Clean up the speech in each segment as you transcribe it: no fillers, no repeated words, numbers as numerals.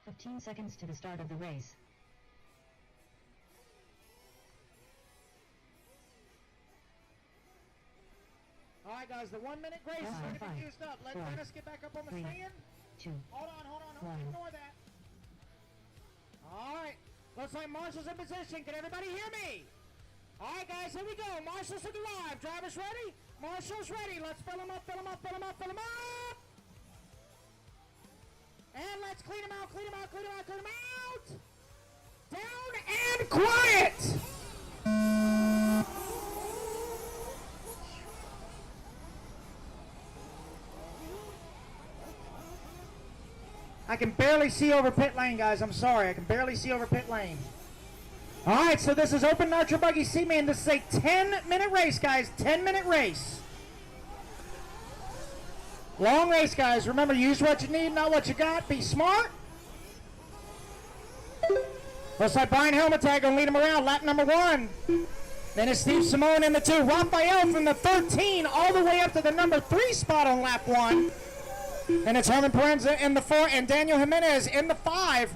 15 seconds to the start of the race. All right, guys, the 1 minute grace is going to be used up. Let Dennis get back up on the stand. 2. Hold on. Don't ignore that. All right. Looks like Marshall's in position. Can everybody hear me? All right, guys, here we go. Marshall's looking live. Drivers ready? Marshall's ready. Let's fill him up. And let's clean him out. Down and quiet. I can barely see over pit lane, guys. I'm sorry. I can barely see over pit lane. All right, so this is Open Nitro Buggy C-Man. This is a 10-minute race, guys. 10-minute race. Long race, guys. Remember, use what you need, not what you got. Be smart. Looks like Brian Helmetag going to lead him around. Lap number 1. Then it's Steve Simone in the 2. Raphael from the 13 all the way up to the number 3 spot on lap 1. And it's Herman Parenza in the 4 and Daniel Jimenez in the 5.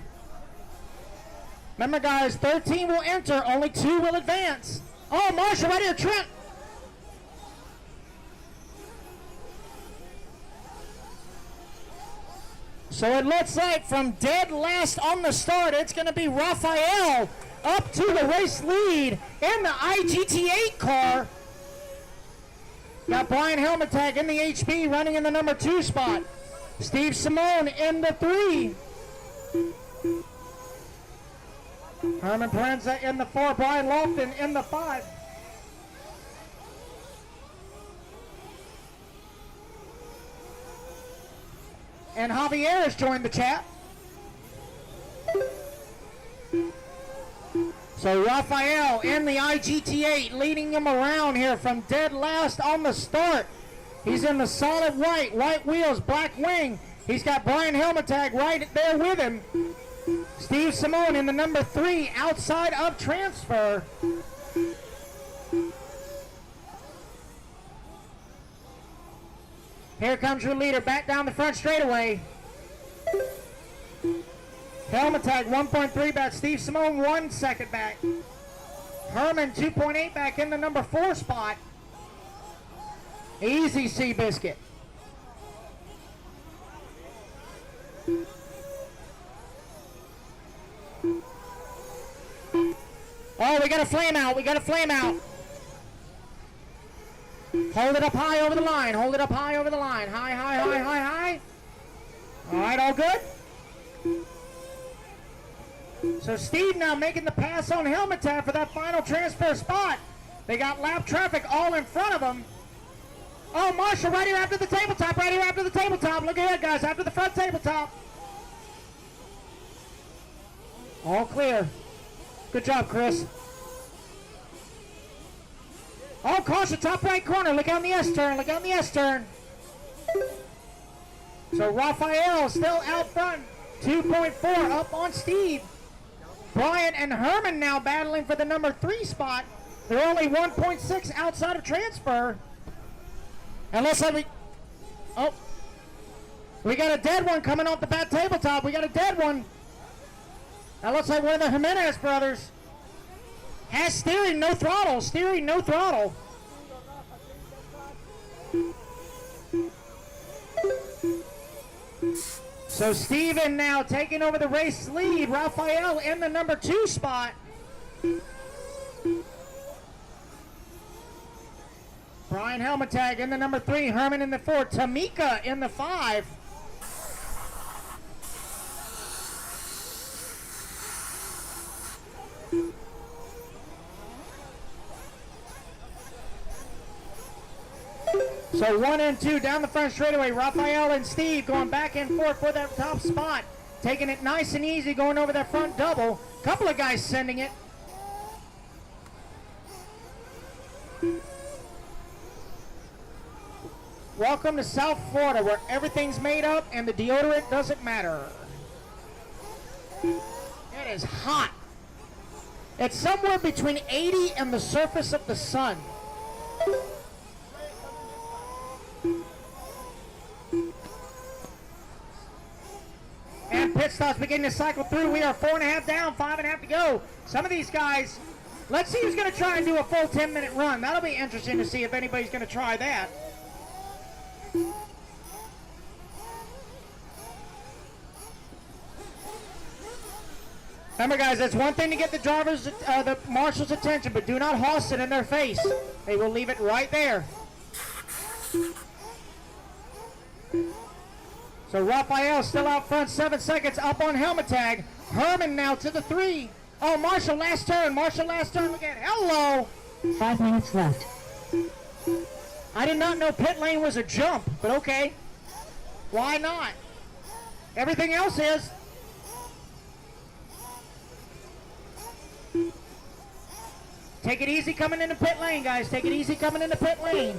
Remember, guys, 13 will enter, only 2 will advance. Oh, Marshall right here, Trent. So it looks like from dead last on the start, it's going to be Raphael up to the race lead in the IGT8 car. Got Brian Helmetag in the HB running in the number 2 spot. Steve Simone in the 3. Herman Parenza in the 4. Brian Lofton in the 5. And Javier has joined the chat. So Raphael in the IGT8 leading him around here from dead last on the start. He's in the solid white wheels, black wing. He's got Brian Helmetag right there with him. Steve Simone in the number 3 outside of transfer. Here comes your leader back down the front straightaway. Helmetag 1.3 back. Steve Simone 1 second back. Herman 2.8 back in the number 4 spot. Easy Seabiscuit. Oh, we got a flame out. Hold it up high over the line. High. All right, all good? So Steve now making the pass on Helmetag for that final transfer spot. They got lap traffic all in front of them. Oh, Marshall right here after the tabletop. Look ahead, guys, after the front tabletop. All clear. Good job, Chris. Oh, caution, top right corner. Look out in the S-turn. So Raphael still out front. 2.4 up on Steve. Brian and Herman now battling for the number 3 spot. They're only 1.6 outside of transfer. And looks like we got a dead one coming off the back tabletop. That looks like one of the Jimenez brothers. Has steering, no throttle. So Steven now taking over the race lead. Raphael in the number 2 spot. Brian Helmetag in the number 3. Herman in the 4. Tamika in the 5. So 1 and 2 down the front straightaway. Raphael and Steve going back and forth for that top spot. Taking it nice and easy, going over that front double. Couple of guys sending it. Welcome to South Florida, where everything's made up and the deodorant doesn't matter. It is hot. It's somewhere between 80 and the surface of the sun. And pit stops beginning to cycle through. We are 4.5 down, 5.5 to go. Some of these guys, let's see who's going to try and do a full 10-minute run. That'll be interesting to see if anybody's going to try that. Remember, guys, that's one thing to get the drivers, the marshal's attention, but do not hoss it in their face. They will leave it right there. So Raphael still out front, 7 seconds up on helmet tag. Herman now to the 3. Oh, Marshall last turn. Marshall last turn again. Hello. 5 minutes left. I did not know pit lane was a jump, but okay. Why not? Everything else is. Take it easy coming into pit lane, guys. Take it easy coming into pit lane.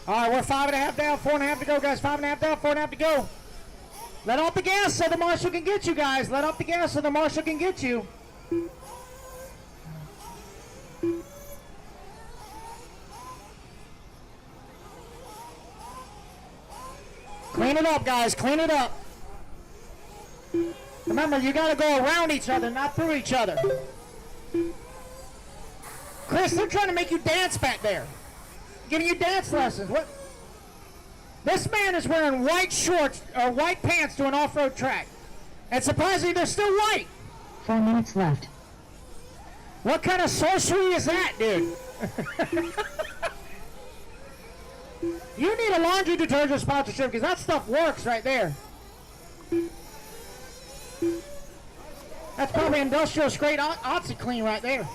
All right, we're 5.5 down, 4.5 to go, guys. 5.5 down, 4.5 to go. Let off the gas so the marshal can get you, guys. Let off the gas so the marshal can get you. Clean it up, guys. Clean it up. Remember, you got to go around each other, not through each other. Chris, they're trying to make you dance back there. Giving you dance lessons. What? This man is wearing white shorts or white pants to an off-road track. And surprisingly, they're still white. 4 minutes left. What kind of sorcery is that, dude? You need a laundry detergent sponsorship because that stuff works right there. That's probably industrial straight OxyClean right there.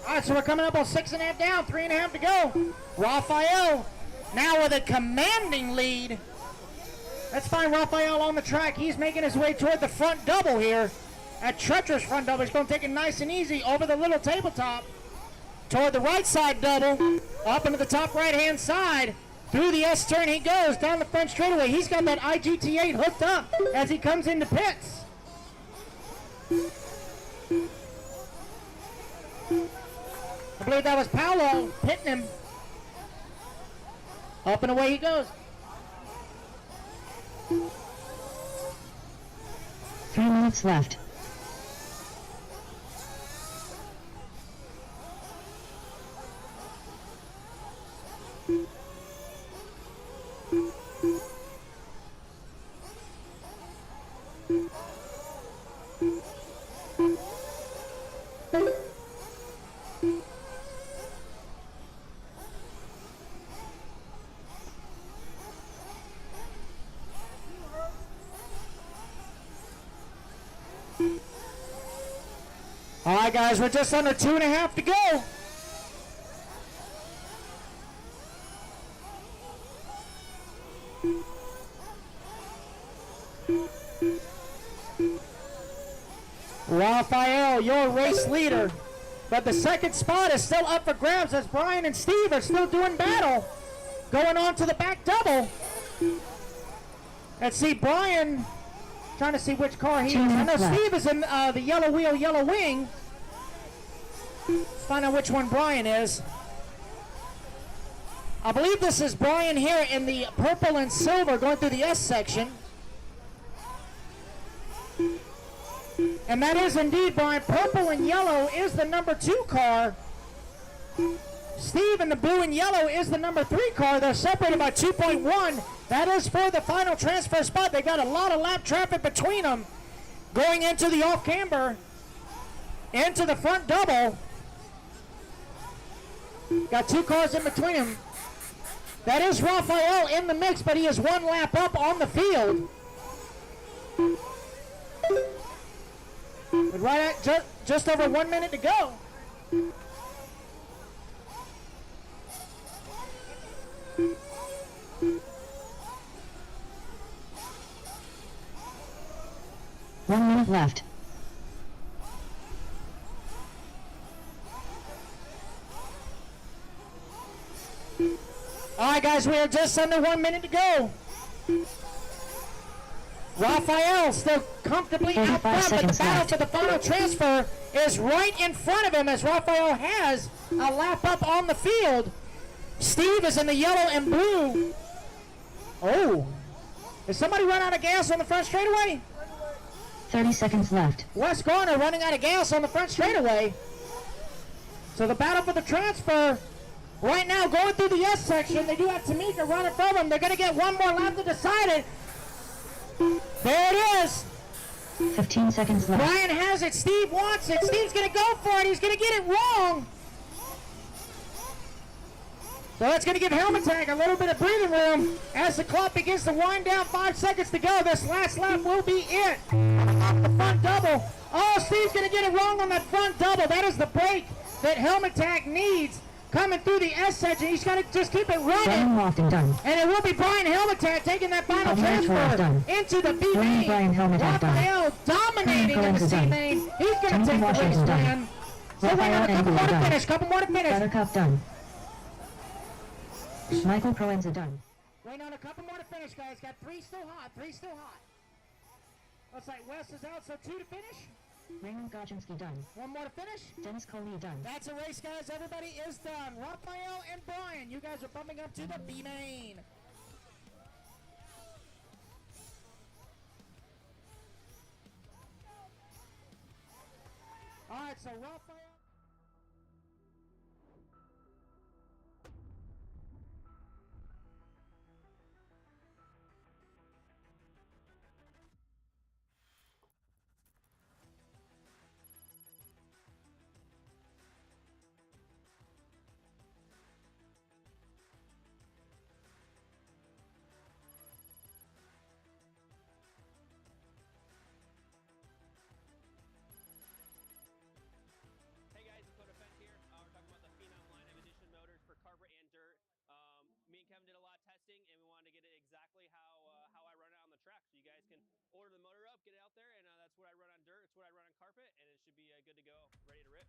All right, so we're coming up on 6.5 down, 3.5 to go. Raphael now with a commanding lead. Let's find Raphael on the track. He's making his way toward the front double here. That treacherous front double. He's going to take it nice and easy over the little tabletop. Toward the right side double. Up into the top right-hand side. Through the S-turn he goes, down the front straightaway. He's got that IGT8 hooked up as he comes into pits. I believe that was Paolo hitting him. Up and away he goes. 3 minutes left. All right, guys, we're just under 2.5 to go. Raphael, your race leader. But the second spot is still up for grabs as Brian and Steve are still doing battle. Going on to the back double. Let's see, Brian, trying to see which car he is. I know Steve is in the yellow wheel, yellow wing. Let's find out which one Brian is. I believe this is Brian here in the purple and silver going through the S section. And that is indeed Brian. Purple and yellow is the number 2 car. Steve in the blue and yellow is the number 3 car. They're separated by 2.1. That is for the final transfer spot. They've got a lot of lap traffic between them. Going into the off-camber. Into the front double. Got 2 cars in between them. That is Raphael in the mix, but he is 1 lap up on the field. But right at just over 1 minute to go. One minute left. All right, guys, we are just under 1 minute to go. Raphael still comfortably out front, but the battle for the final transfer is right in front of him as Raphael has a lap up on the field. Steve is in the yellow and blue. Oh. Did somebody run out of gas on the front straightaway? 30 seconds left. Wes Garner running out of gas on the front straightaway. So the battle for the transfer right now going through the S section. They do have Tamika running from them. They're going to get one more lap to decide it. There it is. 15 seconds left. Brian has it. Steve wants it. Steve's going to go for it. He's going to get it wrong. So that's going to give Helmet Tag a little bit of breathing room as the clock begins to wind down. 5 seconds to go. This last lap will be it. Off the front double. Oh, Steve's going to get it wrong on that front double. That is the break that Helmet Tag needs coming through the S section. He's got to just keep it running. Done. And it will be Brian Helmet Tag taking that final transfer into the B main. Brian Helmet Tag Raphael dominating in the C main. He's going to take the race win. So we got a couple more to finish. Buttercup done. Michael Proenza done. Waiting on a couple more to finish, guys. Got 3 still hot. Looks like Wes is out, so 2 to finish. Raymond Godzinski done. 1 more to finish. Dennis Coley done. That's a race, guys. Everybody is done. Raphael and Brian, you guys are bumping up to the B main. All right, so Raphael. Kevin did a lot of testing, and we wanted to get it exactly how I run it on the track. So you guys can order the motor up, get it out there, and that's what I run on dirt. It's what I run on carpet, and it should be good to go, ready to rip.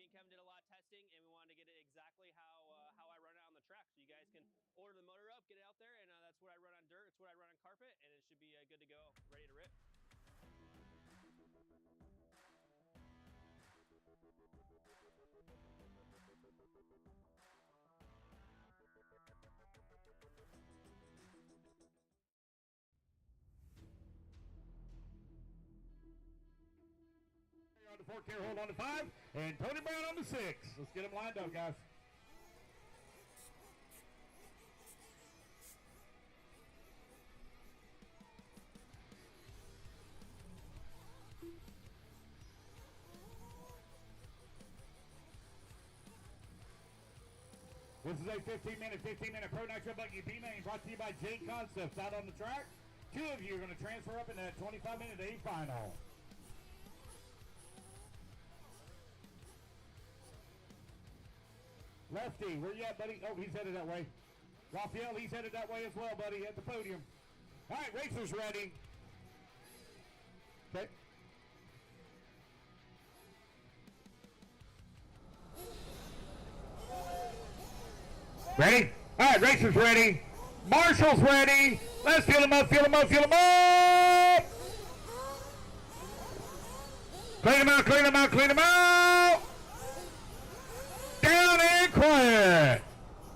Kevin did a lot of testing, and we wanted to get it exactly how I run it on the track. So you guys can order the motor up, get it out there, and that's what I run on dirt. It's what I run on carpet, and it should be good to go, ready to rip. On to 4, Care Hold on to 5, and Tony Brown on to 6. Let's get them lined up, guys. This is a 15-minute Pro Nitro Buggy B main brought to you by J Concepts out on the track. 2 of you are going to transfer up in that 25-minute A final. Lefty, where you at, buddy? Oh, he's headed that way. Raphael, he's headed that way as well, buddy, at the podium. All right, racers ready. Okay. Ready? All right, racers ready. Marshall's ready. Let's fill them up, fill them up, fill them up. Clean them out, clean them out, clean them out. Down and quiet.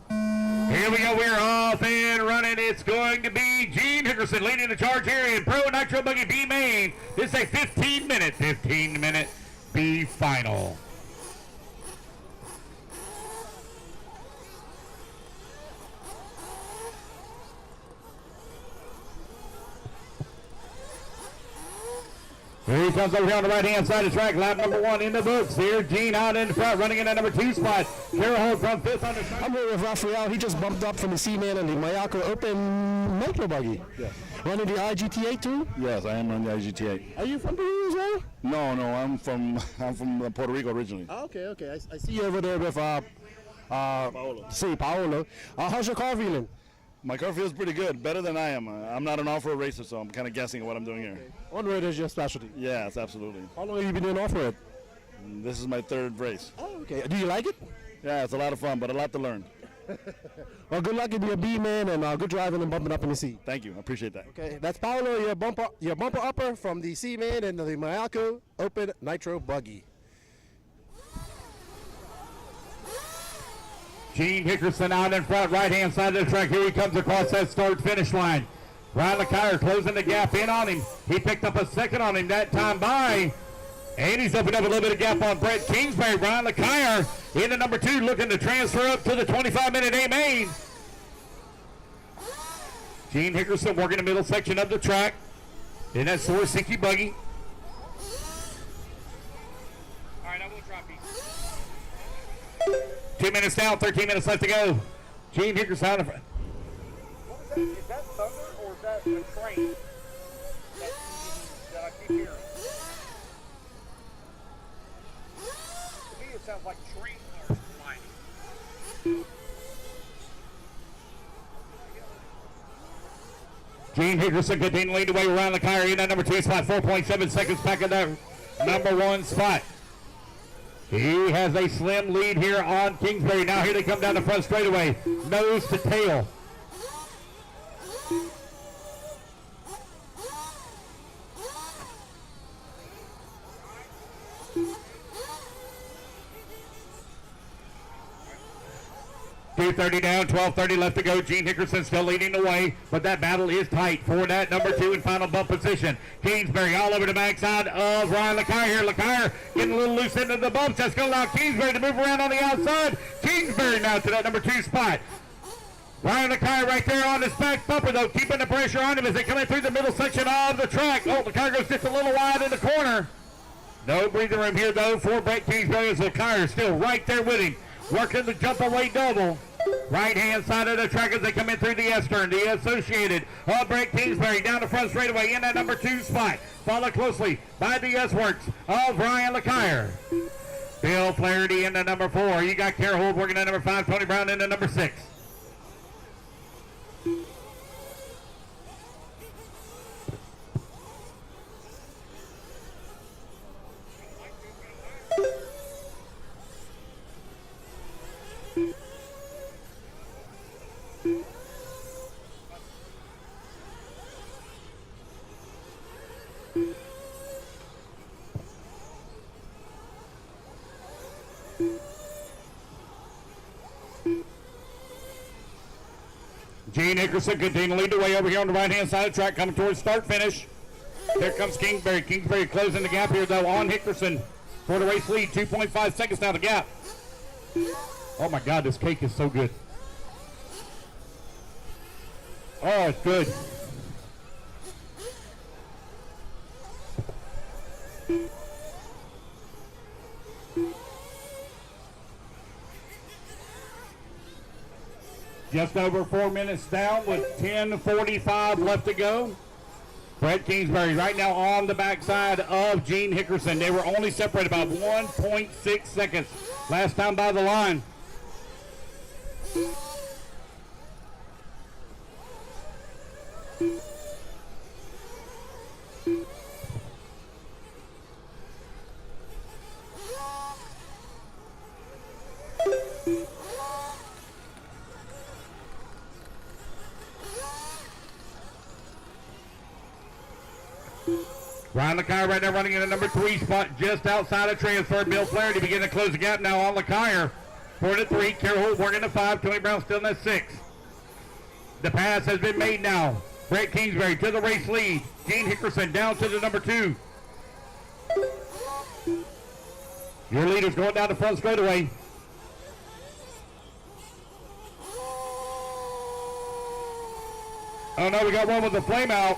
Here we go. We're off and running. It's going to be Gene Hickerson leading the charge here in Pro Nitro Buggy B main. This is a 15-minute B final. Here he comes over here on the right-hand side of the track. Lap number 1 in the books. Here, Gene out in front, running in at number 2 spot. Carol Holt from 5th on the track. I'm here with Raphael. He just bumped up from the C-Man and the Mayako Open Nitro Buggy. Yes. Running the IGT A2? Yes, I am on the IGT8. Are you from Peru as well? No, I'm from Puerto Rico originally. Oh, okay. I see you over there with Paolo. Paolo. How's your car feeling? My car feels pretty good, better than I am. I'm not an off-road racer, so I'm kind of guessing at what I'm doing here. On-road is your specialty. Yes, absolutely. How long have you been doing off-road? This is my 3rd race. Oh, okay. Do you like it? Yeah, it's a lot of fun, but a lot to learn. Well, good luck in your B-man and good driving and bumping up in the C. Thank you, I appreciate that. Okay, that's Paolo, your bumper upper from the C-Man and the Mayako Open Nitro Buggy. Gene Hickerson out in front, right-hand side of the track. Here he comes across that start-finish line. Ryan LeCuyer closing the gap in on him. He picked up a second on him that time by. And he's opened up a little bit of gap on Brett Kingsbury. Ryan LeCuyer into number 2, looking to transfer up to the 25-minute A main. Gene Hickerson working the middle section of the track in that Source E-buggy. All right, I will drop you. 2 minutes down, 13 minutes left to go. Gene Hickerson out in front. What was that? Is that thunder or is that a train that I keep hearing? To me, it sounds like train cars flying. Gene Hickerson continuing to lead the way around the car in that number 2 spot, 4.7 seconds back in that number 1 spot. He has a slim lead here on Kingsbury. Now here they come down the front straightaway, nose to tail. .230 down, 12:30 left to go. Gene Hickerson still leading the way, but that battle is tight for that number 2 and final bump position. Kingsbury all over the backside of Ryan LeCuyer here. LeCuyer getting a little loose into the bumps. That's going to allow Kingsbury to move around on the outside. Kingsbury now to that number 2 spot. Ryan LeCuyer right there on his back bumper, though, keeping the pressure on him as they come in through the middle section of the track. Oh, LeCuyer goes just a little wide in the corner. No breathing room here, though, for Brett Kingsbury as LeCuyer still right there with him. Working the jump away double. Right-hand side of the track as they come in through the S-turn. The Associated of Brett Kingsbury down the front straightaway in that number 2 spot. Followed closely by the S-works of Ryan LeCuyer. Bill Flaherty in the number 4. You got Carol Holt working at number 5. Tony Brown in the number 6. Gene Hickerson continuing to lead the way over here on the right-hand side of the track, coming towards start-finish. Here comes Kingsbury. Kingsbury closing the gap here, though, on Hickerson for the race lead. 2.5 seconds now the gap. Oh, my God, this cake is so good. Oh, it's good. Just over 4 minutes down with 10:45 left to go. Brett Kingsbury right now on the backside of Gene Hickerson. They were only separated about 1.6 seconds last time by the line. Ryan LeCuyer right now running in the number 3 spot just outside of transfer. Bill Flaherty beginning to close the gap now on LeCuyer. 4 to 3. Carol Holt working to 5. Tony Brown still in that 6. The pass has been made now. Brett Kingsbury to the race lead. Gene Hickerson down to the number 2. Your leader's going down the front straightaway. Oh no, we got one with the flame out.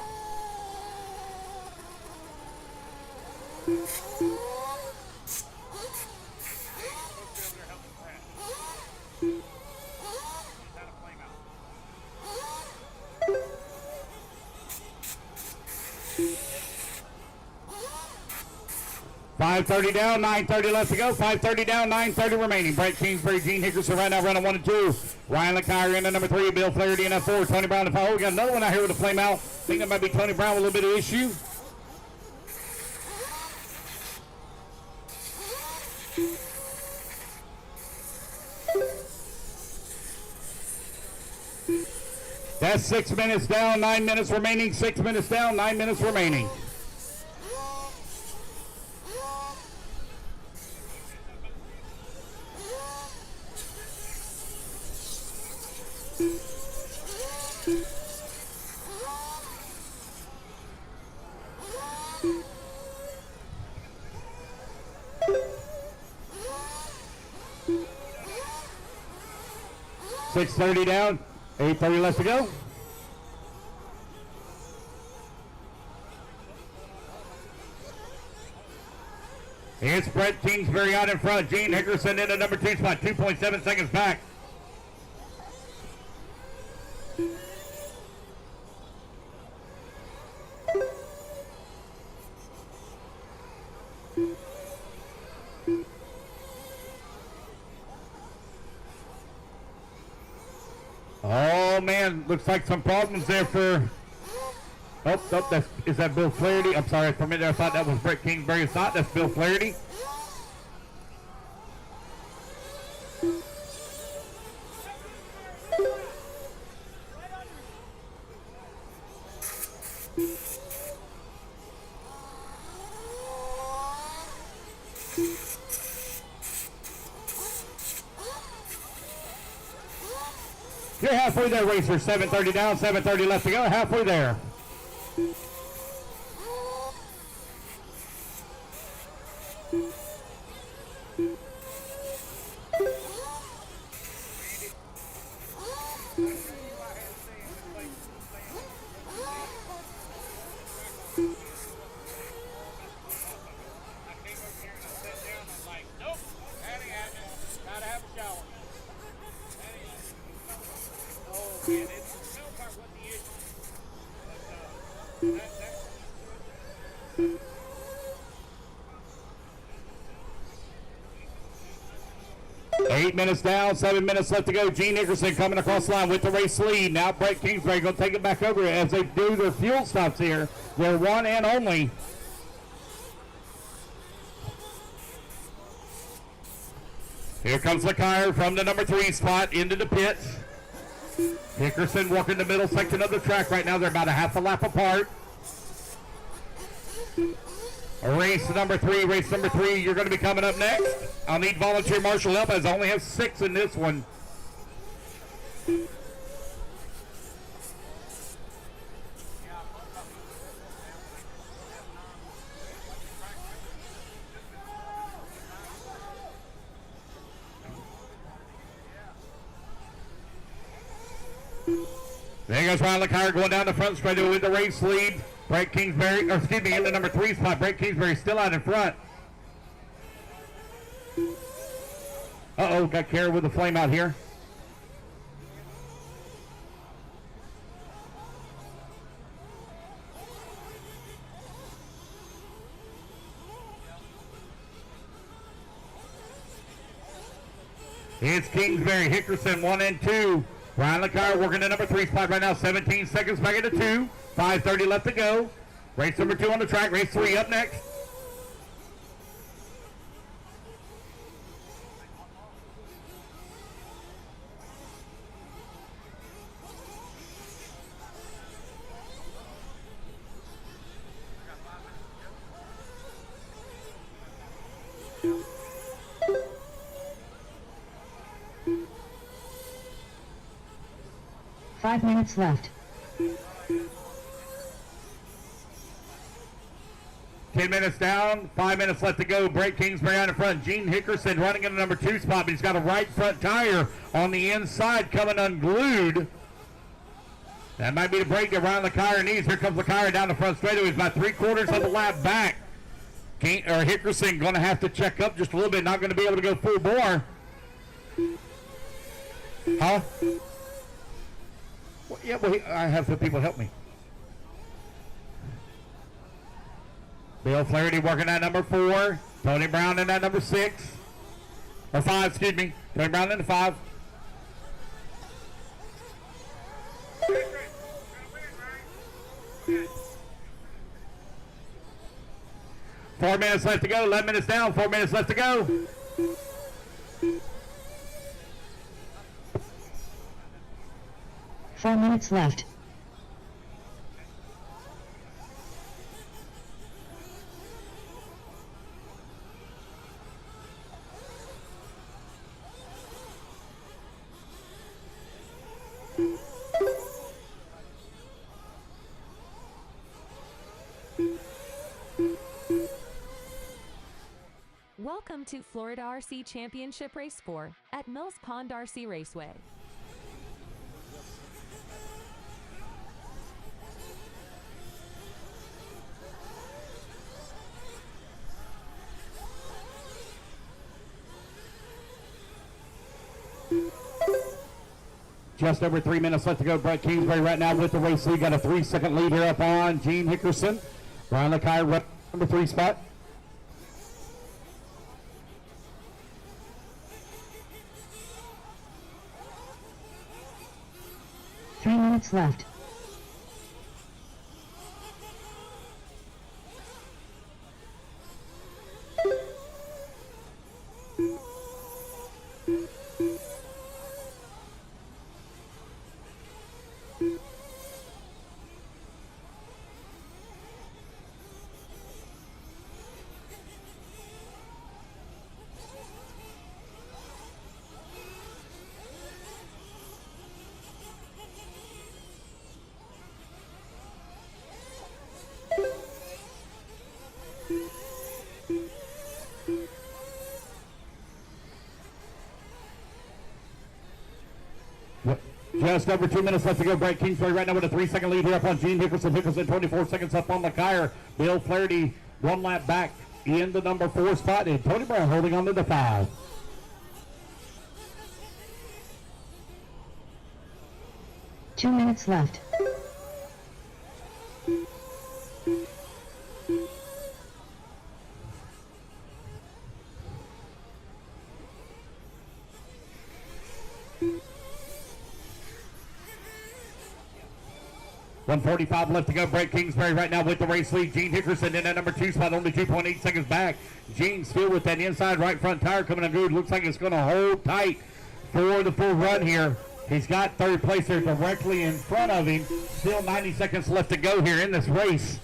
.530 down, 9:30 left to go. 5:30 down, 9:30 remaining. Brett Kingsbury, Gene Hickerson right now running 1 and 2. Ryan LeCuyer in the number 3. Bill Flaherty in that 4. Tony Brown in 5. Oh, we got another one out here with a flame out. I think that might be Tony Brown with a little bit of issue. That's 6 minutes down, 9 minutes remaining. 6 minutes down, 9 minutes remaining. .630 down, 8:30 left to go. It's Brett Kingsbury out in front. Gene Hickerson in the number 2 spot, 2.7 seconds back. Oh man, looks like some problems there for. Oh, is that Bill Flaherty? I'm sorry, for a minute I thought that was Brett Kingsbury. It's not, that's Bill Flaherty. You're halfway there, racer. 7:30 down, 7:30 left to go. Halfway there. Eight minutes down, 7 minutes left to go. Gene Hickerson coming across the line with the race lead. Now Brett Kingsbury going to take it back over as they do their fuel stops here. They're one and only. Here comes LeCuyer from the number 3 spot into the pits. Hickerson working the middle section of the track right now. They're about a half a lap apart. Race number 3, you're going to be coming up next. I'll need volunteer marshal help as I only have 6 in this one. There goes Ryan LeCuyer going down the front straight with the race lead. Brett Kingsbury, or excuse me, in the number 3 spot. Brett Kingsbury still out in front. Uh-oh, got Kara with the flame out here. It's Kingsbury, Hickerson 1 and 2. Ryan LeCar working the number 3 spot right now. 17 seconds back into 2. 5:30 left to go. Race number 2 on the track. Race 3 up next. Five minutes left. 10 minutes down, 5 minutes left to go. Brett Kingsbury on the front. Gene Hickerson running in the number 2 spot, but he's got a right front tire on the inside coming unglued. That might be the break that Ryan LeCar needs. Here comes LeCar down the front straightaway. He's about 3/4 of the lap back. Hickerson going to have to check up just a little bit. Not going to be able to go full bore. Huh? Well, yeah, well, I have some people help me. Bill Flaherty working at number 4. Tony Brown in at number 6. Or 5, excuse me. Tony Brown in the 5. Four minutes left to go. 11 minutes down. 4 minutes left to go. Four minutes left. Welcome to Florida RC Championship Race 4 at Mills Pond RC Raceway. Just over 3 minutes left to go. Brett Kingsbury right now with the race lead. Got a 3-second lead here up on Gene Hickerson. Ryan LeCar, number 3 spot. Three minutes left. Just over 2 minutes left to go. Brett Kingsbury right now with a 3-second lead here up on Gene Hickerson. Hickerson 24 seconds up on LeCar. Bill Flaherty 1 lap back in the number 4 spot. And Tony Brown holding on to the 5. Two minutes left. .145 left to go. Brett Kingsbury right now with the race lead. Gene Hickerson in that number 2 spot, only 2.8 seconds back. Gene still with that inside right front tire coming in good. Looks like it's going to hold tight for the full run here. He's got 3rd place there directly in front of him. Still 90 seconds left to go here in this race.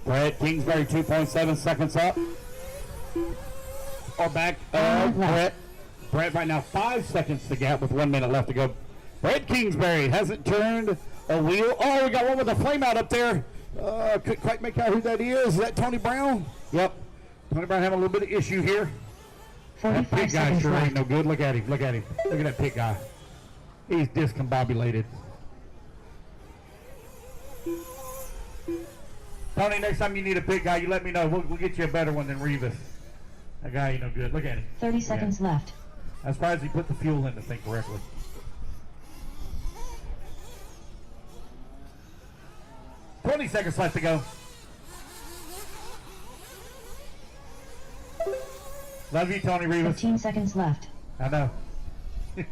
Brett Kingsbury 2.7 seconds up. Or back of Brett. Brett right now 5 seconds to gap with 1 minute left to go. Brett Kingsbury hasn't turned a wheel. Oh, we got one with a flame out up there. Couldn't quite make out who that is. Is that Tony Brown? Yep. Tony Brown having a little bit of issue here. That pit guy sure ain't no good. Look at him. Look at him. Look at that pit guy. He's discombobulated. Tony, next time you need a big guy, you let me know. We'll get you a better one than Revis. That guy ain't no good. Look at him. 30 seconds left. I'm surprised he put the fuel in the thing correctly. $20 seconds left to go. Love you, Tony Revis. 15 seconds left. I know. 10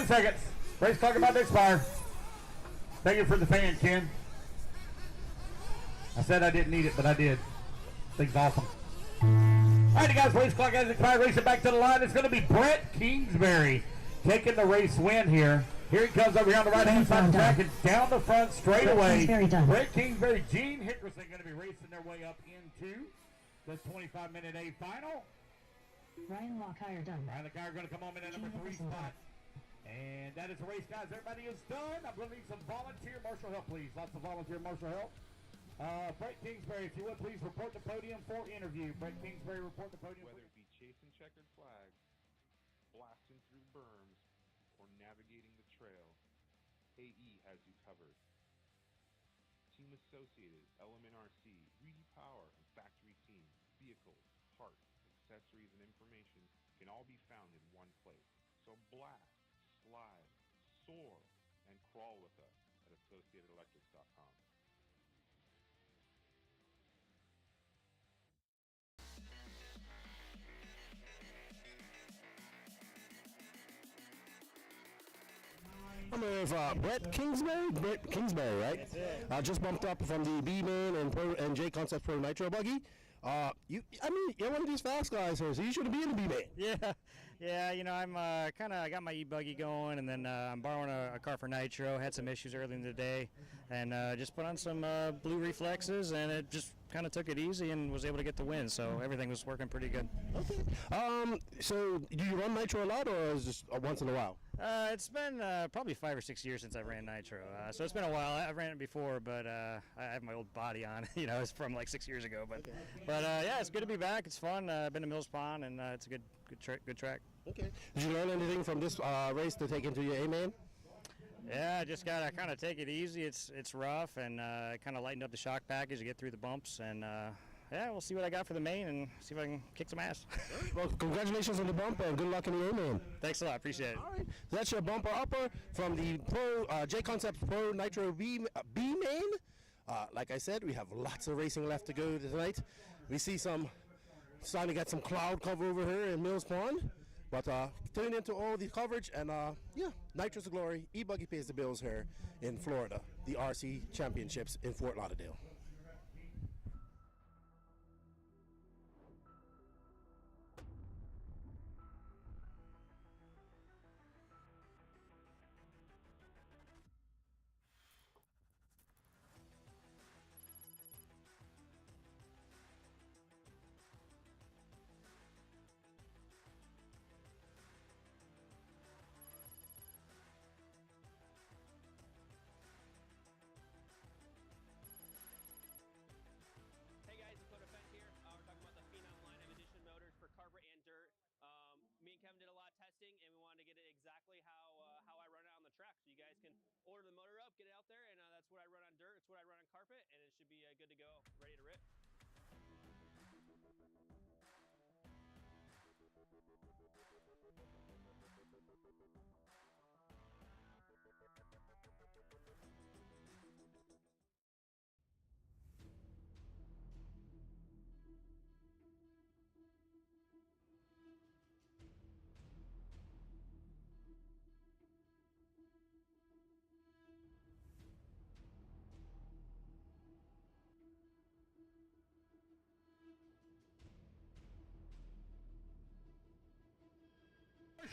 seconds. Race clock about to expire. Thank you for the fan, Ken. I said I didn't need it, but I did. Thing's awesome. All right, guys, race clock has expired. Racing back to the line. It's going to be Brett Kingsbury taking the race win here. Here he comes over here on the right-hand side of the track and down the front straight away. Brett Kingsbury, Gene Hickerson going to be racing their way up into the 25-minute A final. Ryan Lockire done. Ryan Lockire going to come on in at number 3 spot. And that is the race, guys. Everybody is done. I'm going to need some volunteer marshal help, please. Lots of volunteer marshal help. Brett Kingsbury, if you would, please report to Podium for interview. Brett Kingsbury, report to Podium. Whether it be chasing checkered flags, blasting through berms, or navigating the trail, AE has you covered. Team Associated, Element RC, Reedy Power, and Factory Team, vehicles, parts, accessories, and information can all be found in one place. So blast, slide, soar, and crawl with us at AssociatedElectrics.com. I'm with Brett Kingsbury, right? Just bumped up from the B main and J Concept Pro Nitro buggy. You're one of these fast guys here, so you shouldn't be in the B main. Yeah. You know, I'm kind of got my E-buggy going, and then I'm borrowing a car for Nitro. Had some issues earlier in the day, and just put on some blue reflexes, and it just kind of took it easy and was able to get the win. So everything was working pretty good. Okay. So do you run Nitro a lot, or is it just once in a while? It's been probably 5 or 6 years since I ran Nitro, so it's been a while. I've ran it before, but I have my old body on. You know, it's from like 6 years ago. But yeah, it's good to be back. It's fun. I've been to Mills Pond, and it's a good track. Okay. Did you learn anything from this race to take into your A main? Yeah, I just gotta kind of take it easy. It's rough, and kind of lighten up the shock package to get through the bumps, and yeah, we'll see what I got for the main and see if I can kick some ass. Well, congratulations on the bumper and good luck in the A-main. Thanks a lot, appreciate it. All right, so that's your bumper upper from the J Concepts Pro Nitro B main. Like I said, we have lots of racing left to go tonight. We see starting to get some cloud cover over here in Mills Pond. But tune into all the coverage, and yeah, Nitro's the glory. E-buggy pays the bills here in Florida. The RC Championships in Fort Lauderdale. Hey guys, it's Dakota Fent here. We're talking about the Phenom line of edition motors for carpet and dirt. Me and Kevin did a lot of testing, and we wanted to get it exactly how I run it on the track. So you guys can order the motor up, get it out there, and that's what I run on dirt. It's what I run on carpet, and it should be good to go, ready to rip.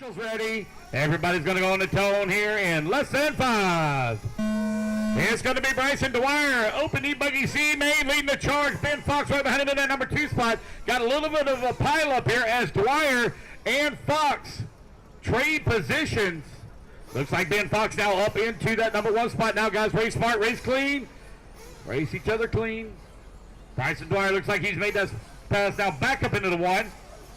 Marshall's ready. Everybody's going to go on the tone here in less than 5. It's going to be Bryson Dwyer, open E-buggy C main, leading the charge. Ben Fox right behind him in that number 2 spot. Got a little bit of a pile up here as Dwyer and Fox trade positions. Looks like Ben Fox now up into that number 1 spot. Now, guys, race smart, race clean. Race each other clean. Bryson Dwyer looks like he's made that pass now back up into the 1.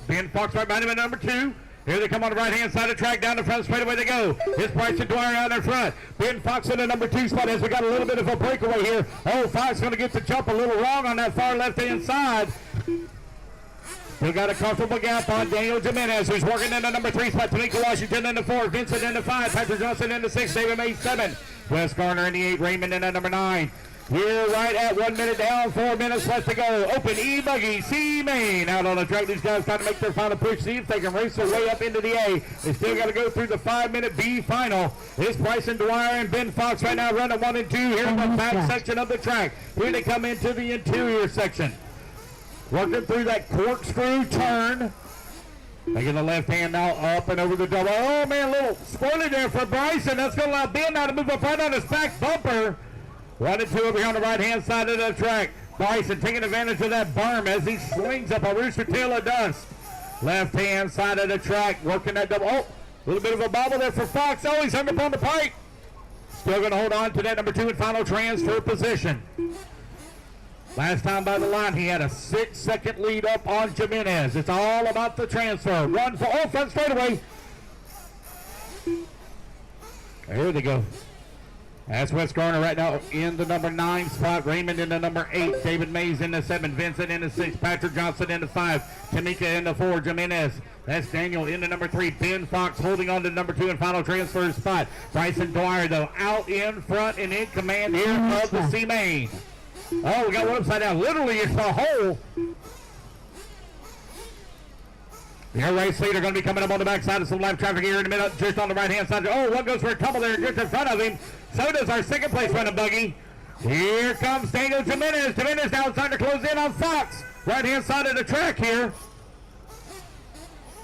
Ben Fox right behind him at number 2. Here they come on the right-hand side of the track, down the front straightaway they go. Here's Bryson Dwyer out in front. Ben Fox in the number 2 spot as we got a little bit of a breakaway here. Oh, Fox going to get the jump a little wrong on that far left-hand side. We got a comfortable gap on Daniel Jimenez, who's working in the number 3 spot. Tamika Washington in the 4, Vincent in the 5, Patrick Johnson in the 6, David May 7, Wes Garner in the 8, Raymond in the number 9. We're right at 1 minute down, 4 minutes left to go. Open E-buggy C main out on the track. These guys trying to make their final push, see if they can race their way up into the A. They still got to go through the 5-minute B final. It's Bryson Dwyer and Ben Fox right now running 1 and 2 here in the back section of the track. Here they come into the interior section. Working through that corkscrew turn. Taking the left hand now up and over the double. Oh man, a little spoiler there for Bryson. That's going to allow Ben now to move up right on his back bumper. 1 and 2 over here on the right-hand side of the track. Bryson taking advantage of that berm as he slings up a rooster tail of dust. Left-hand side of the track, working that double. Oh, a little bit of a bobble there for Fox. Oh, he's hung up on the pipe. Still going to hold on to that number 2 and final transfer position. Last time by the line, he had a 6-second lead up on Jimenez. It's all about the transfer. Run for, oh, front straightaway. Here they go. That's Wes Garner right now in the number 9 spot. Raymond in the number 8. David Mays in the 7. Vincent in the 6. Patrick Johnson in the 5. Tamika in the 4. Jimenez. That's Daniel in the number 3. Ben Fox holding on to the number 2 and final transfer spot. Bryson Dwyer, though, out in front and in command here of the C main. Oh, we got one upside down. Literally, it's a hole. The air race leader going to be coming up on the backside of some live traffic here in a minute, just on the right-hand side. Oh, one goes for a tumble there just in front of him. So does our second place running buggy. Here comes Daniel Jimenez. Jimenez now trying to close in on Fox. Right-hand side of the track here.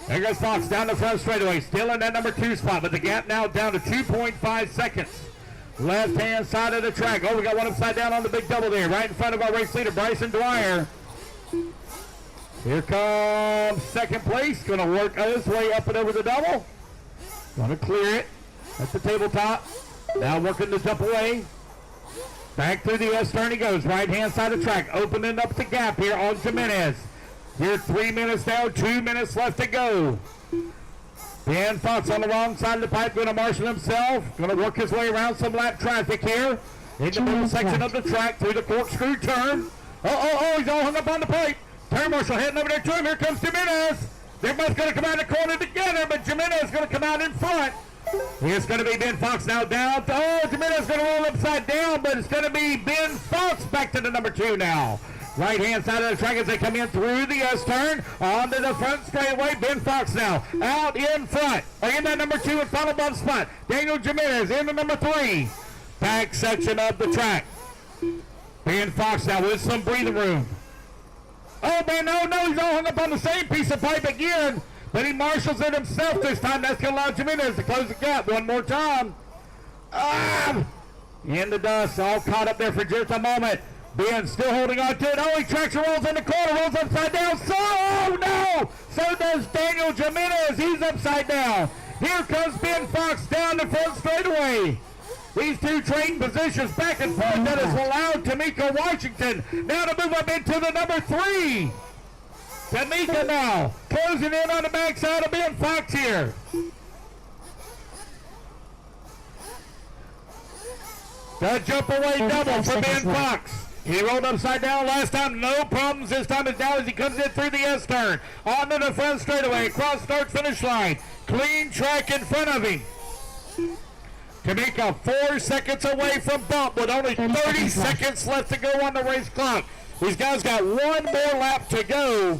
There goes Fox down the front straightaway. Still in that number 2 spot, but the gap now down to 2.5 seconds. Left-hand side of the track. Oh, we got one upside down on the big double there. Right in front of our race leader, Bryson Dwyer. Here comes second place. Going to work his way up and over the double. Going to clear it at the tabletop. Now working to jump away. Back through the S-turn he goes. Right-hand side of the track. Opening up the gap here on Jimenez. Here 3 minutes down. 2 minutes left to go. Ben Fox on the wrong side of the pipe. Going to marshal himself. Going to work his way around some lap traffic here. In the middle section of the track through the corkscrew turn. Oh, he's all hung up on the pipe. Turn marshal heading over there to him. Here comes Jimenez. They're both going to come out of the corner together, but Jimenez is going to come out in front. It's going to be Ben Fox now down. Oh, Jimenez going to roll upside down, but it's going to be Ben Fox back to the number 2 now. Right-hand side of the track as they come in through the S-turn. Onto the front straightaway. Ben Fox now out in front. In that number 2 and final bump spot. Daniel Jimenez in the number 3. Back section of the track. Ben Fox now with some breathing room. Oh, man, no, he's all hung up on the same piece of pipe again. But he marshals it himself this time. That's going to allow Jimenez to close the gap one more time. In the dust, all caught up there for just a moment. Ben still holding on to it. Oh, he tracks and rolls in the corner, rolls upside down. So does Daniel Jimenez. He's upside down. Here comes Ben Fox down the front straightaway. These two trading positions back and forth. That has allowed Tamika Washington now to move up into the number 3. Tamika now closing in on the backside of Ben Fox here. The jump away double for Ben Fox. He rolled upside down last time, no problems this time as now as he comes in through the S-turn. Onto the front straightaway, across start finish line. Clean track in front of him. Tamika 4 seconds away from bump with only 30 seconds left to go on the race clock. These guys got one more lap to go.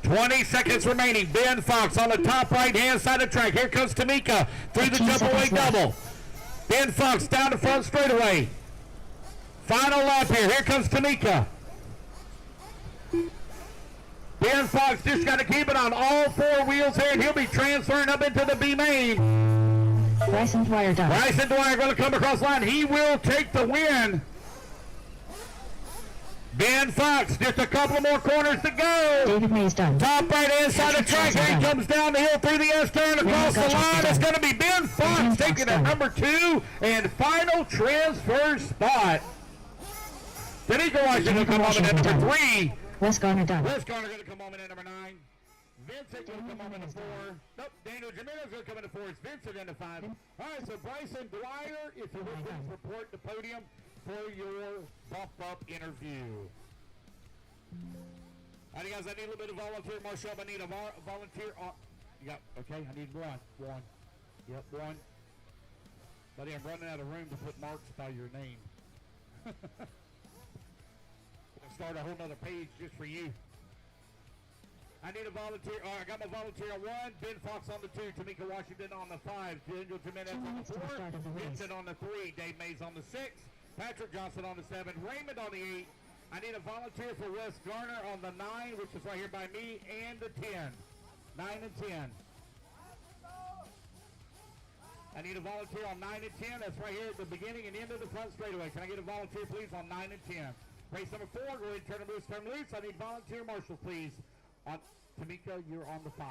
$20 seconds remaining. Ben Fox on the top right-hand side of the track. Here comes Tamika through the jump away double. Ben Fox down the front straightaway. Final lap here. Here comes Tamika. Ben Fox just got to keep it on all 4 wheels here, and he'll be transferring up into the B main. Bryson Dwyer done. Bryson Dwyer going to come across the line. He will take the win. Ben Fox, just a couple more corners to go. David Mays done. Top right-hand side of the track. Here he comes down the hill through the S-turn across the line. It's going to be Ben Fox taking at number 2 and final transfer spot. Tamika Washington come on at number 3. Wes Garner done. Wes Garner going to come home in at number 9. Vincent going to come home in at 4. Nope, Daniel Jimenez going to come in at 4. It's Vincent in at 5. All right, so Bryson Dwyer, if you would please report the podium for your bump-up interview. All right, guys, I need a little bit of volunteer. Marshall, I need a volunteer. Yeah, okay, I need one. Yep, one. Buddy, I'm running out of room to put marks by your name. We'll start a whole nother page just for you. I need a volunteer. I got my volunteer on 1, Ben Fox on the 2, Tamika Washington on the 5, Daniel Jimenez on the 4, Vincent on the 3, Dave Mays on the 6, Patrick Johnson on the 7, Raymond on the 8. I need a volunteer for Wes Garner on the 9, which is right here by me, and the 10. 9 and 10. I need a volunteer on 9 and 10. That's right here at the beginning and end of the front straightaway. Can I get a volunteer, please, on 9 and 10? Race number 4, go ahead and turn them loose, turn them loose. I need volunteer marshals, please. On Tamika, you're on the 5.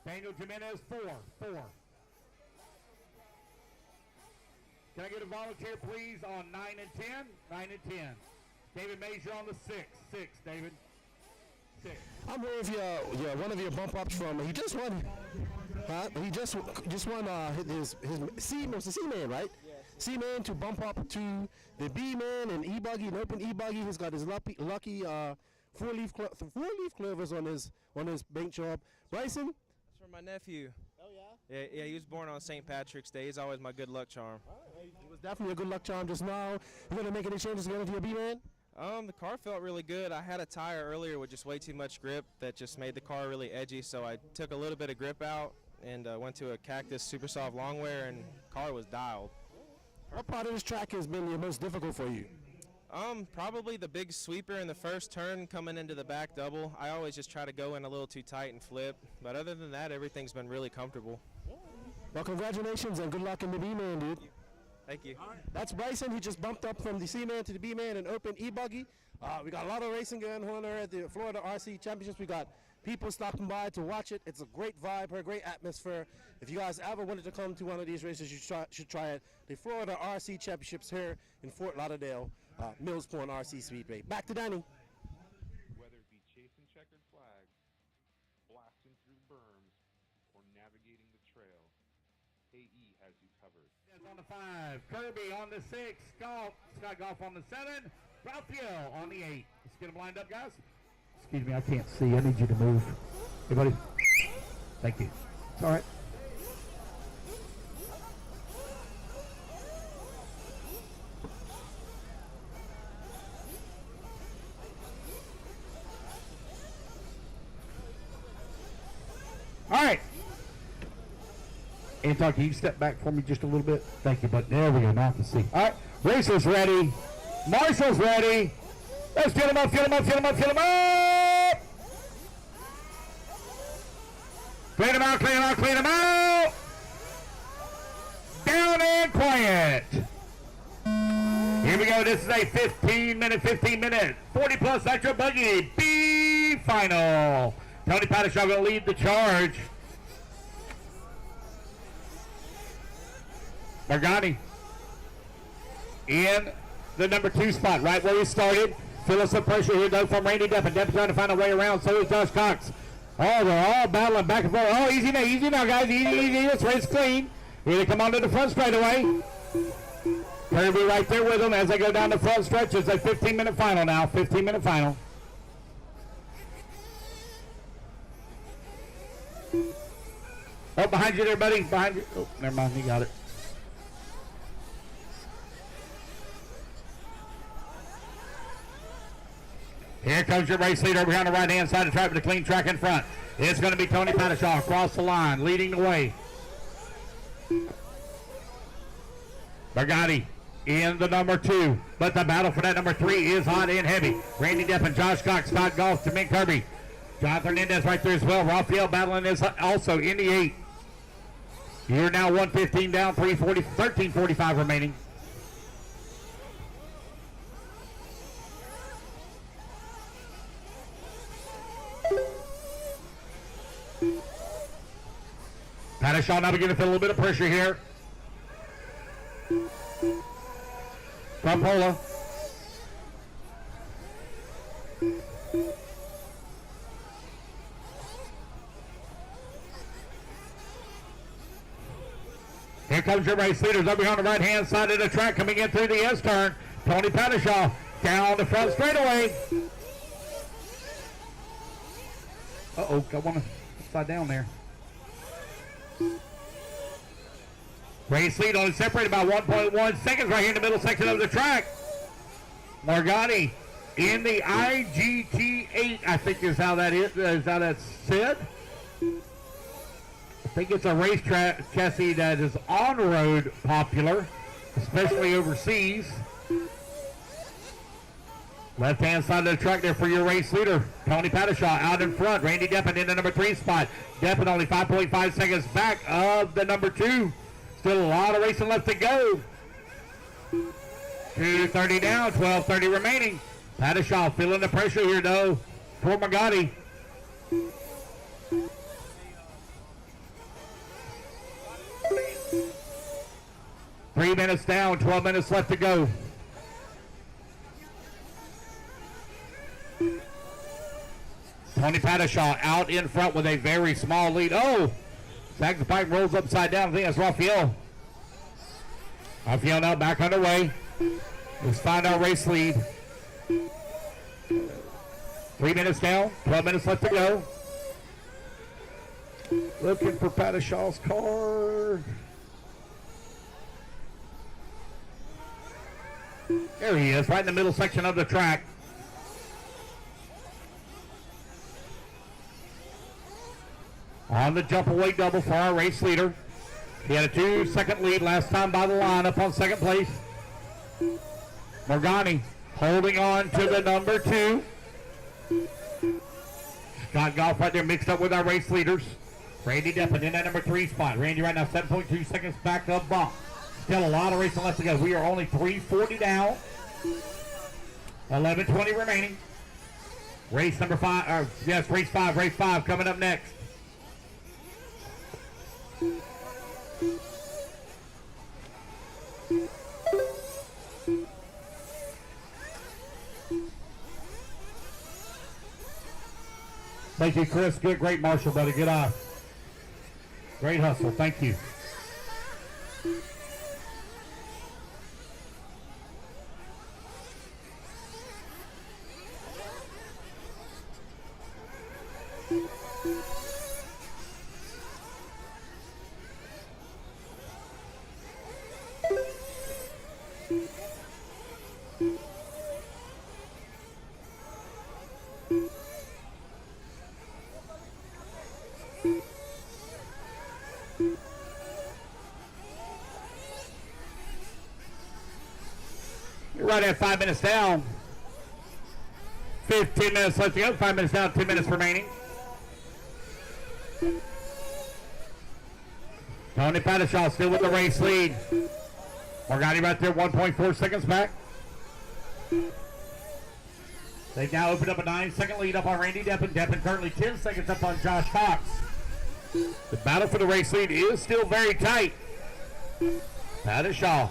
Daniel Jimenez, 4. Can I get a volunteer, please, on 9 and 10? 9 and 10. David Mays, you're on the 6. 6, David. 6. I'm here with one of your bump ups from. He just won. He just won his C-man, right? Yes. C-man to bump up to the B-man and E-buggy, an open E-buggy. He's got his lucky four-leaf clovers on his bank job. Bryson? That's for my nephew. Oh, yeah? Yeah, he was born on St. Patrick's Day. He's always my good luck charm. It was definitely a good luck charm just now. You going to make any changes again to your B-man? The car felt really good. I had a tire earlier with just way too much grip that just made the car really edgy, so I took a little bit of grip out and went to a Cactus Super Soft Longwear, and car was dialed. What part of this track has been the most difficult for you? Probably the big sweeper in the first turn coming into the back double. I always just try to go in a little too tight and flip, but other than that, everything's been really comfortable. Well, congratulations and good luck in the B-man, dude. Thank you. That's Bryson. He just bumped up from the C-man to the B-man and open E-buggy. We got a lot of racing going on there at the Florida RC Championships. We got people stopping by to watch it. It's a great vibe, a great atmosphere. If you guys ever wanted to come to one of these races, you should try it. The Florida RC Championships here in Fort Lauderdale, Mills Point RC Speedway. Back to Danny. Whether it be chasing checkered flags, blasting through berms, or navigating the trail, AE has you covered. On the 5, Kirby on the 6, Scott Goff on the 7, Raphael on the 8. Let's get them lined up, guys. Excuse me, I can't see. I need you to move. Hey, buddy. Thank you. It's all right. All right. Anton, can you step back for me just a little bit? Thank you, but there we go. Now I can see. All right. Racers ready. Marshall's ready. Let's get him up, get him up, get him up, get him up. Clean him out, clean him out, clean him out. Down and quiet. Here we go. This is a 15 minute, 40 plus Nitro Buggy B final. Tony Padishaw will lead the charge. Margani in the number 2 spot, right where he started. Feel some pressure here, though, from Randy Depp. And Depp's trying to find a way around. So is Josh Cox. Oh, they're all battling back and forth. Oh, easy now, guys. Easy. This race clean. Here they come onto the front straightaway. Kirby right there with them as they go down the front stretch. It's a 15-minute final now. 15-minute final. Oh, behind you there, buddy. Behind you. Oh, never mind. He got it. Here comes your race leader over here on the right-hand side of the track with a clean track in front. It's going to be Tony Padishaw across the line, leading the way. Bargatti in the number 2, but the battle for that number 3 is hot and heavy. Randy Depp and Josh Cox, Scott Goff, Jamin Kirby. Jonathan Hernandez right there as well. Raphael battling is also in the 8. You're now 115 down, 13:45 remaining. Padishaw now beginning to feel a little bit of pressure here. From Pola. comes your race leaders over here on the right-hand side of the track, coming in through the S-turn. Tony Pattershaw down the front straightaway. Uh-oh, got one upside down there. Race lead only separated by 1.1 seconds right here in the middle section of the track. Morgani in the IGT8, I think is how that is how that's said. I think it's a race chassis that is on-road popular, especially overseas. Left-hand side of the track there for your race leader, Tony Pattershaw out in front. Randy Deppen in the number 3 spot. Deppen only 5.5 seconds back of the number 2. Still a lot of racing left to go. 2:30 down, 12:30 remaining. Pattershaw feeling the pressure here though for Magatti. Three minutes down, 12 minutes left to go. Tony Pattershaw out in front with a very small lead. Oh! Sags the pipe, rolls upside down. I think that's Raphael. Raphael now back underway. Let's find our race lead. 3 minutes down, 12 minutes left to go. Looking for Pattershaw's car. There he is, right in the middle section of the track. On the jump away double for our race leader. He had a 2-second lead last time by the line up on second place. Morgani holding on to the number 2. Scott Goff right there mixed up with our race leaders. Randy Deppen in that number 3 spot. Randy right now 7.2 seconds back up bump. Still a lot of racing left to go. We are only 3:40 down. 11:20 remaining. Race number 5, or yes, race 5 coming up next. Thank you, Chris. Good, great marshal, buddy. Good eye. Great hustle. Thank you. Right at 5 minutes down. 15 minutes left to go. 5 minutes down, 2 minutes remaining. Tony Pattershaw still with the race lead. Morgani right there, 1.4 seconds back. They've now opened up a 9-second lead up on Randy Deppen. Deppen currently 10 seconds up on Josh Cox. The battle for the race lead is still very tight. Pattershaw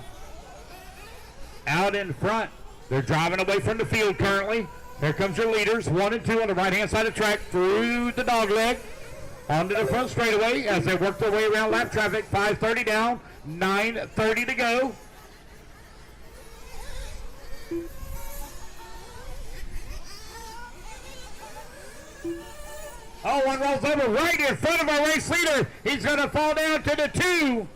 out in front. They're driving away from the field currently. Here comes your leaders, 1 and 2 on the right-hand side of the track through the dog leg. Onto the front straightaway as they work their way around lap traffic. 5:30 down, 9:30 to go. Oh, one rolls over right in front of our race leader. He's going to fall down to the 2.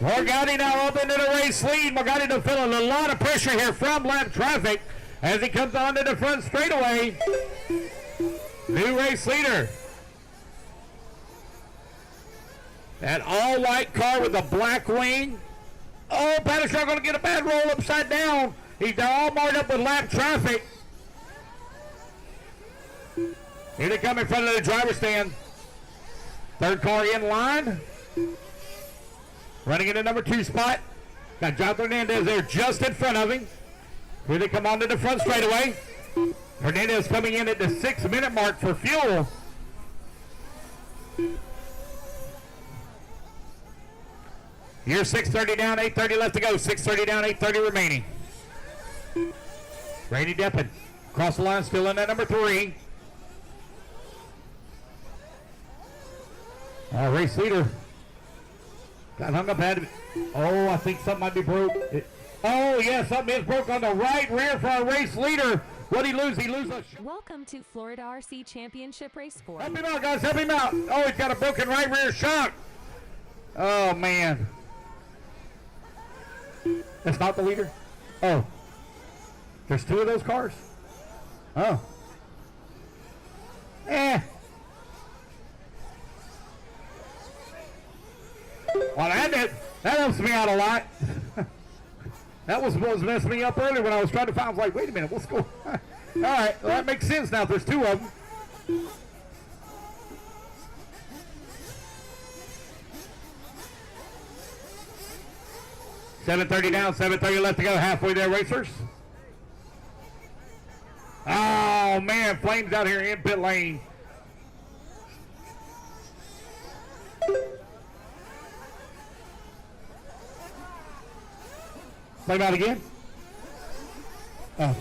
Morgani now up into the race lead. Morgani to feeling a lot of pressure here from lap traffic as he comes onto the front straightaway. New race leader. That all-white car with a black wing. Oh, Pattershaw going to get a bad roll upside down. He's all marked up with lap traffic. Here they come in front of the driver's stand. Third car in line. Running in the number 2 spot. Got Jonathan Hernandez there just in front of him. Here they come onto the front straightaway. Hernandez coming in at the 6-minute mark for fuel. You're 6:30 down, 8:30 left to go. 6:30 down, 8:30 remaining. Randy Deppen across the line, still in at number 3. Our race leader Got hung up ahead. Oh, I think something might be broke. Oh, yeah, something is broke on the right rear for our race leader. What'd he lose? He loses. Welcome to Florida RC Championship Race 4. Help him out, guys. Help him out. Oh, he's got a broken right rear shock. Oh, man. That's not the leader? Oh. There's 2 of those cars? Oh. Well, that helps me out a lot. That was what was messing me up earlier when I was trying to find. I was like, wait a minute, what's going on? All right, well, that makes sense now. There's 2 of them. $7:30 down, 7:30 left to go. Halfway there, racers. Oh, man, flames out here in pit lane. Flame out again. Oh.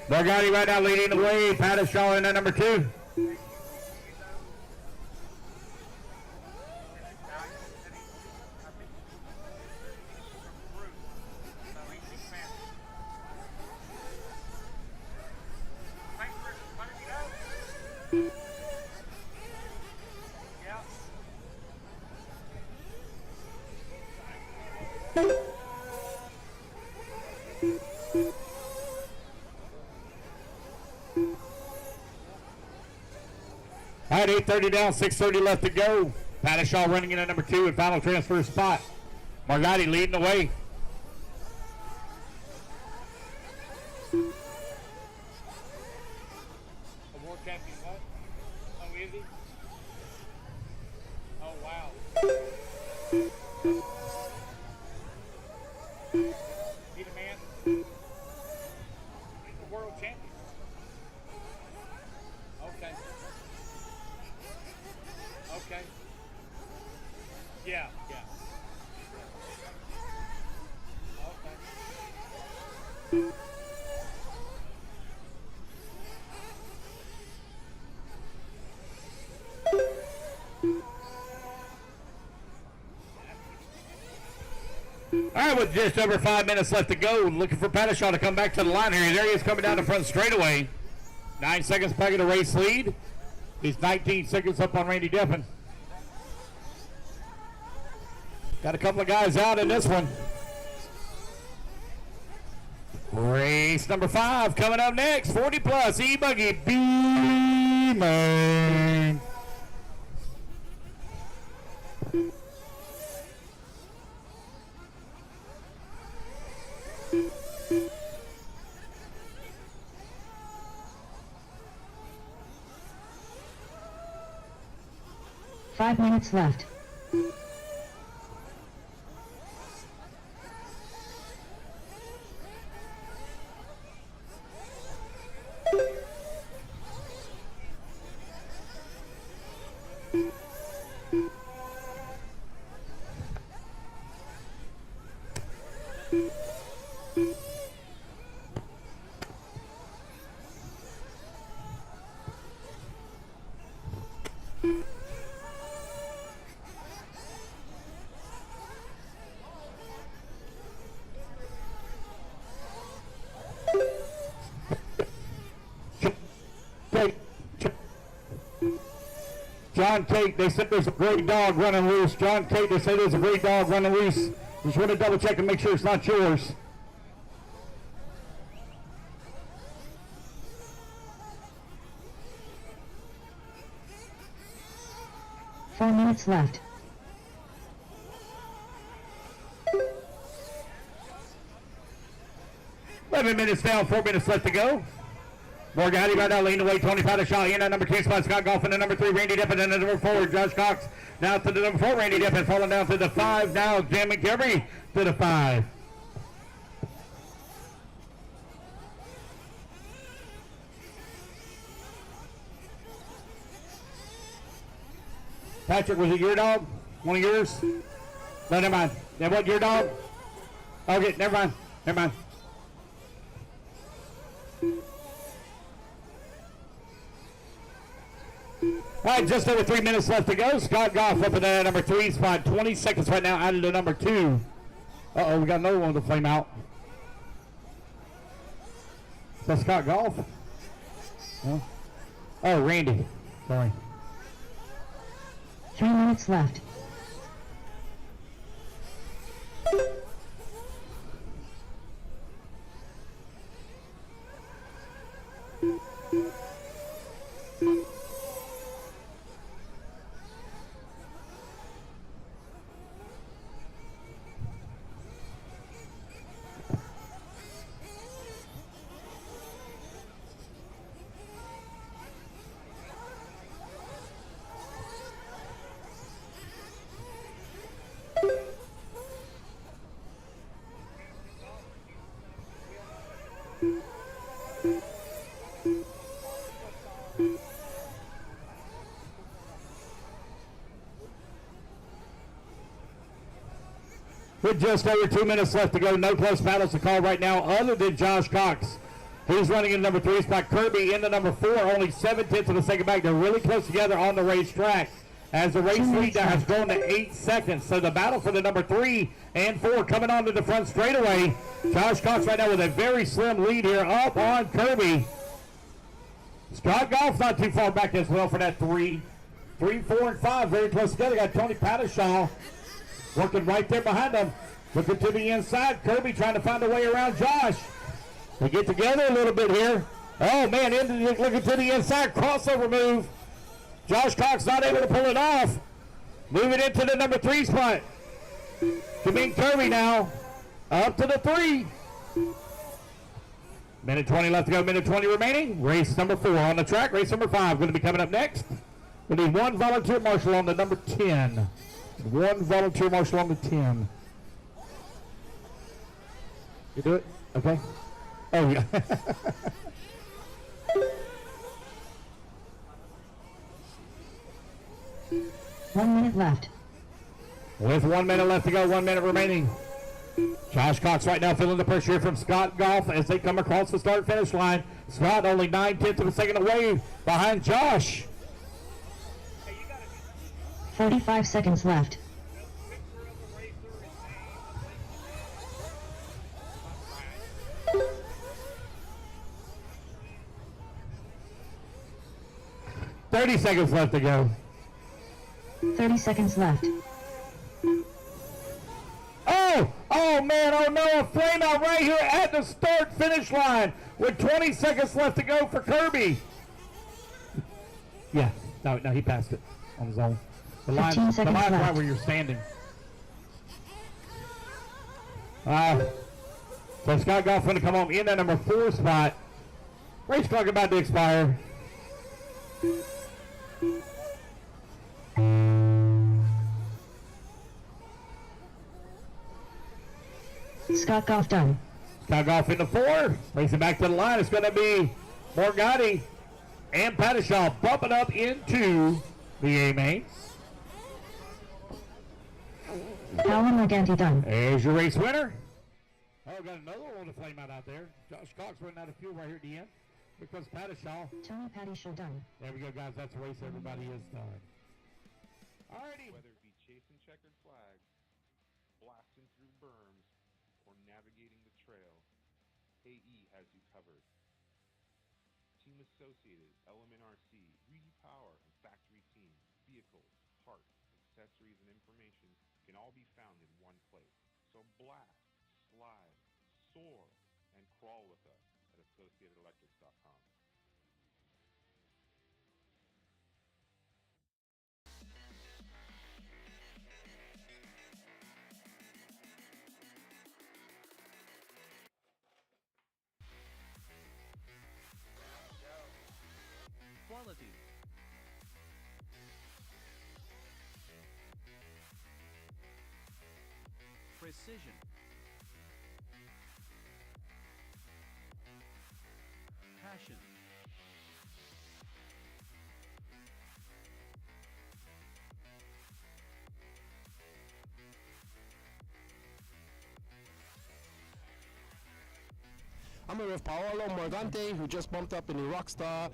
Buggy right now leading the way. Shaw in at number 2. All right, 8:30 down, 6:30 left to go. Shaw running in at number 2 and final transfer spot. Margotti leading the way. Award champion, what? Oh, is he? Oh, wow. He the man? He's the world champion. Okay. Okay. Yeah. Okay. All right, with just over 5 minutes left to go, looking for Shaw to come back to the line here. There he is coming down the front straightaway. 9 seconds back of the race lead. He's 19 seconds up on Randy Deppen. Got a couple of guys out in this one. Race number 5 coming up next. 40 plus E-buggy B, man. Five minutes left. John Tate, they said there's a great dog running loose. John Tate, they said there's a great dog running loose. Just want to double check and make sure it's not yours. Four minutes left. Eleven minutes down, 4 minutes left to go. Morgatti right now leading the way. Tony Shaw in at number 2 spot. Scott Goff in at number 3. Randy Deppen in at number 4. Josh Cox now to the number 4. Randy Deppen falling down to the 5. Now Jim McGarry to the 5. Patrick, was it your dog? One of yours? No, never mind. That wasn't your dog? Okay, never mind. Never mind. All right, just over 3 minutes left to go. Scott Goff up in the number 3 spot. 20 seconds right now out of the number 2. Uh-oh, we got another one to flame out. Is that Scott Goff? No? Oh, Randy. Sorry. 3 minutes left. With just over 2 minutes left to go, no close battles to call right now other than Josh Cox. He's running in number 3 spot. Kirby in the number 4, only 7/10 of a second back. They're really close together on the racetrack as the race lead now has grown to 8 seconds. So the battle for the number 3 and 4 coming onto the front straightaway. Josh Cox right now with a very slim lead here up on Kirby. Scott Goff's not too far back as well for that 3, 4, and 5. Very close together. Got Tony Pattershaw working right there behind them. Looking to the inside. Kirby trying to find a way around Josh. They get together a little bit here. Oh, man, looking to the inside. Crossover move. Josh Cox not able to pull it off. Moving into the number 3 spot. Jameen Kirby now up to the 3. Minute 20 left to go. Minute 20 remaining. Race number 4 on the track. Race number 5 going to be coming up next. We need one volunteer marshal on the number 10. One volunteer marshal on the 10. You do it? Okay. Oh, yeah. 1 minute left. With 1 minute left to go, 1 minute remaining. Josh Cox right now feeling the pressure here from Scott Goff as they come across the start-finish line. Scott only 9/10 of a second away behind Josh. 45 seconds left. $30 seconds left to go. 30 seconds left. Oh man, oh no, a flame out right here at the start-finish line with 20 seconds left to go for Kirby. Yeah, no, he passed it on his own. The line right where you're standing. So Scott Goff going to come home in that number 4 spot. Race clock about to expire. Scott Goff done. Scott Goff into 4. Racing back to the line. It's going to be Morgatti and Pattershaw bumping up into the A main. Alan Morganti done. There's your race winner. Oh, got another one to flame out there. Josh Cox running out of fuel right here at the end. Here comes Pattershaw. Tony Pattershaw done. There we go, guys. That's the race. Everybody is done. Alrighty. Whether it be chasing checkered flags, blasting through berms, or navigating the trail, AE has you covered. Team Associated, Element RC, Power, and Factory Team, vehicles, parts, accessories, and information can all be found in one place. So blast, slide, soar, and crawl with us at AssociatedElectrics.com. Quality. Precision. Passion. I'm coming with Paolo Morgante, who just bumped up in the Rockstar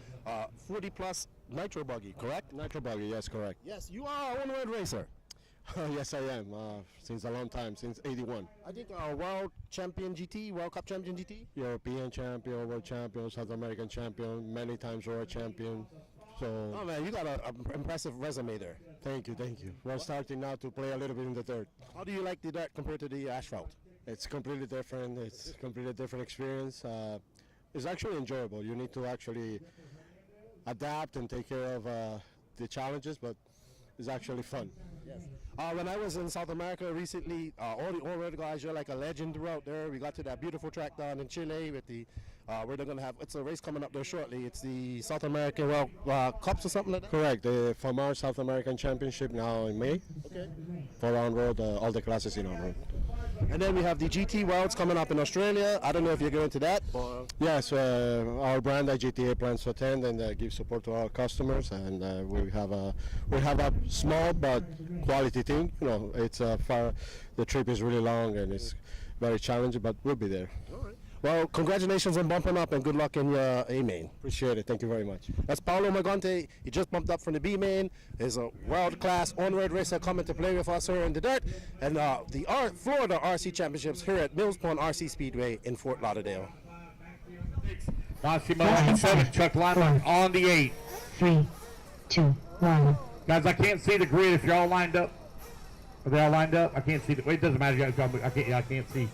40-plus Nitro buggy, correct? Nitro buggy, yes, correct. Yes, you are a one-word racer. Yes, I am. Since a long time, since '81. I think World Champion GT, World Cup Champion GT. European champion, world champion, South American champion, many times world champion. So. Oh man, you got an impressive resume there. Thank you. We're starting now to play a little bit in the dirt. How do you like the dirt compared to the asphalt? It's completely different. It's completely different experience. It's actually enjoyable. You need to actually adapt and take care of the challenges, but it's actually fun. Yes. When I was in South America recently, all the guys, you're like a legend out there. We got to that beautiful track down in Chile with the where they're gonna have. It's a race coming up there shortly. It's the South American Cups or something like that. Correct. The FAMAR South American Championship now in May. Okay. For on road, all the classes in on road. And then we have the GT Worlds coming up in Australia. I don't know if you're going to that. Or Yes, our brand GTA plans to attend and give support to our customers, and we have a small but quality thing. You know, it's far. The trip is really long and it's very challenging, but we'll be there. All right. Well, congratulations on bumping up and good luck in your A main. Appreciate it. Thank you very much. That's Paolo Morgante. He just bumped up from the B main. He's a world-class on-road racer coming to play with us here in the dirt. And the Florida RC Championships here at Mills Pond RC Speedway in Fort Lauderdale. Massimo on the 7, Chuck Lima on the 8. 3, 2, 1. Guys, I can't see the grid if you're all lined up. Are they all lined up? I can't see the. It doesn't matter. I can't see.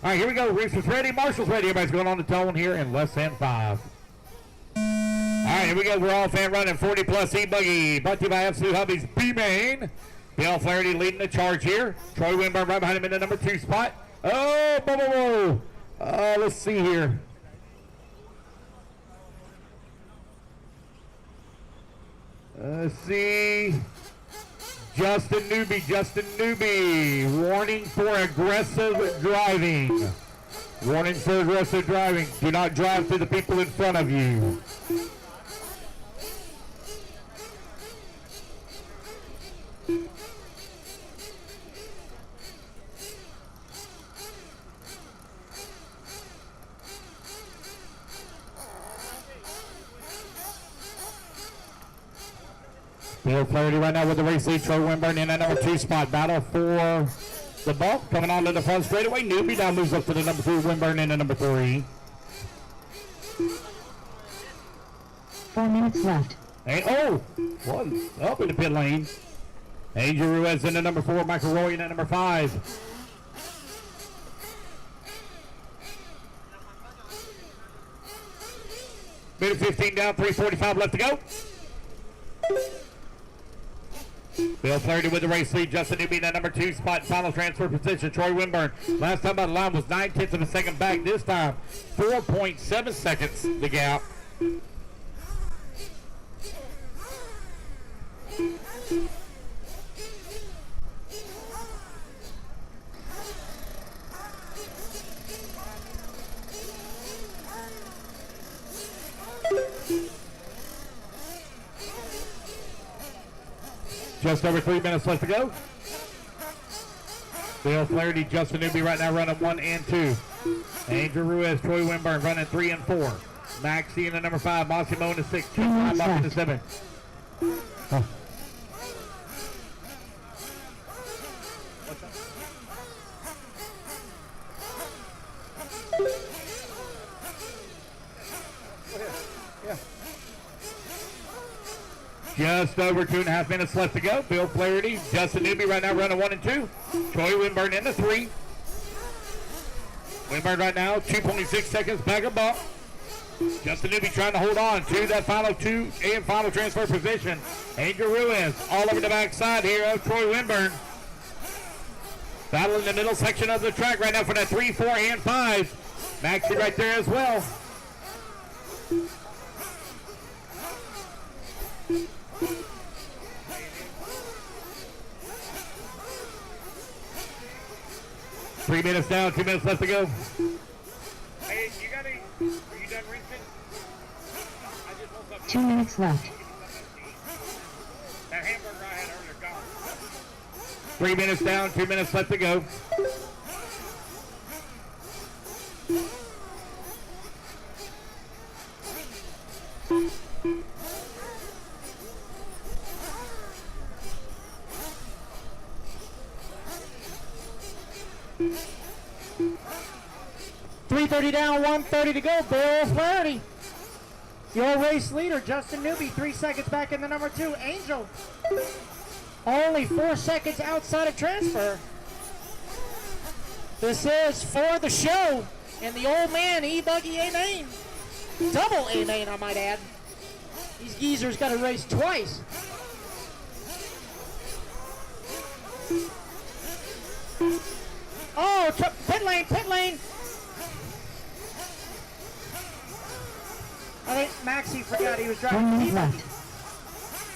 All right, here we go. Reese's ready. Marshall's ready. Everybody's going on the tone here in less than 5. All right, here we go. We're all fan running 40-plus E-buggy. Brought to you by Absolute Hubby's B-Main. Bill Flaherty leading the charge here. Troy Winburn right behind him in the number 2 spot. Oh, whoa. Let's see here. Let's see. Justin Newby. Warning for aggressive driving. Do not drive through the people in front of you. Bill Flaherty right now with the race lead. Troy Winburn in that number 2 spot. Battle for the bump. Coming on to the front straightaway. Newby now moves up to the number 2. Winburn in the number 3. 4 minutes left. And one up in the pit lane. Angel Ruiz in the number 4. Michael Roy in the number 5. Minute 15 down. 3:45 left to go. Bill Flaherty with the race lead. Justin Newby in that number 2 spot. Final transfer position. Troy Winburn. Last time by the line was 9/10 of a second back. This time 4.7 seconds the gap. Just over 3 minutes left to go. Bill Flaherty, Justin Newby right now running 1 and 2. Angel Ruiz, Troy Winburn running 3 and 4. Maxie in the number 5, Massimo in the 6, Chuck Lima in the 7. Oh. Just over 2.5 minutes left to go. Bill Flaherty, Justin Newby right now running 1 and 2. Troy Winburn in the 3. Winburn right now 2.6 seconds back of bump. Justin Newby trying to hold on to that final 2 and final transfer position. Angel Ruiz all over the backside here of Troy Winburn. Battling the middle section of the track right now for that 3, 4, and 5. Maxie right there as well. Three minutes down, 2 minutes left to go. Hey, are you done reaching? 2 minutes left. That hamburger I had earlier gone. 3 minutes down, 2 minutes left to go. .330 down, 1:30 to go. Bill Flaherty. Your race leader, Justin Newby, 3 seconds back in the number 2. Angel, only 4 seconds outside of transfer. This is for the show, and the old man, E-buggy A main. Double A main, I might add. These geezers got to race twice. Oh, pit lane, pit lane. I think Maxie forgot he was driving. 1 minute left.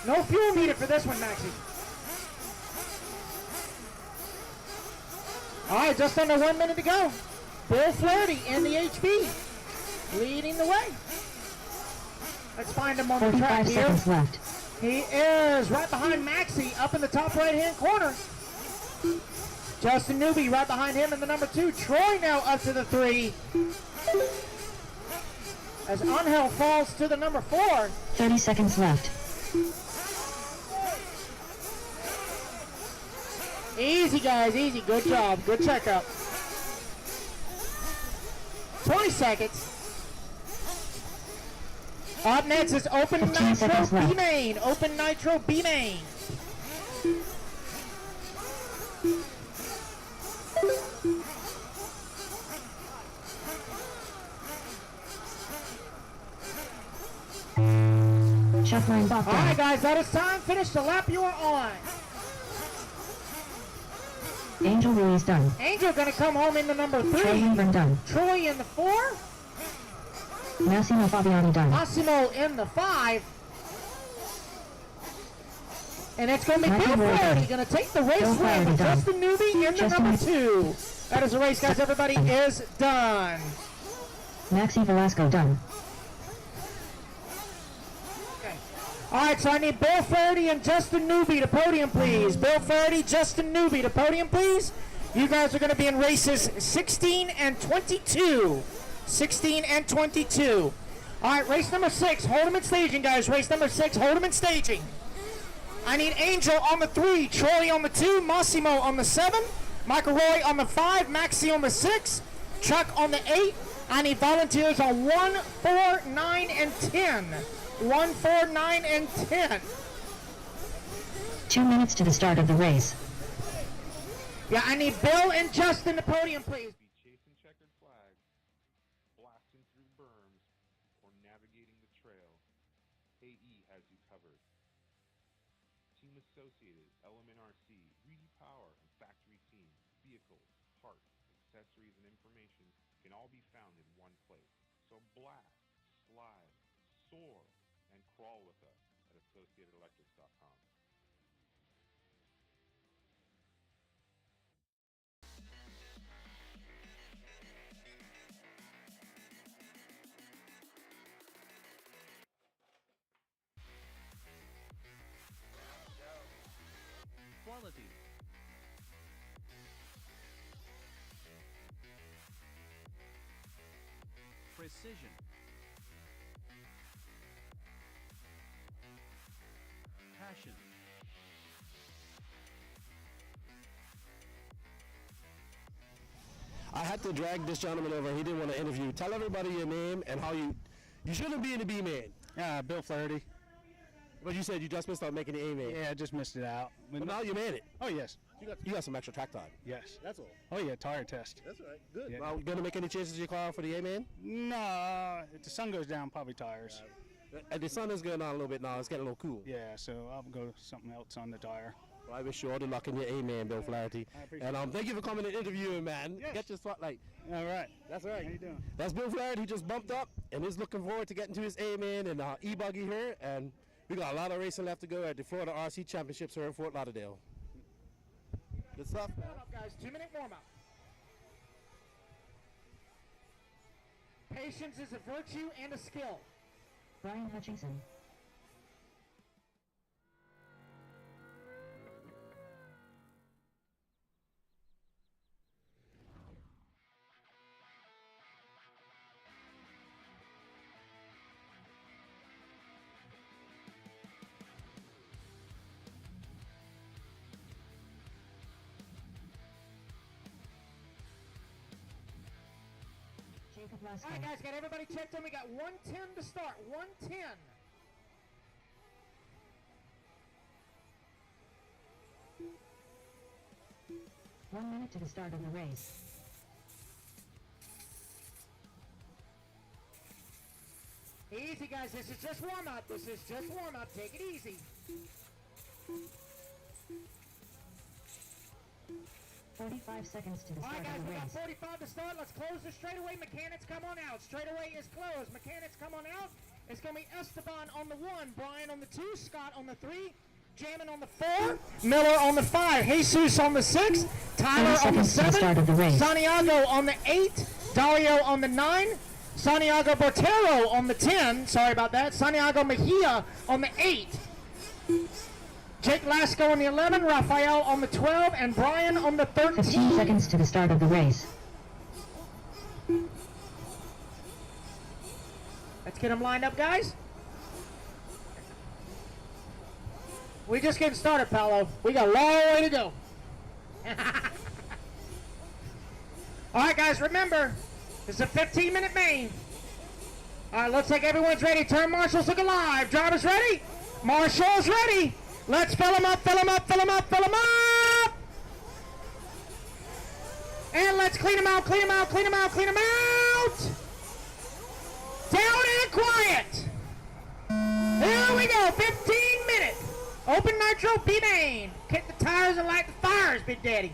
No fuel needed for this one, Maxie. All right, just under 1 minute to go. Bill Flaherty in the HB, leading the way. Let's find him on the track 45 here. seconds left. He is right behind Maxie up in the top right-hand corner. Justin Newby right behind him in the number 2. Troy now up to the 3. As Angel falls to the number 4. 30 seconds left. Easy, guys, easy. Good job. Good checkup. 20 seconds. Up next is Open 15 Nitro seconds left. B main. Open Nitro B main. Shuffling box All right, down. guys, that is time. Finish the lap you are on. Angel Ruiz done. Angel gonna come home in the number 3. Troy Lindgren done. Troy in the 4. Massimo Fabiani done. Massimo in the 5. And it's going to be Michael Bill Roy Flaherty done. going to take the race Bill win Flaherty with done. Justin Newby in the Justin number Newby. 2. That is the race, guys. Everybody is done. Maxi Velasco done. Okay. All right, so I need Bill Flaherty and Justin Newby to podium, please. Bill Flaherty, Justin Newby to podium, please. You guys are going to be in races 16 and 22. 16 and 22. All right, race number 6. Hold them in staging, guys. Race number 6. Hold them in staging. I need Angel on the 3, Troy on the 2, Massimo on the 7, Michael Roy on the 5, Maxie on the 6, Chuck on the 8. I need volunteers on 1, 4, 9, and 10. 1, 4, 9, and 10. 2 minutes to the start of the race. Yeah, I need Bill and Justin to podium, please. Be chasing checkered flags, blasting through berms, or navigating the trail, AE has you covered. Team Associated, Element RC, Reedy Power, and Factory Team, vehicles, parts, accessories, and information can all be found in one place. So blast, slide, soar, and crawl with us at AssociatedElectrics.com. Quality. Precision. Passion. I had to drag this gentleman over. He didn't want to interview. Tell everybody your name and how you shouldn't be in the B man. Bill Flaherty. But you said you just missed out making the A man. Yeah, I just missed it out. But now you made it. Oh, yes. You got some extra track time. Yes. That's all. Oh, yeah, tire test. That's all right. Good. Yeah. Well, you gonna make any changes to your car for the A man? No, if the sun goes down, probably tires. And the sun is going on a little bit now. It's getting a little cool. Yeah, so I'll go something else on the tire. Well, I wish you all the luck in your A man, Bill Flaherty. I appreciate And thank you for coming and interviewing, man. Yes. Get your spotlight. All right. That's all right. How you doing? That's Bill Flaherty. He just bumped up and is looking forward to getting to his A man and E-buggy here. And we got a lot of racing left to go at the Florida RC Championships here in Fort Lauderdale. Good stuff, man. Warm up, guys. 2-minute warm up. Patience is a virtue and a skill. Brian Hutchinson. Jacob All Lasco. right, guys, got everybody checked in. We got 110 to start. 110. One minute to the start of the race. Easy, guys. This is just warm-up. This is just warm-up. Take it easy. 45 seconds to the All start right, guys, of the we got race. 45 to start. Let's close the straightaway. Mechanics, come on out. Straightaway is closed. Mechanics, come on out. It's going to be Esteban on the 1, Brian on the 2, Scott on the 3, Jamin on the 4, Miller on the 5, Jesus on the 6, Tyler on the 20 seconds to the 7, start of the race. Santiago on the 8, Dario on the 9, Santiago Botero on the 10, sorry about that, Santiago Mejia on the 8, Jake Lasco on the 11, Rafael on the 12, and Brian on the 13. 15 seconds to the start of the race. Let's get them lined up, guys. We just getting started, Paolo. We got a long way to go. All right, guys, remember, it's a 15-minute main. All right, looks like everyone's ready. Turn marshals look alive. Drivers ready? Marshals ready. Let's fill them up, fill them up, fill them up, fill them up. And let's clean them out, clean them out, clean them out, clean them out. Down and quiet. Here we go, 15 minutes. Open Nitro, B main. Kick the tires and light the fires, Big Daddy.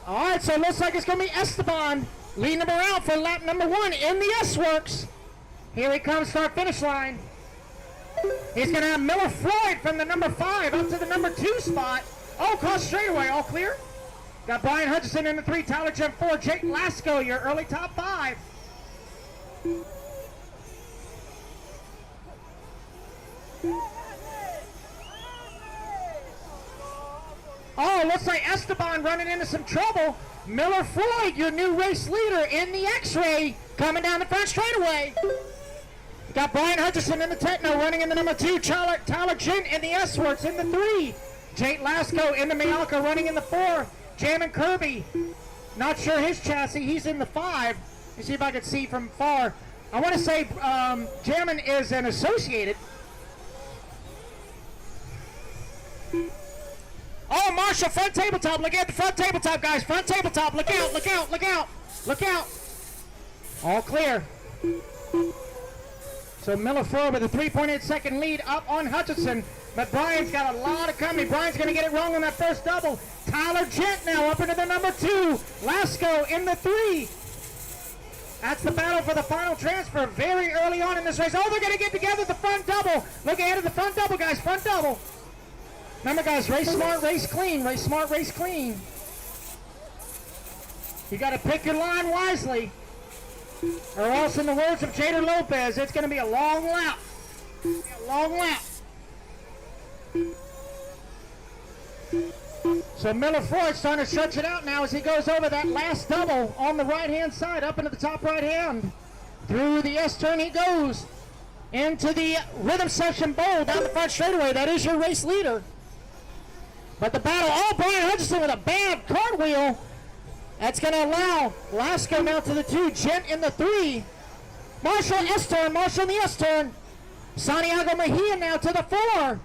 All right, so it looks like it's going to be Esteban leading them around for lap number 1 in the S-Works. Here he comes, start finish line. He's going to have Miller Floyd from the number 5 up to the number 2 spot. Oh, cross straightaway, all clear. Got Brian Hutchison in the 3, Tyler Jem 4, Jake Lasco, your early top 5. Oh, looks like Esteban running into some trouble. Miller Floyd, your new race leader in the X-Ray, coming down the front straightaway. Got Brian Hutchison in the Techno running in the number 2, Tyler Gent in the S-Works in the 3. Jake Lasco in the Mayalka running in the 4. Jamin Kirby, not sure his chassis, he's in the 5. Let me see if I can see from far. I want to say Jamin is an associated. Oh, Marshall, front tabletop. Look at the front tabletop, guys. Front tabletop. Look out, look out, look out. Look out. All clear. So Miller Floyd with a 3.8 second lead up on Hutchison. But Brian's got a lot of company. Brian's going to get it wrong on that first double. Tyler Gent now up into the number 2. Lasco in the 3. That's the battle for the final transfer very early on in this race. Oh, they're going to get together the front double. Look ahead of the front double, guys. Front double. Remember, guys, race smart, race clean. Race smart, race clean. You got to pick your line wisely. Or else, in the words of Jader Lopez, it's going to be a long lap. A long lap. So Miller Floyd's starting to stretch it out now as he goes over that last double on the right-hand side, up into the top right hand. Through the S-turn he goes. Into the rhythm section bowl down the front straightaway. That is your race leader. But the battle, oh, Brian Hutchison with a bad cartwheel. That's going to allow Lasco now to the 2, Gent in the 3. Marshall S-turn, Marshall in the S-turn. Santiago Mejia now to the 4.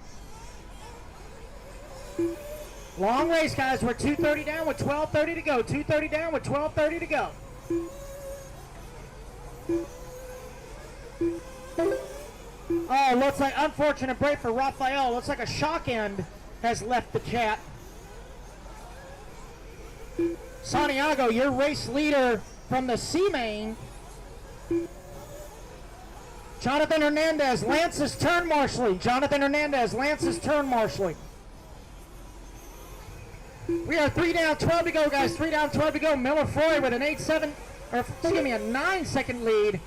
Long race, guys. We're 2:30 down with 12:30 to go. 2:30 down with 12:30 to go. Oh, looks like unfortunate break for Rafael. Looks like a shock end has left the chat. Santiago, your race leader from the C main. Jonathan Hernandez, Lance's turn marshalling. Jonathan Hernandez, Lance's turn marshalling. We are 3 down, 12 to go, guys. 3 down, 12 to go. Miller Floyd with an 9 second lead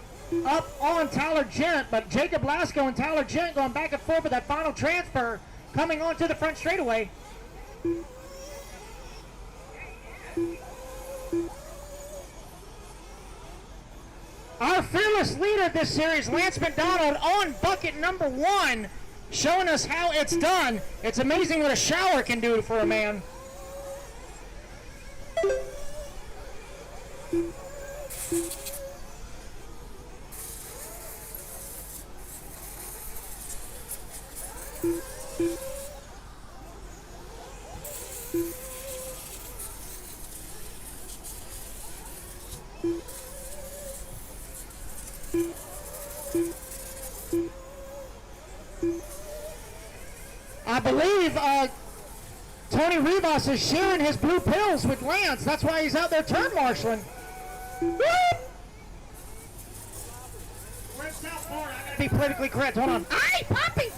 up on Tyler Gent, but Jacob Lasco and Tyler Gent going back and forth with that final transfer coming onto the front straightaway. Our fearless leader of this series, Lance McDonald, on bucket number 1, showing us how it's done. It's amazing what a shower can do for a man. I believe Tony Rivas is sharing his blue pills with Lance. That's why he's out there turn marshaling. We're in South Florida. I gotta be politically correct. Hold on. Aye, Poppy!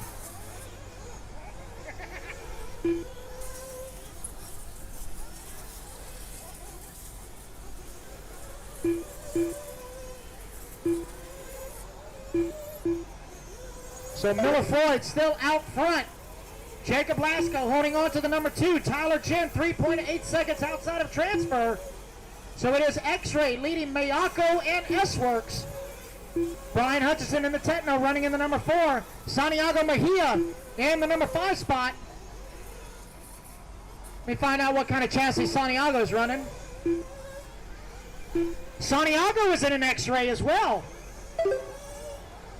So Miller Floyd still out front. Jacob Lasko holding on to the number 2. Tyler Chen 3.8 seconds outside of transfer. So it is X-Ray leading Mayako and S-Works. Brian Hutchison in the Techno running in the number 4. Santiago Mejia in the number 5 spot. Let me find out what kind of chassis Santiago's running. Santiago is in an X-Ray as well.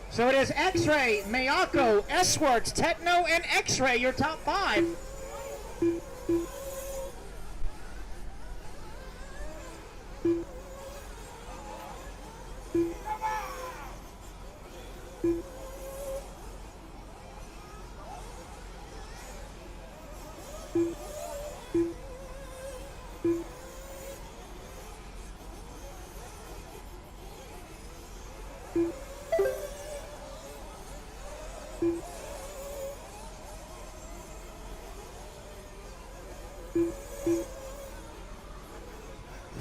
So it is X-Ray, Mayako, S-Works, Techno, and X-Ray, your top 5.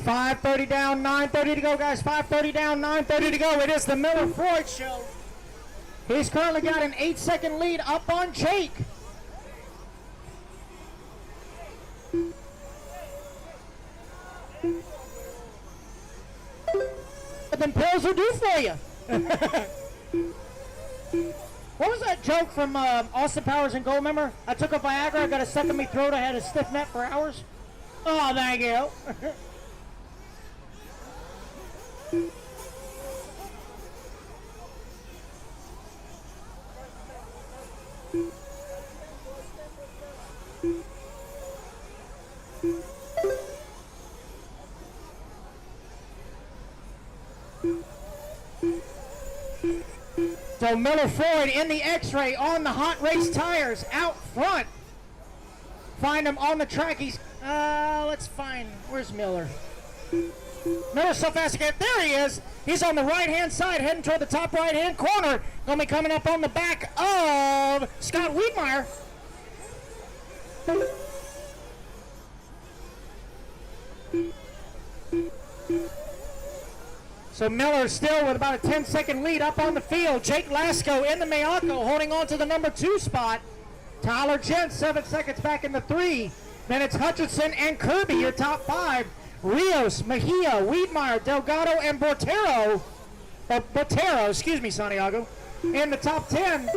.530 down, 9:30 to go, guys. 5:30 down, 9:30 to go. It is the Miller Floyd show. He's currently got an 8-second lead up on Jake. What them pills will do for you. What was that joke from Austin Powers and Gold, remember? I took a Viagra, I got a stuck in my throat, I had a stiff neck for hours. Oh, thank you. So Miller Floyd in the X-Ray on the hot race tires out front. Find him on the track. He's, let's find, where's Miller? Miller's so fast again. There he is. He's on the right-hand side, heading toward the top right-hand corner. Gonna be coming up on the back of Scott Wiedmeyer. So Miller still with about a 10-second lead up on the field. Jake Lasko in the Mayako holding on to the number 2 spot. Tyler Chen 7 seconds back in the 3. Then it's Hutchinson and Kirby, your top 5. Rios, Mejia, Wiedmeyer, Delgado, and Botero, excuse me, Santiago, in the top 10.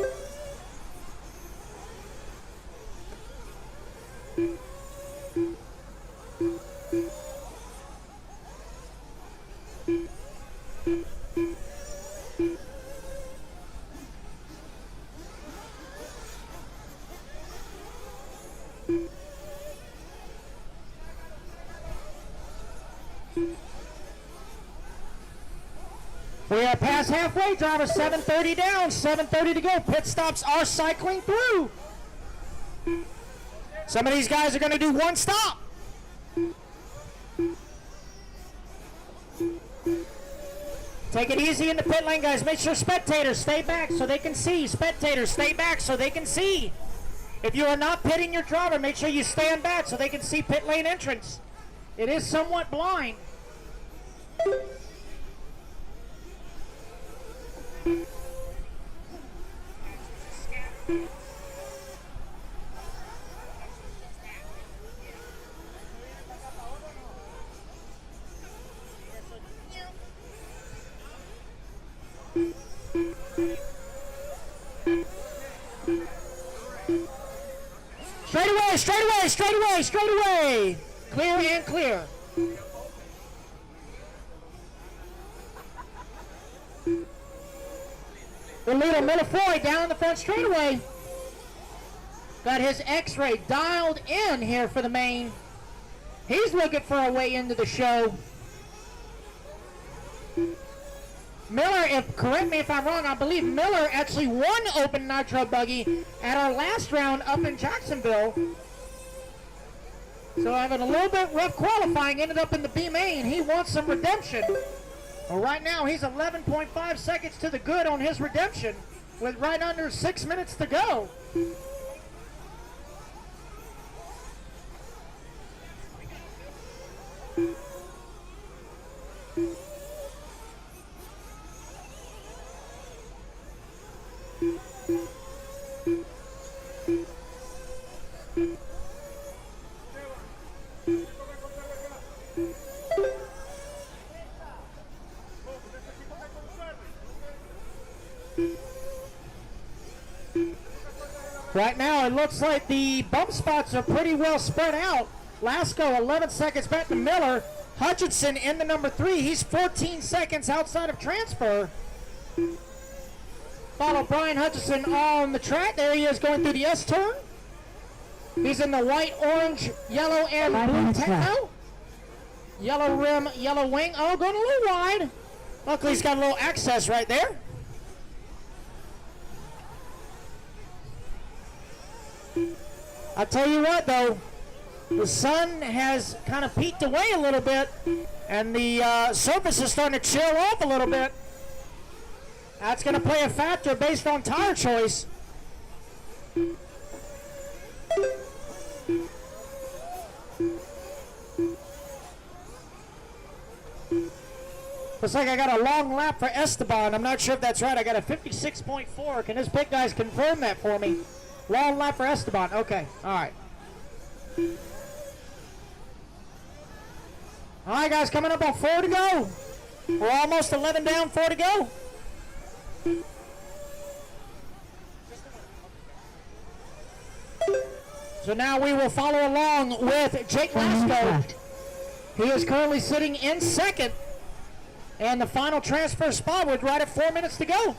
We are past halfway, driver 7:30 down, 7:30 to go. Pit stops are cycling through. Some of these guys are going to do one stop. Take it easy in the pit lane, guys. Make sure spectators stay back so they can see. Spectators stay back so they can see. If you are not pitting your driver, make sure you stand back so they can see pit lane entrance. It is somewhat blind. Straight away, straight away, straight away, straight away. Clear and clear. The leader, Miller Floyd, down the front straightaway. Got his X-ray dialed in here for the main. He's looking for a way into the show. Miller, correct me if I'm wrong, I believe Miller actually won Open Nitro Buggy at our last round up in Jacksonville. So having a little bit rough qualifying, ended up in the B main. He wants some redemption. Well, right now he's 11.5 seconds to the good on his redemption with right under 6 minutes to go. Right now, it looks like the bump spots are pretty well spread out. Lasco, 11 seconds back to Miller. Hutchinson in the number 3. He's 14 seconds outside of transfer. Follow Brian Hutchinson on the track. There he is going through the S-turn. He's in the white, orange, yellow, and blue techno. Yellow rim, yellow wing. Oh, going a little wide. Luckily, he's got a little access right there. I tell you what, though, the sun has kind of peaked away a little bit, and the surface is starting to chill off a little bit. That's going to play a factor based on tire choice. Looks like I got a long lap for Esteban. I'm not sure if that's right. I got a 56.4. Can this big guys confirm that for me? Long lap for Esteban. Okay. All right. All right, guys. Coming up on 4 to go. We're almost 11 down, 4 to go. So now we will follow along with Jake Lasco. He is currently sitting in second. And the final transfer spot was right at 4 minutes to go.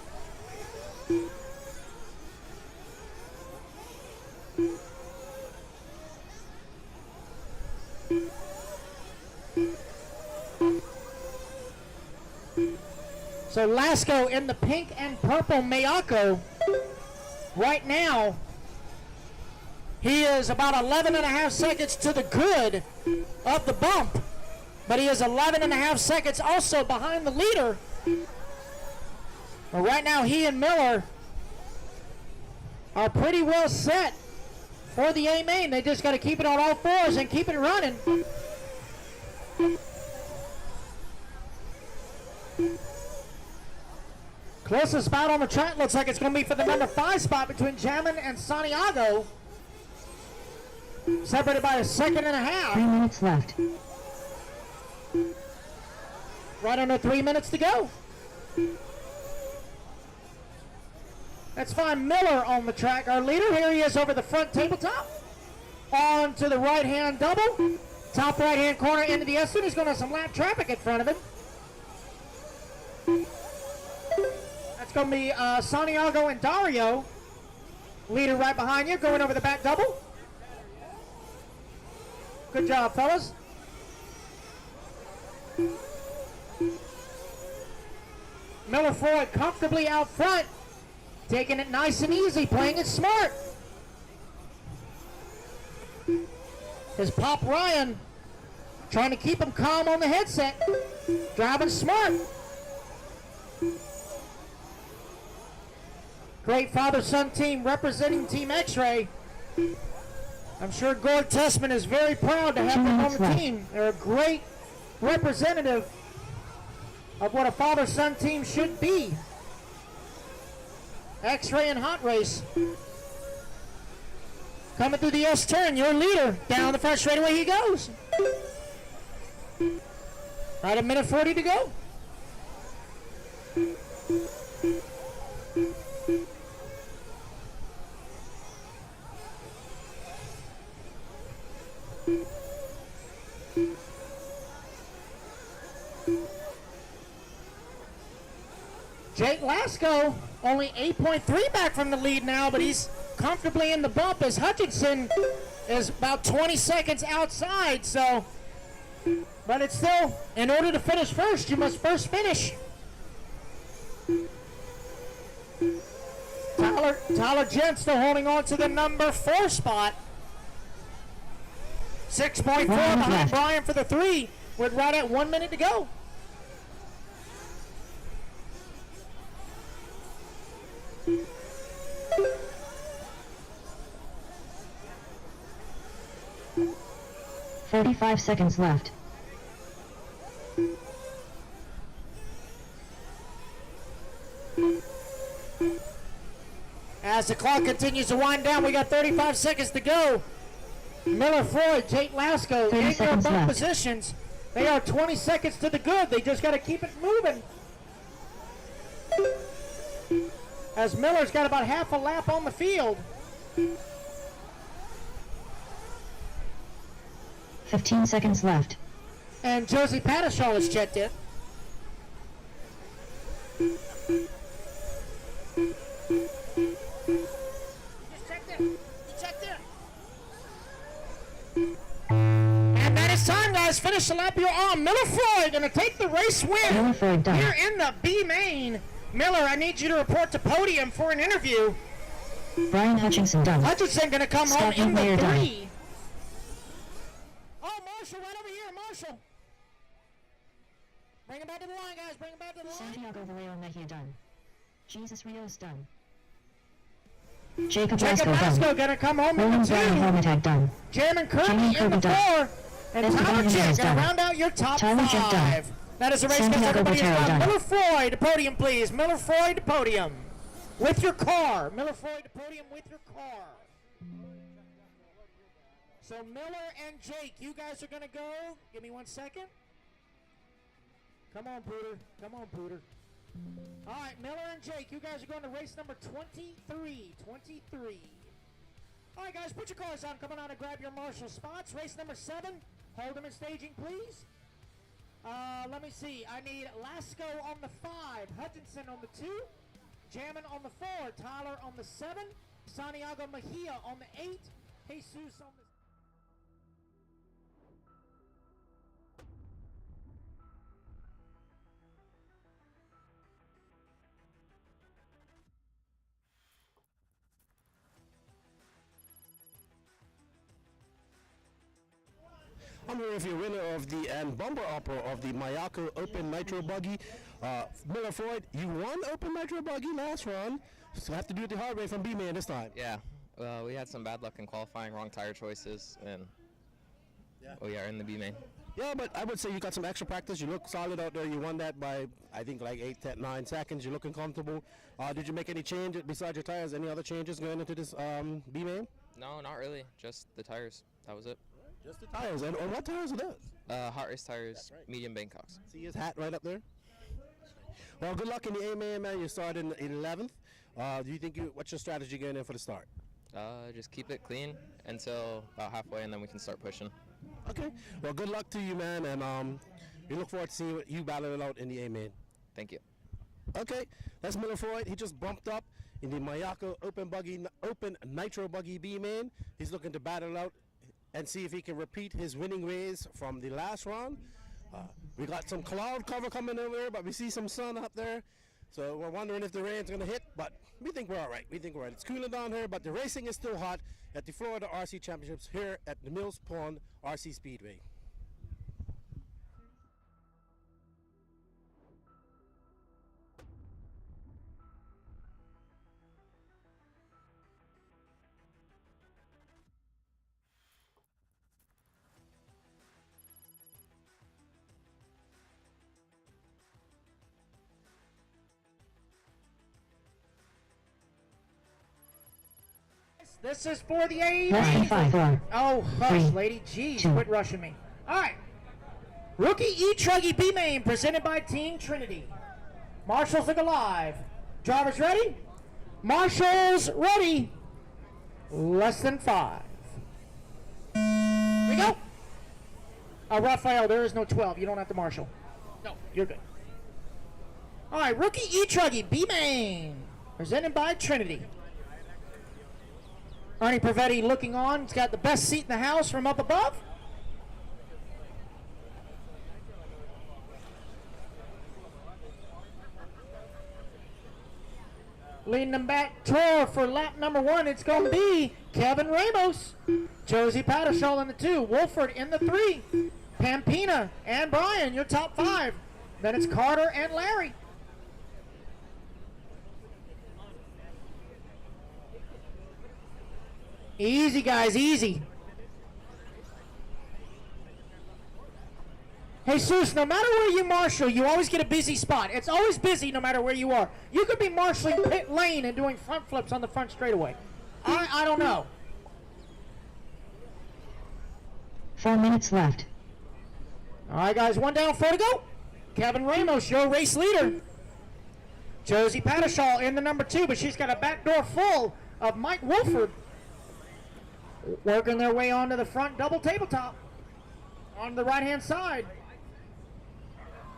So Lasco in the pink and purple Mayako. Right now, he is about 11.5 seconds to the good of the bump. But he is 11.5 seconds also behind the leader. Well, right now, he and Miller are pretty well set for the A main. They just got to keep it on all fours and keep it running. Closest spot on the track looks like it's going to be for the number 5 spot between Jamin and Santiago. Separated by a second and a half. 3 minutes left. Right under 3 minutes to go. Let's find Miller on the track. Our leader, here he is over the front tabletop. On to the right-hand double. Top right-hand corner into the S-turn. He's going to have some lap traffic in front of him. That's going to be Santiago and Dario. Leader right behind you, going over the back double. Good job, fellas. Miller Floyd comfortably out front, taking it nice and easy, playing it smart. His Pop Ryan trying to keep him calm on the headset, driving smart. Great father-son team representing Team X-Ray. I'm sure Gord Tessman is very proud to have them on the team. They're a great representative of what a father-son team should be. X-Ray and Hot Race. Coming through the S-turn, your leader. Down the front straightaway he goes. Right, 1:40 to go. Jake Lasco only 8.3 back from the lead now, but he's comfortably in the bump as Hutchinson is about 20 seconds outside. So, but it's still, in order to finish first, you must first finish. Tyler Gent still holding on to the number 4 spot. 6.4 behind Brian for the 3 with right at 1 minute to go. "45 seconds left. As the clock continues to wind down, we got 35 seconds to go. Miller Floyd, Jake Lasco, 30 in their seconds bump left. positions. They are 20 seconds to the good. They just got to keep it moving. As Miller's got about half a lap on the field. 15 seconds left. And Josie Patishall is checked in. And that is time, guys. Finish the lap you're on. Miller Floyd going to take the race win Miller Floyd done. here in the B main. Miller, I need you to report to Podium for an interview. Brian Hutchinson done. Hutchinson going to come home Scott in the McNair done. 3. Oh, Marshall, right over here, Marshall. Bring him back to the line, guys. Bring him back to the line. Santiago Vallejo Mejia done. Jesus Rios done. Jacob Jacob Lasco Lasco done. going to come home in Roman the 2. Brown Helmetag done. Jamin Jamie Kirby in Kirby the done. 4. And Benson Tyler Benjamin Chick is going to done. round out your top Tyler Chick 5. done. That is a race because Santiago everybody is Botero done. done. Miller Floyd to Podium, please. Miller Floyd to Podium. With your car. Miller Floyd to Podium with your car. So Miller and Jake, you guys are going to go. Give me 1 second. Come on, Pooter. Come on, Pooter. All right, Miller and Jake, you guys are going to race number 23. 23. All right, guys, put your cars on. Come on out and grab your marshal spots. Race number 7. Hold them in staging, please. Let me see. I need Lasco on the 5, Hutchinson on the 2, Jammin on the 4, Tyler on the 7, Santiago Mejia on the 8, Jesus on the... I'm here with your winner of the and bumper upper of the Mayako Open Nitro Buggy, Miller Floyd. You won Open Nitro Buggy last run, so I have to do it the hard way from B-Man this time. Yeah, well, we had some bad luck in qualifying, wrong tire choices, and we are in the B main. Yeah, but I would say you got some extra practice. You look solid out there. You won that by, I think, like 8, 10, 9 seconds. You're looking comfortable. Did you make any changes besides your tires? Any other changes going into this B main? No, not really, just the tires. That was it. Just the tires. And what tires are those? Hot race tires, medium Bangkoks. See his hat right up there? Well, good luck in the A-main, man. You started in 11th. Do you think what's your strategy going in for the start? Just keep it clean until about halfway, and then we can start pushing. Okay. Well, good luck to you, man, and we look forward to seeing you battle it out in the A-main. Thank you. Okay, that's Miller Floyd. He just bumped up in the Mayako Open Nitro Buggy B-main. He's looking to battle out and see if he can repeat his winning race from the last round. We got some cloud cover coming over there, but we see some sun up there. So we're wondering if the rain's going to hit, but we think we're all right. We think we're all right. It's cooling down here, but the racing is still hot at the Florida RC Championships here at the Mills Pond RC Speedway. This is for the A. Less than 5, 4. Oh, hush, 3, lady. Jeez, 2. quit rushing me. All right. Rookie E-Truggy B-Main presented by Team Trinity. Marshals look alive. Drivers ready? Marshals ready. Less than 5. Here we go. Raphael, there is no 12. You don't have to marshal. No, you're good. All right, rookie E-Truggy B main, presented by Trinity. Ernie Pavetti looking on. He's got the best seat in the house from up above. Leading them back tour for lap number 1, it's going to be Kevin Ramos. Josie Pattershall in the 2. Wolford in the 3. Pampina and Brian, your top 5. Then it's Carter and Larry. Easy, guys, easy. Hey, Seuss, no matter where you marshal, you always get a busy spot. It's always busy no matter where you are. You could be marshaling pit lane and doing front flips on the front straightaway. I don't know. 4 minutes left. All right, guys, 1 down, 4 to go. Kevin Ramos, your race leader. Josie Pattershall in the number 2, but she's got a back door full of Mike Wolford. Working their way onto the front double tabletop. On the right-hand side.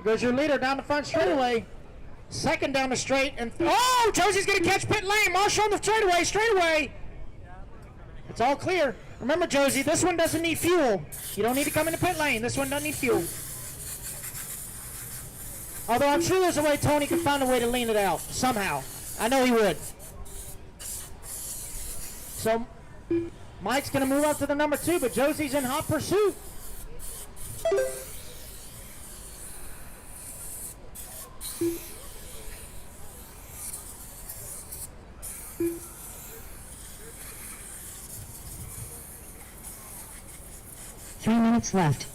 Goes your leader down the front straightaway. Second down the straight. And oh, Josie's going to catch pit lane. Marshall on the straightaway. It's all clear. Remember, Josie, this one doesn't need fuel. You don't need to come into pit lane. This one doesn't need fuel. Although I'm sure there's a way Tony could find a way to lean it out somehow. I know he would. So Mike's going to move up to the number 2, but Josie's in hot pursuit. Three minutes left.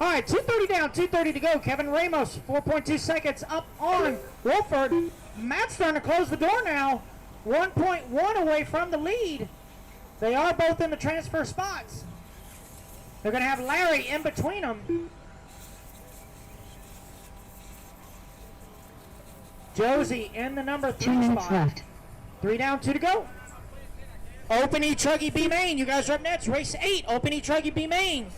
All right, 2:30 down, 2:30 to go. Kevin Ramos, 4.2 seconds up on Wolford. Matt's starting to close the door now. 1.1 away from the lead. They are both in the transfer spots. They're going to have Larry in between them. Josie in the number 3 2 minutes spot. left. 3 down, 2 to go. Open E-Truggy B main. You guys are up next. Race 8. Open E-Truggy B main.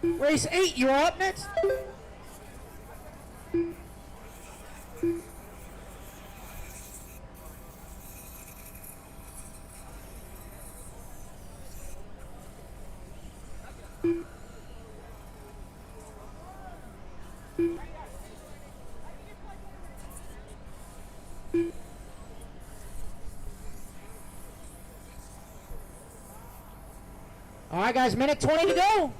Race 8. You are up next. All right, guys, minute 20 to go.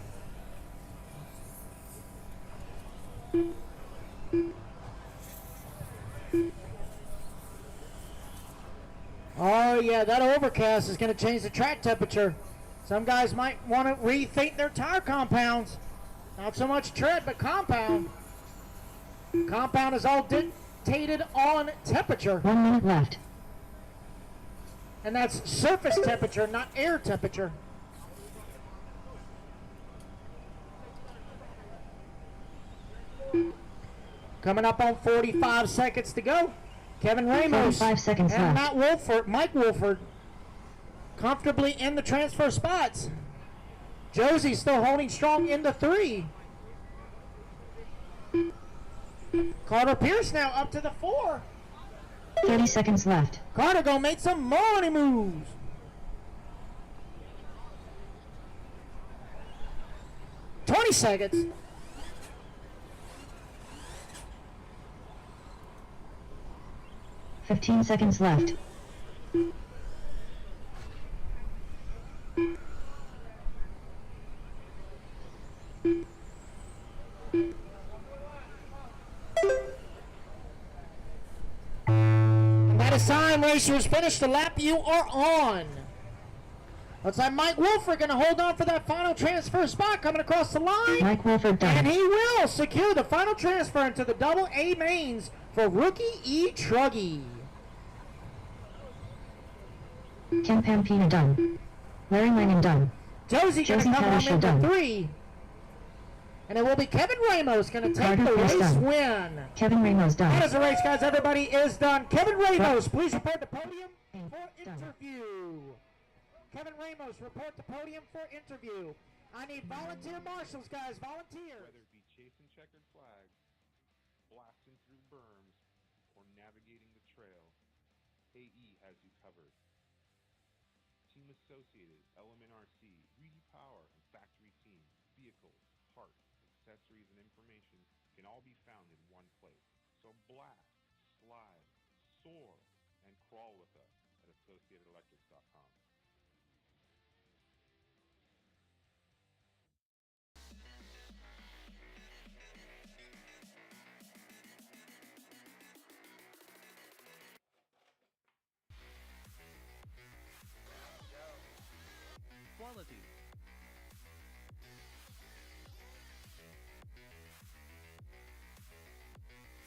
Oh, yeah, that overcast is going to change the track temperature. Some guys might want to rethink their tire compounds. Not so much tread, but compound. Compound is all dictated on temperature. 1 minute left. And that's surface temperature, not air temperature. Coming up on 45 seconds to go. Kevin Ramos 45 seconds and left. Mike Wolford comfortably in the transfer spots. Josie still holding strong in the 3. Carter Pierce now up to the 4. 30 seconds left. Carter gonna make some money moves. $20 seconds. $15 seconds left. Last time racers finished the lap, you are on. Looks like Mike Wolford going to hold on for that final transfer spot coming across the line. Mike Wolford done. And he will secure the final transfer into the double A mains for rookie Truggy. Ken Pampina done. Larry Langan done. Josie going to come home Kadisha into done. 3. And it will be Kevin Ramos going to take Carter the Pierce race done. win. Kevin Ramos done. That is the race, guys. Everybody is done. Kevin Ramos, please report the podium for Done. interview. Kevin Ramos, report the podium for interview. I need volunteer marshals, guys. Volunteers. Whether it be chasing checkered flags, blasting through the berms, or navigating the trail, AE has you covered. Team Associated, Element RC, Reedy Power, and Factory Team, vehicles, parts, accessories, and information can all be found in one place. So blast, slide, soar, and crawl with us at AssociatedElectrics.com. Quality.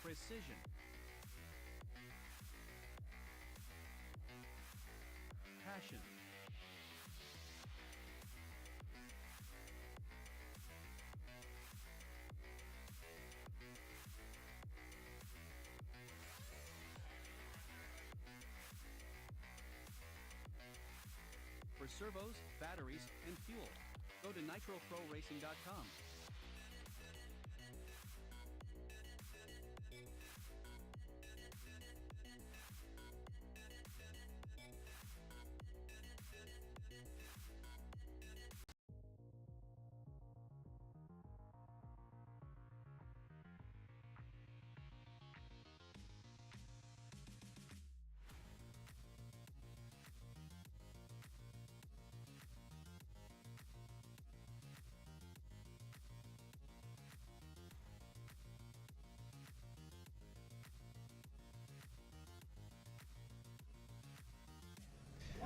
Precision. Passion. For servos, batteries, and fuel, go to NitroProRacing.com.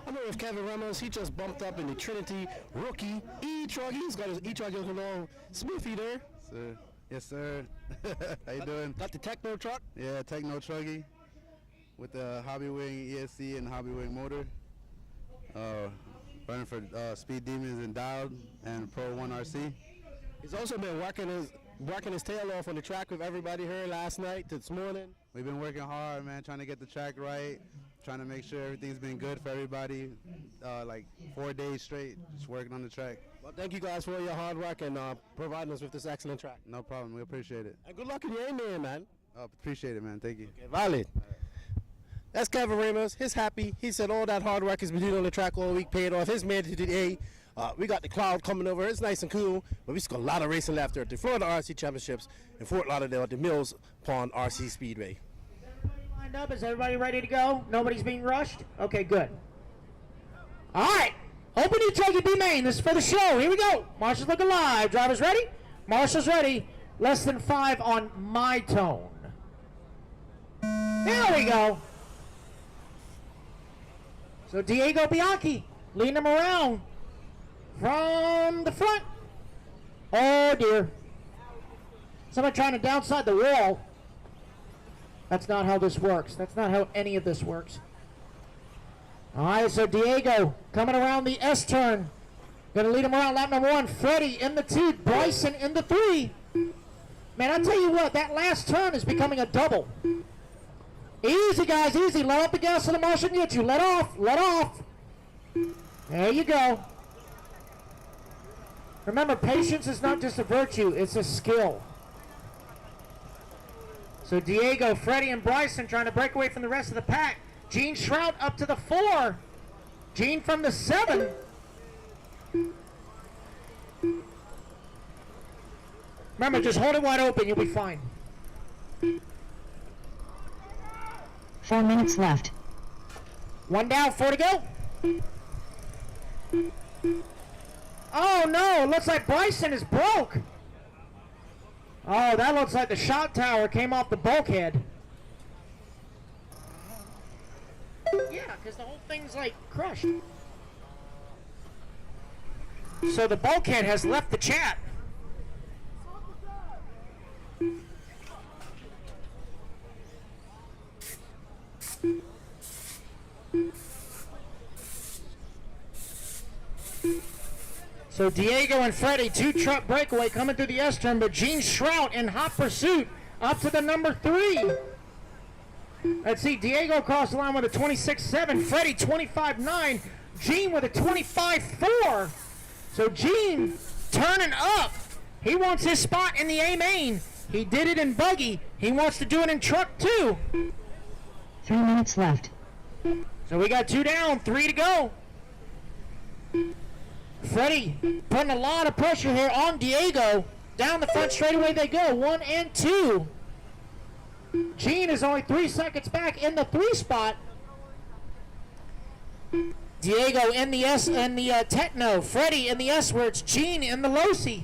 I'm here with Kevin Ramos. He just bumped up in the Trinity rookie E-Truggy. He's got his E-Truggy looking all smithy there. Sir. Yes, sir. How you doing? Got the Techno truck. Yeah, Techno Truggy with the Hobby Wing ESC and Hobby Wing motor. Running for Speed Demons and Dialed and Pro 1 RC. He's also been working his tail off on the track with everybody here last night to this morning. We've been working hard, man, trying to get the track right, trying to make sure everything's been good for everybody, like 4 days straight, just working on the track. Well, thank you guys for all your hard work and providing us with this excellent track. No problem, we appreciate it. And good luck in your A-man, man. Appreciate it, man, thank you. Okay, valid. That's Kevin Ramos. He's happy. He said all that hard work he's been doing on the track all week paid off. His man to the A. We got the cloud coming over. It's nice and cool, but we just got a lot of racing left here at the Florida RC Championships in Fort Lauderdale at the Mills Pond RC Speedway. Lined up. Is everybody ready to go? Nobody's being rushed? Okay, good. All right. Open E-Truggy B main. This is for the show. Here we go. Marshall's looking live. Drivers ready? Marshall's ready. Less than 5 on my tone. There we go. So Diego Bianchi leading him around from the front. Oh dear. Somebody trying to downside the wall. That's not how this works. That's not how any of this works. All right, so Diego coming around the S turn. Going to lead him around lap number 1. Freddie in the 2. Bryson in the 3. Man, I tell you what, that last turn is becoming a double. Easy, guys, easy. Let up the gas so the Marshall can get you. Let off, let off. There you go. Remember, patience is not just a virtue, it's a skill. So Diego, Freddie, and Bryson trying to break away from the rest of the pack. Gene Shrout up to the 4. Gene from the 7. Remember, just hold it wide open, you'll be fine. 4 minutes left. 1 down, 4 to go. Oh no, it looks like Bryson is broke. Oh, that looks like the shot tower came off the bulkhead. because the whole thing's like crushed. So the bulkhead has left the chat. So Diego and Freddie, 2-truck breakaway coming through the S-turn, but Gene Shrout in hot pursuit up to the number 3. Let's see, Diego across the line with a 26.7, Freddie 25.9, Gene with a 25.4. So Gene turning up. He wants his spot in the A main. He did it in buggy. He wants to do it in truck too. 3 minutes left. So we got 2 down, 3 to go. Freddie putting a lot of pressure here on Diego. Down the front straightaway they go, 1 and 2. Gene is only 3 seconds back in the 3 spot. Diego in the S and the Techno. Freddie in the S where it's Gene in the Losi.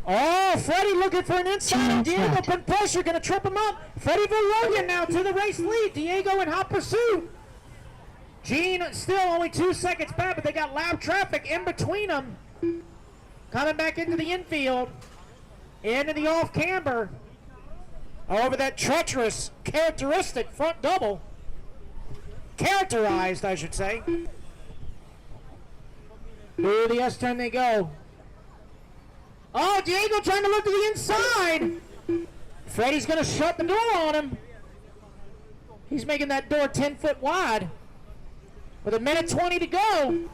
Oh, Freddie looking for an inside. Diego putting pressure, going to trip him up. Freddie Villogian now to the race lead. Diego in hot pursuit. Gene still only 2 seconds back, but they got lap traffic in between them. Coming back into the infield. Into the off camber. Over that treacherous, characteristic front double. Characterized, I should say. Through the S-turn they go. Oh, Diego trying to look to the inside. Freddie's going to shut the door on him. He's making that door 10 foot wide. With 1:20 to go.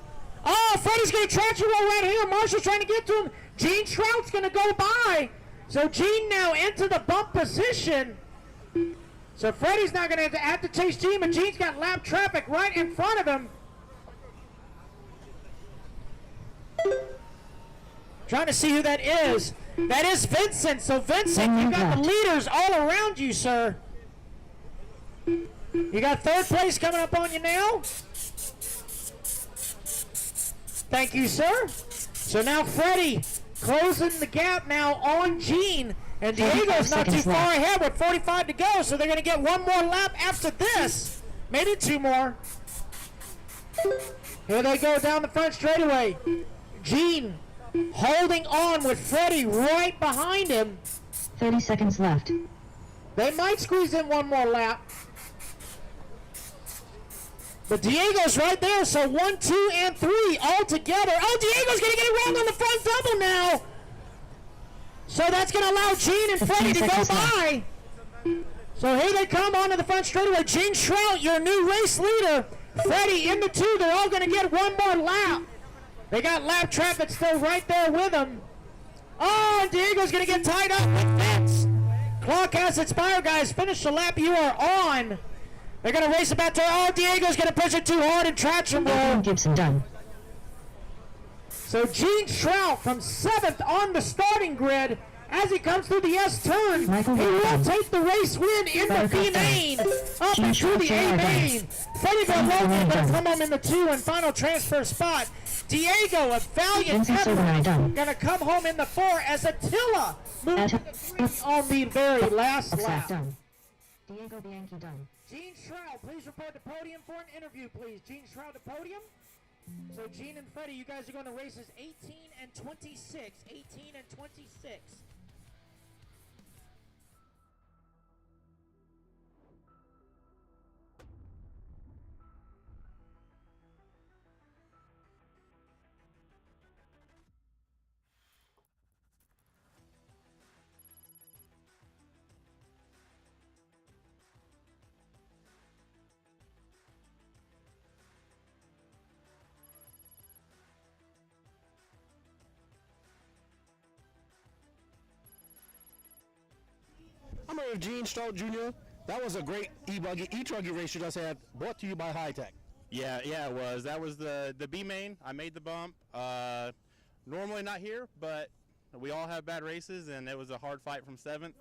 Oh, Freddie's going to traction roll right here. Marshall's trying to get to him. Gene Shrout's going to go by. So Gene now into the bump position. So Freddie's not going to have to chase Gene, but Gene's got lap traffic right in front of him. Trying to see who that is. That is Vincent. So Vincent, you got the leaders all around you, sir. You got 3rd place coming up on you now. Thank you, sir. So now Freddie closing the gap now on Gene. And Diego's not too far ahead with 45 to go. So they're going to get 1 more lap after this. Maybe 2 more. Here they go down the front straightaway. Gene holding on with Freddie right behind him. 30 seconds left. They might squeeze in 1 more lap. But Diego's right there, so 1, 2, and 3 all together. Oh, Diego's going to get around on the front double now. So that's going to allow Gene and Freddie to go by. So here they come onto the front straightaway. Gene Shrout, your new race leader. Freddie in the 2. They're all going to get 1 more lap. They got lap traffic still right there with them. Oh, and Diego's going to get tied up with Vince. Clock has expired, guys. Finish the lap you are on. They're going to race about to... Oh, Diego's going to push it too hard and traction roll. Gibson done. So Gene Shrout from 7th on the starting grid as he comes through the S-turn. He will take the race win in the B-main. Up and through the A-main. Freddie Villogian going to come home in the 2 and final transfer spot. Diego, a valiant effort, going to come home in the 4 as Attila moves to the 3 on the very last lap. Diego Bianchi done. Gene Shrout, please report to Podium for an interview, please. Gene Shrout to Podium. So Gene and Freddie, you guys are going to races 18 and 26. 18 and 26. with Gene Strout Jr. That was a great E-buggy, E-truggy race you just had, brought to you by High Tech. Yeah, it was. That was the B main. I made the bump. Normally not here, but we all have bad races, and it was a hard fight from 7th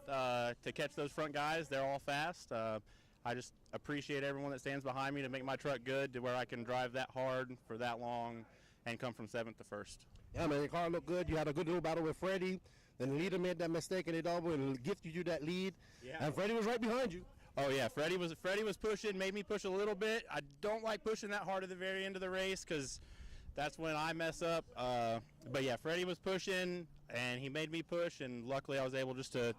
to catch those front guys. They're all fast. I just appreciate everyone that stands behind me to make my truck good to where I can drive that hard for that long and come from 7th to 1st. Yeah, man, your car looked good. You had a good little battle with Freddie. Then the leader made that mistake in the double and gifted you that lead. Yeah. And Freddie was right behind you. Oh yeah, Freddie was pushing, made me push a little bit. I don't like pushing that hard at the very end of the race because that's when I mess up. But yeah, Freddie was pushing and he made me push, and luckily I was able just to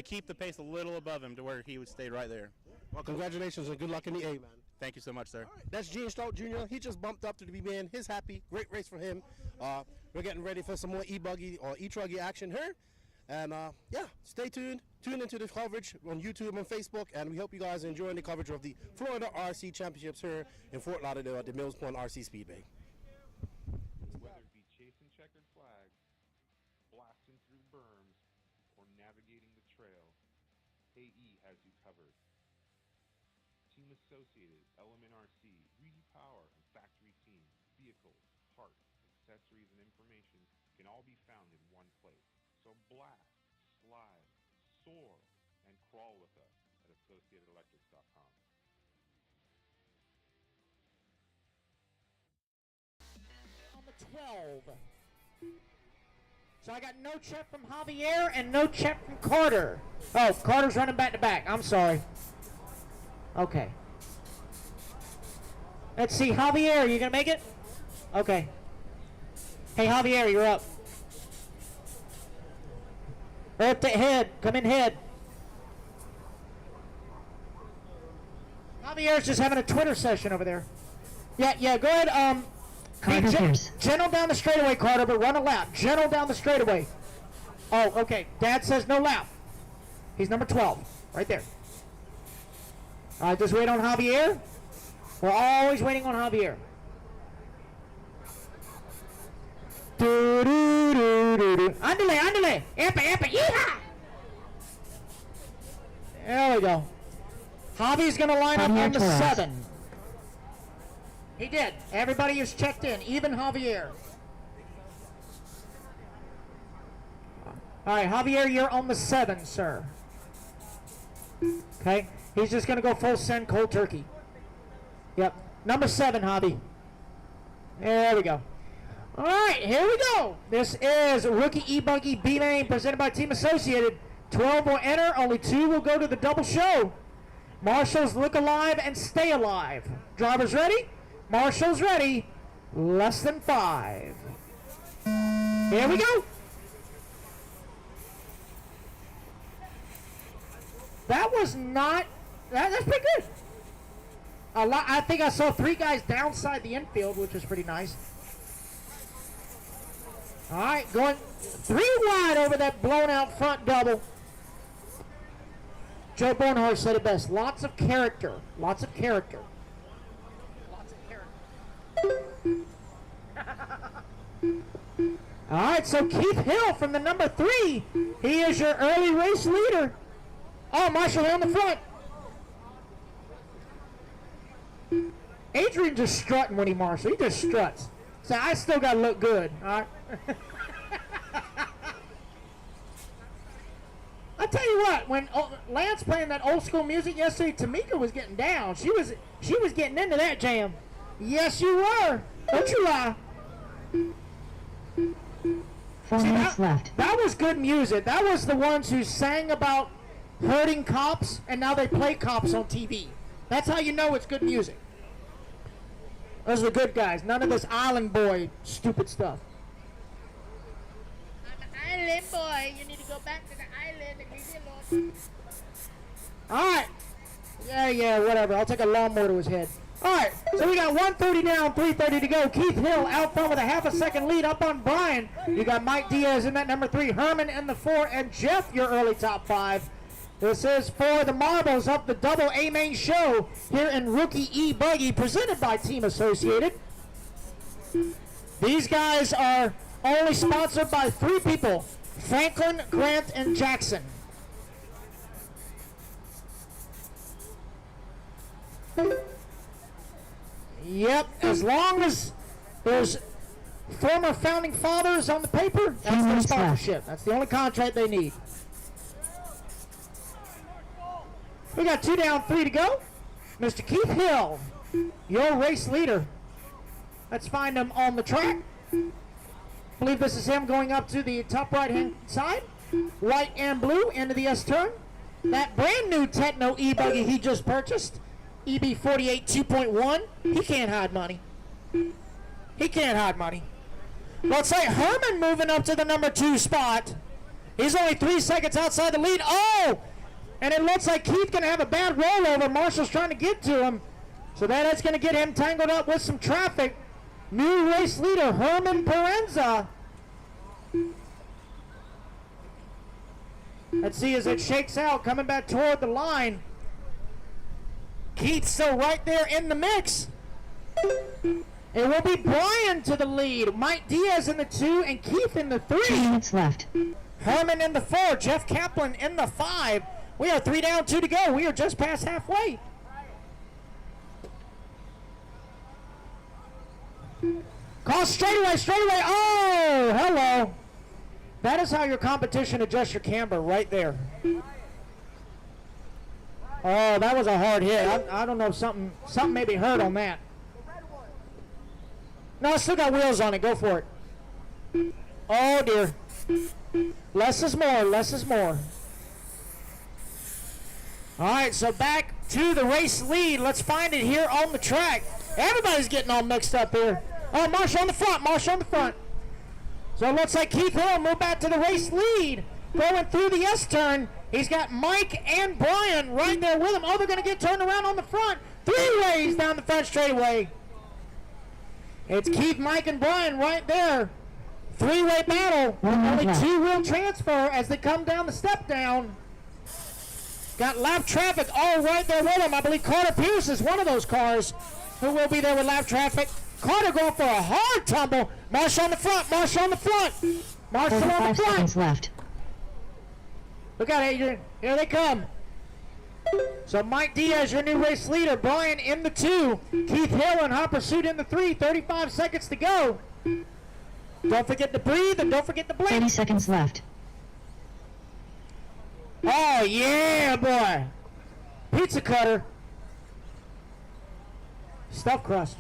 keep the pace a little above him to where he would stay right there. Well, congratulations and good luck in the A, man. Thank you so much, sir. That's Gene Strout Jr. He just bumped up to the B-man. He's happy. Great race for him. We're getting ready for some more E-buggy or E-truggy action here. And yeah, stay tuned. Tune into the coverage on YouTube and Facebook. And we hope you guys are enjoying the coverage of the Florida RC Championships here in Fort Lauderdale at the Mills Point RC Speedway. Whether it be chasing checkered flags, blasting through berms, or navigating the trail, AE has you covered. Team Associated, Element RC, Reedy Power, and Factory Team, vehicles, parts, accessories, and information can all be found in one place. So blast, slide, soar, and crawl with us at AssociatedElectrics.com. On the 12. So I got no check from Javier and no check from Carter. Oh, Carter's running back to back. I'm sorry. Okay. Let's see, Javier, you gonna make it? Okay. Hey, Javier, you're up. Right up to head. Come in head. Javier's just having a Twitter session over there. Yeah, go ahead. Be gentle down the straightaway, Carter, but run a lap. Gentle down the straightaway. Oh, okay. Dad says no lap. He's number 12. Right there. All right, just wait on Javier. We're always waiting on Javier. Andale. Epa, yeehaw! There we go. Javi's going to line up on the 7. He did. Everybody is checked in, even Javier. All right, Javier, you're on the 7, sir. Okay, he's just going to go full send cold turkey. Yep, number 7, Javi. There we go. All right, here we go. This is Rookie E-buggy B main presented by Team Associated. 12 will enter, only 2 will go to the double show. Marshals, look alive and stay alive. Drivers ready? Marshals ready. Less than 5. Here we go. That was not. That's pretty good. I think I saw 3 guys downside the infield, which was pretty nice. All right, going 3 wide over that blown out front double. Joe Bornhart said it best. Lots of character. Lots of character. Lots of character. All right, so Keith Hill from the number 3. He is your early race leader. Oh, Marshall on the front. Adrian just strutting when he marshals. He just struts. So I still got to look good. All right. I tell you what, when Lance playing that old school music yesterday, Tamika was getting down. She was getting into that jam. Yes, you were. Don't you lie. 4 minutes left. That was good music. That was the ones who sang about hurting cops, and now they play cops on TV. That's how you know it's good music. Those are the good guys. None of this island boy stupid stuff. I'm an island boy. You need to go back to the island and leave me alone. All right. Yeah, whatever. I'll take a lawnmower to his head. All right. So we got 1:30 down, 3:30 to go. Keith Hill out front with a half a second lead up on Brian. You got Mike Diaz in that number 3, Herman in the 4, and Jeff your early top 5. This is for the marbles of the double A main show here in Rookie E-buggy presented by Team Associated. These guys are only sponsored by 3 people, Franklin, Grant, and Jackson. Yep, as long as there's former founding fathers on the paper, that's their sponsorship. That's the only contract they need. We got 2 down, 3 to go. Mr. Keith Hill, your race leader. Let's find him on the track. I believe this is him going up to the top right-hand side. White and blue into the S-turn. That brand new Techno E-buggy he just purchased, EB48 2.1, he can't hide money. He can't hide money. Looks like Herman moving up to the number 2 spot. He's only 3 seconds outside the lead. Oh! And it looks like Keith going to have a bad rollover. Marshall's trying to get to him. So that is going to get him tangled up with some traffic. New race leader, Herman Parenza. Let's see as it shakes out, coming back toward the line. Keith's still right there in the mix. It will be Brian to the lead. Mike Diaz in the 2 and Keith in the 3. 2 minutes left. Herman in the 4. Jeff Kaplan in the 5. We are 3 down, 2 to go. We are just past halfway. Call straightaway, straightaway. Oh, hello. That is how your competition adjusts your camber, right there. Oh, that was a hard hit. I don't know if something maybe hurt on that. No, it's still got wheels on it. Go for it. Oh, dear. Less is more. Less is more. All right, so back to the race lead. Let's find it here on the track. Everybody's getting all mixed up here. Oh, Marshall on the front. Marshall on the front. So it looks like Keith Hill moved back to the race lead. Going through the S-turn. He's got Mike and Brian right there with him. Oh, they're going to get turned around on the front. 3 ways down the front straightaway. It's Keith, Mike, and Brian right there. 3-way battle. Only 2-wheel transfer as they come down the step down. Got lap traffic all right there with him. I believe Carter Pierce is one of those cars who will be there with lap traffic. Carter going for a hard tumble. Marshall on the front. Marshall on the front. Marshall on the front. 45 seconds left. Look out, Adrian. Here they come. So Mike Diaz, your new race leader. Brian in the 2. Keith Hill in hot pursuit in the 3. 35 seconds to go. Don't forget to breathe and don't forget to blink. 30 seconds left. Oh, yeah, boy. Pizza cutter. Stuffed crust.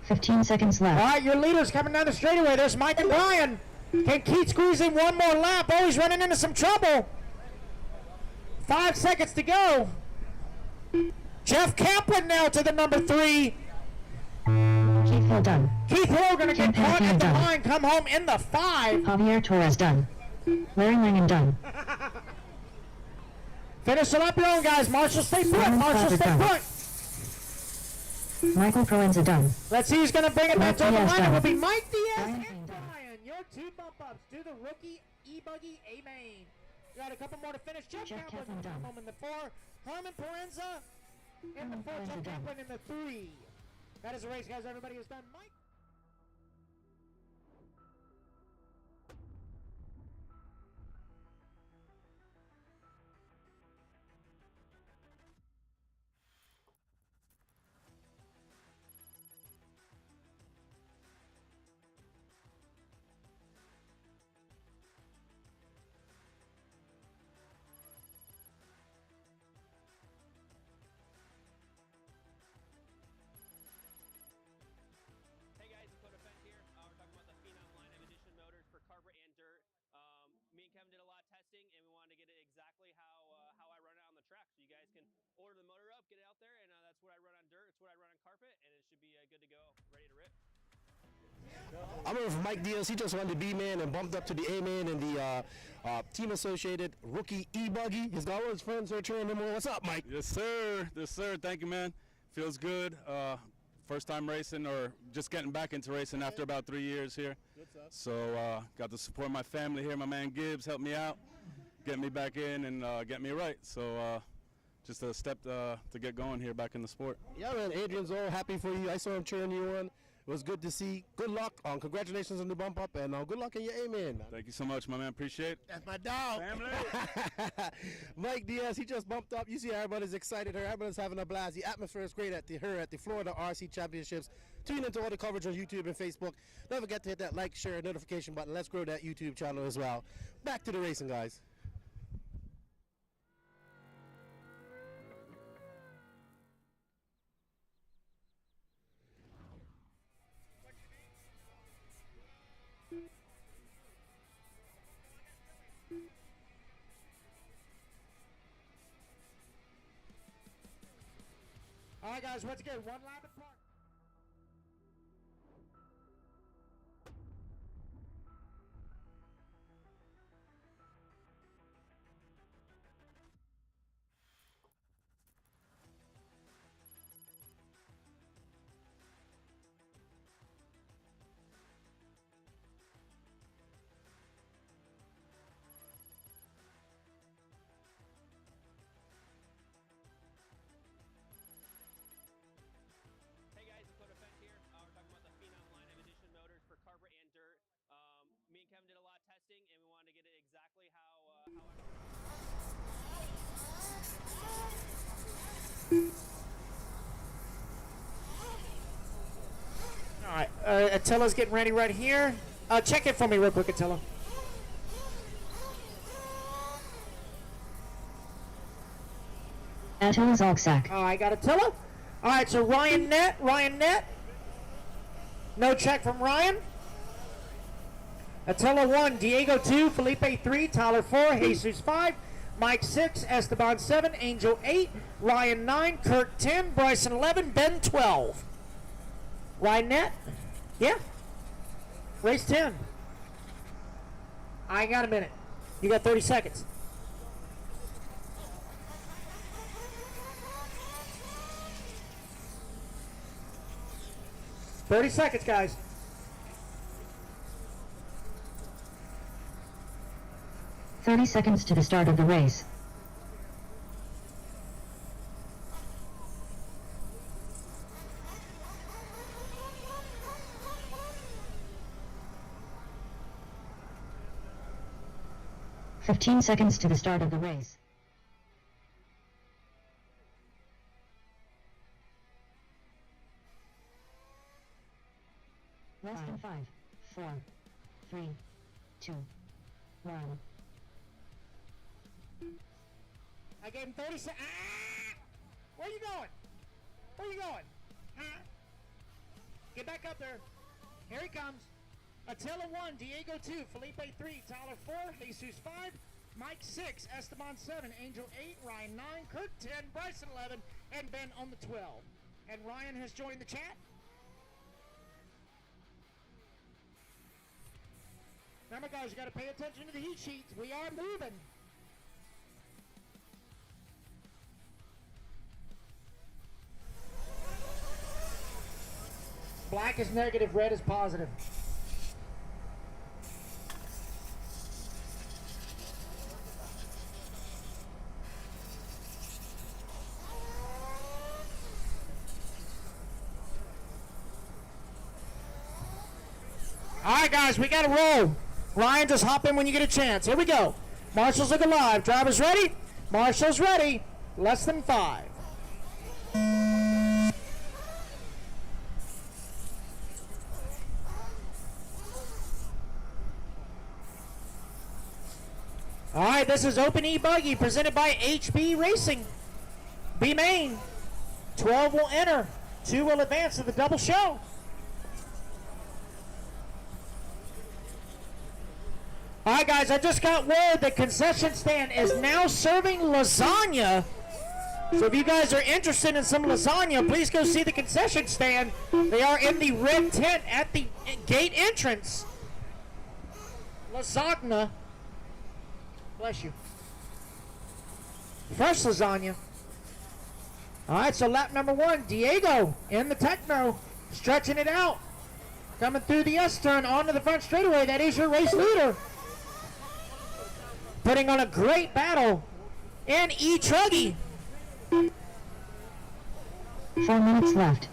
15 seconds left. All right, your leader's coming down the straightaway. There's Mike and Brian. Can Keith squeeze in one more lap? Oh, he's running into some trouble. 5 seconds to go. Jeff Kaplan now to the number 3. Keith Hill done. Keith Hill going to get caught at the line, come home in the 5. Javier Torres done. Larry Langan done. Finish it up your own, guys. Marshall, stay put. Marshall, stay put. Michael Proenza done. Let's see who's going to bring it back to the Diaz line. It done. will be Mike Diaz and Brian. Your 2 bump-ups to the rookie E-buggy A main. Got a couple more to finish. Jeff Kaplan done. home in the 4. Herman Parenza in the 4. Jeff Kaplan in the 3. That is a race, guys. Everybody is done. Mike. Kevin did a lot of testing, and we wanted to get it exactly how I run it on the track. So you guys can order the motor up, get it out there, and that's what I run on dirt. It's what I run on carpet, and it should be good to go, ready to rip. I'm over for Mike Diaz. He just won the B-man and bumped up to the A-man in the team-associated rookie E-buggy. He's got all his friends there cheering him on. What's up, Mike? Yes, sir. Yes, sir. Thank you, man. Feels good. First time racing, or just getting back into racing after about 3 years here. So got to support my family here. My man Gibbs helped me out, get me back in and get me right. So just a step to get going here back in the sport. Yeah, man. Adrian's all happy for you. I saw him cheering you on. It was good to see. Good luck. Congratulations on the bump up, and good luck in your A-man, man. Thank you so much, my man. Appreciate it. That's my dog. Family. Mike Diaz, he just bumped up. You see everybody's excited. Everybody's having a blast. The atmosphere is great at the Florida RC Championships. Tune into all the coverage on YouTube and Facebook. Don't forget to hit that like, share, and notification button. Let's grow that YouTube channel as well. Back to the racing, guys. All right, guys, once again, one lap at park. Me and Kevin did a lot of testing, and we wanted to get it exactly how All right, Attila's getting ready right here. Check it for me real quick, Attila. Attila's Alksack. All right, got Attila. All right, so Ryan Net. No check from Ryan. Attila 1, Diego 2, Felipe 3, Tyler 4, Jesus 5, Mike 6, Esteban 7, Angel 8, Ryan 9, Kurt 10, Bryson 11, Ben 12. Ryan Net? Yeah. Race 10. I got a minute. You got 30 seconds. $30 seconds, guys. $30 seconds to the start of the race. $15 seconds to the start of the race. Less than 5, 4, 3, 2, 1. I gave him 30 seconds. Where are you going? Where are you going? Huh? Get back up there. Here he comes. Attila 1, Diego 2, Felipe 3, Tyler 4, Jesus 5, Mike 6, Esteban 7, Angel 8, Ryan 9, Kurt 10, Bryson 11, and Ben on the 12. And Ryan has joined the chat. Remember, guys, you got to pay attention to the heat sheets. We are moving. Black is negative, red is positive. All right, guys, we got to roll. Ryan, just hop in when you get a chance. Here we go. Marshall's looking live. Drivers ready? Marshall's ready. Less than 5. All right, this is Open E-buggy presented by HB Racing. B main. 12 will enter. 2 will advance to the double show. All right, guys, I just got word the concession stand is now serving lasagna. So if you guys are interested in some lasagna, please go see the concession stand. They are in the red tent at the gate entrance. Lasagna. Bless you. Fresh lasagna. All right, so lap number 1, Diego in the Techno, stretching it out. Coming through the S-turn onto the front straightaway. That is your race leader. Putting on a great battle in Truggy. 4 minutes left.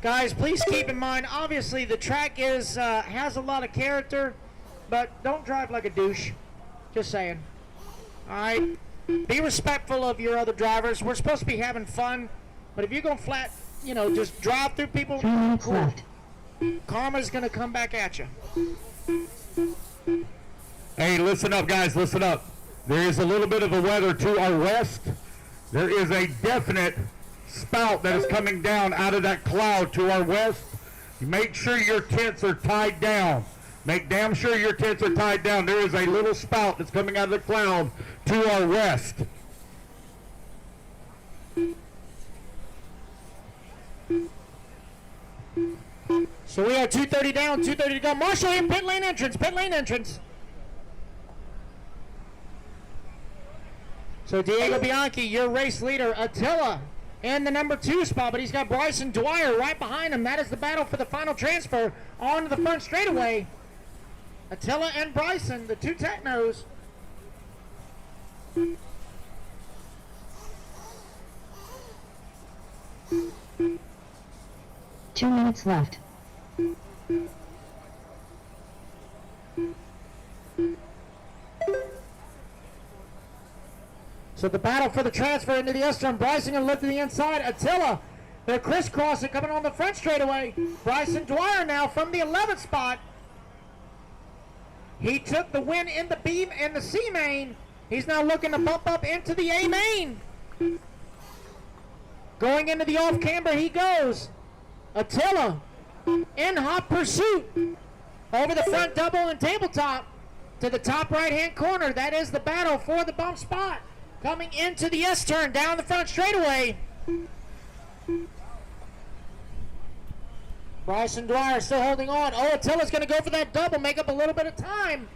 Guys, please keep in mind, obviously the track is has a lot of character, but don't drive like a douche. Just saying. All right? Be respectful of your other drivers. We're supposed to be having fun, but if you're going flat, you know, just drive through people. 3 minutes left. Karma's going to come back at you. Hey, listen up, guys, listen up. There is a little bit of a weather to our west. There is a definite spout that is coming down out of that cloud to our west. Make sure your tents are tied down. Make damn sure your tents are tied down. There is a little spout that's coming out of the cloud to our west. So we are 2:30 down, 2:30 to go. Marshall in pit lane entrance, pit lane entrance. So Diego Bianchi, your race leader. Attila in the number 2 spot, but he's got Bryson Dwyer right behind him. That is the battle for the final transfer onto the front straightaway. Attila and Bryson, the 2 technos. Two minutes left. So the battle for the transfer into the S-turn. Bryson going to look to the inside. Attila, they're crisscrossing, coming on the front straightaway. Bryson Dwyer now from the 11th spot. He took the win in the B and the C main. He's now looking to bump up into the A main. Going into the off-camber he goes. Attila in hot pursuit. Over the front double and tabletop to the top right-hand corner. That is the battle for the bump spot. Coming into the S-turn down the front straightaway. Bryson Dwyer still holding on. Oh, Attila's going to go for that double, make up a little bit of time.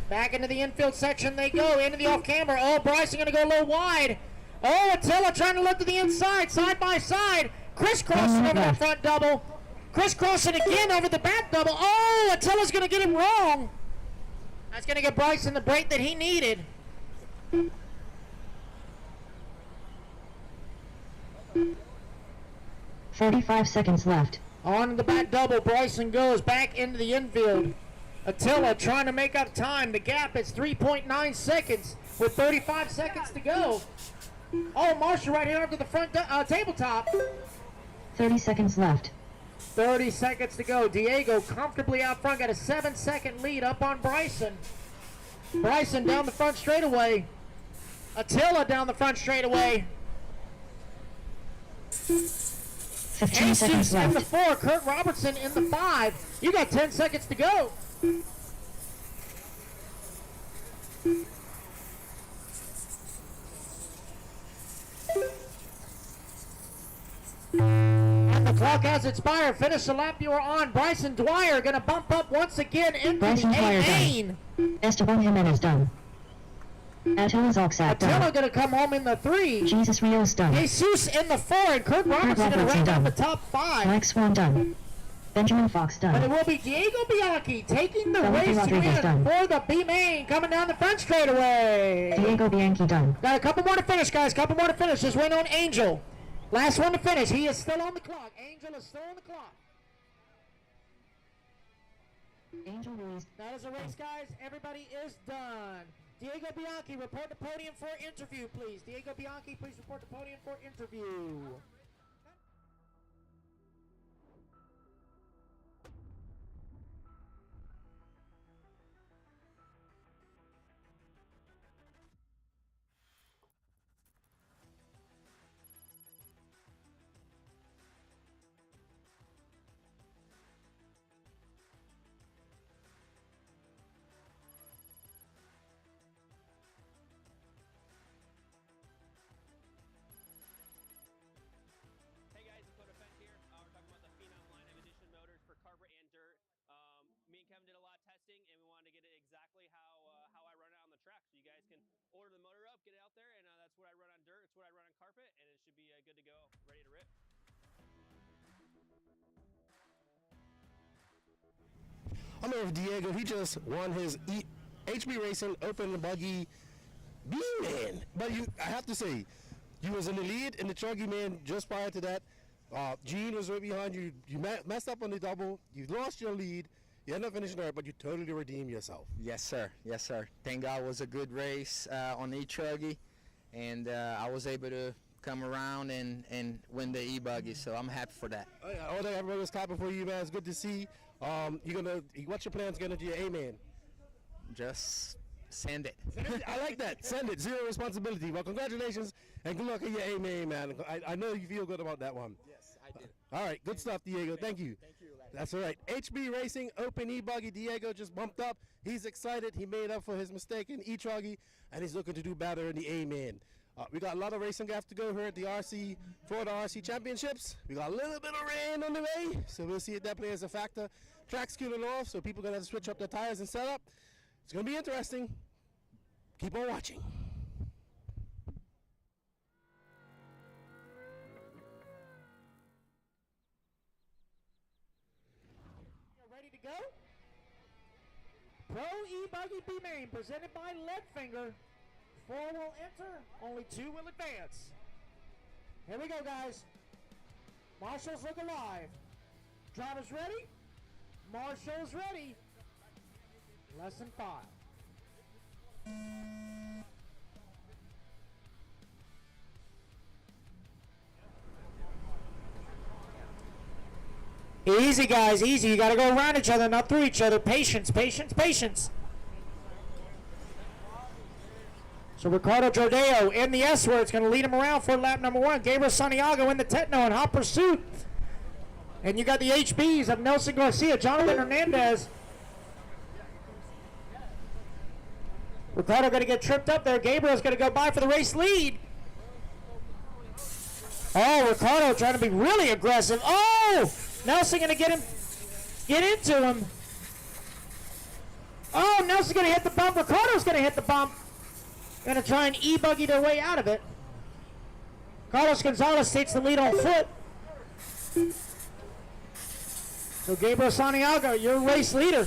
Back into the infield section they go, into the off-camber. Oh, Bryson going to go a little wide. Oh, Attila trying to look to the inside, side by side. Crisscrossing over that front double. Crisscrossing again over the back double. Oh, Attila's going to get him wrong. That's going to get Bryson the break that he needed. 45 seconds left. On the back double, Bryson goes back into the infield. Attila trying to make up time. The gap is 3.9 seconds with 35 seconds to go. Oh, Marshall right here onto the front tabletop. 30 seconds left. 30 seconds to go. Diego comfortably out front, got a 7-second lead up on Bryson. Bryson down the front straightaway. Attila down the front straightaway. 15 seconds left. In the 4, Kurt Robertson in the 5. You got 10 seconds to go. And the clock has expired. Finish the lap you are on. Bryson Dwyer going to bump up once again into Bryson the Dwyer A-main. done. Esteban Jimenez done. Attila Zalczak done. Attila going to come home in the 3. Jesus Rios done. Jesus in the 4, and Kurt Robertson going to round out the top 5. Mike Swan done. Benjamin Fox done. And it will be Diego Bianchi taking the Felipe race Rodriguez win done. for the B main, coming down the front straightaway. Diego Bianchi done. Got a couple more to finish, guys. Couple more to finish. Just wait on Angel. Last one to finish. He is still on the clock. Angel is still on the clock. Angel Ruiz. That is a race, guys. Everybody is done. Diego Bianchi, report to podium for interview, please. Diego Bianchi, please report to podium for interview. good to go, ready to rip. I'm here with Diego. He just won his HB Racing Open Buggy B man. But I have to say, you was in the lead in the Truggy man just prior to that. Gene was right behind you. You messed up on the double. You lost your lead. You ended up finishing there, but you totally redeemed yourself. Yes, sir. Yes, sir. Thank God it was a good race on the Truggy, and I was able to come around and win the E-buggy, so I'm happy for that. Oh, yeah. All that everybody was clapping for you, man. It's good to see. What's your plans getting into your A-man? Just send it. I like that. Send it. Zero responsibility. Well, congratulations, and good luck in your A-man, man. I know you feel good about that one. Yes, I do. All right. Good stuff, Diego. Thank you. Thank you, Larry. That's all right. HB Racing Open E-buggy. Diego just bumped up. He's excited. He made up for his mistake in E-truggy, and he's looking to do better in the A-man. We got a lot of racing left to go here at the Florida RC Championships. We got a little bit of rain on the way, so we'll see if that plays a factor. Track's cooling off, so people are going to have to switch up their tires and setup. It's going to be interesting. Keep on watching. Ready to go? Pro E-buggy B main presented by Leadfinger. 4 will enter, only 2 will advance. Here we go, guys. Marshall's look alive. Drivers ready? Marshall's ready. Less than 5. Easy, guys, easy. You got to go around each other, not through each other. Patience, patience, patience. So Ricardo Jordeo in the S word is going to lead him around for lap number 1. Gabriel Santiago in the Techno in hot pursuit. And you got the HBs of Nelson Garcia, Jonathan Hernandez. Ricardo going to get tripped up there. Gabriel's going to go by for the race lead. Oh, Ricardo trying to be really aggressive. Oh, Nelson going to get into him. Oh, Nelson's going to hit the bump. Ricardo's going to hit the bump. Going to try and E-buggy their way out of it. Carlos Gonzalez takes the lead on foot. So Gabriel Santiago, your race leader.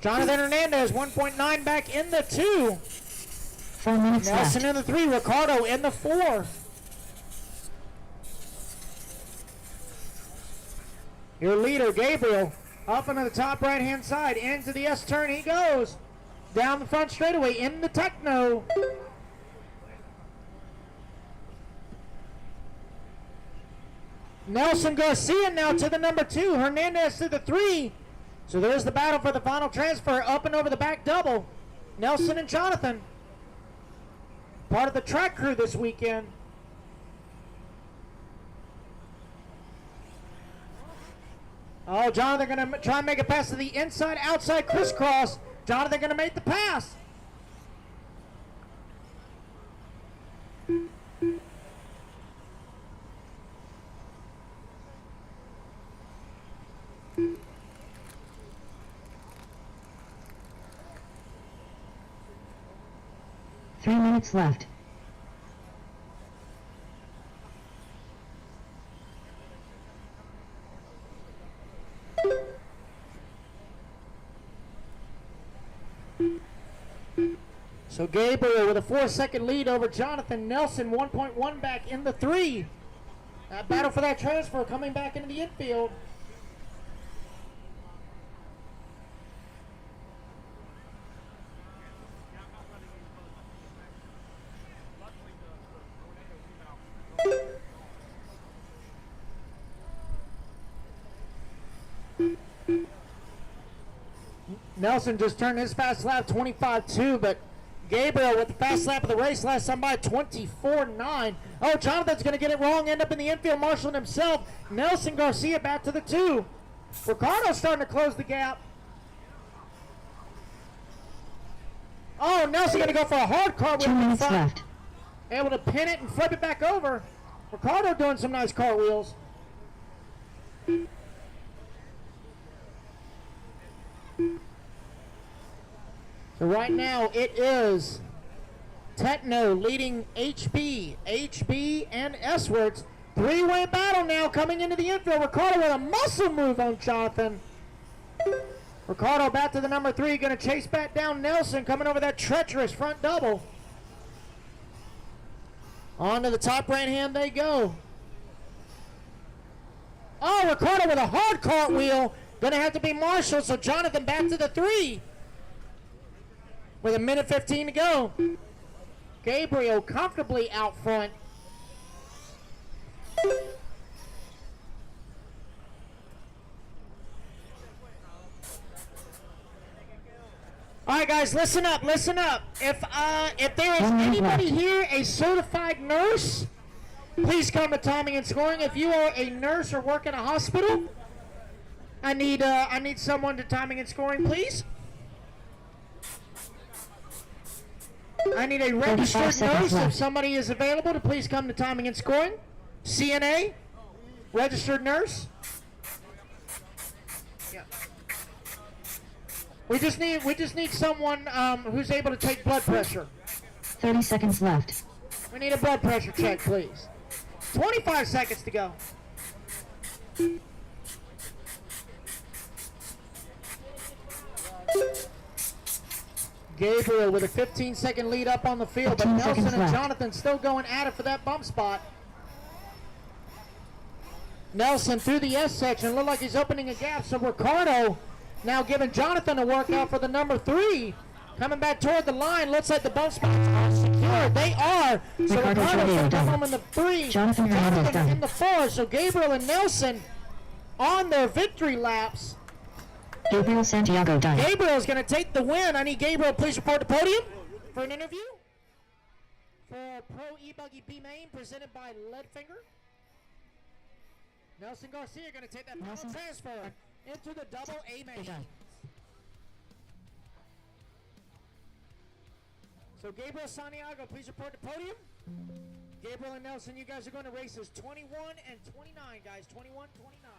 Jonathan Hernandez, 1.9 back in the 2. 4 minutes Nelson left. in the 3, Ricardo in the 4. Your leader, Gabriel, up into the top right-hand side, into the S turn he goes. Down the front straightaway in the Techno. Nelson Garcia now to the number 2. Hernandez to the 3. So there's the battle for the final transfer up and over the back double. Nelson and Jonathan. Part of the track crew this weekend. Oh, Jonathan going to try and make a pass to the inside, outside crisscross. Jonathan going to make the pass. Three minutes left. So Gabriel with a 4-second lead over Jonathan. Nelson 1.1 back in the 3. That battle for that transfer coming back into the infield. Nelson just turned his fast lap 25.2, but Gabriel with the fast lap of the race last time by 24.9. Oh, Jonathan's going to get it wrong, end up in the infield, marshalling himself. Nelson Garcia back to the 2. Ricardo's starting to close the gap. Oh, Nelson going to go for a hard cartwheel. 2 minutes left. Able to pin it and flip it back over. Ricardo doing some nice cartwheels. So right now it is Techno leading HB, and S-Works. Three-way battle now coming into the infield. Ricardo with a muscle move on Jonathan. Ricardo back to the number 3, going to chase back down Nelson, coming over that treacherous front double. On to the top right hand they go. Oh, Ricardo with a hard cartwheel. Going to have to be Marshall, so Jonathan back to the 3. With a minute 15 to go. Gabriel comfortably out front. All right, guys, listen up, listen up. If there is anybody here, a certified nurse, please come to timing and scoring. If you are a nurse or work in a hospital, I need someone to timing and scoring, please. I need a registered nurse. If somebody is available, to please come to timing and scoring. CNA, registered nurse. Yeah. We just need someone who's able to take blood pressure. 30 seconds left. We need a blood pressure check, please. 25 seconds to go. Gabriel with a 15-second lead up on the field, but Nelson and Jonathan still going at it for that bump spot. Nelson through the S section, looked like he's opening a gap, so Ricardo now giving Jonathan a workout for the number 3. Coming back toward the line, looks like the bump spots are secure. They are. So Ricardo's going to come home in the 3, Jonathan in the 4. So Gabriel and Nelson on their victory laps. Gabriel Santiago done. Gabriel's going to take the win. I need Gabriel, please report to Podium for an interview. For Pro E-buggy B main, presented by Leadfinger. Nelson Garcia going to take that final transfer into the double A main. So Gabriel Santiago, please report to Podium. Gabriel and Nelson, you guys are going to races 21 and 29, guys. 21, 29.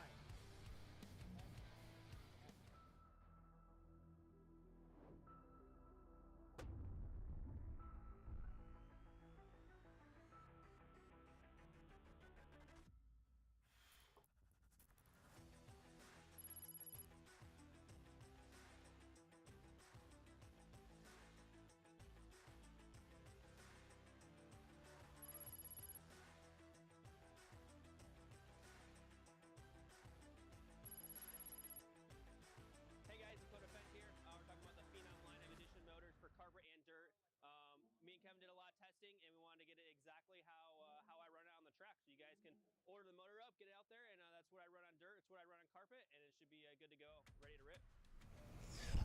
Order the motor up, get it out there, and that's what I run on dirt, it's what I run on carpet, and it should be good to go, ready to rip.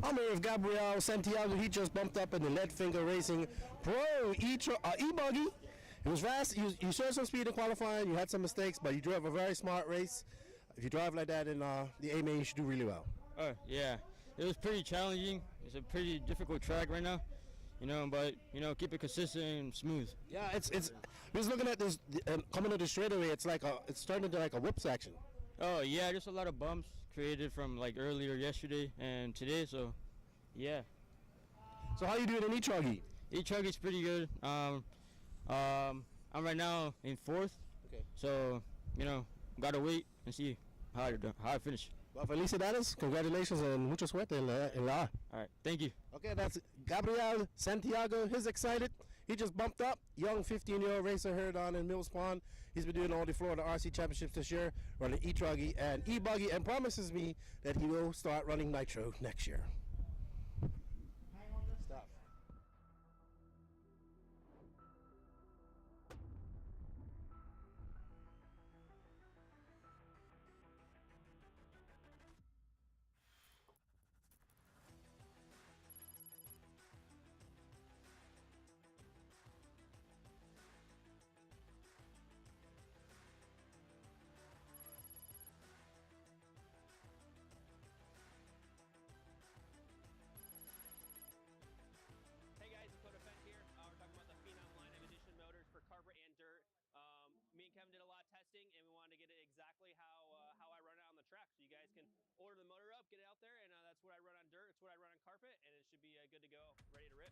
I'm here with Gabriel Santiago. He just bumped up in the Leadfinger Racing Pro E-buggy. It was fast. You showed some speed in qualifying. You had some mistakes, but you drove a very smart race. If you drive like that in the A-main, you should do really well. Oh, yeah. It was pretty challenging. It's a pretty difficult track right now. But keep it consistent and smooth. Yeah, it's. Just looking at this coming to the straightaway, it's starting into like a whip section. Oh yeah, there's a lot of bumps created from like earlier yesterday and today. So, yeah. So how you doing in E-truggy? E-truggy's pretty good. I'm right now in 4th. Okay. So gotta wait and see how I finish. Well, felicidades, congratulations, and mucha suerte en la A. All right, thank you. Okay, that's Gabriel Santiago. He's excited. He just bumped up. Young 15-year-old racer here down in Mills Pond. He's been doing all the Florida RC Championships this year, running E-truggy and E-buggy, and promises me that he will start running Nitro next year. Stop. Order the motor up, get it out there, and that's what I run on dirt, it's what I run on carpet, and it should be good to go, ready to rip.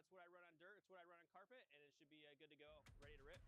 that's what I run on dirt, it's what I run on carpet, and it should be good to go, ready to rip.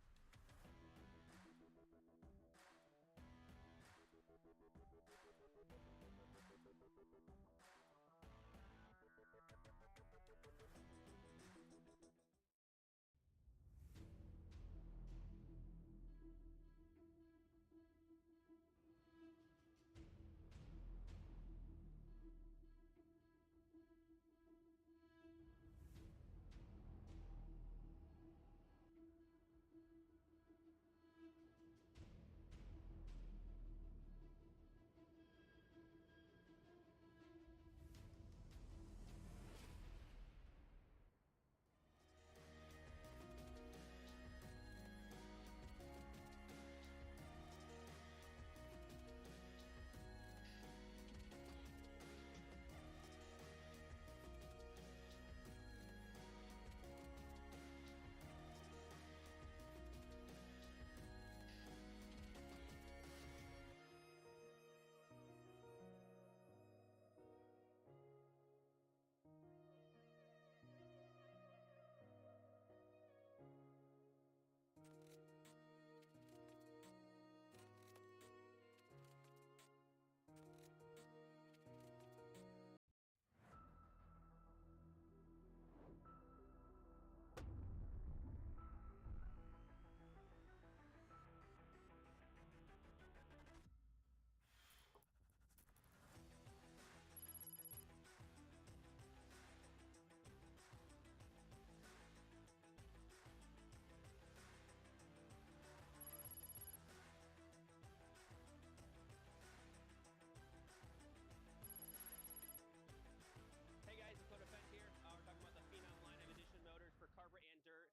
We're talking about the Phenom line of edition motors for carpet and dirt.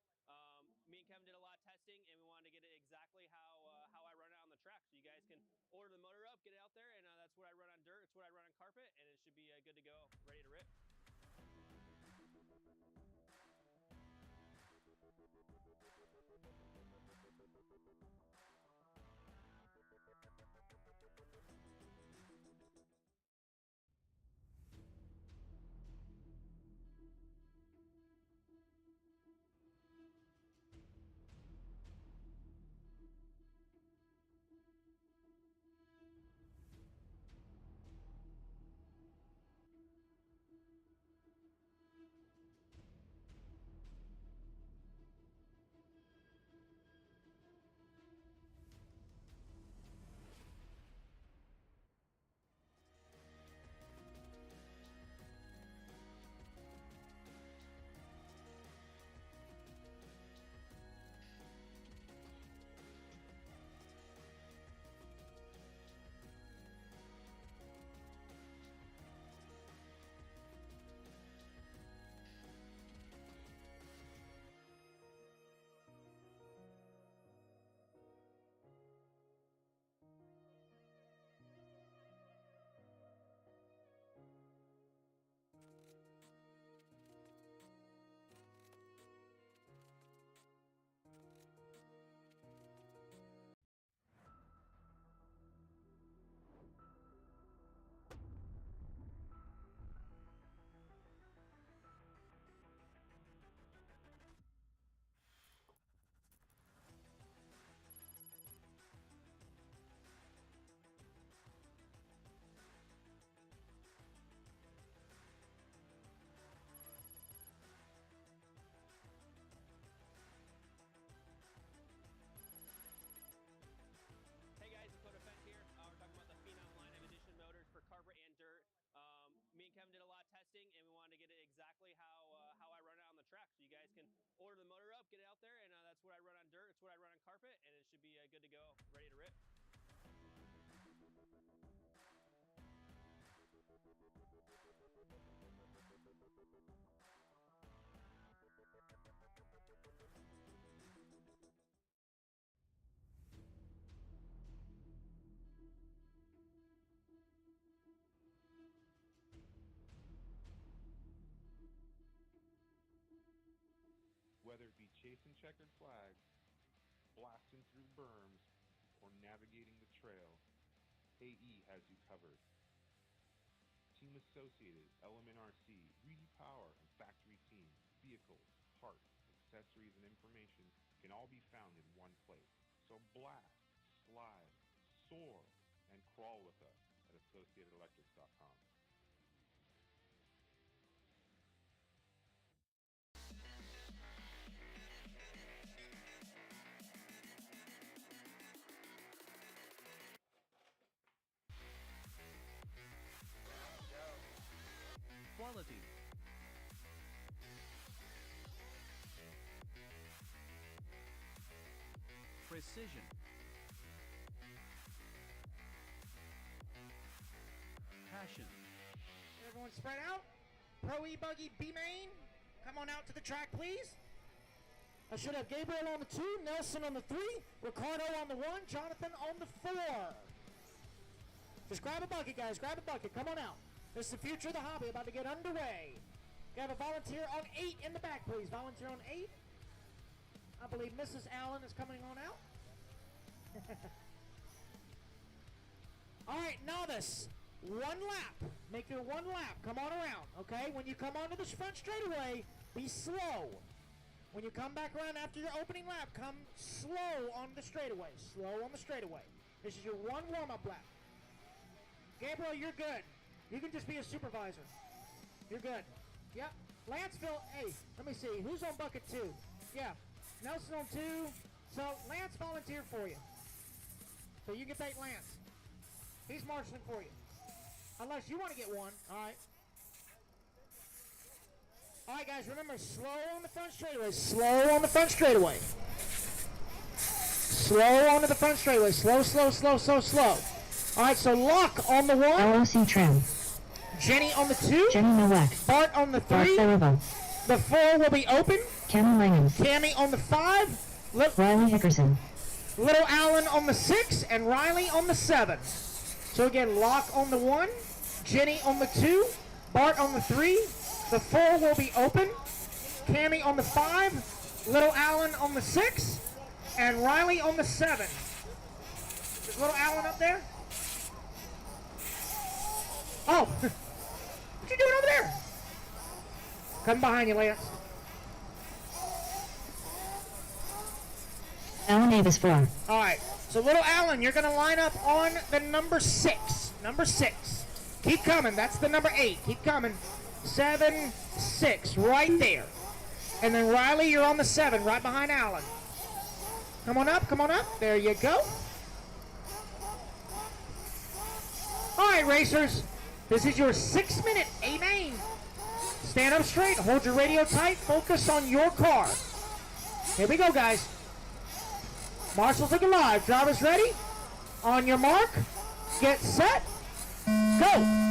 Me and Kevin did a lot of testing, and we wanted to get it exactly how I run it on the track. So you guys can order the motor up, get it out there, and that's what I run on dirt, it's what I run on carpet, and it should be good to go, ready to rip. For carpet and dirt. Me and Kevin did a lot of testing, and we wanted to get it exactly how I run it on the track. So you guys can order the motor up, get it out there, and that's what I run on dirt, it's what I run on carpet, and it should be good to go, ready to rip. Whether it be chasing checkered flags, blasting through the berms, or navigating the trail, AE has you covered. Team Associated, Element RC, Reedy Power, and Factory Team, vehicles, parts, accessories, and information can all be found in one place. So blast, slide, soar, and crawl with us at AssociatedElectrics.com. Quality. Precision. Passion. Everyone spread out. Pro E-buggy B main. Come on out to the track, please. I should have Gabriel on the 2, Nelson on the 3, Ricardo on the 1, Jonathan on the 4. Just grab a bucket, guys. Grab a bucket. Come on out. This is the future of the hobby about to get underway. We have a volunteer on 8 in the back, please. Volunteer on 8. I believe Mrs. Allen is coming on out. All right, Novice. 1 lap. Make your 1 lap. Come on around, okay? When you come onto the front straightaway, be slow. When you come back around after your opening lap, come slow on the straightaway. Slow on the straightaway. This is your 1 warm-up lap. Gabriel, you're good. You can just be a supervisor. You're good. Yep. Lanceville, hey, let me see. Who's on bucket 2? Yeah. Nelson on 2. So Lance volunteered for you. So you get that Lance. He's marshaling for you. Unless you want to get 1. All right. All right, guys, remember, slow on the front straightaway. Slow on the front straightaway. Slow onto the front straightaway. Slow, slow, slow, slow, slow. All right, so Lock on the 1. LOC trim. Jenny on the 2. Jenny Nowak. Bart on the 3. Bart Farivo. The 4 will be open. Cami Langham. Cami on the 5. Riley Hickerson. Little Allen on the 6. And Riley on the 7. So again, Lock on the 1. Jenny on the 2. Bart on the 3. The 4 will be open. Cami on the 5. Little Allen on the 6. And Riley on the 7. Is Little Allen up there? Oh, what you doing over there? Come behind you, Lance. Alan Davis 4. All right, so Little Allen, you're going to line up on the number 6. Number 6. Keep coming. That's the number 8. Keep coming. 7, 6, right there. And then Riley, you're on the 7, right behind Allen. Come on up, come on up. There you go. All right, racers. This is your 6-minute A main. Stand up straight, hold your radio tight, focus on your car. Here we go, guys. Marshall's looking live. Drivers ready? On your mark, get set, go.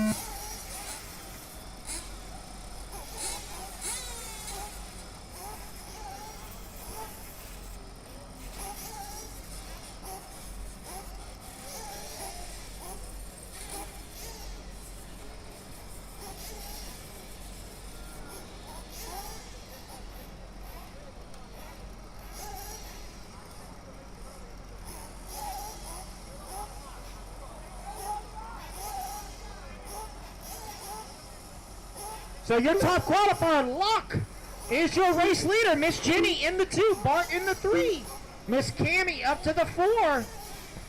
So your top qualifier, Lock, is your race leader. Miss Jenny in the 2, Bart in the 3, Miss Cami up to the 4.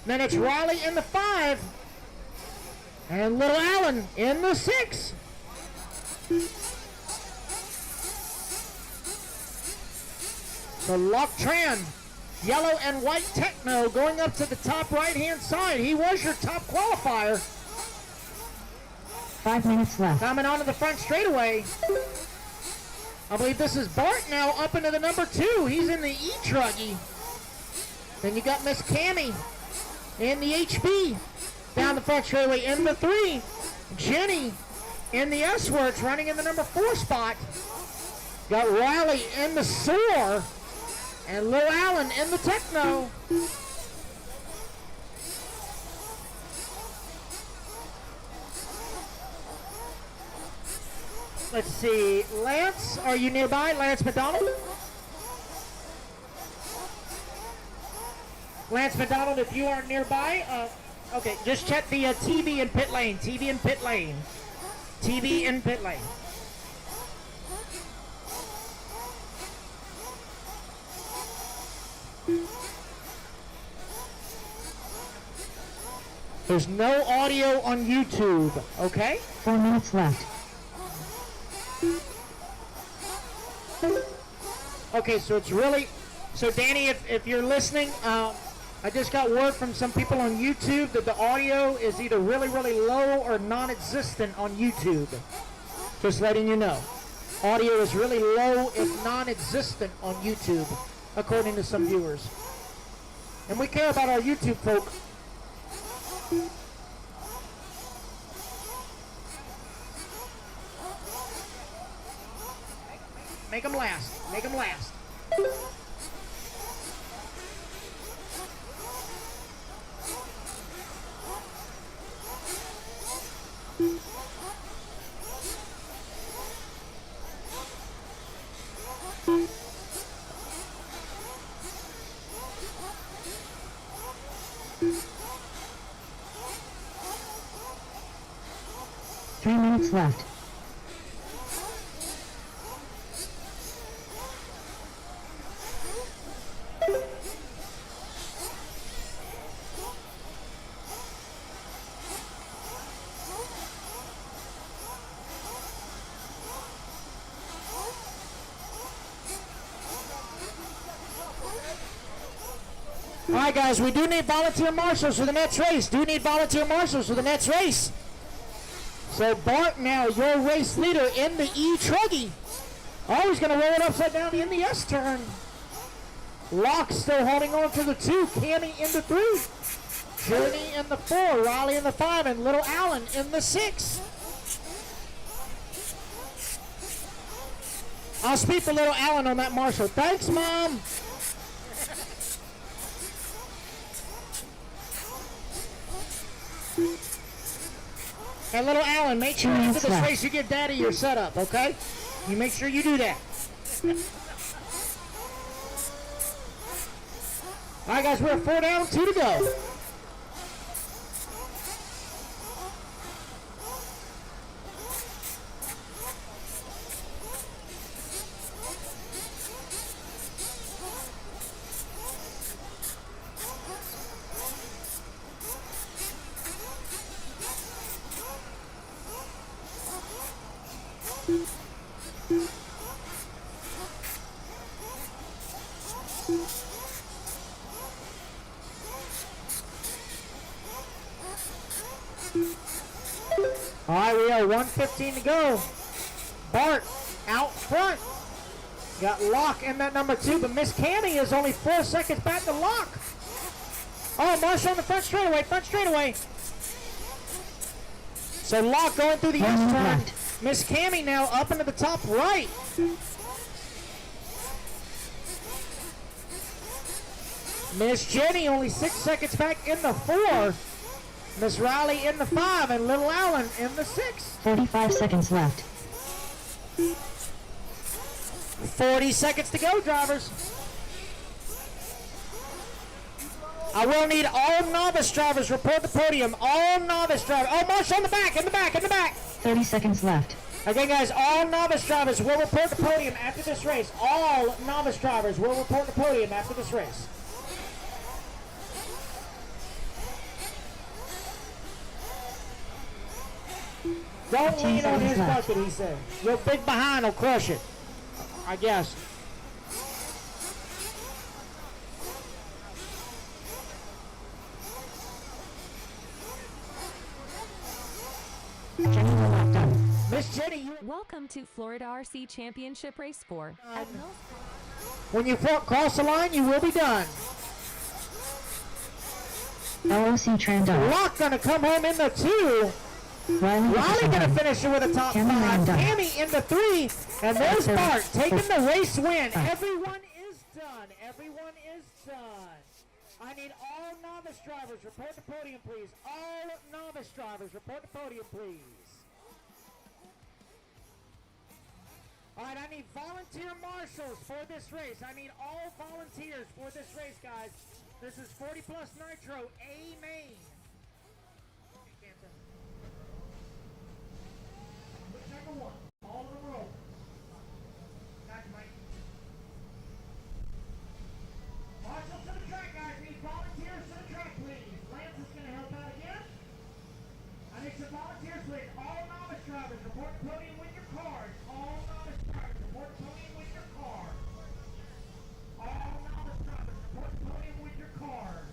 Then it's Riley in the 5, and Little Allen in the 6. So Lock Tran, yellow and white Techno going up to the top right-hand side. He was your top qualifier. 5 minutes left. Coming onto the front straightaway. I believe this is Bart now up into the number 2. He's in the E-Truggy. Then you got Miss Cami in the HB. Down the front straightaway in the 3. Jenny in the S-Works running in the number 4 spot. Got Riley in the Soar. And Lil Allen in the Techno. Let's see, Lance, are you nearby? Lance McDonald? Lance McDonald, if you are nearby, okay, just check the TV in pit lane. TV in pit lane. TV in pit lane. There's no audio on YouTube, okay? 4 minutes left. Okay, so it's really, so Danny, if you're listening, I just got word from some people on YouTube that the audio is either really, really low or non-existent on YouTube. Just letting you know. Audio is really low if non-existent on YouTube, according to some viewers. And we care about our YouTube folk. Make them last. Make them last. Three minutes left. All right, guys, we do need volunteer marshals for the next race. Do need volunteer marshals for the next race. So Bart, now your race leader in the E-Truggy. Oh, he's going to roll it upside down in the S turn. Locke still holding on to the 2. Cammy in the 3. Journey in the 4. Riley in the 5. And Little Allen in the 6. I'll speak to Little Allen on that marshal. Thanks, Mom. And Little Allen, make sure after this race you give Daddy your setup, okay? You make sure you do that. All right, guys, we're 4 down, 2 to go. All right, we are 1:15 to go. Bart out front. Got Locke in that number 2, but Miss Cammy is only 4 seconds back to Locke. Oh, Marshall on the front straightaway, So Locke going through the S turn. Miss Cammy now up into the top right. Miss Jenny only 6 seconds back in the 4. Miss Riley in the 5 and Little Allen in the 6. 45 seconds left. 40 seconds to go, drivers. I will need all novice drivers report the podium. All novice drivers. Oh, Marshall in the back. 30 seconds left. Again, guys, all novice drivers will report the podium after this race. All novice drivers will report the podium after this race. Don't lean on his bucket, he said. Your big behind will crush it, I guess. Jenny, we're not done. Miss Jenny, you... Welcome to Florida RC Championship Race 4. When you cross the line, you will be done. LOC Trando. Locke gonna come home in the 2. Riley gonna finish it with a top 5. Cammy in the 3. And there's Bart taking the race win. Everyone is done. Everyone is done. I need all novice drivers. Report the podium, please. All novice drivers. Report the podium, please. All right, I need volunteer marshals for this race. I need all volunteers for this race, guys. This is 40 plus Nitro A main. Whichever one. All in a row. Got you, Mike. Marshals to the track, guys. Need volunteers to the track, please. Lance is going to help out again. volunteers, please. All novice drivers, report to Podium with your cars. All novice drivers, report to Podium with your cars. All novice drivers, report to Podium with your cars.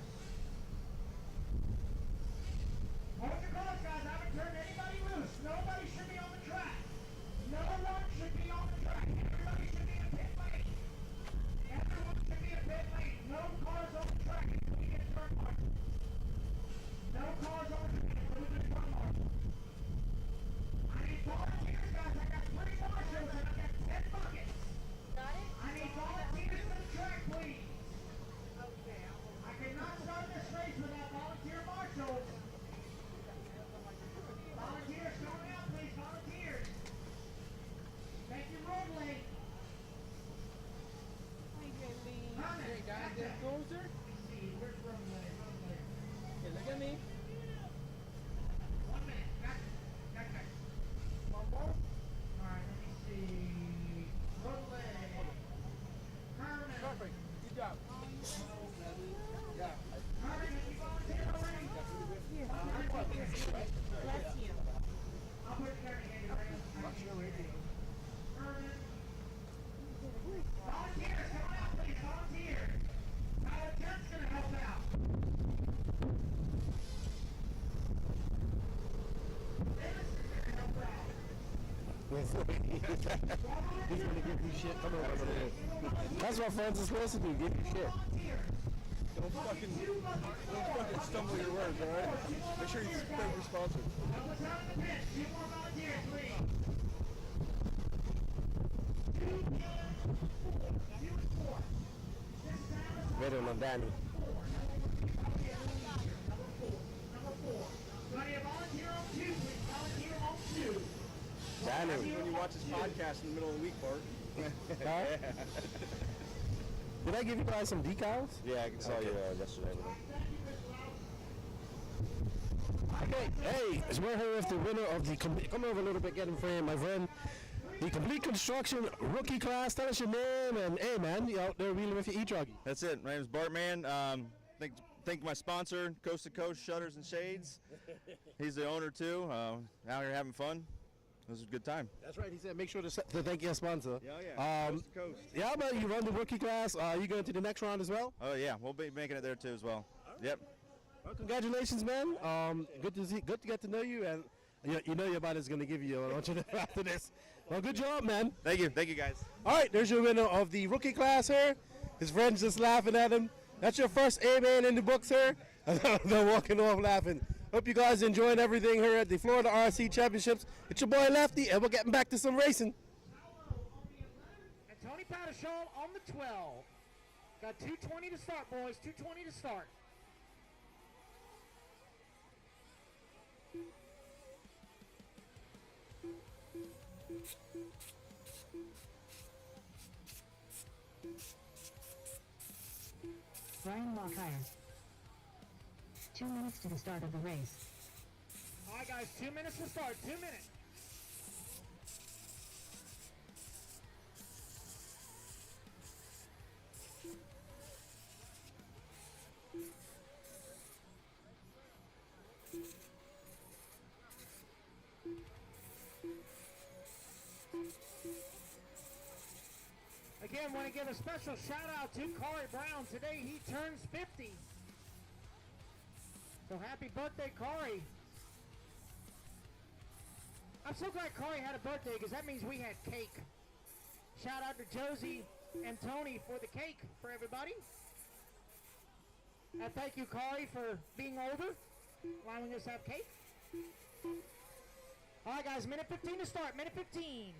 Hold your cars, guys. I haven't turned anybody loose. Nobody should be on the track. No one should be on the track. Everybody should be in pit lane. Everyone should be in pit lane. No cars on the track until we get turn marshal. No cars on the track until we get turn marshal. I need volunteers, guys. I got 3 marshals and I got 10 buckets. Got it? I need volunteers for the track, please. Okay. I cannot start this race without volunteer marshals. Volunteers, coming out, please. Volunteers. Make your road late. Hey, guys, get closer. Where's road late? Okay, look at me. 1 minute. Gotcha. One more. All right, let me see. Road late. Herman. Perfect. Good job. Yeah. Herman, have you volunteered already? Yes. Bless you. I'll put your hand right on. Herman. Volunteers, come on out, please. Volunteers. Tyler Kent's going to help out. Dennis is going to help out. He's gonna give you shit. Come on, over here. That's what friends are supposed to do. Give you shit. Don't fucking stumble your words, all right? Make sure you stay responsive. Help us out in the pit. 2 more volunteers, please. 2 and 4. Better than Danny. Buddy, a volunteer on 2, please. Volunteer on 2. Danny. When you watch this podcast in the middle of the week, Bart. Huh? Did I give you guys some decals? Yeah, I saw you yesterday with them. Okay, hey, so we're here with the winner of the, come over a little bit, get in frame, my friend. The Complete Construction Rookie Class. Tell us your name and, hey man, you out there wheeling with your E-Truggy. That's it. My name is Bart, man. Thank my sponsor, Coast to Coast Shutters and Shades. He's the owner too. Out here having fun. It was a good time. That's right. He said make sure to thank your sponsor. Yeah. Coast to Coast. Yeah, but you run the rookie class. You going to the next round as well? Oh yeah, we'll be making it there too as well. Yep. Well, congratulations, man. Good to get to know you, and you know your body's going to give you a bunch of after this. Well, good job, man. Thank you, guys. All right, there's your winner of the rookie class here. His friends just laughing at him. That's your first A-man in the books here. They're walking off laughing. Hope you guys enjoying everything here at the Florida RC Championships. It's your boy Lefty, and we're getting back to some racing. And Tony Patashall on the 12. Got 2:20 to start, boys. 2:20 to start. Brian Walker. 2 minutes to the start of the race. All right, guys, 2 minutes to start. 2 minutes. Again, want to give a special shout out to Corey Brown. Today he turns 50. So happy birthday, Corey. I'm so glad Corey had a birthday because that means we had cake. Shout out to Josie and Tony for the cake for everybody. And thank you, Corey, for being older, allowing us to have cake. All right, guys, minute 15 to start. Minute 15.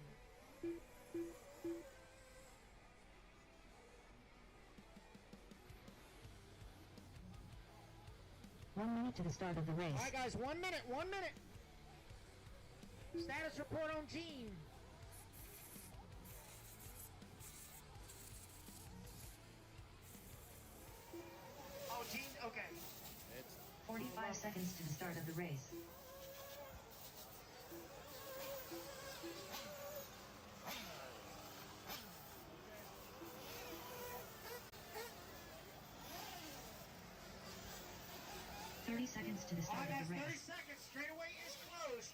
One minute to the start of the race. All right, guys, 1 minute, 1 minute. Status report on Gene. Oh, Gene, okay. 45 seconds to the start of the race. Seconds to the start of the race. 30 seconds. Straightaway is closed.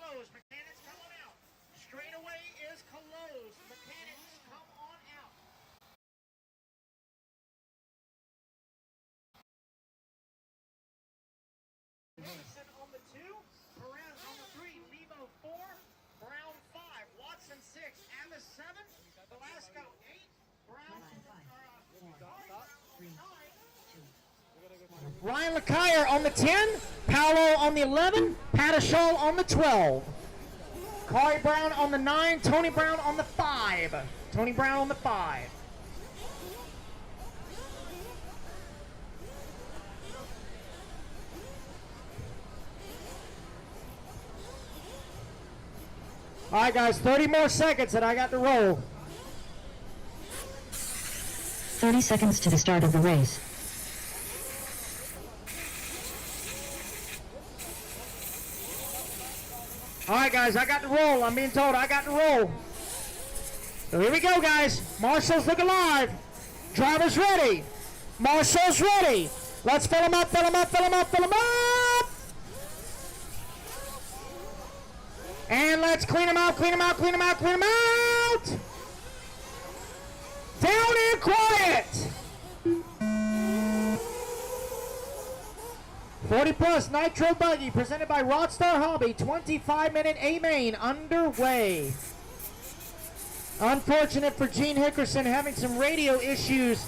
closed. Mechanics, come on out. Straightaway is closed. Mechanics, come on out. Henderson on the 2, Perez on the 3, Lebo 4, Brown 5, Watson 6, Abbas 7, Velasco 8, Brown 9. Ryan LeCaire on the 10, Paolo on the 11, Patashol on the 12. Corey Brown on the 9, Tony Brown on the 5. Tony Brown on the 5. All right, guys, 30 more seconds and I got to roll. 30 seconds to the start of the race. All right, guys, I got to roll. I'm being told I got to roll. So here we go, guys. Marshall's looking live. Driver's ready. Marshall's ready. Let's fill them up, fill them up, fill them up, fill them up. And let's clean them out, clean them out, clean them out, clean them out. Down and quiet. 40 plus Nitro Buggy presented by Rodstar Hobby. 25-minute A-main underway. Unfortunate for Gene Hickerson having some radio issues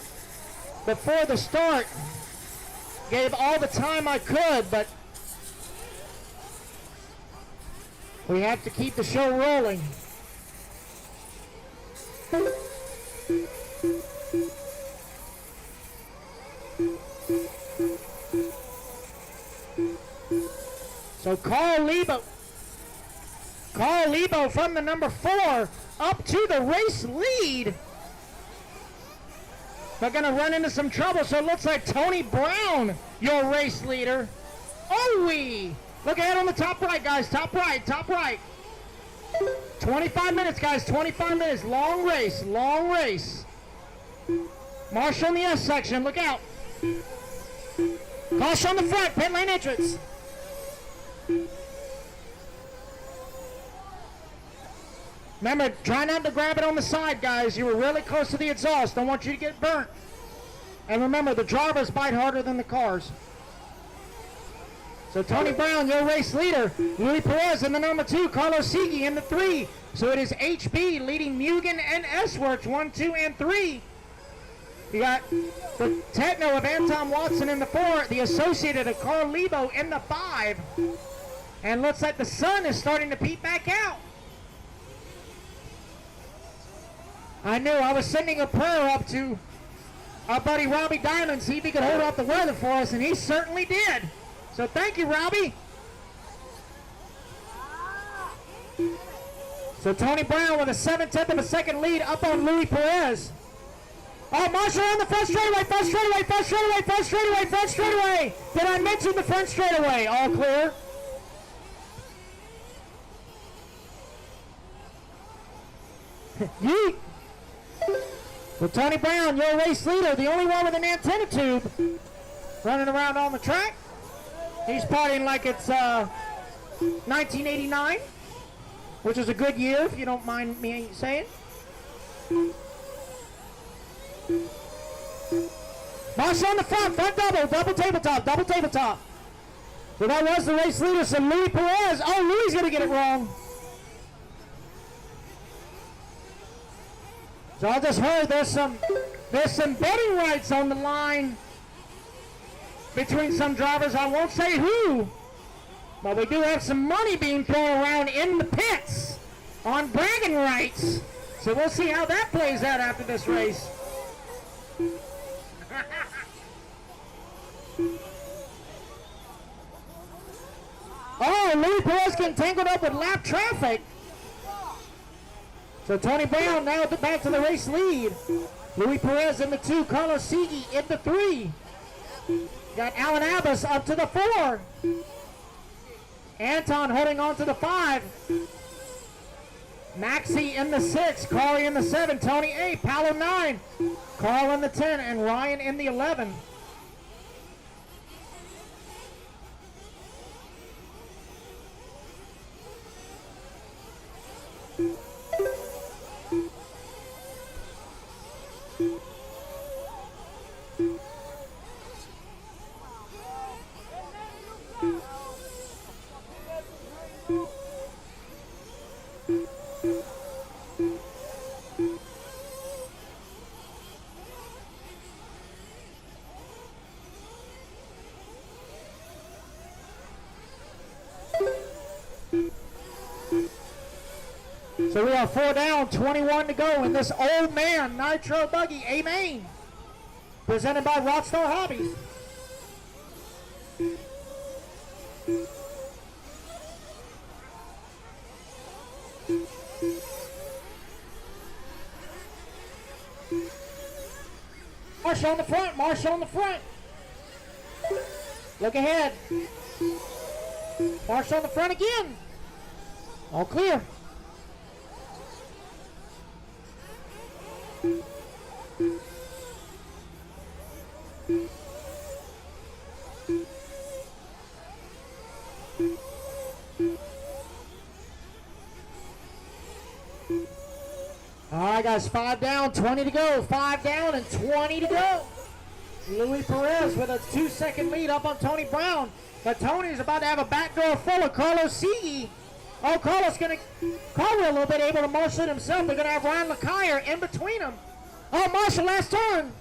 before the start. Gave all the time I could, but we have to keep the show rolling. So Carl Lebo from the number 4 up to the race lead. They're going to run into some trouble, so it looks like Tony Brown, your race leader. Oh-wee! Look ahead on the top right, guys. Top right, top right. 25 minutes, guys. 25 minutes. Long race, long race. Marshall in the S section. Look out. Caution on the front. Pit lane entrance. Remember, try not to grab it on the side, guys. You were really close to the exhaust. Don't want you to get burnt. And remember, the drivers bite harder than the cars. So Tony Brown, your race leader. Louis Perez in the number 2. Carlos Sigui in the 3. So it is HB leading Mugen and S-Works 1, 2, and 3. You got the Techno of Anton Watson in the 4. The Associated of Carl Lebo in the 5. And looks like the sun is starting to peep back out. I knew I was sending a prayer up to our buddy Robbie Diamond, see if he could hold off the weather for us, and he certainly did. So thank you, Robbie. So Tony Brown with a 7/10 of a second lead up on Louis Perez. Oh, Marshall on the front straightaway, front straightaway, front straightaway, front straightaway, front straightaway. Did I mention the front straightaway? All clear. Yeet. Well, Tony Brown, your race leader, the only one with an antenna tube, running around on the track. He's partying like it's 1989, which is a good year, if you don't mind me saying. Marshall on the front double tabletop, double tabletop. So that was the race leader, so Louis Perez. Oh, Louis going to get it wrong. So I just heard there's some betting rights on the line between some drivers. I won't say who, but we do have some money being thrown around in the pits on bragging rights. So we'll see how that plays out after this race. Oh, Louis Perez getting tangled up with lap traffic. So Tony Brown now back to the race lead. Louis Perez in the 2, Carlos Sigui in the 3. Got Alan Abbas up to the 4. Anton holding on to the 5. Maxie in the 6, Carly in the 7, Tony 8, Paolo 9, Carl in the 10, and Ryan in the 11. So we are 4 down, 21 to go in this old man Nitro Buggy A main, presented by Rockstar Hobbies. Marshall on the front, Marshall on the front. Look ahead. Marshall on the front again. All clear. All right, guys, 5 down, 20 to go. 5 down and 20 to go. Louis Perez with a 2-second lead up on Tony Brown. But Tony's about to have a backdoor full of Carlos Sigui. Oh, Carlos going to cover a little bit, able to marshal it himself. They're going to have Ryan LeCuyer in between them. Oh, Marshall, last turn.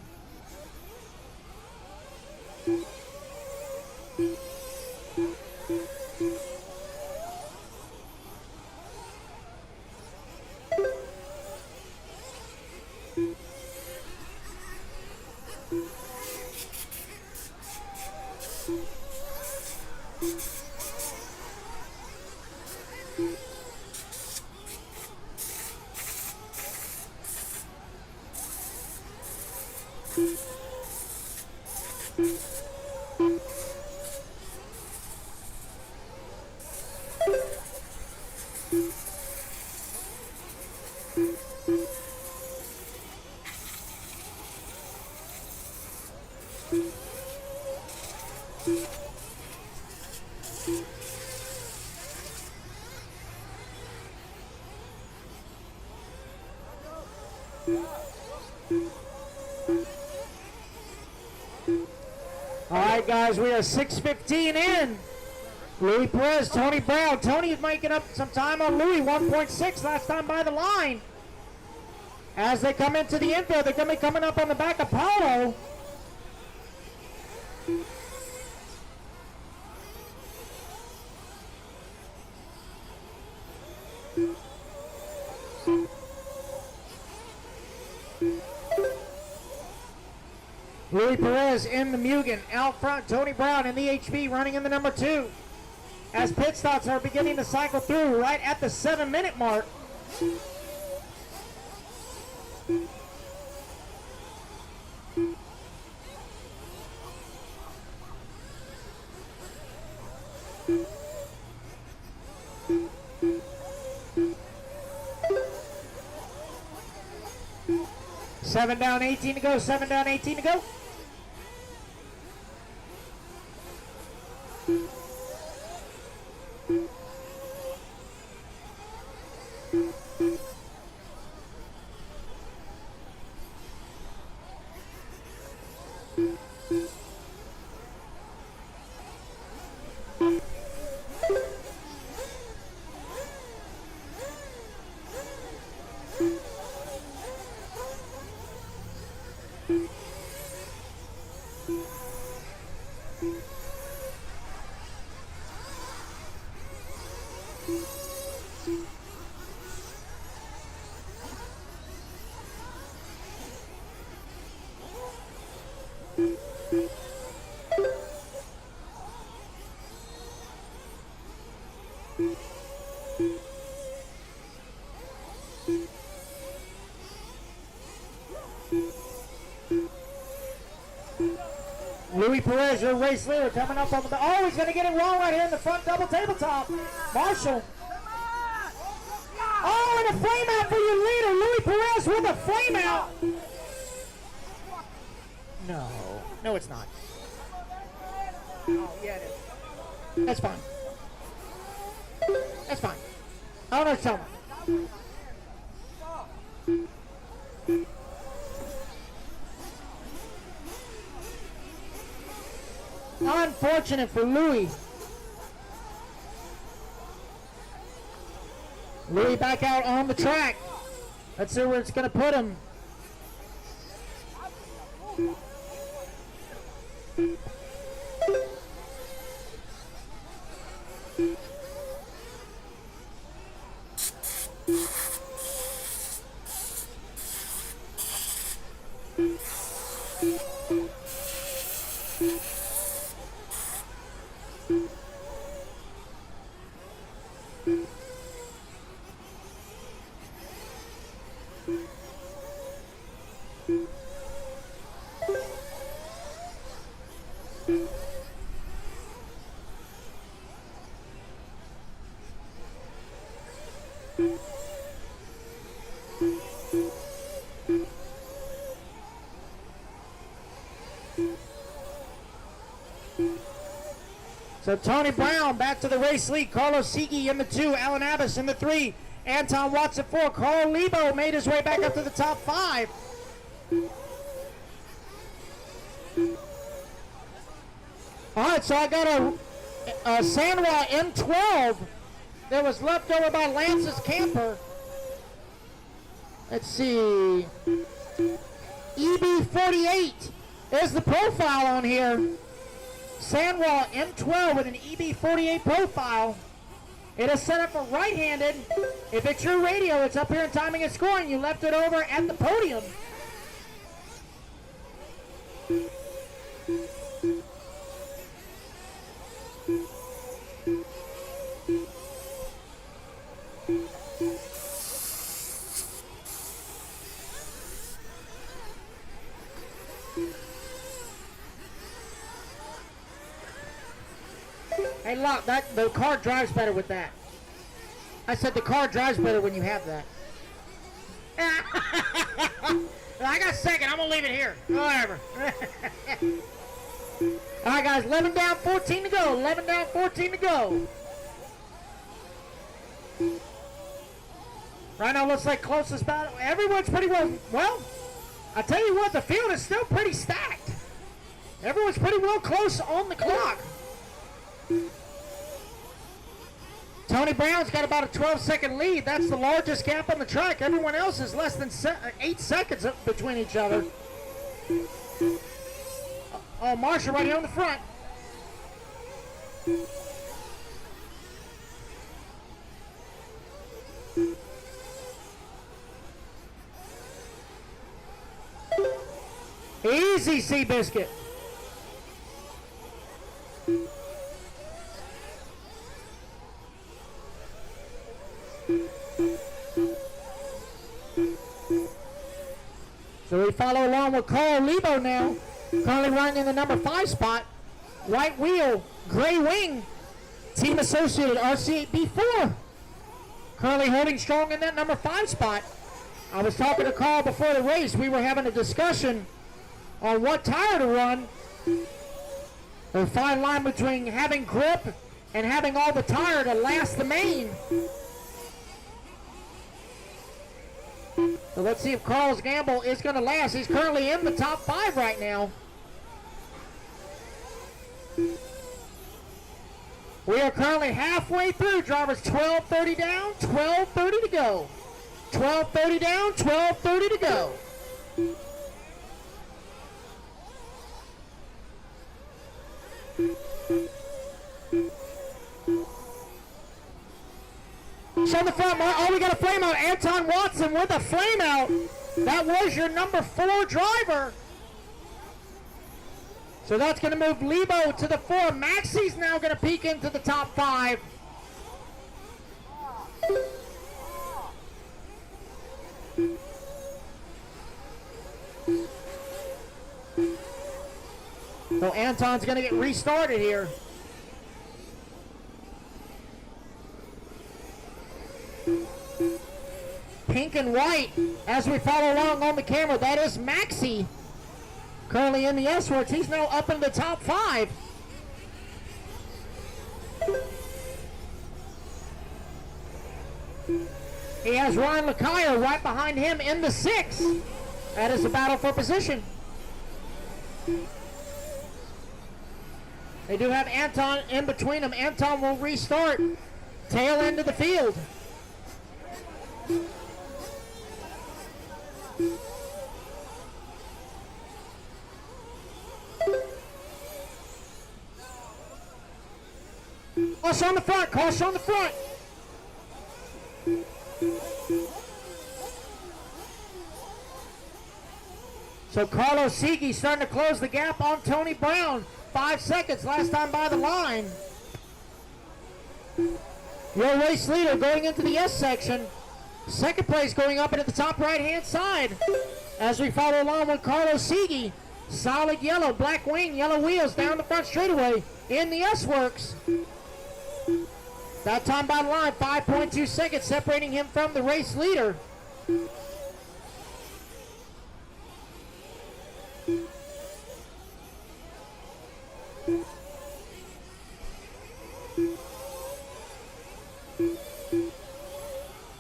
All right, guys, we are 6:15 in. Louis Perez, Tony Brown. Tony is making up some time on Louis, 1.6 last time by the line. As they come into the infield, they're going to be coming up on the back of Paulo. Louis Perez in the Mugen. Out front, Tony Brown in the HB running in the number 2. As pit stops are beginning to cycle through right at the 7-minute mark. Seven down, 18 to go. 7 down, 18 to go. Louis Perez, your race leader, coming up on the... Oh, he's going to get it wrong right here in the front double tabletop. Marshall. Oh, and a flame out for your leader, Louis Perez with a flame out. No. No, it's not. Oh, yeah, it is. That's fine. That's fine. I don't know, tell me. Unfortunate for Louis. Louis back out on the track. Let's see where it's going to put him. So Tony Brown back to the race lead. Carlos Sigi in the 2. Alan Abbas in the 3. Anton Watts at 4. Carl Lebo made his way back up to the top 5. All right, so I got a Sanwa M12 that was left over by Lance's camper. Let's see. EB48 is the profile on here. Sanwa M12 with an EB48 profile. It is set up for right-handed. If it's your radio, it's up here in timing and scoring. You left it over at the podium. Hey, Locke, the car drives better with that. I said the car drives better when you have that. I got second. I'm going to leave it here. Whatever. All right, guys. 11 down, 14 to go. 11 down, 14 to go. Right now, looks like closest battle. Everyone's pretty well. Well, I tell you what, the field is still pretty stacked. Everyone's pretty well close on the clock. Tony Brown's got about a 12-second lead. That's the largest gap on the track. Everyone else is less than 8 seconds between each other. Oh, Marshall right here on the front. Easy, Seabiscuit. So we follow along with Carl Lebo now, currently running in the number 5 spot. White wheel, gray wing, team associated RC8B4. Currently holding strong in that number 5 spot. I was talking to Carl before the race. We were having a discussion on what tire to run. A fine line between having grip and having all the tire to last the main. So let's see if Carl's gamble is going to last. He's currently in the top 5 right now. We are currently halfway through. Drivers 12:30 down, 12:30 to go. 12:30 down, 12:30 to go. On the front, oh, we got a flame out. Anton Watson with a flame out. That was your number 4 driver. So that's going to move Lebo to the 4. Maxi's now going to peek into the top 5. So Anton's going to get restarted here. Pink and white as we follow along on the camera. That is Maxi, currently in the S-Works. He's now up in the top 5. He has Ryan Lacayo right behind him in the 6. That is a battle for position. They do have Anton in between them. Anton will restart. Tail end of the field. Caution on the front, caution on the front. So Carlos Sigi starting to close the gap on Tony Brown. 5 seconds last time by the line. Your race leader going into the S section. Second place going up into the top right-hand side. As we follow along with Carlos Sigi. Solid yellow, black wing, yellow wheels down the front straightaway in the S-Works. That time by the line, 5.2 seconds separating him from the race leader.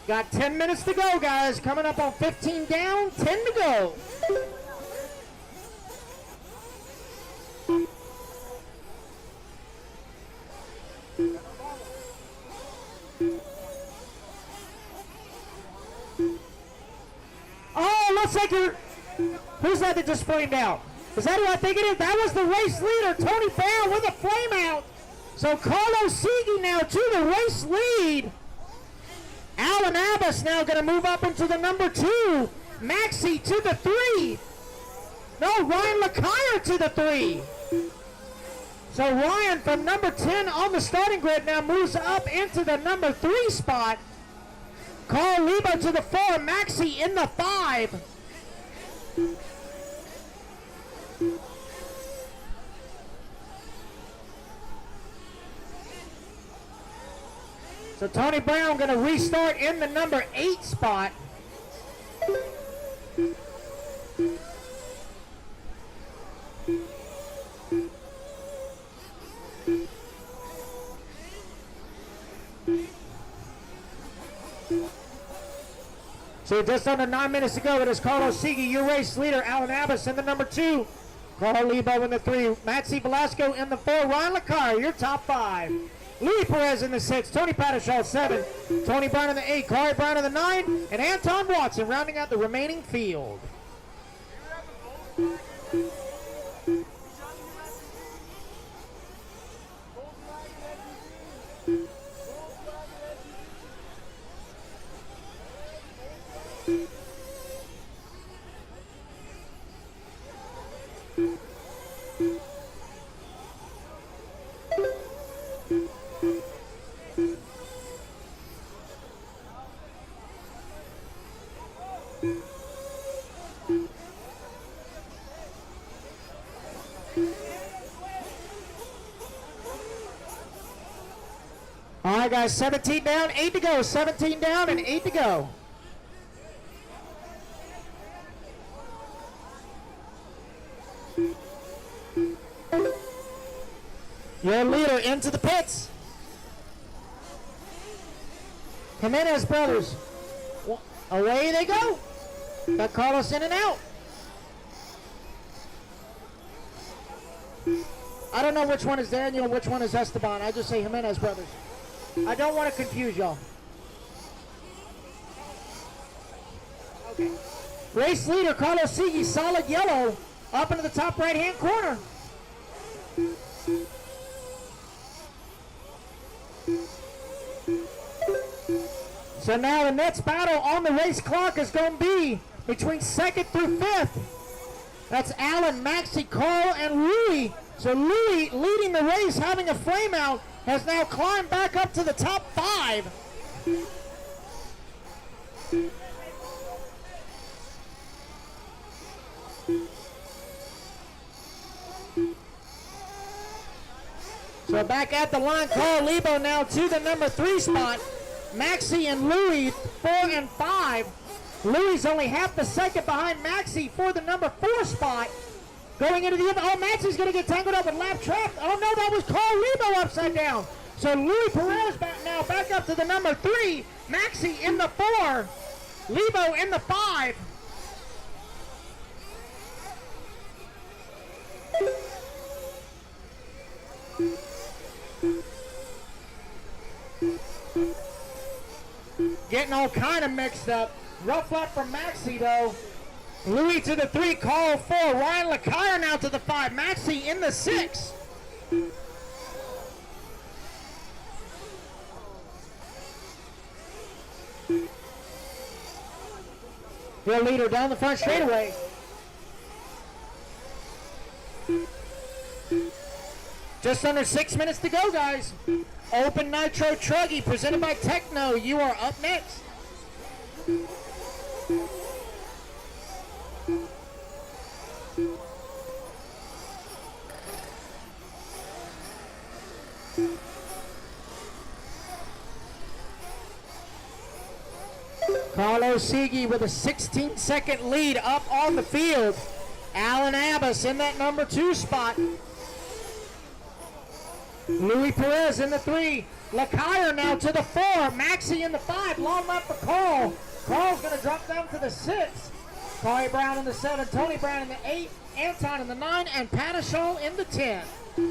Got 10 minutes to go, guys. Coming up on 15 down, 10 to go. Oh, looks like you're... Who's that just flamed out? Is that who I think it is? That was the race leader, Tony Brown, with a flame out. So Carlos Sigi now to the race lead. Alan Abbas now going to move up into the number 2. Maxie to the 3. No, Ryan LeCuyer to the 3. So Ryan from number 10 on the starting grid now moves up into the number 3 spot. Carl Lebo to the 4. Maxie in the 5. So Tony Brown going to restart in the number 8 spot. So just under 9 minutes to go, it is Carlos Sigi, your race leader. Alan Abbas in the number 2. Carl Lebo in the 3. Maxie Velasco in the 4. Ryan LeCuyer, your top 5. Louis Perez in the 6, Tony Padishall 7, Tony Brown in the 8, Corey Brown in the 9, and Anton Watson rounding out the remaining field. All right, guys, 17 down, 8 to go. 17 down and 8 to go. Your leader into the pits. Jimenez brothers. Away they go. Got Carlos in and out. I don't know which one is Daniel and which one is Esteban. I just say Jimenez brothers. I don't want to confuse y'all. Okay. Race leader Carlos Sigi, solid yellow, up into the top right-hand corner. So now the next battle on the race clock is going to be between 2nd through 5th. That's Alan, Maxie, Carl, and Louis. So Louis, leading the race, having a flame out, has now climbed back up to the top 5. So back at the line, Carl Lebo now to the number 3 spot. Maxie and Louis, 4 and 5. Louis only half a second behind Maxie for the number 4 spot. Going into the other, oh, Maxie's going to get tangled up with lap trap. Oh no, that was Carl Lebo upside down. So Louis Perez back up to the number 3. Maxie in the 4. Lebo in the 5. getting all kind of mixed up. Rough lap from Maxie, though. Louis to the 3, Carl 4. Ryan LeCire now to the 5. Maxie in the 6. Your leader down the front straightaway. Just under 6 minutes to go, guys. Open Nitro Truggy presented by Techno. You are up next. Carlos Sigui with a 16-second lead up on the field. Alan Abbas in that number 2 spot. Louis Perez in the 3. LeCire now to the 4. Maxie in the 5. Long lap for Carl. Carl's going to drop down to the 6. Corey Brown in the 7. Tony Brown in the 8. Anton in the 9. And Patashol in the 10.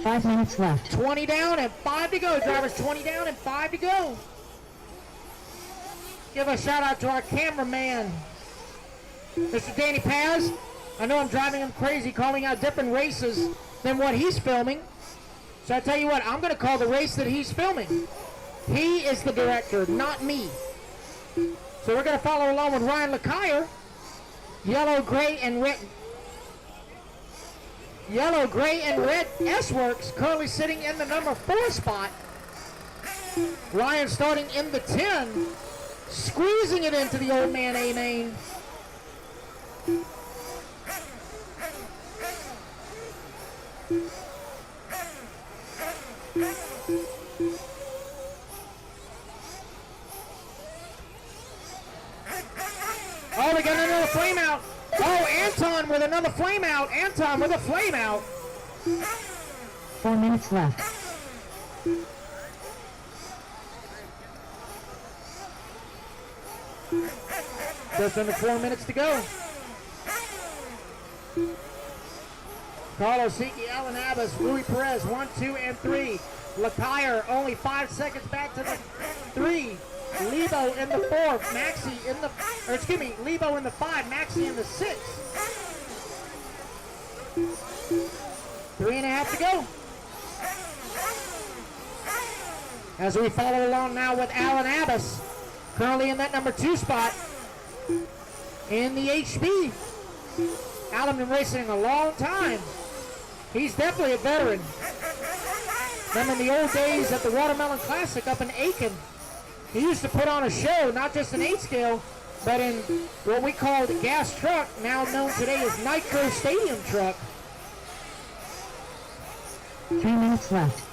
5 minutes left. 20 down and 5 to go, drivers. 20 down and 5 to go. Give a shout out to our cameraman, Mr. Danny Paz. I know I'm driving him crazy calling out different races than what he's filming. So I tell you what, I'm going to call the race that he's filming. He is the director, not me. So we're going to follow along with Ryan LeCire. Yellow, gray, and red. Yellow, gray, and red S-Works currently sitting in the number 4 spot. Ryan starting in the 10. Squeezing it into the old man A-main. Oh, they got another flame out. Oh, Anton with another flame out. Anton with a flame out. 4 minutes left. Just under 4 minutes to go. Carlos Sigui, Alan Abbas, Louis Perez, 1, 2, and 3. LeCire only 5 seconds back to the 3. Lebo in the 4. Maxie in the, or excuse me, Lebo in the 5. Maxie in the 6. 3.5 to go. As we follow along now with Alan Abbas, currently in that number 2 spot in the HB. Alan been racing a long time. He's definitely a veteran. Them in the old days at the Watermelon Classic up in Aiken. He used to put on a show, not just an 8 scale, but in what we call the gas truck, now known today as Nitro Stadium truck. 3 minutes left.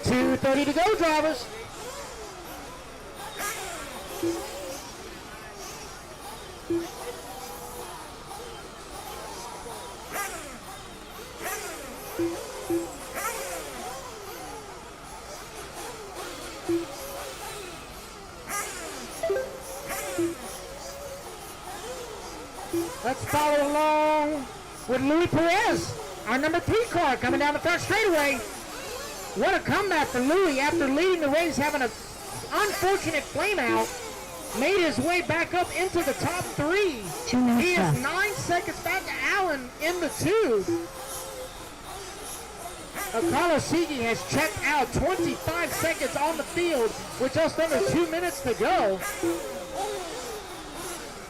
.2:30 to go, drivers. Let's follow along with Louis Perez, our number 3 car coming down the front straightaway. What a comeback for Louis after leading the race, having an unfortunate flame out. Made his way back up into the top 3. He is 9 seconds back to Allen in the 2. Carlos Sigui has checked out 25 seconds on the field with just under 2 minutes to go.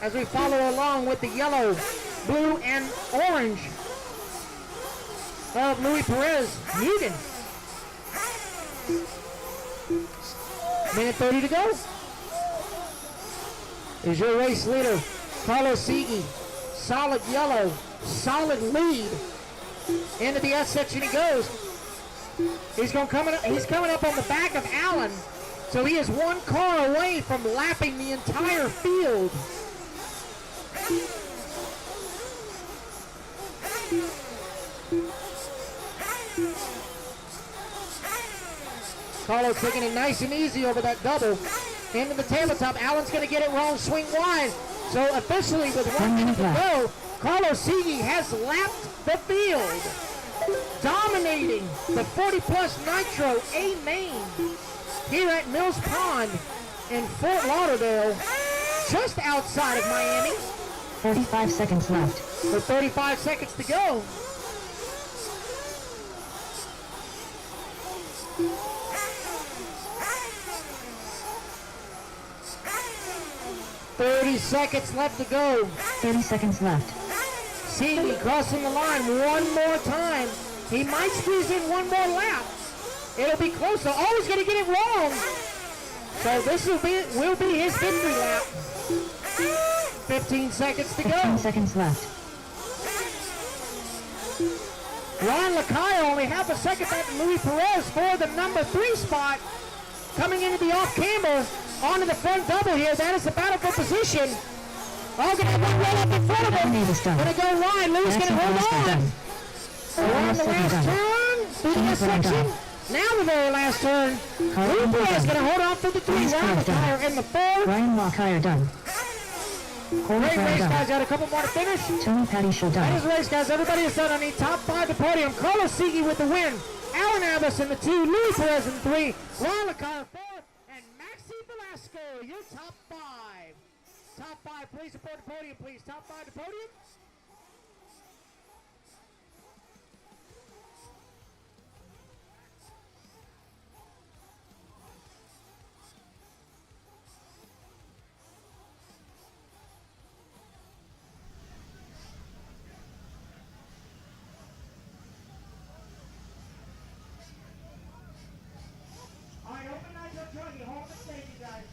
As we follow along with the yellow, blue, and orange of Louis Perez, Mugen. Minute 30 to go. Is your race leader, Carlos Sigui. Solid yellow, solid lead. Into the S section he goes. He's coming up on the back of Allen, so he is 1 car away from lapping the entire field. Carlo taking it nice and easy over that double. Into the tabletop. Allen's going to get it wrong, swing wide. So officially with 1 minute to go, Carlos Sigui has lapped the field, dominating the 40-plus Nitro A main here at Mills Pond in Fort Lauderdale, just outside of Miami. 35 seconds left. With 35 seconds to go. Seconds left to go. 30 seconds left. Sigui crossing the line one more time. He might squeeze in one more lap. It'll be closer. Oh, he's going to get it wrong. So this will be his victory lap. 15 seconds to go. 15 seconds left. Ron Lacayo only half a second back to Luis Perez for the number 3 spot. Coming into the off-camber. Onto the front double here. That is the battle for position. Oh, gonna have one right up in front of him. Gonna go wide. Lewis gonna hold on. Around the last turn. Through the last section. Now the very last turn. Luis gonna hold on for the 3. Ryan Lacayo in the 4. Ryan Lacayo done. Great race, guys. Got a couple more to finish. Tony Petty show done. That is the race, guys. Everybody is done on the top 5 to Podium. Carlos Sigui with the win. Alan Abbas in the 2. Luis Perez in the 3. Ryan Lacayo 4. Your top 5. Top 5, please support the Podium, please. Top 5 to Podium. All right, open Nitro Truggy. Hold the stage, you guys.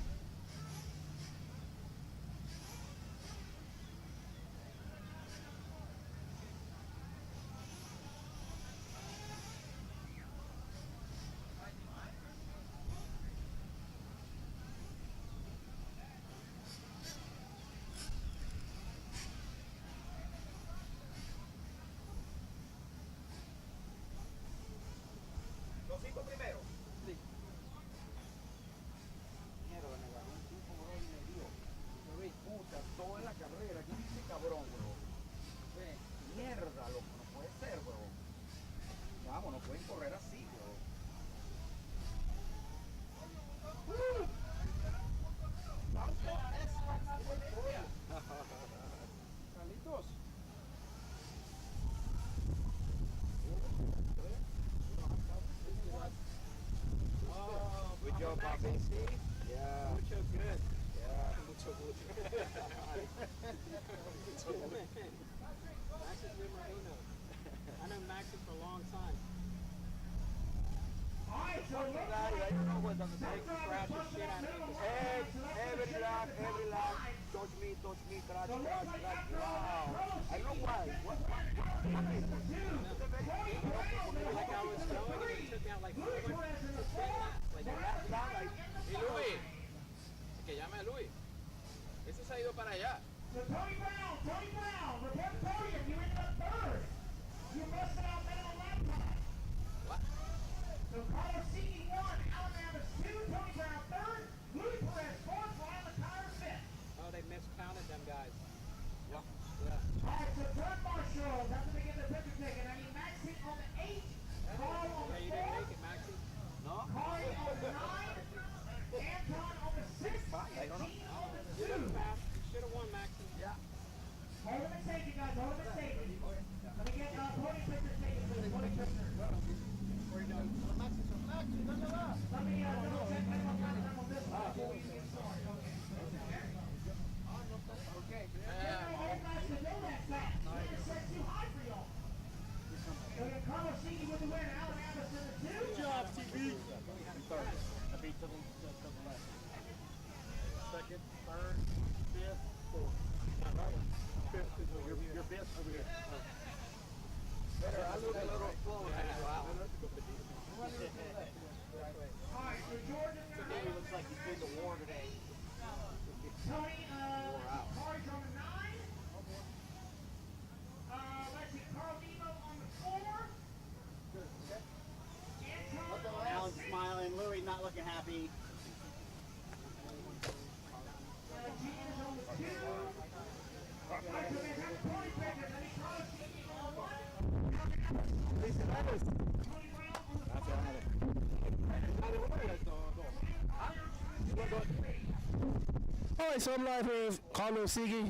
All right, so I'm live here with Carlos Sigui.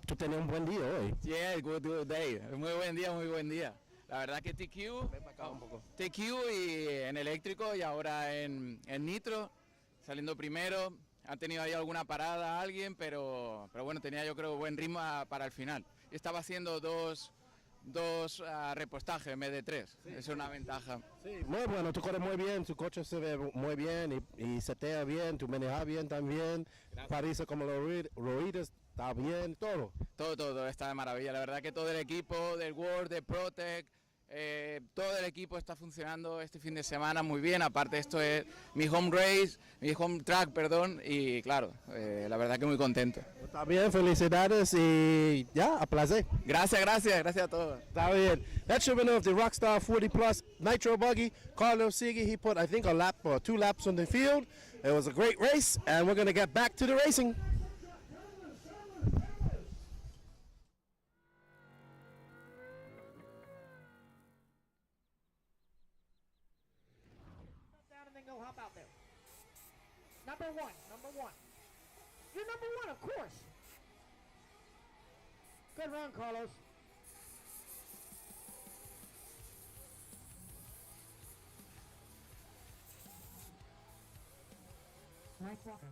Tú tenías un buen día hoy. Yeah, good day. Muy buen día, muy buen día. La verdad que TQ y en eléctrico y ahora en Nitro, saliendo primero. Ha tenido ahí alguna parada alguien, pero bueno, tenía yo creo buen ritmo para el final. Estaba haciendo dos repostajes en vez de 3. Sí, es una ventaja. Sí, muy bueno, tú corres muy bien, tu coche se ve muy bien y setea bien, tú manejas bien también. Parece como los ruidos, está bien, todo. Todo está de maravilla. La verdad que todo el equipo del World, de Protect, todo el equipo está funcionando este fin de semana muy bien. Aparte esto es mi home track, perdón, y claro, la verdad que muy contento. Está bien, felicidades y ya, a placer. Gracias a todos. Está bien. That's the winner of the Rockstar 40 Plus Nitro Buggy, Carlos Sigui. He put, I think, a lap or 2 laps on the field. It was a great race, and we're going to get back to the racing. Hop out there. Number one. You're number one, of course. Good run, Carlos. Nice walking.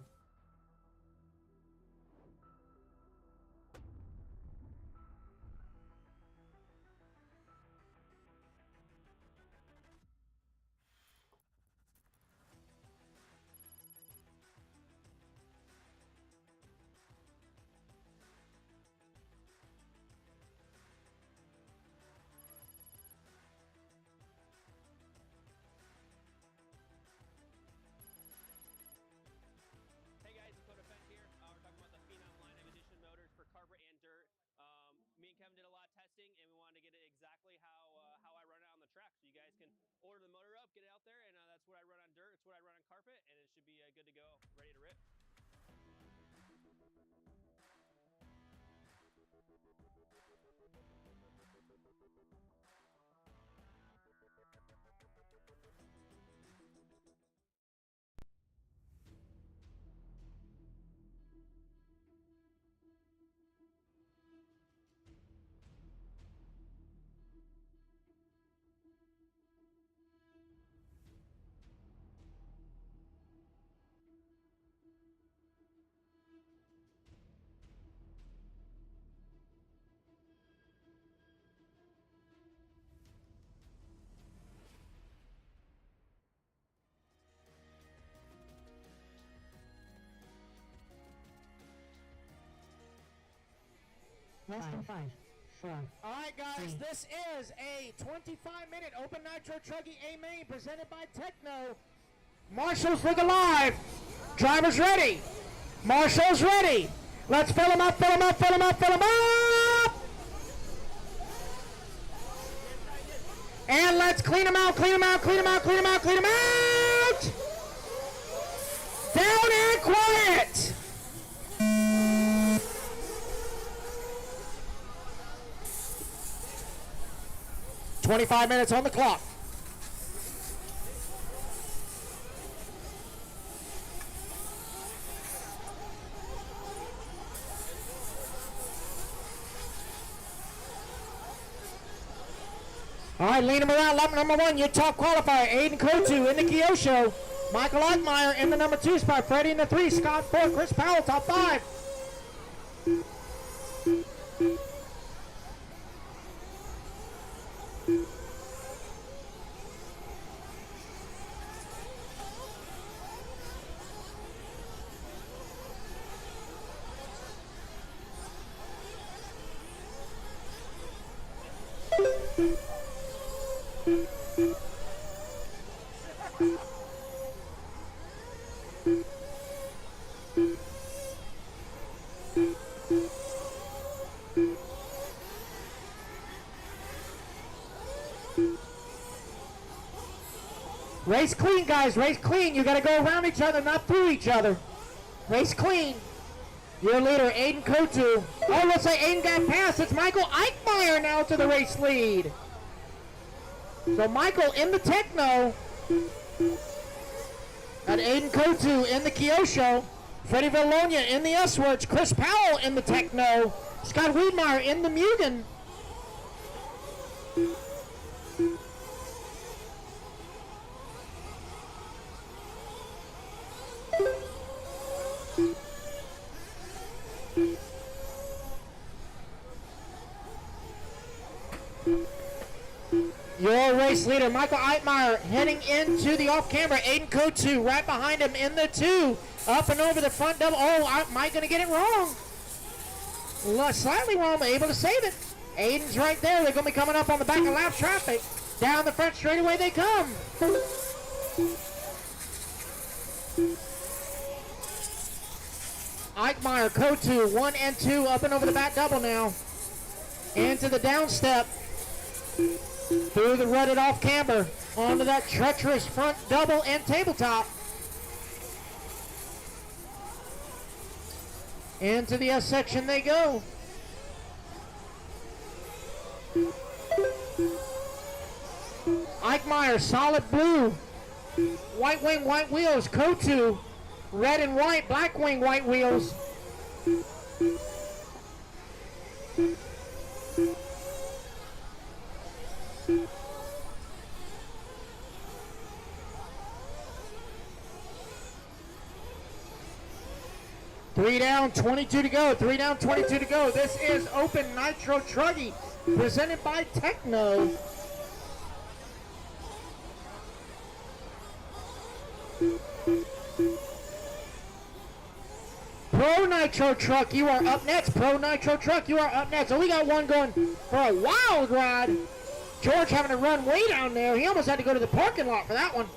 Kevin did a lot of testing, and we wanted to get it exactly how I run it on the track. So you guys can order the motor up, get it out there, and that's what I run on dirt. It's what I run on carpet, and it should be good to go, ready to rip. Less than 5, 4. All right, guys, 3. this is a 25-minute Open Nitro Truggy A main presented by Techno. Marshals for the live. Drivers ready. Marshals ready. Let's fill them up. And let's clean them out. Down and quiet. $25 minutes on the clock. All right, lead him around. Lap number 1, your top qualifier, Aiden Kotu in the Kyosho. Michael Ockmeyer in the number 2 spot. Freddie in the 3. Scott 4. Chris Powell, top 5. Race clean, guys. Race clean. You got to go around each other, not through each other. Race clean. Your leader, Aiden Kotu. Oh, looks like Aiden got past. It's Michael Eichmeyer now to the race lead. So Michael in the Techno. And Aiden Kotu in the Kyosho. Freddie Valonia in the S-Words. Chris Powell in the Techno. Scott Wiedmeyer in the Mugen. Your race leader, Michael Eitmeyer, heading into the off-camera. Aiden Kotu right behind him in the 2. Up and over the front double. Oh, Mike going to get it wrong. Slightly wrong, but able to save it. Aiden's right there. They're going to be coming up on the back of lap traffic. Down the front straightaway they come. Eichmeyer, Kotu, 1 and 2, up and over the back double now. Into the down step. Through the rutted off camber. Onto that treacherous front double and tabletop. Into the S section they go. Eichmeyer, solid blue. White wing, white wheels. Kotu, red and white, black wing, white wheels. Three down, 22 to go. 3 down, 22 to go. This is Open Nitro Truggy, presented by Techno. Pro Nitro Truck, you are up next. Pro Nitro Truck, you are up next. So we got one going for a wild ride. George having to run way down there. He almost had to go to the parking lot for that one.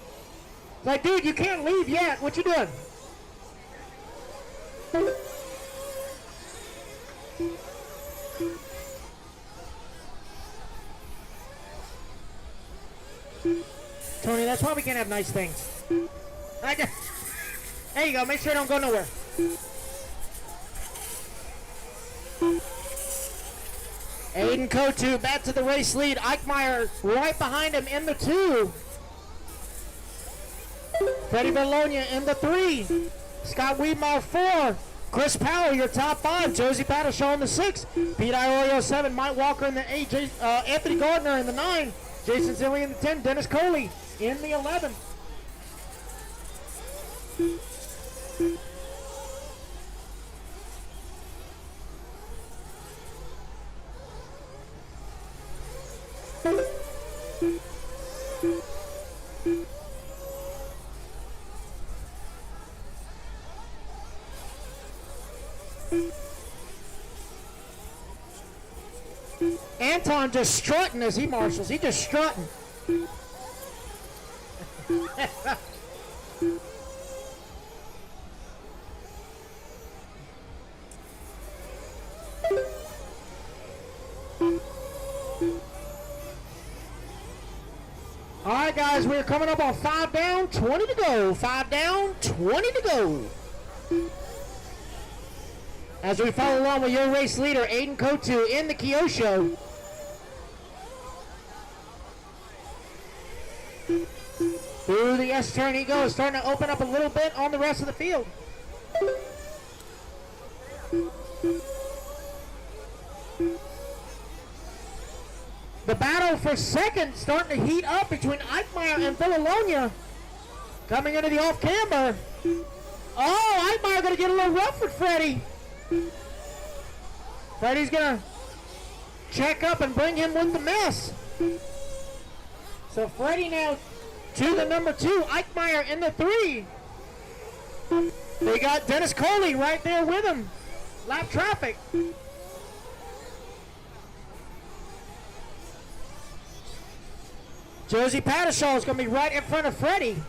It's like, dude, you can't leave yet. What you doing? Tony, that's why we can't have nice things. There you go. Make sure it don't go nowhere. Aiden Kotu back to the race lead. Eichmeyer right behind him in the 2. Freddie Valonia in the 3. Scott Wiedmeyer 4. Chris Powell, your top 5. Josie Battleshaw in the 6. Pete Iorio 7. Mike Walker in the 8. Anthony Gardner in the 9. Jason Zilli in the 10. Dennis Coley in the 11. Anton just strutting as he marshals. He just strutting. All right, guys, we're coming up on 5 down, 20 to go. 5 down, 20 to go. As we follow along with your race leader, Aiden Kotu, in the Kyosho. Through the S-turn he goes, starting to open up a little bit on the rest of the field. The battle for second starting to heat up between Eichmeyer and Villalonia. Coming into the off-camber. Oh, Eichmeyer going to get a little rough with Freddie. Freddie's going to check up and bring him with the mess. So Freddie now to the number 2, Eichmeyer in the 3. They got Dennis Coley right there with him. Lap traffic. Josie Pattershaw is going to be right in front of Freddie.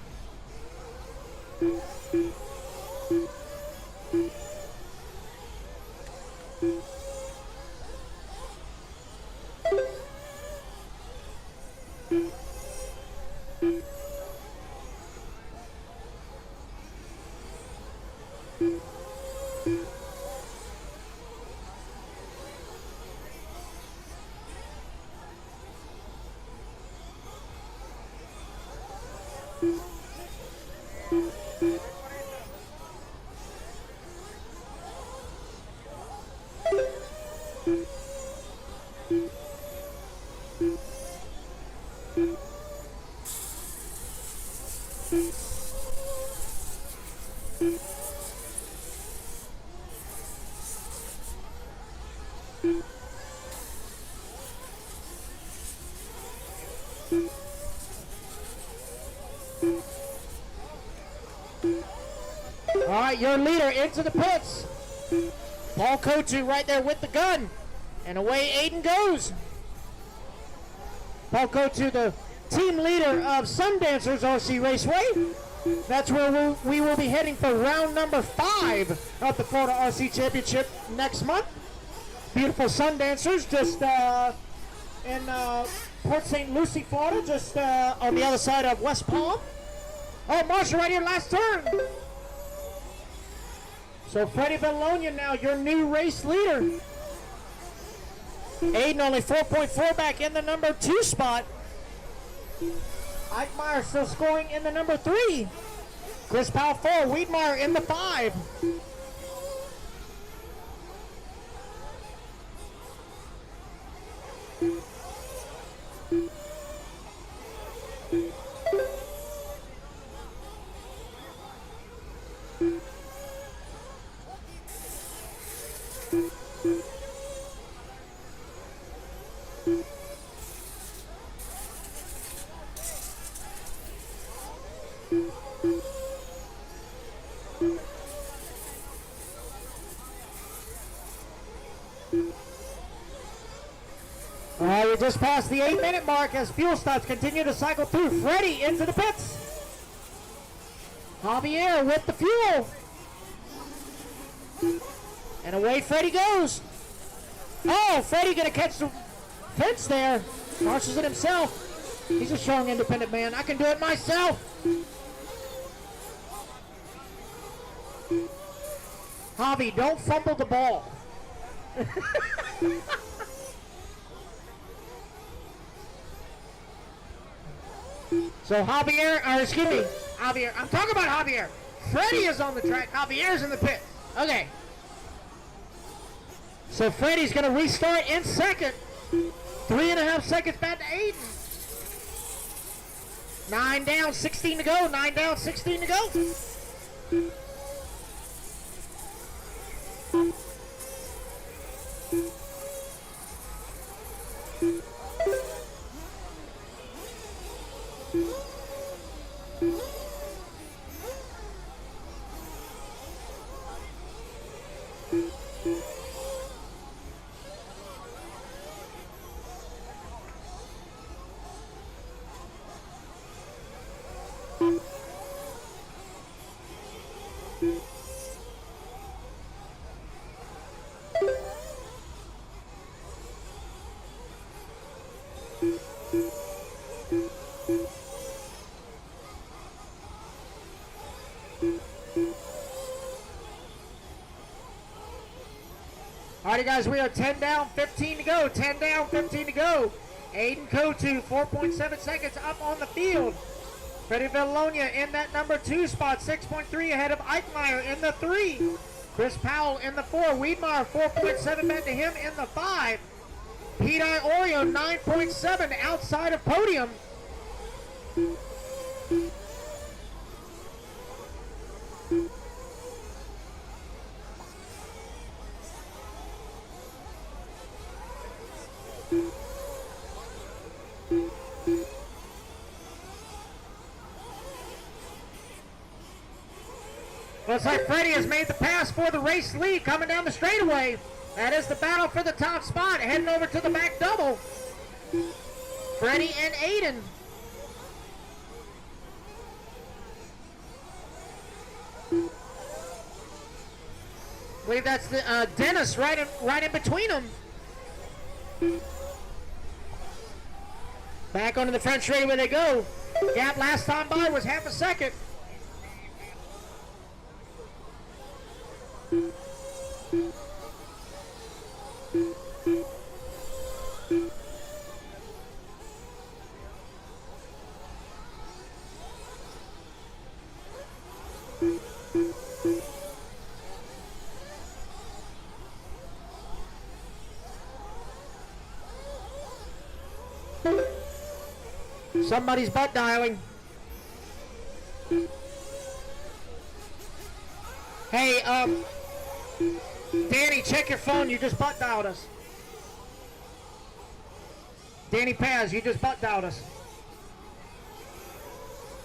right, your leader into the pits. Paul Kotu right there with the gun. And away Aiden goes. Paul Kotu, the team leader of Sundancers RC Raceway. That's where we will be heading for round number 5 of the Florida RC Championship next month. Beautiful Sundancers just in Port St. Lucie, Florida, just on the other side of West Palm. Oh, Marshall right here, last turn. So Freddie Bellonia now your new race leader. Aiden only 4.4 back in the number 2 spot. Eichmeyer still scoring in the number 3. Chris Powell 4, Wiedmeyer in the 5. We just passed the 8-minute mark as fuel stops continue to cycle through. Freddie into the pits. Javier with the fuel. And away Freddie goes. Oh, Freddie gonna catch the fence there. Marshals it himself. He's a strong independent man. I can do it myself. Javi, don't fumble the ball. So Javier, or excuse me, Javier, I'm talking about Javier. Freddie is on the track, Javier's in the pit. Okay. So Freddie's gonna restart in second. 3.5 seconds back to Aiden. 9 down, 16 to go, 9 down, 16 to go. Alrighty guys, we are 10 down, 15 to go. 10 down, 15 to go. Aiden Kotu, 4.7 seconds up on the field. Freddie Bellonia in that number 2 spot, 6.3 ahead of Eichmeyer in the 3. Chris Powell in the 4. Wiedmeyer, 4.7 back to him in the 5. Pete Iorio, 9.7 outside of Podium. Looks like Freddie has made the pass for the race lead coming down the straightaway. That is the battle for the top spot, heading over to the back double. Freddie and Aiden. I believe that's the Dennis right in between them. Back onto the front straightaway they go. Gap last time by was half a second. Somebody's butt dialing. Hey, Danny, check your phone. You just butt dialed us. Danny Paz, you just butt dialed us.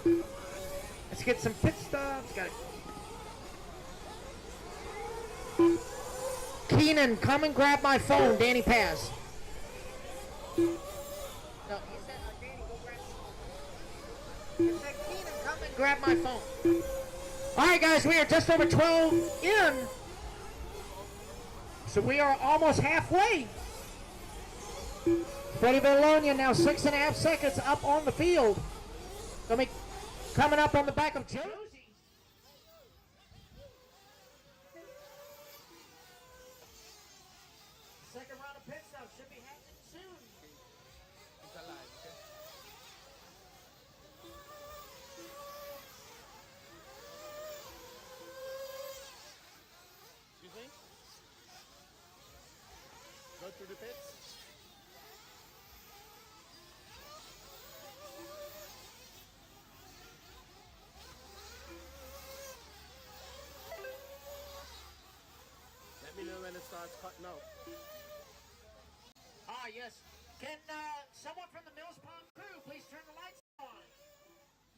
Let's get some pit stops. Got it. Keenan, come and grab my phone. Danny Paz. No, he said, Danny, go grab the phone. He said, Keenan, come and grab my phone. All right, guys, we are just over 12 in. So we are almost halfway. Freddie Valonia now 6.5 seconds up on the field. Coming up on the back of Josie. Second round of pit stop should be happening soon. Excuse me? Go through the pits? Let me know when it starts cutting out. Ah, yes. Can someone from the Mills Pond crew please turn the lights on?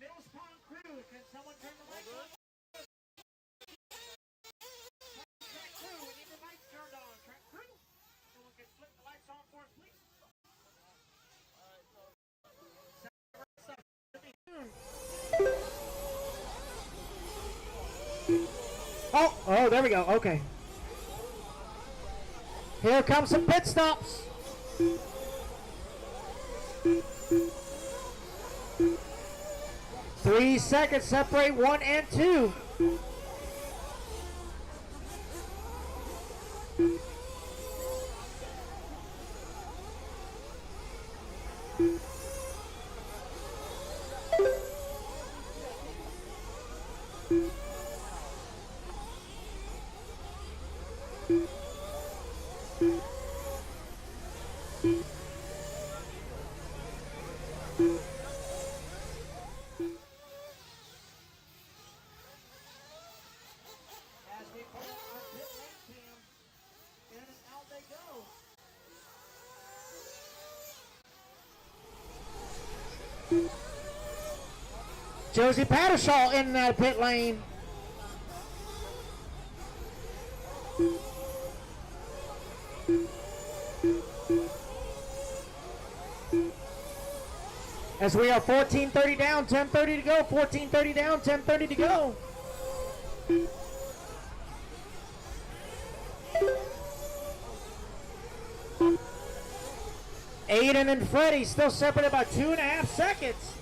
Mills Pond crew, can someone turn the lights on? Track crew, we need the lights turned on. Track crew, someone can flip the lights on for us, please. Oh, there we go. Okay. Here comes some pit stops. Three seconds separate 1 and 2. Josie Pattershaw in that pit lane. As we are 14:30 down, 10:30 to go. 14:30 down, 10:30 to go. Aiden and Freddie still separated by 2.5 seconds.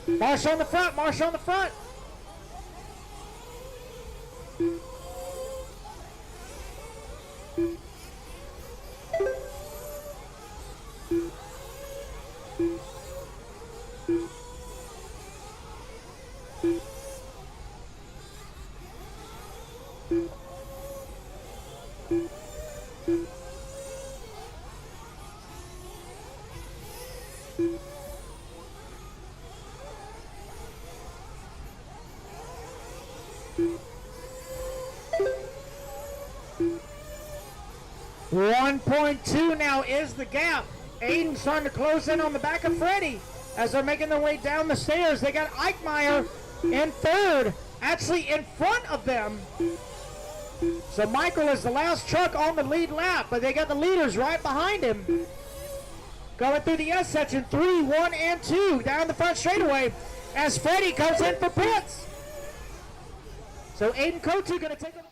Marsh on the front, Marsh on the front. .2 now is the gap. Aiden's trying to close in on the back of Freddie as they're making their way down the stairs. They got Eichmeyer in third, actually in front of them. So Michael is the last truck on the lead lap, but they got the leaders right behind him. Going through the S section, 3, 1, and 2 down the front straightaway as Freddie comes in for pits. So Aiden Kotu going to take over.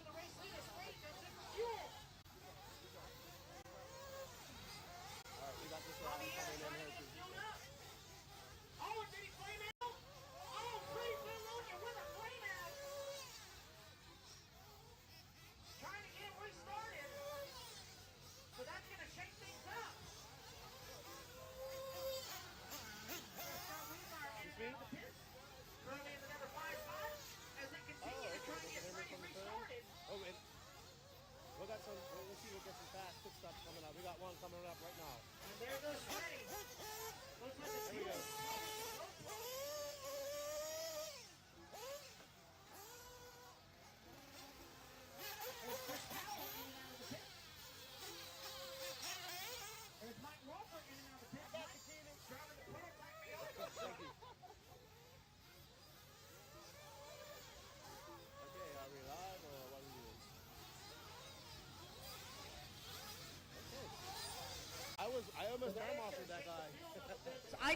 As they continue to try to get Freddie restarted.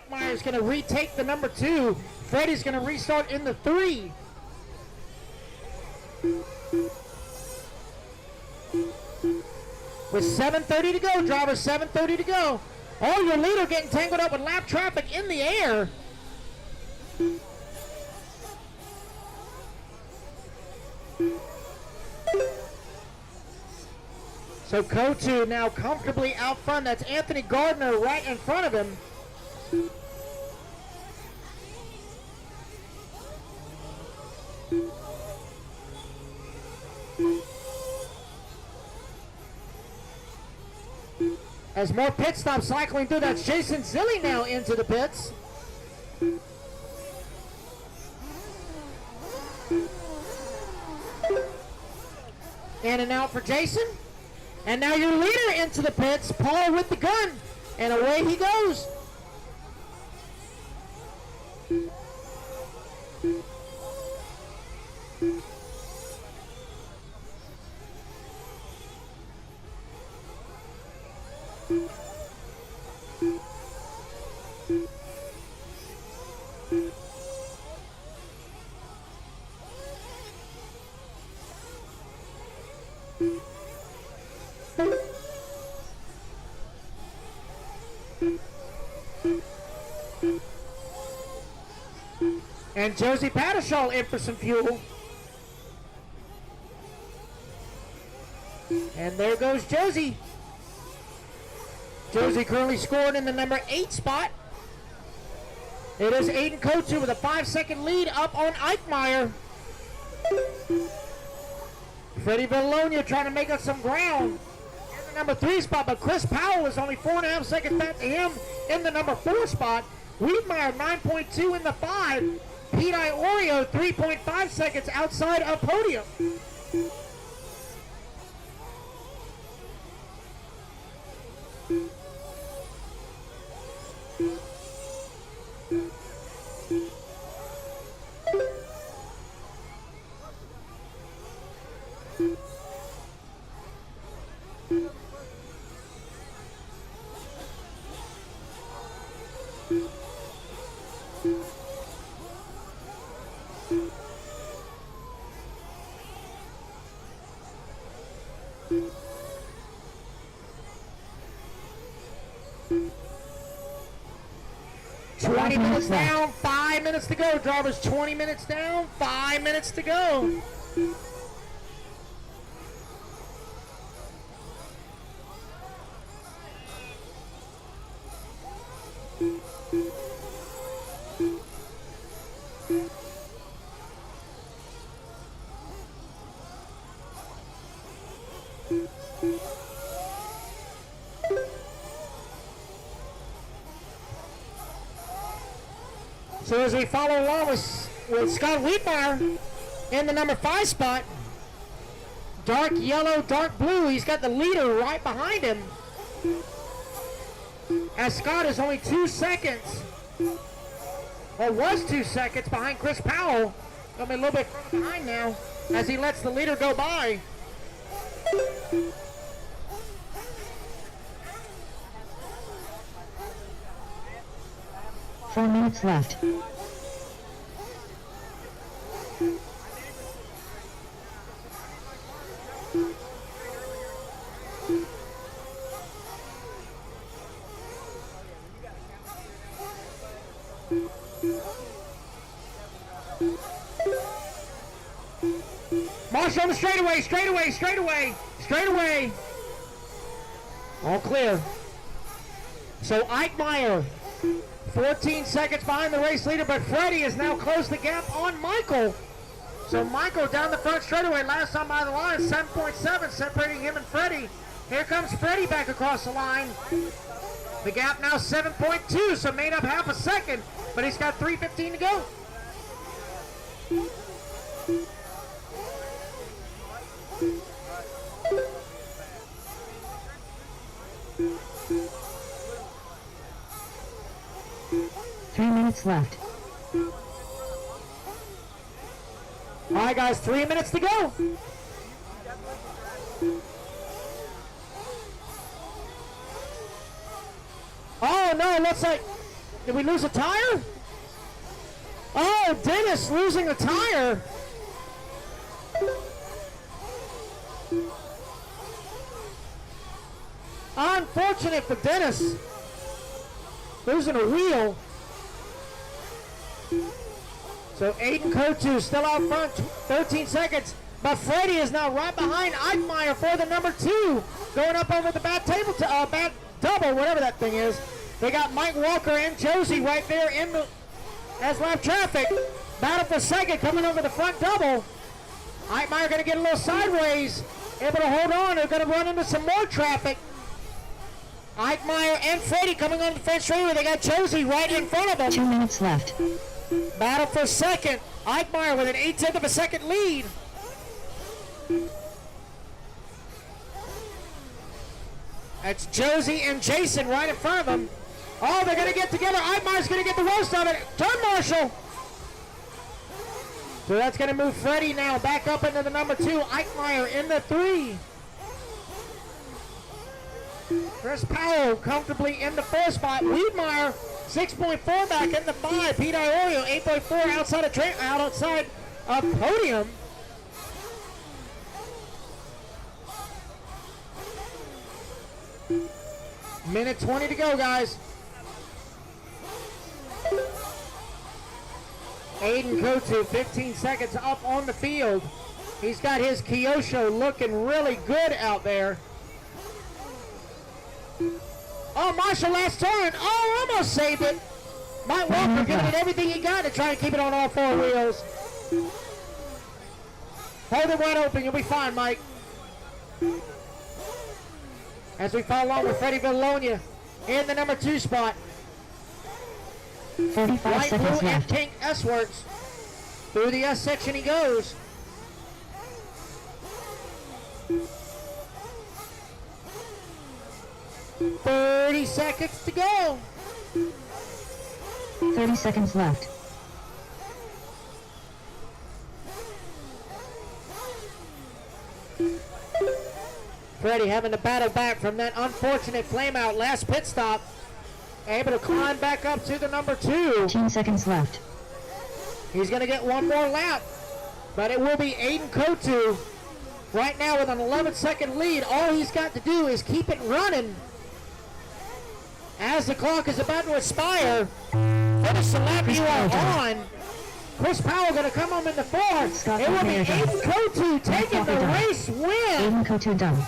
Eichmeyer is going to retake the number 2. Freddie's going to restart in the 3. With 7:30 to go, drivers, 7:30 to go. Oh, your leader getting tangled up with lap traffic in the air. So Kotu now comfortably out front. That's Anthony Gardner right in front of him. As more pit stops cycling through, that's Jason Zilli now into the pits. In and out for Jason. And now your leader into the pits, Paul with the gun. And away he goes. And Josie Pattershall in for some fuel. And there goes Josie. Josie currently scored in the number 8 spot. It is Aiden Kotu with a 5-second lead up on Eichmeyer. Freddie Villalonia trying to make up some ground in the number 3 spot, but Chris Powell is only 4.5 seconds back to him in the number 4 spot. Wiedmeyer 9.2 in the 5. Pete Iorio 3.5 seconds outside of Podium. Minutes down, 5 minutes to go. Drivers 20 minutes down, 5 minutes to go. So as we follow along with Scott Wiedmeyer in the number 5 spot, dark yellow, dark blue, he's got the leader right behind him. As Scott is only 2 seconds, or was 2 seconds behind Chris Powell. Gonna be a little bit further behind now as he lets the leader go by. Four minutes left. Marshall on the straightaway, straightaway, straightaway, straightaway. All clear. So Eichmeyer, 14 seconds behind the race leader, but Freddie has now closed the gap on Michael. So Michael down the front straightaway, last time by the line, 7.7 separating him and Freddie. Here comes Freddie back across the line. The gap now 7.2, so made up half a second, but he's got 3:15 to go. Left. All right, guys, 3 minutes to go. Oh no, looks like Did we lose a tire? Oh, Dennis losing a tire. Unfortunate for Dennis. Losing a wheel. So Aiden Kotu still out front, 13 seconds. But Freddie is now right behind Eichmeyer for the number 2. Going up over the bat table, bat double, whatever that thing is. They got Mike Walker and Josie right there in the as lap traffic. Battle for second, coming over the front double. Eichmeyer going to get a little sideways. Able to hold on. They're going to run into some more traffic. Eichmeyer and Freddie coming on the front straightaway. They got Josie right in front of them. 2 minutes left. Battle for second. Eichmeyer with an 1/8 of a second lead. That's Josie and Jason right in front of them. Oh, they're going to get together. Eichmeyer's going to get the roast of it. Turn marshal. So that's going to move Freddie now back up into the number 2. Eichmeyer in the 3. Chris Powell comfortably in the 4 spot. Wiedmeyer 6.4 back in the 5. Pete Iorio 8.4 outside of Podium. Minute 20 to go, guys. Aiden Kotu 15 seconds up on the field. He's got his Kyosho looking really good out there. Oh, Marshall last turn. Oh, almost saved it. Mike Walker giving it everything he got to try and keep it on all 4 wheels. Hold it wide open. You'll be fine, Mike. As we follow along with Freddie Villalonia in the number 2 spot. 45 Light seconds blue and left. pink S-works. Through the S section he goes. "30 seconds to go." 30 seconds left. Freddie having to battle back from that unfortunate flame out last pit stop. Able to climb back up to the number 2. 15 seconds left. He's going to get one more lap. But it will be Aiden Kotu right now with an 11-second lead. All he's got to do is keep it running. As the clock is about to expire, finish the lap you are on. Chris Powell going to come home in the 4th. It will be Aiden Kotu taking the race win. Aiden Kotu done.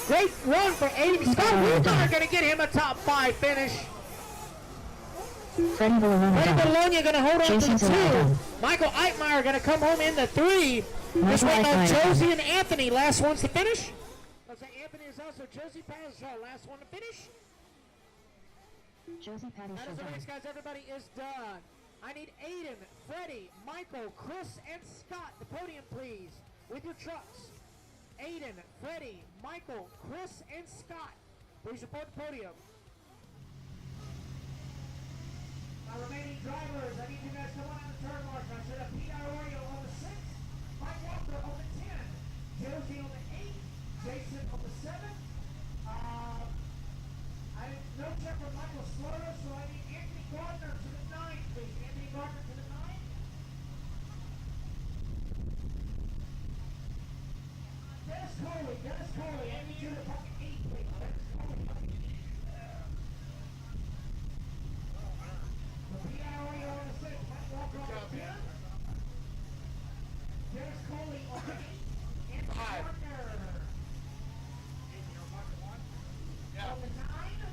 Great run for Aiden. Scott Wiedmeyer going to get him a top 5 finish. Freddie Villalonia Freddie Villalonia going to hold on Jason's to the 2. done. Michael Eichmeyer going to come home in the 3. Just Michael waiting on Eichmeyer Josie and Anthony. Last ones to finish. Let's say Anthony is also Josie Powell's last one to finish. Josie Patty That is the done. race, guys. Everybody is done. I need Aiden, Freddie, Michael, Chris, and Scott. The podium, please, with your trucks. Aiden, Freddie, Michael, Chris, and Scott. Please report the podium. Our remaining drivers, I need you guys to come on the turn mark. I set up Pete Iorio on the 6th, Mike Walker on the 10th, Josie on the 8th, Jason on the 7th. I did no check from Michael Slaughter, so I need Anthony Gardner to the 9th, please. Anthony Gardner to the 9th. Dennis Coley, I need you to pocket 8, please. Dennis Coley. P.R.O. on the 6th, Mike Walker on the 10th. Dennis Coley on the 8th. Anthony Gardner. On the 9th.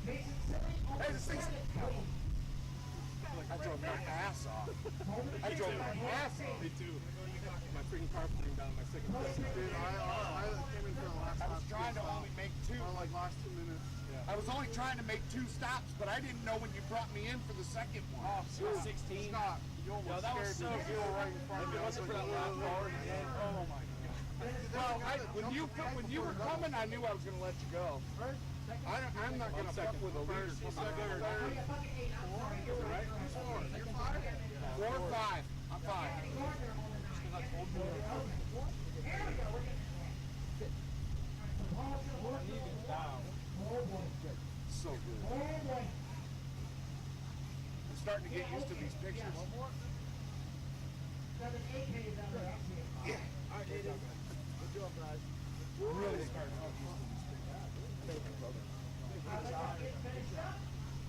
Jason Silly on the 7th, please. I drove my ass off. I drove my ass off. Me too. My freaking car putting down my second place. Dude, I came in for the last. I was trying to only make 2. Like last 2 minutes. Yeah. I was only trying to make 2 stops, but I didn't know when you brought me in for the second one. Oh, so 16. Scott, you almost that was scared me. so You were right in front of me. If it wasn't for that last car, oh my God. Well, when you were coming, I knew I was going to let you go. I'm not going to fuck with a leader. He's second, third. Right? Who's 4? You're 5? 4 or 5? I'm 5. So good. starting to get used to these pictures. Yeah. All right, Good job, guys. Really starting to get used to these pictures. Thank you, brother. Good job.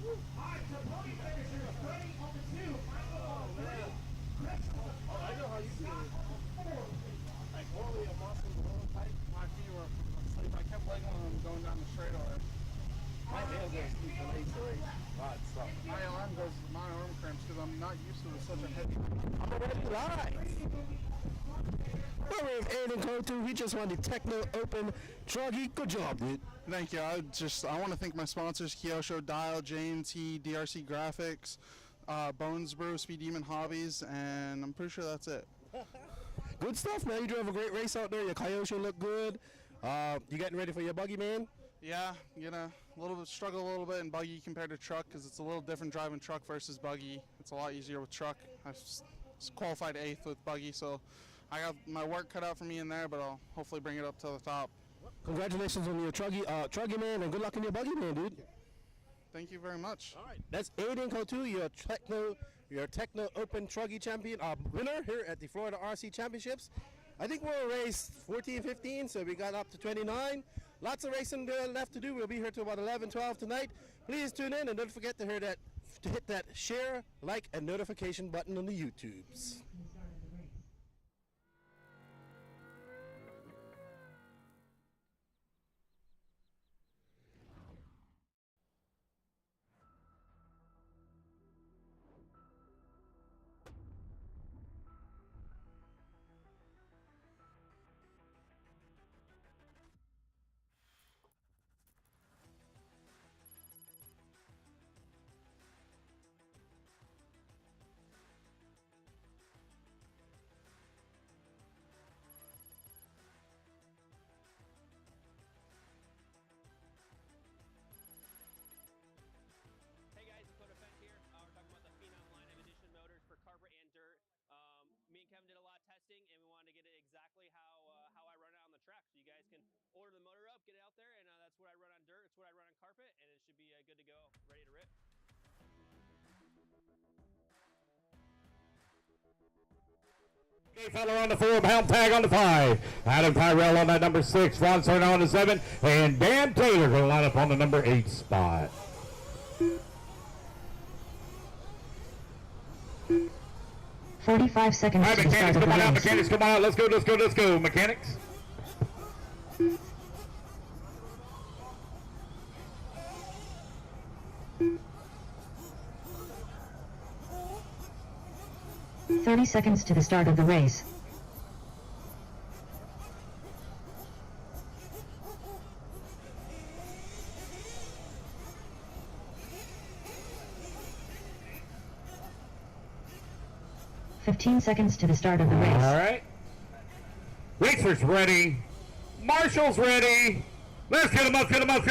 All right, so podium finishers ready on the 2. Michael on 3. Chris on the 5. I know how you do it. 4. Like normally a muscle a little tight. My feet were asleep. I kept legging them going down the straightaway. My hands are asleep from 8 to 8. My arm cramps because I'm not used to such a heavy. I'm already live. Well, we have Aiden Kotu. He just won the Techno Open. Truggy, good job, dude. Thank you. I want to thank my sponsors: Kyosho, Dial, JMT, DRC Graphics, Bones Brew, Speed Demon Hobbies, and I'm pretty sure that's it. Good stuff, man. You drove a great race out there. Your Kyosho looked good. You getting ready for your buggy, man? Yeah, struggle a little bit in buggy compared to truck because it's a little different driving truck versus buggy. It's a lot easier with truck. I've qualified 8th with buggy, so I got my work cut out for me in there, but I'll hopefully bring it up to the top. Congratulations on your Truggy, man, and good luck in your buggy, man, dude. Thank you very much. All right, that's Aiden Kotu, your Techno Open Truggy champion, winner here at the Florida RC Championships. I think we'll race 14, 15, so we got up to 29. Lots of racing left to do. We'll be here till about 11, 12 tonight. Please tune in and don't forget to hit that share, like, and notification button on the YouTubes. Order the motor up, get it out there, and that's what I run on dirt, it's what I run on carpet, and it should be good to go, ready to rip. Okay, Feller on the 4, Helm Tag on the 5, Adam Tyrell on that number 6, Ron Cerna on the 7, and Dan Taylor going to line up on the number 8 spot. $45 seconds. All right, mechanics, come on out, mechanics, come on out, let's go, mechanics. $30 seconds to the start of the race. $15 seconds to the start of the race. All right. Racers ready. Marshall's ready. Let's get him up. Clean him out.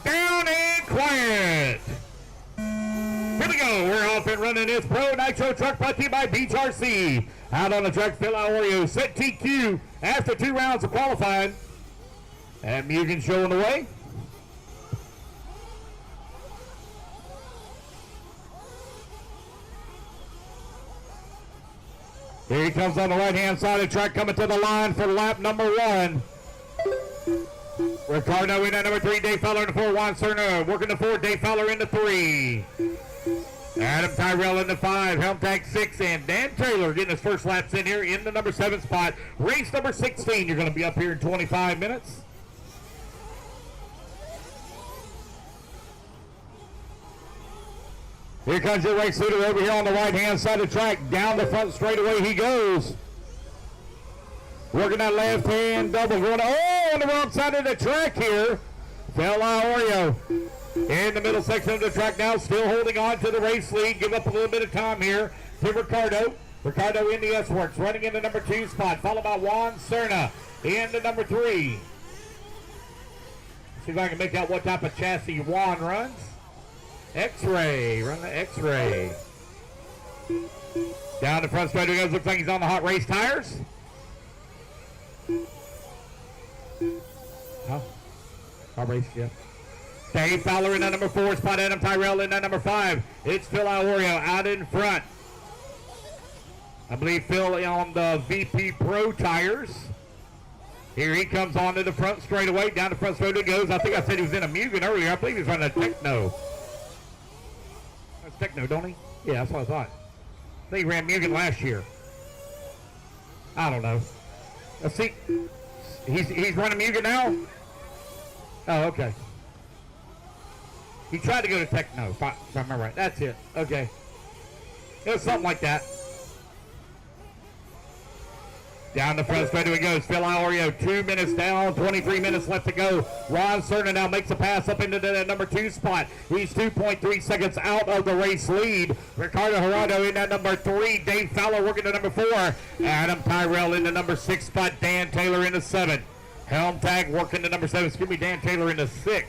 Down and quiet. Here we go. We're off and running this Pro Nitro truck brought to you by Beach RC. Out on the track, Phil Aureo set TQ after 2 rounds of qualifying. And Mugen showing the way. Here he comes on the right-hand side of the track, coming to the line for lap number 1. Ricardo in at number 3, Dave Feller in the 4, Juan Cerna working the 4, Dave Feller in the 3. Adam Tyrell in the 5, Helm Tag 6, and Dan Taylor getting his first laps in here in the number 7 spot. Race number 16, you're going to be up here in 25 minutes. Here comes your race leader over here on the right-hand side of the track. Down the front straightaway he goes. Working that left-hand double. Going on the wrong side of the track here. Phil Aureo in the middle section of the track now, still holding on to the race lead. Give up a little bit of time here to Ricardo. Ricardo in the S-Works, running in the number 2 spot, followed by Juan Cerna in the number 3. See if I can make out what type of chassis Juan runs. X-Ray, run the X-Ray. Down the front straight he goes, looks like he's on the hot race tires. Car race, yeah. Dave Fowler in that number 4 spot. Adam Tyrell in that number 5. It's Phil Iorio out in front. I believe Phil on the VP Pro tires. Here he comes onto the front straightaway. Down the front straightaway goes. I think I said he was in a Mugen earlier. I believe he's running a Techno. That's Techno, don't he? Yeah, that's what I thought. I think he ran Mugen last year. I don't know. Let's see. He's running Mugen now? Oh, okay. He tried to go to Techno, if I remember right. That's it. Okay. It was something like that. Down the front straightaway goes. Phil Iorio, 2 minutes down, 23 minutes left to go. Ron Cerna now makes a pass up into the number 2 spot. He's 2.3 seconds out of the race lead. Ricardo Gerardo in that number 3. Dave Fowler working the number 4. Adam Tyrell in the number 6 spot. Dan Taylor in the 7. Helm Tag working the number 7. Excuse me, Dan Taylor in the 6.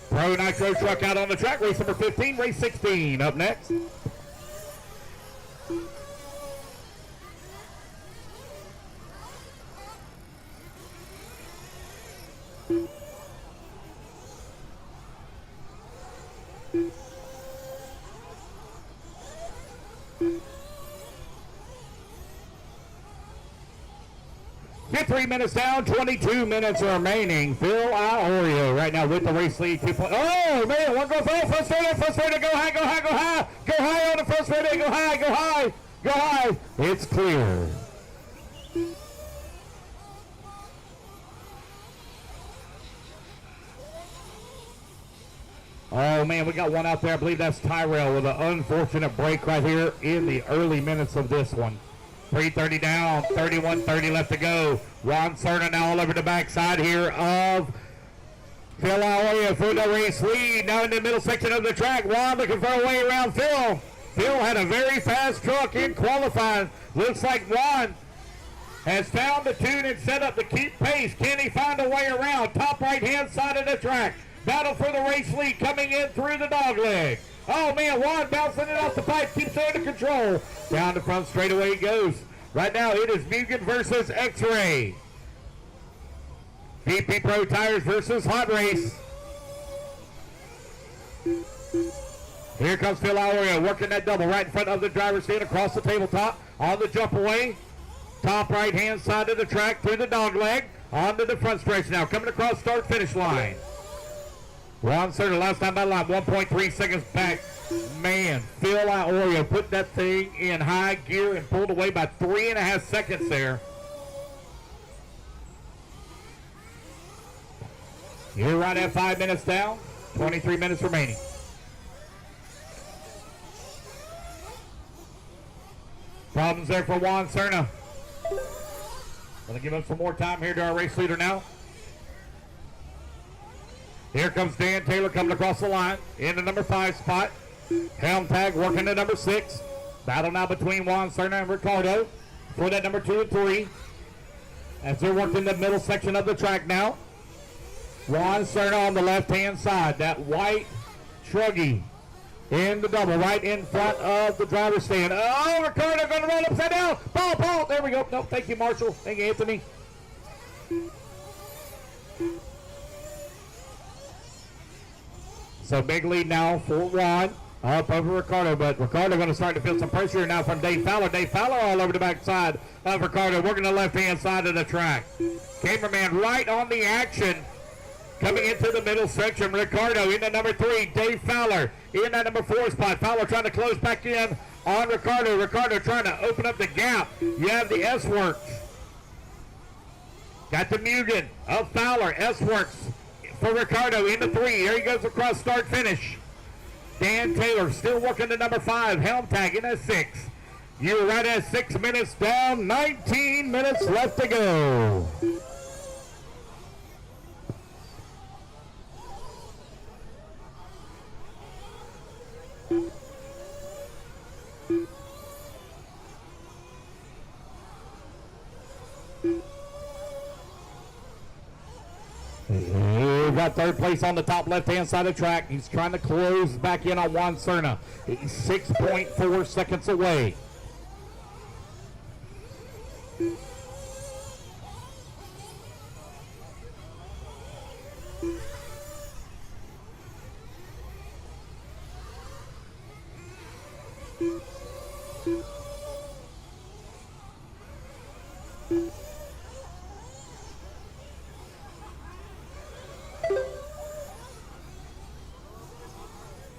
Pro Nitro truck out on the track. Race number 15, race 16 up next. Get 3 minutes down, 22 minutes remaining. Phil Iorio right now with the race lead. Oh, man, one goes off. First straightaway, go high, go high, go high. Go high on the first straightaway, go high, go high, go high. It's clear. Oh, man, we got one out there. I believe that's Tyrell with an unfortunate break right here in the early minutes of this one. 3:30 down, 31:30 left to go. Ron Cerna now all over the backside here of Phil Iorio for the race lead. Now in the middle section of the track. Ron looking for a way around Phil. Phil had a very fast truck in qualifying. Looks like Ron has found the tune and set up to keep pace. Can he find a way around? Top right-hand side of the track. Battle for the race lead coming in through the dog leg. Oh, man, Juan bouncing it off the pipe, keeps it under control. Down the front straightaway he goes. Right now it is Mugen versus X-Ray. VP Pro Tires versus Hot Race. Here comes Phil Iorio working that double right in front of the driver's stand across the tabletop. On the jump away. Top right-hand side of the track through the dog leg. Onto the front stretch now. Coming across start-finish line. Ron Cerna last time by line, 1.3 seconds back. Man, Phil Iorio put that thing in high gear and pulled away by 3.5 seconds there. You're right at 5 minutes down, 23 minutes remaining. Problems there for Juan Cerna. Gonna give up some more time here to our race leader now. Here comes Dan Taylor coming across the line in the number 5 spot. Helm Tag working the number 6. Battle now between Juan Cerna and Ricardo for that number 2 and 3. As they're working the middle section of the track now. Juan Cerna on the left-hand side. That white Truggy in the double right in front of the driver's stand. Oh, Ricardo going to run upside down. Ball. There we go. No, thank you, Marshall. Thank you, Anthony. So big lead now for Juan up over Ricardo, but Ricardo going to start to feel some pressure now from Dave Fowler. Dave Fowler all over the backside of Ricardo, working the left-hand side of the track. Cameraman right on the action. Coming into the middle section, Ricardo in the number 3, Dave Fowler in that number 4 spot. Fowler trying to close back in on Ricardo. Ricardo trying to open up the gap. You have the S-Works. Got the Mugen of Fowler, S-Works. For Ricardo in the 3. Here he goes across start finish. Dan Taylor still working the number 5. Helm Tag in at 6. You're right at 6 minutes down. 19 minutes left to go. He got 3rd place on the top left-hand side of the track. He's trying to close back in on Juan Cerna. He's 6.4 seconds away.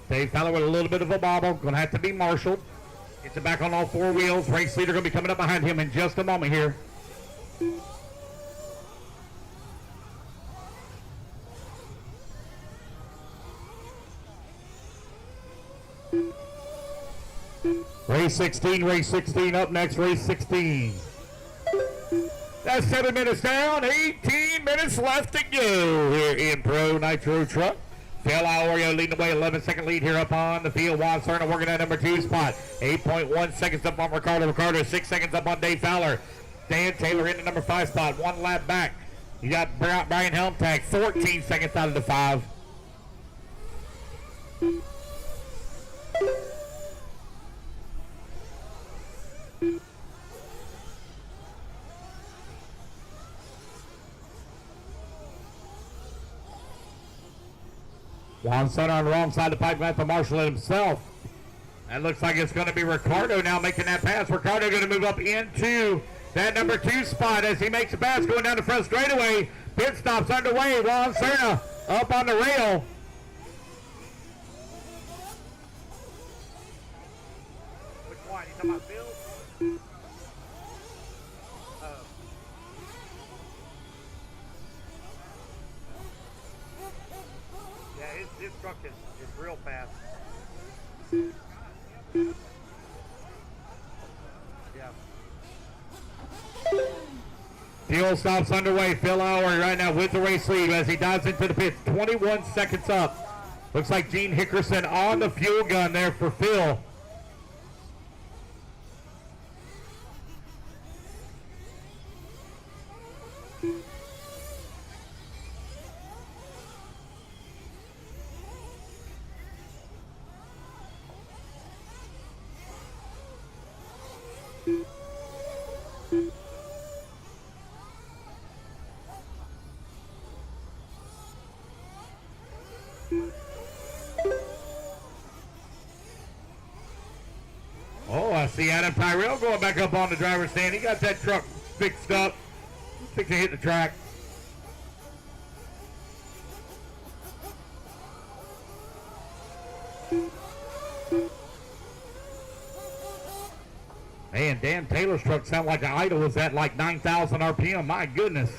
Dave Fowler with a little bit of a bobble. Going to have to be marshaled. Gets it back on all four wheels. Race leader going to be coming up behind him in just a moment here. Race 16 up next, race 16. That's 7 minutes down, 18 minutes left to go here in Pro Nitro Truck. Phil Iorio leading the way, 11-second lead here up on the field. Juan Serna working at number 2 spot. 8.1 seconds up on Ricardo. Ricardo 6 seconds up on Dave Fowler. Dan Taylor in the number 5 spot, 1 lap back. You got Brian Helmtag, 14 seconds out of the 5. Juan Serna on the wrong side of the pipe, got to marshal it himself. That looks like it's going to be Ricardo now making that pass. Ricardo going to move up into that number 2 spot as he makes a pass going down the front straightaway. Pit stops underway. Juan Serna up on the rail. Which one? You talking about Bill? His truck is real fast. Yeah. Fuel stops underway. Phil Lowry right now with the race lead as he dives into the pits. 21 seconds up. Looks like Gene Hickerson on the fuel gun there for Phil. Oh, I see Adam Tyrell going back up on the driver's stand. He got that truck fixed up. Fixing to hit the track. Man, Dan Taylor's truck sounded like the idle was at like 9,000 RPM. My goodness.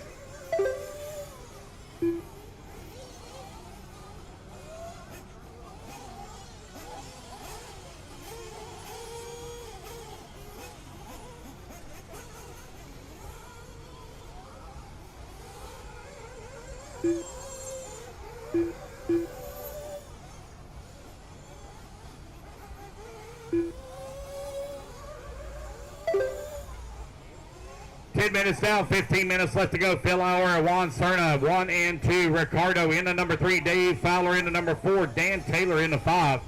Minutes down, 15 minutes left to go. Phil Lauer, Juan Serna, 1 and 2. Ricardo in the number 3. Dave Fowler in the number 4. Dan Taylor in the 5.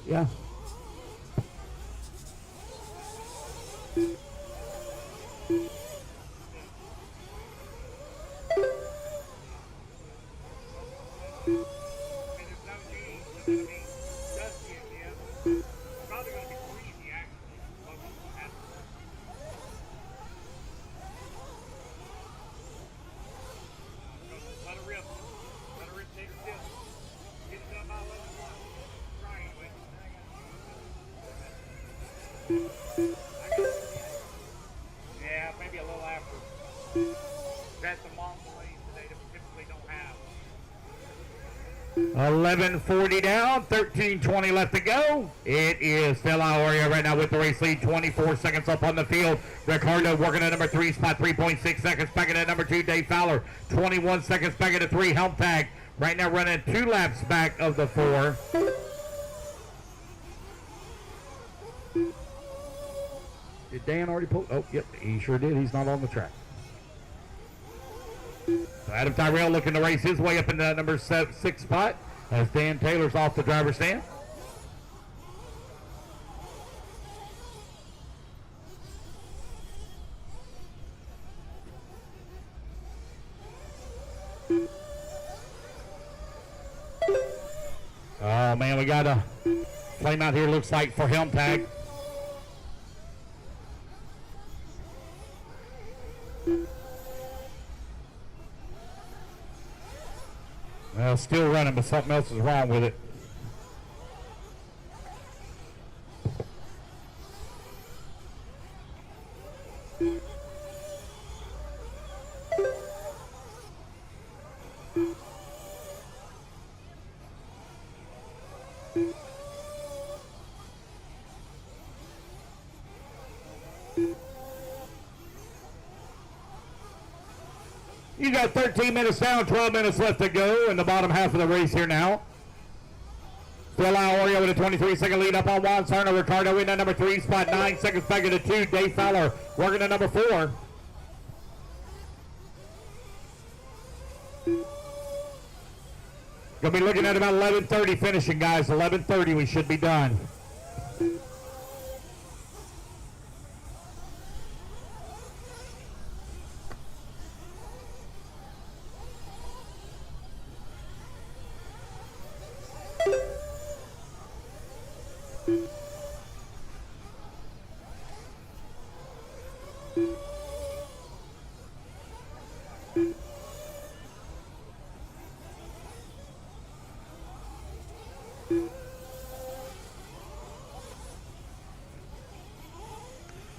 Yeah. that the Mongol lanes today typically don't have. 11:40 down, 13:20 left to go. It is Phil Iorio right now with the race lead, 24 seconds up on the field. Ricardo working at number 3 spot, 3.6 seconds back at number 2. Dave Fowler, 21 seconds back at 3. Helm tag right now running 2 laps back of the 4. Did Dan already pull? Oh, yep, he sure did. He's not on the track. So Adam Tyrell looking to race his way up in the number 6 spot as Dan Taylor's off the driver's stand. Oh man, we got a flame out here, looks like, for helm tag. Well, still running, but something else is wrong with it. You got 13 minutes down, 12 minutes left to go in the bottom half of the race here now. Phil Iorio with a 23-second lead up on Juan Serna. Ricardo in at number 3 spot, 9 seconds back at 2. Dave Fowler working at number 4. Gonna be looking at about 11:30 finishing, guys. 11:30 we should be done.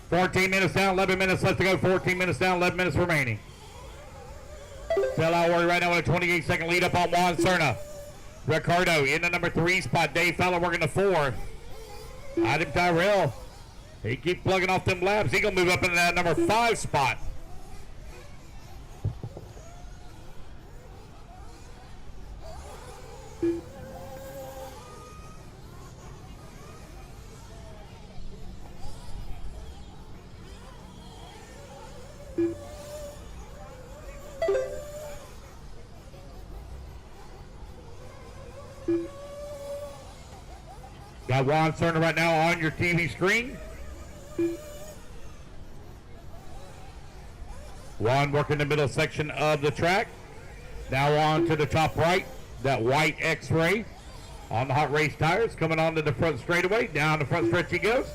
$14 minutes down, 11 minutes left to go. 14 minutes down, 11 minutes remaining. Phil Iorio right now with a 28-second lead up on Juan Serna. Ricardo in the number 3 spot. Dave Fowler working the 4. Adam Tyrell, he keeps plugging off them laps. He gonna move up into that number 5 spot. Got Juan Serna right now on your TV screen. Juan working the middle section of the track. Now on to the top right, that white X-ray on the hot race tires, coming onto the front straightaway. Down the front stretch he goes.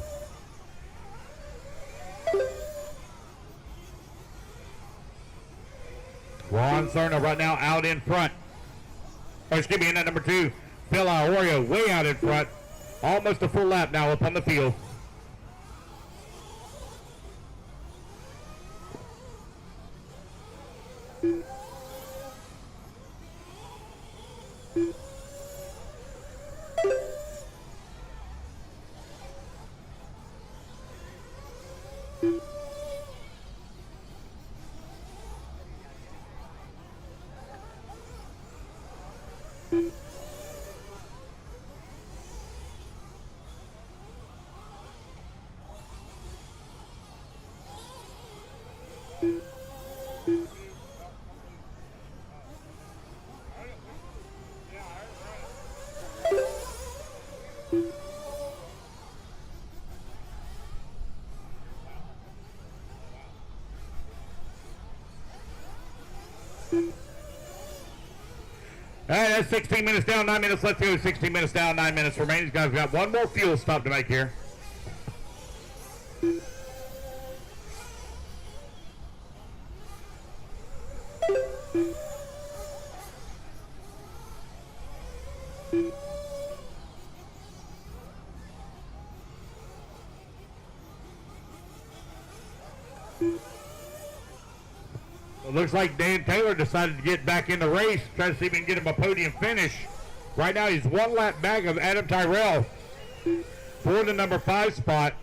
Juan Serna right now out in front. Or excuse me, in that number 2, Phil Iorio way out in front. Almost a full lap now up on the field. All right, that's 16 minutes down, 9 minutes left to go. 16 minutes down, 9 minutes remaining. These guys got one more fuel stop to make here. It looks like Dan Taylor decided to get back in the race, try to see if he can get him a podium finish. Right now he's 1 lap back of Adam Tyrell for the number 5 spot.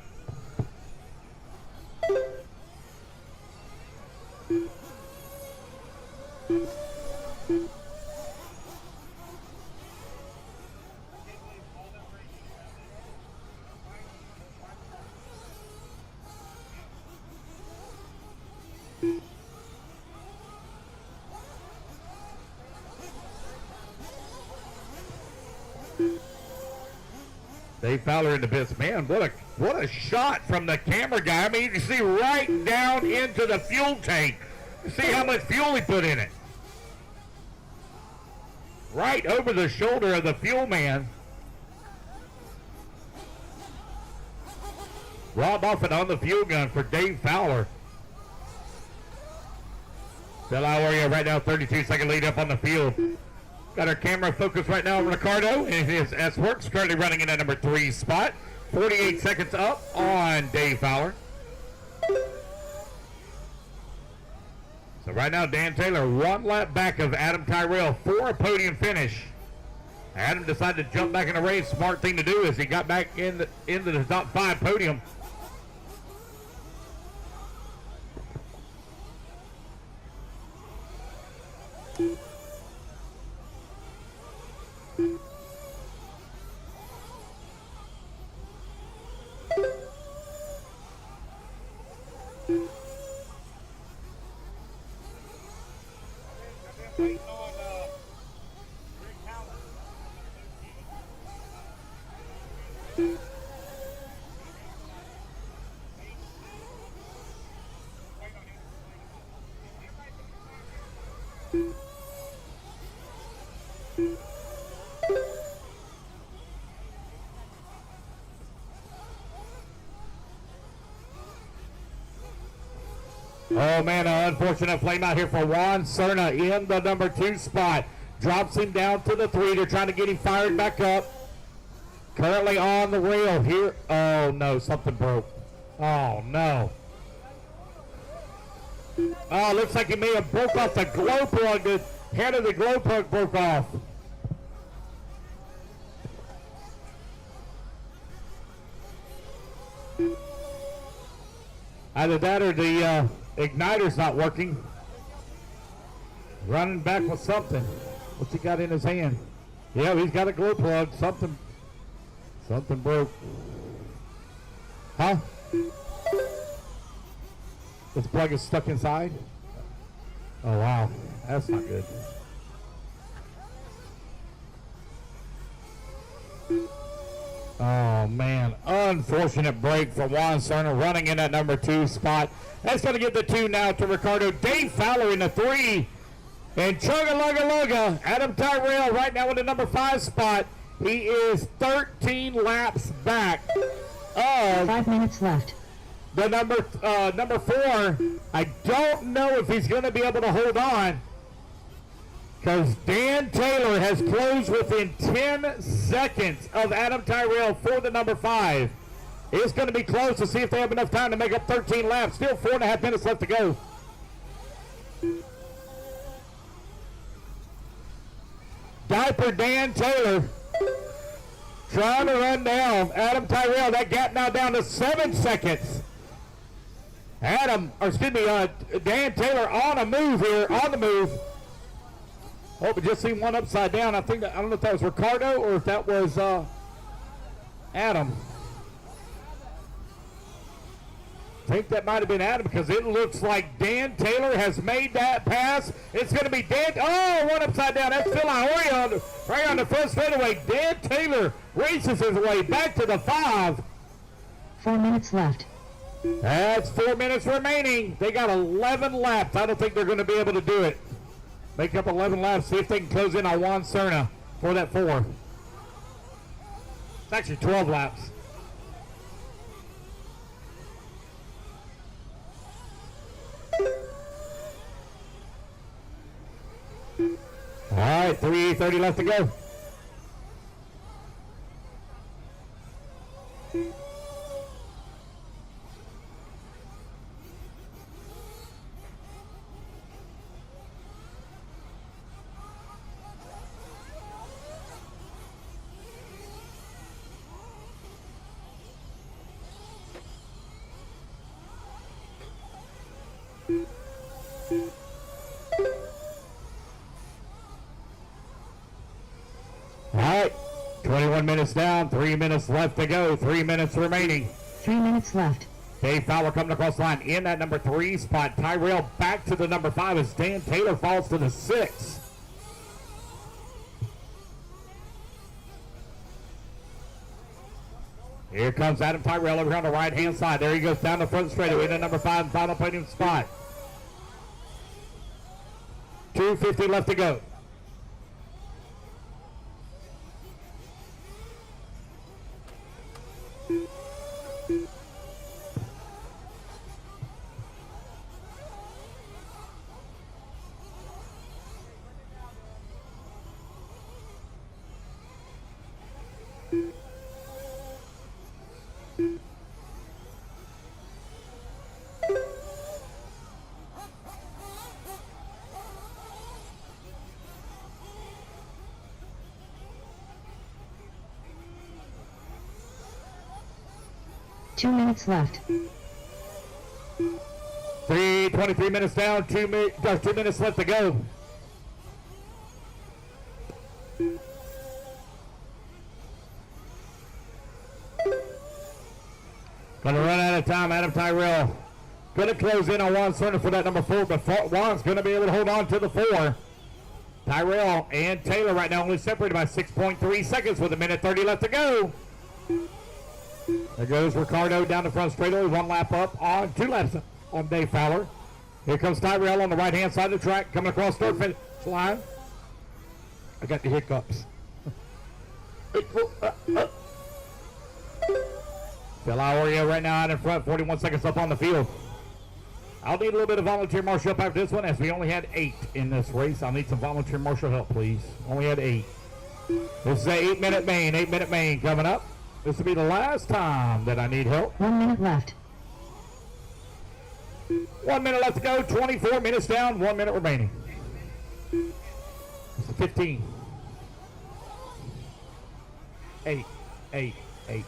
Dave Fowler in the pits. Man, what a shot from the camera guy. I mean, you can see right down into the fuel tank. See how much fuel he put in it. Right over the shoulder of the fuel man. Rob Buffett on the fuel gun for Dave Fowler. Del Iorio right now, 32-second lead up on the field. Got our camera focused right now on Ricardo and his S-Works, currently running in at number 3 spot. 48 seconds up on Dave Fowler. So right now, Dan Taylor 1 lap back of Adam Tyrell for a podium finish. Adam decided to jump back in the race. Smart thing to do is he got back into the top 5 podium. Oh man, an unfortunate flame out here for Juan Cerna in the number 2 spot. Drops him down to the 3. They're trying to get him fired back up. Currently on the rail here. Oh no, something broke. Oh no. Oh, looks like he may have broke off the glow plug. The head of the glow plug broke off. Either that or the igniter's not working. Running back with something. What's he got in his hand? Yeah, he's got a glow plug. Something broke. Huh? This plug is stuck inside? Oh wow, that's not good. Oh man, unfortunate break for Juan Cerna running in that number 2 spot. That's going to get the 2 now to Ricardo. Dave Fowler in the 3. And Chugga Adam Tyrell right now in the number 5 spot. He is 13 laps back of 5 minutes left. The number 4. I don't know if he's going to be able to hold on, because Dan Taylor has closed within 10 seconds of Adam Tyrell for the number 5. It's going to be close to see if they have enough time to make up 13 laps. Still 4.5 minutes left to go. Diaper Dan Taylor trying to run down Adam Tyrell. That gap now down to 7 seconds. Dan Taylor on a move here, on the move. Oh, we just seen one upside down. I don't know if that was Ricardo or if that was Adam. I think that might have been Adam, because it looks like Dan Taylor has made that pass. It's going to be Dan. Oh, one upside down. That's Phil Ahoy right on the first straightaway. Dan Taylor races his way back to the 5. 4 minutes left. That's 4 minutes remaining. They got 11 laps. I don't think they're going to be able to do it. Make up 11 laps. See if they can close in on Juan Cerna for that 4. It's actually 12 laps. All right, 3:30 left to go. 21 minutes down, 3 minutes left to go, 3 minutes remaining. 3 minutes left. Dave Fowler coming across the line in that number 3 spot. Tyrell back to the number 5 as Dan Taylor falls to the 6. Here comes Adam Tyrell over here on the right-hand side. There he goes down the front straightaway in the number 5 final podium spot. 2:50 left to go. Two minutes left. 23 minutes down, 2 minutes left to go. Gonna run out of time. Adam Tyrell gonna close in on Juan Cerner for that number 4, but Juan's gonna be able to hold on to the 4. Tyrell and Taylor right now only separated by 6.3 seconds with 1:30 left to go. There goes Ricardo down the front straightaway, 1 lap up on 2 laps on Dave Fowler. Here comes Tyrell on the right-hand side of the track, coming across start finish line. I got the hiccups. Phil Iorio right now out in front, 41 seconds up on the field. I'll need a little bit of volunteer marshal help after this one, as we only had 8 in this race. I'll need some volunteer marshal help, please. Only had 8. This is an 8-minute main, 8-minute main coming up. This will be the last time that I need help. 1 minute left. 1 minute left to go, 24 minutes down, 1 minute remaining. It's 15. 8, 8, 8.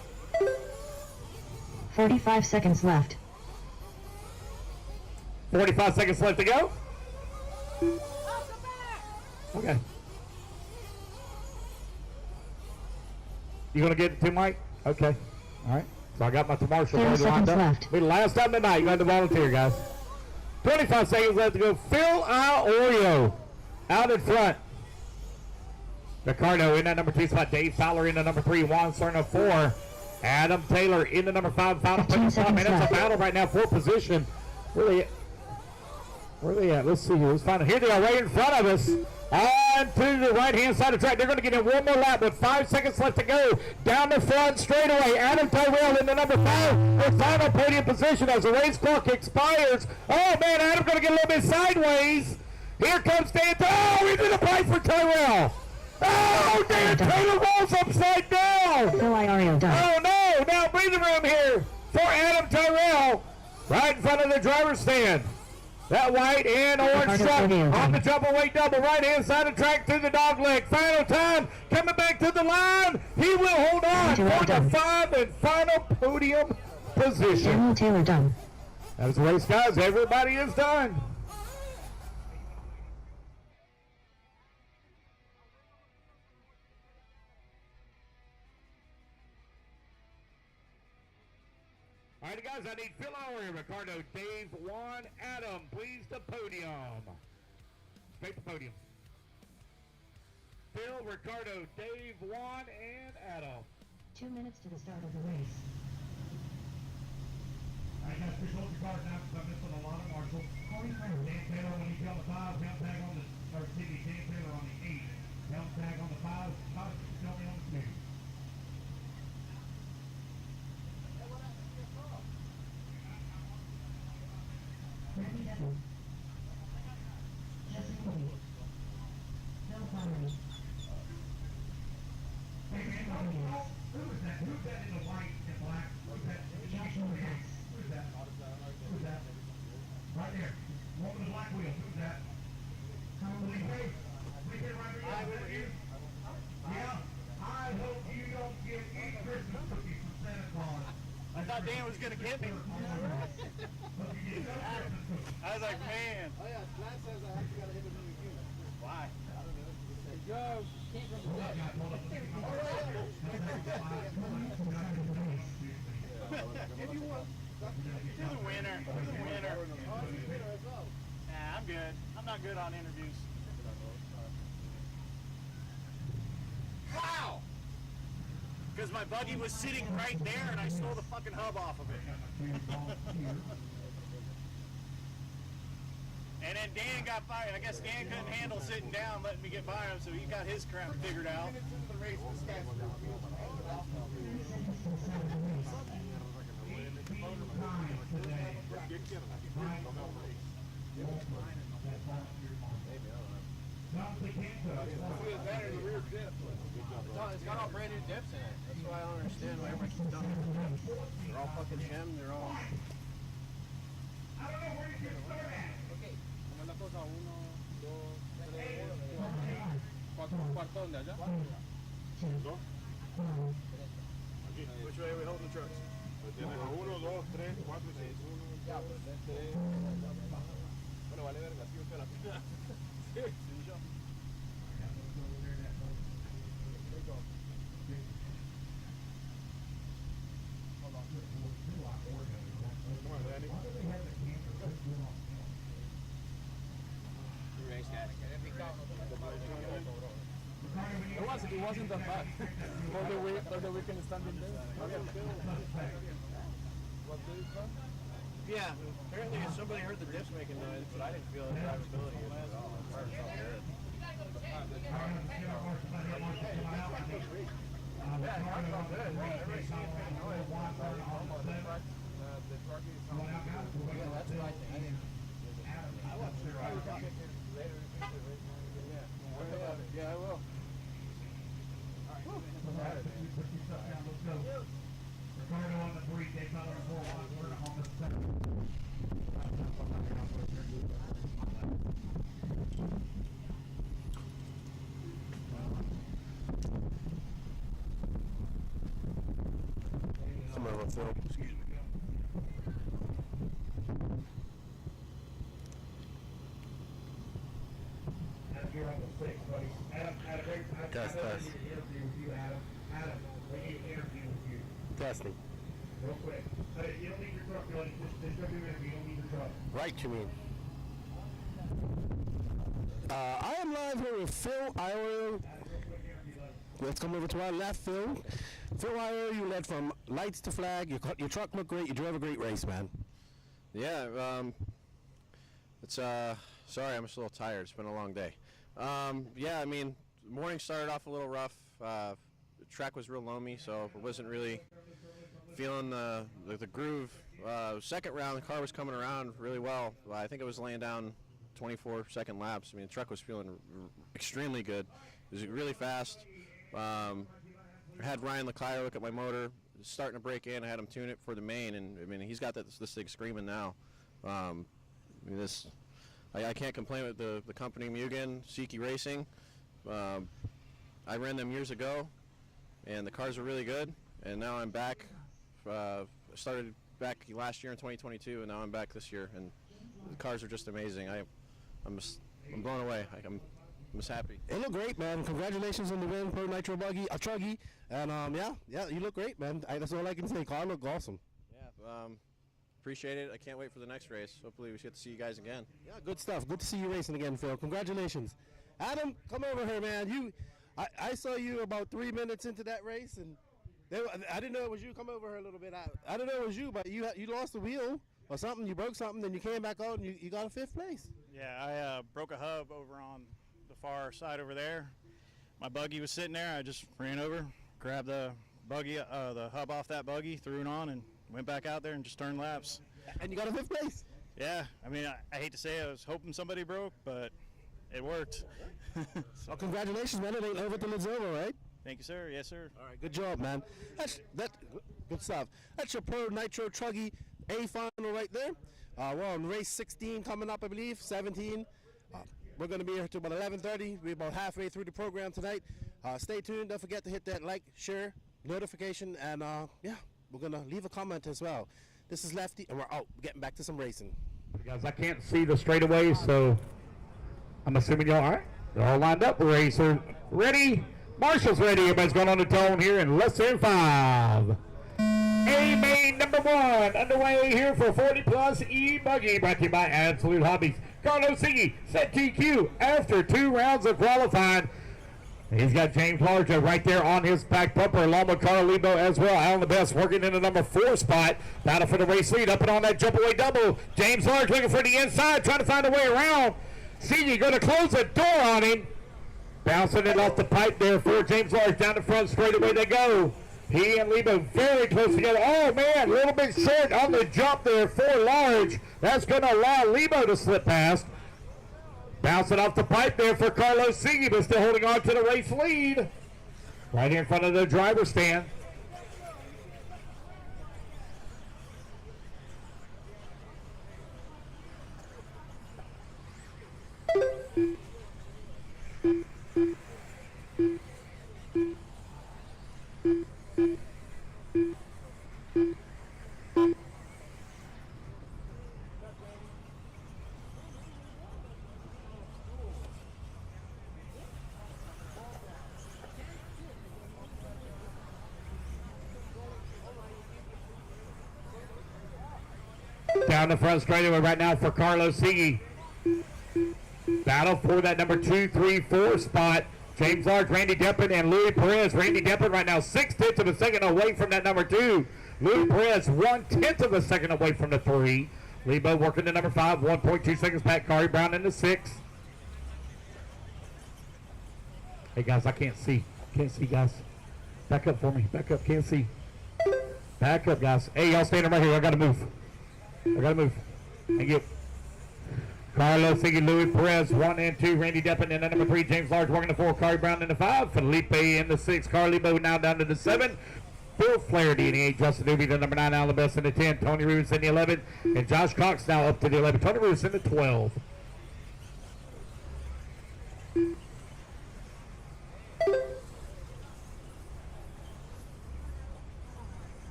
45 seconds left. 45 seconds left to go. Okay. You gonna get it too, Mike? Okay. All right. So I got my marshal already lined up. Left. Be the last time tonight. You got to volunteer, guys. 25 seconds left to go. Phil Iorio out in front. Ricardo in that number 2 spot. Dave Fowler in the number 3. Juan Cerna 4. Adam Taylor in the number 5. Final place spot. Man, it's a battle right now for position. Really. Where are they at? Let's see here. Let's find it. Here they are right in front of us. On to the right-hand side of the track. They're going to get in one more lap with 5 seconds left to go. Down the front straightaway. Adam Tyrell in the number 5 with final podium position as the race clock expires. Oh, man, Adam going to get a little bit sideways. Here comes Dan. Oh, into the pipe for Tyrell. Oh, Dan Taylor rolls upside down. Phil Iorio done. Oh, no. Now breathing room here for Adam Tyrell. Right in front of the driver's stand. That white and orange truck on the jump weight double, right-hand side of the track through the dog leg. Final time, coming back to the line. He will hold on for the 5 and final podium position. Daniel Taylor done. That was the race, guys. Everybody is done. All right, guys, I need Phil Iorio, Ricardo, Dave, Juan, Adam, please the podium. Straight to podium. Phil, Ricardo, Dave, Juan, and Adam. 2 minutes to the start of the race. All right, guys, push hold your cars now because I'm missing a lot of marshals. Dan Taylor when he's on the 5, help tag on the, or excuse me, Dan Taylor on the 8. Help tag on the 5, help me on the 2. Randy Devil. Jesse Cody. Bill Connery. Who's that in the white and black? Who's that? Joshua Hess. Who's that? Who's that? Right there. One with the black wheel. Who's that? Lee Hay. Lee Hay right here. Yeah. I hope you don't get any Christmas cookies from Santa Claus. I thought Dan was going to get me. I was like, man. Oh yeah, Lance says I actually gotta hit him in the queue. Why? I don't know. Joe came from the dead. To the winner. Nah, I'm good. I'm not good on interviews. Wow! Because my buggy was sitting right there and I stole the fucking hub off of it. And then Dan got fired. I guess Dan couldn't handle sitting down, letting me get by him, so he got his crap figured out. It's got all brand new dips in it. That's why I don't understand why everybody keeps dumping the dips. They're all fucking gemmed. They're all. I don't know where you get started. Okay. Como la cosa 1, 2, 3, 4, cuartón de allá. Which way are we holding the trucks? 1, 2, 3, 4, 6. Ya, pues bueno, vale verga, sí, usted la pena. Sí, yo. It wasn't that bad for the weekend standing there. Yeah, apparently somebody heard the dips making noise, but I didn't feel the drivability issue at all. The car felt good. Yeah, the car felt good. Everybody seemed to make noise. The Truggy is on. Yeah, that's what I think. I wasn't sure. I was talking later. Yeah, I will. Ricardo on the 3, takes another 4 on the 7. Come on, Phil. Excuse me. You're on the 6, buddy. Adam, Test. interview with you, Adam. Adam, we need an interview with you. Testing. Real quick. You don't need your truck, really. Just go do your interview. You don't need your truck. Right, you mean? I am live here with Phil Iowa. Let's come over to our left, Phil. Phil Iowa, you led from lights to flag. Your truck looked great. You drove a great race, man. Yeah, it's sorry, I'm just a little tired. It's been a long day. Yeah, I mean, the morning started off a little rough. The track was real loamy, so it wasn't really feeling the groove. Second round, the car was coming around really well. I think it was laying down 24-second laps. I mean, the truck was feeling extremely good. It was really fast. I had Ryan Leclerc look at my motor, starting to break in. I had him tune it for the main, and I mean, he's got this thing screaming now. I mean, I can't complain with the company Mugen, Siki Racing. I ran them years ago, and the cars are really good. And now I'm back. I started back last year in 2022, and now I'm back this year. And the cars are just amazing. I'm blown away. I'm just happy. It looked great, man. Congratulations on the win, Pro Nitro Buggy, Truggy. And yeah, you look great, man. That's all I can say. Car looked awesome. Yeah, appreciate it. I can't wait for the next race. Hopefully we get to see you guys again. Yeah, good stuff. Good to see you racing again, Phil. Congratulations. Adam, come over here, man. I saw you about 3 minutes into that race, and I didn't know it was you. Come over here a little bit. I didn't know it was you, but you lost the wheel or something. You broke something, then you came back out, and you got a 5th place. Yeah, I broke a hub over on the far side over there. My buggy was sitting there. I just ran over, grabbed the hub off that buggy, threw it on, and went back out there and just turned laps. And you got a 5th place. Yeah, I mean, I hate to say it, I was hoping somebody broke, but it worked. Well, congratulations, man. It ain't over till it's over, right? Thank you, sir. Yes, sir. All right, good job, man. Good stuff. That's your Pro Nitro Truggy A final right there. We're on race 16 coming up, I believe, 17. We're going to be here till about 11:30. We're about halfway through the program tonight. Stay tuned. Don't forget to hit that like, share, notification, and yeah, we're going to leave a comment as well. This is Lefty, and we're out. We're getting back to some racing. Guys, I can't see the straightaway, so I'm assuming y'all all right. They're all lined up. Racer ready. Marshall's ready. Everybody's going on the tone here in less than 5. A-main lane number 1 underway here for 40 plus E-buggy, brought to you by Absolute Hobbies. Carlos Siggy set TQ after 2 rounds of qualifying. He's got James Larger right there on his back bumper, along with Carl Lebo as well. Alan the Best working in the number 4 spot. Battle for the race lead, up and on that jump away double. James Large looking for the inside, trying to find a way around. Siggy going to close the door on him. Bouncing it off the pipe there for James Large. Down the front, straight away they go. He and Lebo very close together. Oh, man, a little bit short on the jump there for Large. That's going to allow Lebo to slip past. Bouncing off the pipe there for Carlos Siggy, but still holding on to the race lead. Right here in front of the driver's stand. Down the front straightaway right now for Carlos Siggy. Battle for that number 2, 3, 4 spot. James Large, Randy Deppen, and Louis Perez. Randy Deppen right now 6/10 of a second away from that number 2. Louis Perez 1/10 of a second away from the 3. Lebo working the number 5, 1.2 seconds back. Kari Brown in the 6. Hey guys, I can't see. Can't see, guys. Back up for me. Back up. Can't see. Back up, guys. Hey, y'all standing right here. I gotta move. Thank you. Carlos Siggy, Louis Perez, 1 and 2. Randy Deppen in the number 3. James Large working the 4. Kari Brown in the 5. Felipe in the 6. Carly Bo now down to the 7. Bill Flaherty in the 8. Justin Newby, the number 9. Alan the Best in the 10. Tony Rubens in the 11. And Josh Cox now up to the 11. Tony Rubens in the 12.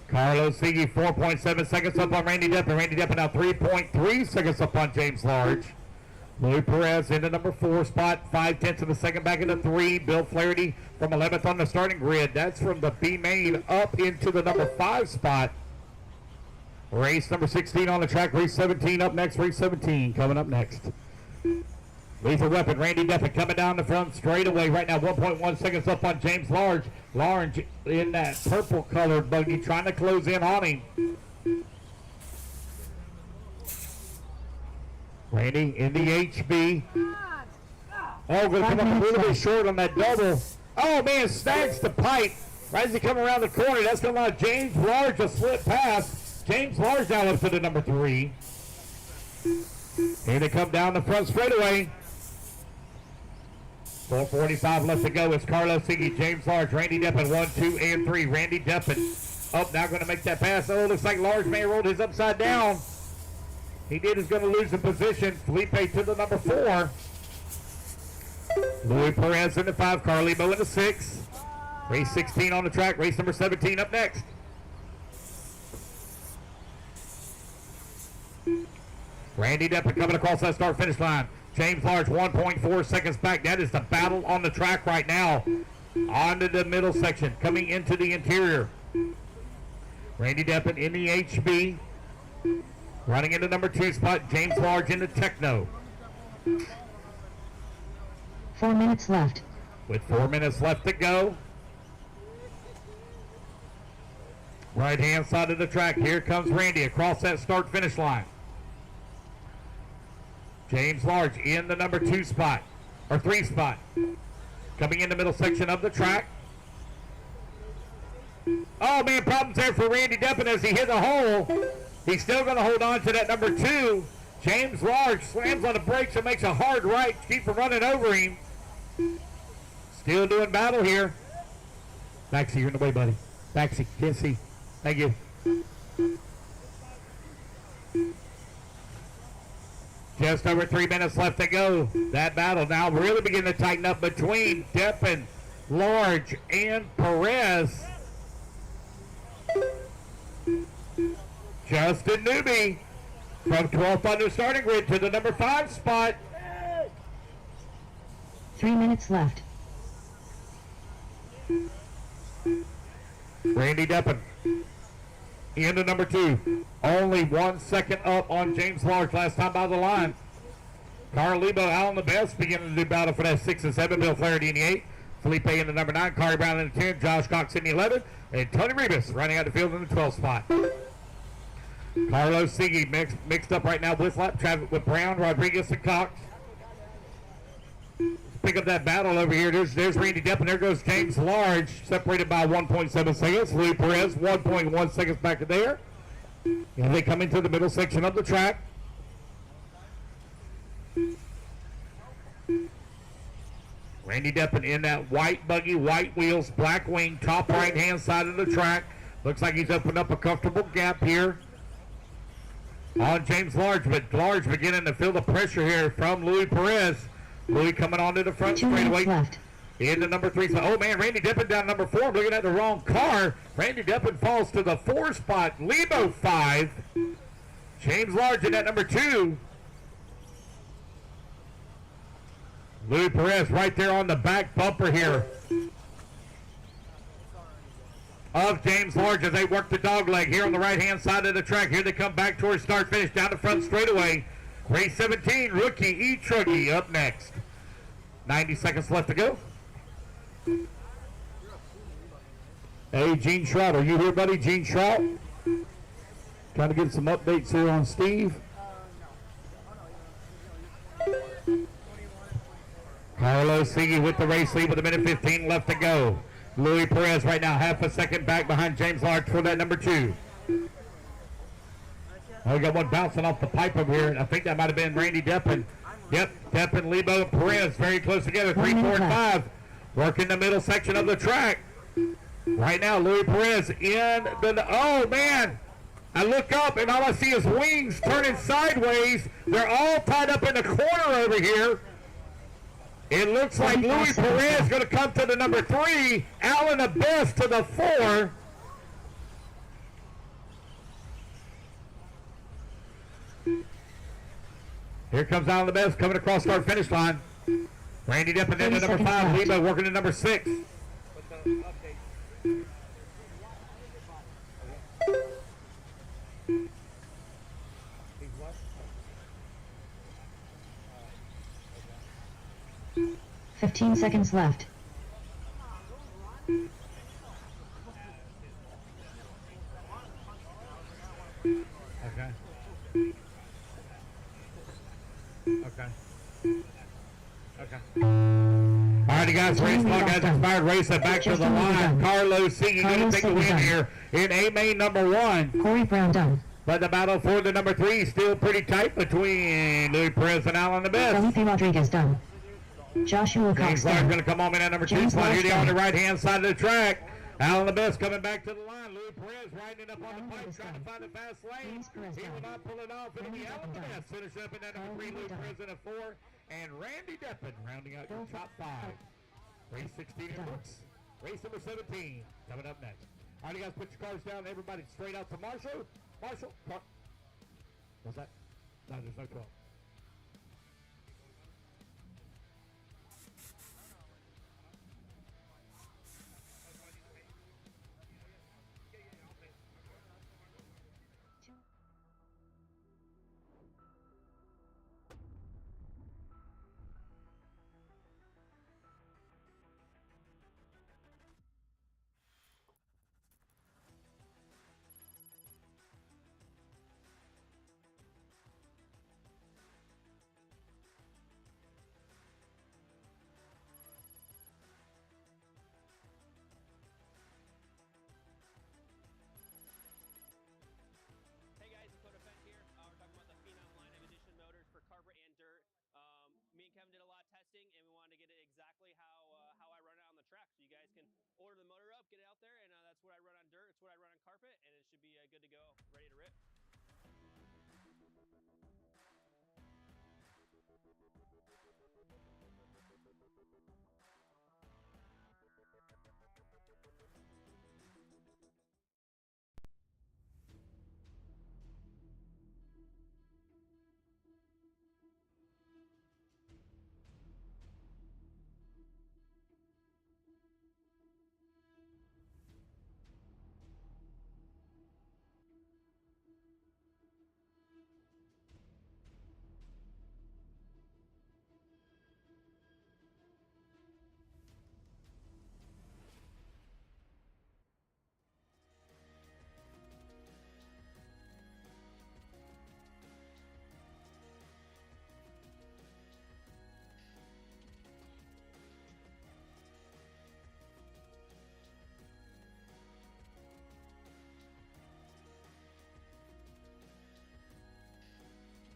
Carlos Siggy 4.7 seconds up on Randy Deppen. Randy Deppen now 3.3 seconds up on James Large. Louis Perez in the number 4 spot, 5/10 of a second back into 3. Bill Flaherty from 11th on the starting grid. That's from the B main up into the number 5 spot. Race number 16 on the track. Race 17 up next. Race 17 coming up next. Lethal Weapon, Randy Deppen coming down the front straightaway right now. 1.1 seconds up on James Large. Large in that purple colored buggy trying to close in on him. Randy in the HB. Oh, going to come up a little bit short on that double. Oh, man, snags the pipe. Right as he come around the corner, that's going to allow James Large to slip past. James Large now up to the number 3. Here they come down the front straightaway. 4:45 left to go. It's Carlos Siggy, James Large, Randy Deppen, 1, 2, and 3. Randy Deppen up now, going to make that pass. Oh, looks like Large may have rolled his upside down. He did. Is going to lose the position. Felipe to the number 4. Louis Perez in the 5. Carly Bo in the 6. Race 16 on the track. Race number 17 up next. Randy Deppen coming across that start-finish line. James Large 1.4 seconds back. That is the battle on the track right now. Onto the middle section, coming into the interior. Randy Deppen in the HB. Running into number 2 spot. James Large in the Techno. 4 minutes left. With 4 minutes left to go. Right-hand side of the track. Here comes Randy across that start-finish line. James Large in the number 2 spot, or 3 spot. Coming in the middle section of the track. Oh, man, problems there for Randy Deppen as he hit a hole. He's still going to hold on to that number 2. James Large slams on the brakes and makes a hard right to keep from running over him. Still doing battle here. Baxi, you're in the way, buddy. Baxi, can't see. Thank you. Just over 3 minutes left to go. That battle now really beginning to tighten up between Deppen, Large, and Perez. Justin Newby from 12th on the starting grid to the number 5 spot. 3 minutes left. Randy Deppen into number 2. Only 1 second up on James Large last time by the line. Carl Lebo out on the best, beginning to do battle for that 6 and 7. Bill Flaherty in the 8. Felipe in the number 9. Corey Brown in the 10. Josh Cox in the 11. And Tony Rebus running out the field in the 12th spot. Carlos Siggy mixed up right now with lap traffic with Brown, Rodriguez, and Cox. Pick up that battle over here. There's Randy Depp, and there goes James Large, separated by 1.7 seconds. Louis Perez, 1.1 seconds back there. And they come into the middle section of the track. Randy Deppen in that white buggy, white wheels, black wing, top right-hand side of the track. Looks like he's opened up a comfortable gap here on James Large, but Large beginning to feel the pressure here from Louis Perez. Louis coming onto the front straightaway. Into number 3. So, oh man, Randy Deppen down number 4. I'm looking at the wrong car. Randy Deppen falls to the 4 spot. Lebo 5. James Large in that number 2. Louis Perez right there on the back bumper here of James Large as they work the dog leg here on the right-hand side of the track. Here they come back towards start finish down the front straightaway. Race 17, rookie E-Truggy up next. 90 seconds left to go. Hey, Gene Shroud, are you here, buddy? Gene Shroud? Trying to get some updates here on Steve. Carlos Siggy with the race lead with 1:15 left to go. Louis Perez right now half a second back behind James Large for that number 2. Oh, we got one bouncing off the pipe over here. I think that might have been Randy Deppen. Yep, Deppen, Lebo, and Perez very close together. 3, 4, and 5. Working the middle section of the track. Right now, Louis Perez in the... Oh, man. I look up, and all I see is wings turning sideways. They're all tied up in the corner over here. It looks like Louis Perez is going to come to the number 3. Alan Abess to the 4. Here comes Alan Abess coming across our finish line. Randy Deppen into number 5. Lebo working to number 6. 15 seconds left. Alrighty, guys, race clock has expired. Race it back to the line. Carlos Siggy going to take the win here in A main number 1. Corey Brown done. But the battle for the number 3 is still pretty tight between Louis Perez and Alan Abess. Felipe Rodriguez done. Joshua Cox James Large going to come on in at number 2 spot. Here they are on the right-hand side of the track. Alan Abess coming back to the line. Louis Perez riding it up on the pipe, trying to find a fast lane. He will not pull it off. It'll be Alan Abess finish up in that number 3. Louis Perez in a 4. And Randy Deppen rounding out your top 5. Race 16 in books. Race number 17 coming up next. All right, you guys, put your cars down. Everybody straight out to Marshall. Marshall, car. What's that? No, there's no 12.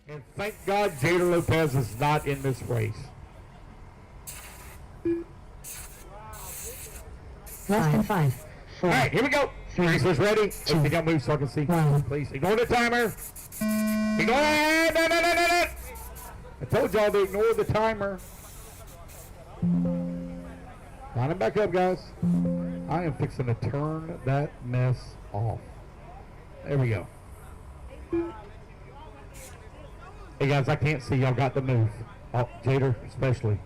And thank God Jader Lopez is not in this race. Less than 5, 4. All right, here we go. 3, Racers ready. 2, If you don't move so I can see. 1. Please ignore the timer. Ignore it. No. I told y'all to ignore the timer. Line it back up, guys. I am fixing to turn that mess off. There we go. Hey, guys, I can't see. Y'all got to move. Oh, Jader, especially.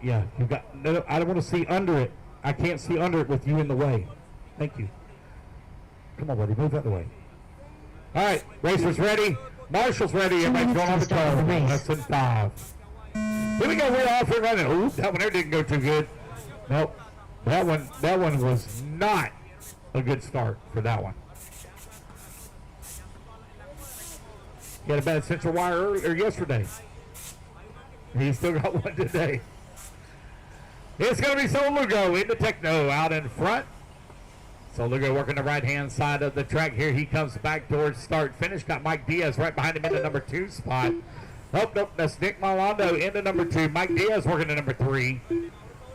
Yeah, you got. No, I don't want to see under it. I can't see under it with you in the way. Thank you. Come on, buddy. Move out of the way. All right, racers ready. Marshall's ready. Everybody's going on the car. Less than 5. Here we go. We're off and running. Ooh, that one there didn't go too good. Nope. That one was not a good start for that one. He had a bad central wire earlier yesterday. He still got one today. It's going to be Solugo into Techno out in front. Solugo working the right-hand side of the track here. He comes back towards start finish. Got Mike Diaz right behind him in the number 2 spot. Nope, that's Nick Malando into number 2. Mike Diaz working the number 3.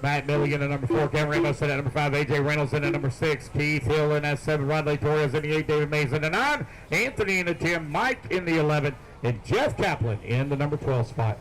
Matt Milligan in number 4. Cameron Ramos in at number 5. AJ Reynolds in at number 6. Keith Hill in at 7. Rodley Torres in the 8. David Mays in the 9. Anthony in the 10. Mike in the 11. And Jeff Kaplan in the number 12 spot.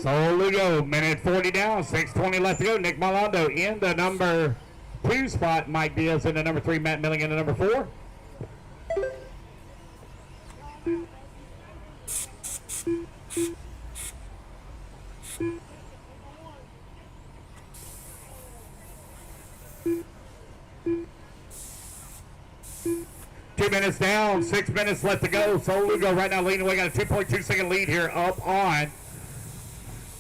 So we go, minute 40 down, 6:20 left to go. Nick Malando in the number 2 spot. Mike Diaz in the number 3. Matt Milligan in the number 4. Two minutes down, 6 minutes left to go. So Lugo right now leading away. Got a 2.2 second lead here up on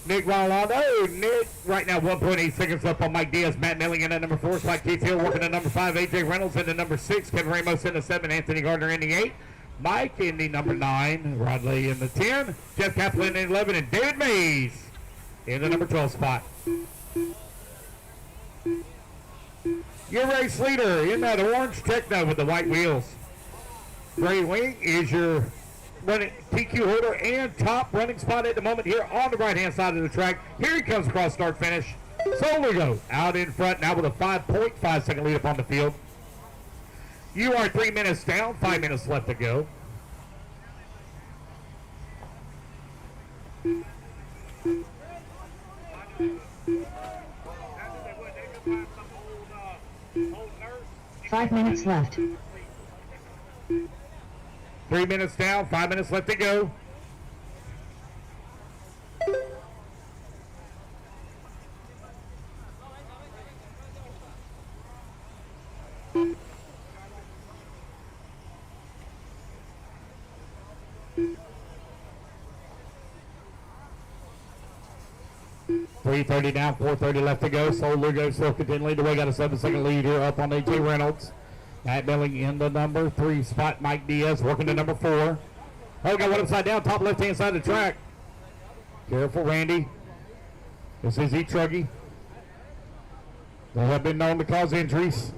Nick Rolando. Nick right now 1.8 seconds up on Mike Diaz. Matt Milligan at number 4. Spot Keith Hill working at number 5. AJ Reynolds in the number 6. Kevin Ramos in the 7. Anthony Gardner in the 8. Mike in the number 9. Rodley in the 10. Jeff Kaplan in the 11. And David Mays in the number 12 spot. Your race leader in that orange Techno with the white wheels. Gray Wing is your running TQ holder and top running spot at the moment here on the right-hand side of the track. Here he comes across start finish. Soligo out in front now with a 5.5 second lead up on the field. You are 3 minutes down, 5 minutes left to go. Five minutes left. 3 minutes down, 5 minutes left to go. .330 down, 4:30 left to go. Sol Lugo still continuing lead the way. Got a 7-second lead here up on AJ Reynolds. Matt Billing in the number 3 spot. Mike Diaz working to number 4. Oh, got one upside down, top left-hand side of the track. Careful, Randy. This is E-Truggy. They have been known to cause injuries.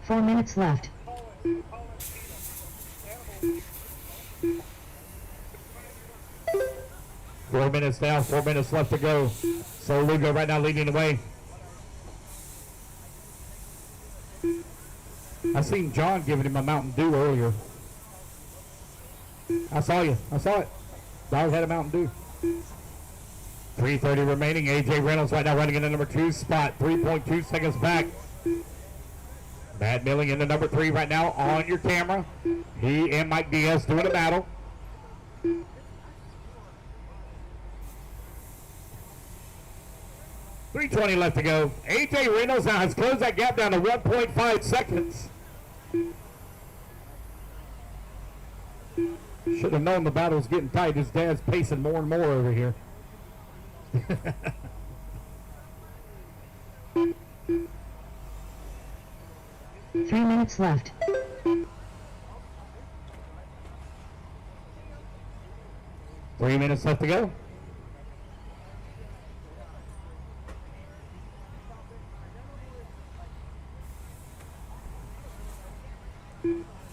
Four minutes left. Four minutes down, 4 minutes left to go. So Lugo right now leading the way. I seen John giving him a Mountain Dew earlier. I saw you. I saw it. Dog had a Mountain Dew. 3:30 remaining. A.J. Reynolds right now running in the number 2 spot. 3.2 seconds back. Matt Milling in the number 3 right now on your camera. He and Mike Diaz doing a battle. .320 left to go. A.J. Reynolds now has closed that gap down to 1.5 seconds. Should have known the battle was getting tight. His dad's pacing more and more over here. 3 minutes left. Three minutes left to go.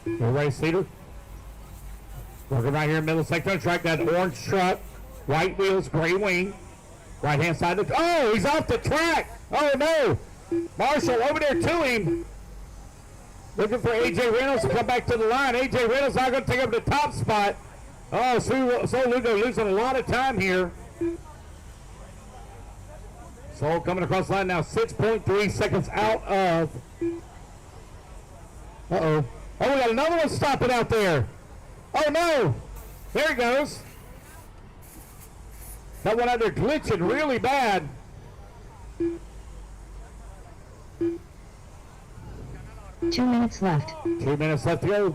Your race leader. Working right here in the middle sector of the track. That orange truck. White wheels, gray wing. Right hand side of the... Oh, he's off the track. Oh, no. Marshall over there to him. Looking for A.J. Reynolds to come back to the line. A.J. Reynolds not going to take up the top spot. Oh, so Lugo losing a lot of time here. So coming across the line now, 6.3 seconds out of... Uh-oh. Oh, we got another one stopping out there. Oh, no. There he goes. That one out there glitching really bad. 2 minutes left. 2 minutes left to go.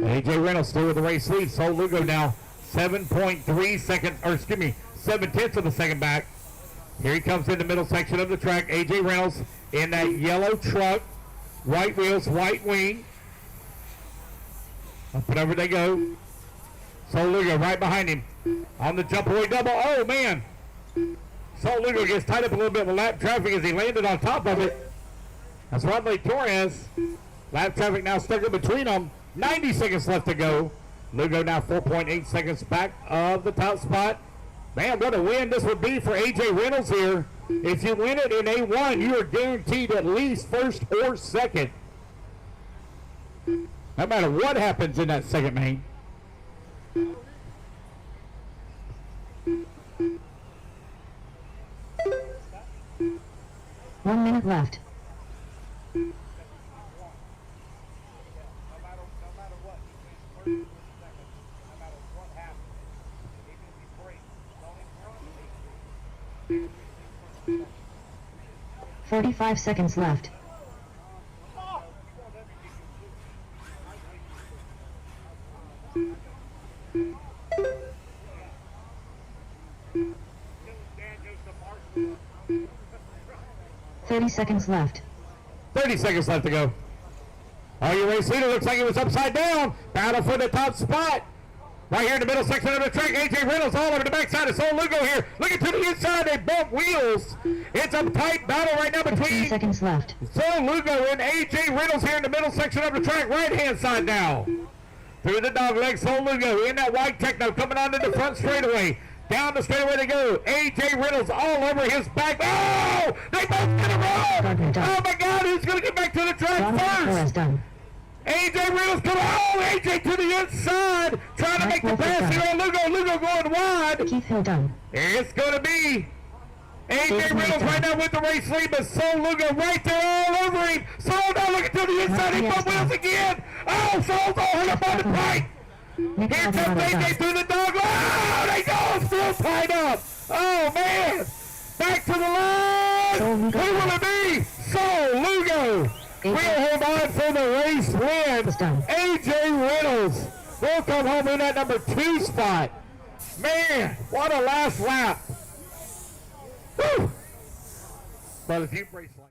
A.J. Reynolds still with the race lead. So Lugo now 7.3 seconds, or excuse me, 7/10 of a second back. Here he comes in the middle section of the track. A.J. Reynolds in that yellow truck. White wheels, white wing. Up and over they go. So Lugo right behind him on the jump away double. Oh, man. So Lugo gets tied up a little bit with lap traffic as he landed on top of it. That's Rodney Torres. Lap traffic now stuck in between them. 90 seconds left to go. Lugo now 4.8 seconds back of the top spot. Man, what a win this would be for A.J. Reynolds here. If you win it in A1, you are guaranteed at least first or second. No matter what happens in that second main. One minute left. $45 seconds left. $30 seconds left. 30 seconds left to go. Oh, your race leader looks like it was upside down. Battle for the top spot. Right here in the middle section of the track, A.J. Reynolds all over the backside of Sol Lugo here. Looking to the inside, they bump wheels. It's a tight battle right now between 15 seconds left. Sol Lugo and A.J. Reynolds here in the middle section of the track, right-hand side now. Through the dog leg, Sol Lugo in that white Techno coming onto the front straightaway. Down the straightaway they go. A.J. Reynolds all over his back. Oh! They both get a roll! Oh my God, who's going to get back to the track first? A.J. Reynolds coming. Oh, A.J. to the inside. Trying to make the pass here on Lugo. Lugo going wide. Keith Hill done. It's going to be A.J. Reynolds right now with the race lead, but Sol Lugo right there all over him. Sol now looking to the inside. He bump wheels again. Oh, Sol's all hung up on the pipe. Here comes A.J. through the dog. Oh, they go still tied up. Oh, man. Back to the line. Who will it be? Sol Lugo. We'll hold on for the race win. A.J. Reynolds will come home in that number 2 spot. Man, what a last lap. Woo. But if you race like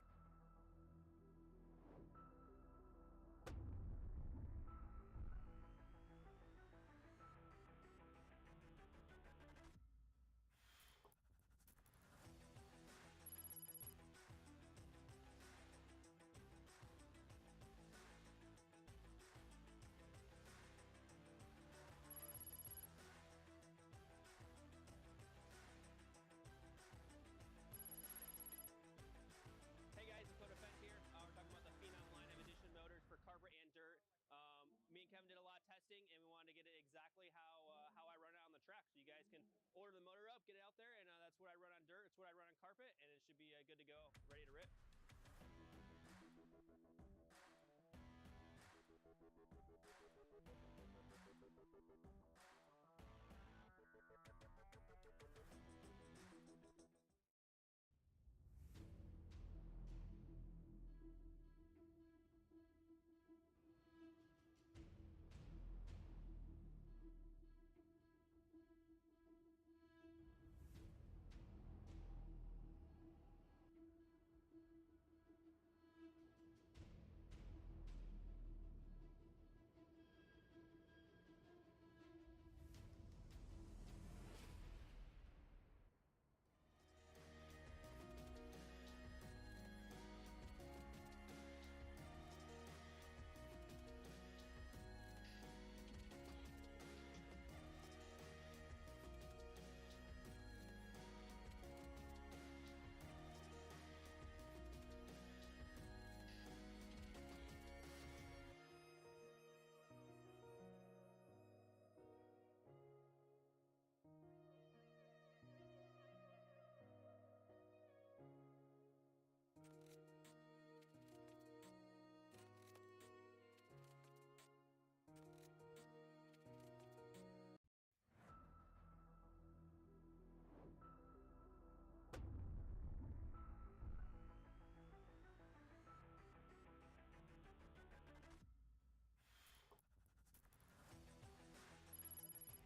order the motor up, get it out there, and that's what I run on dirt. It's what I run on carpet, and it should be good to go, ready to rip.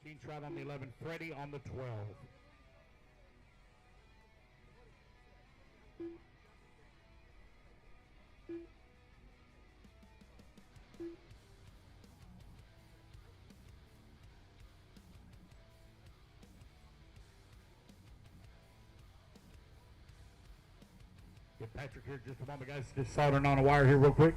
Gene Trout on the 11, Freddie on the 12. Get Patrick here just a moment, guys. Just soldering on a wire here real quick.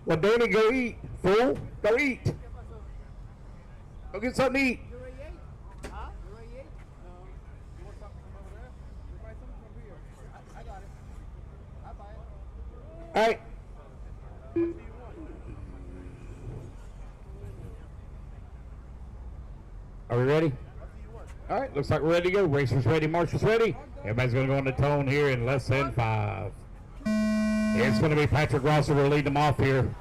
Well, Danny, go eat, fool. Go eat. Go get something to eat. All right. Are we ready? All right, looks like we're ready to go. Racers ready, marshals ready. Everybody's going to go on the tone here in less than 5. It's going to be Patrick Rosser will lead them off here.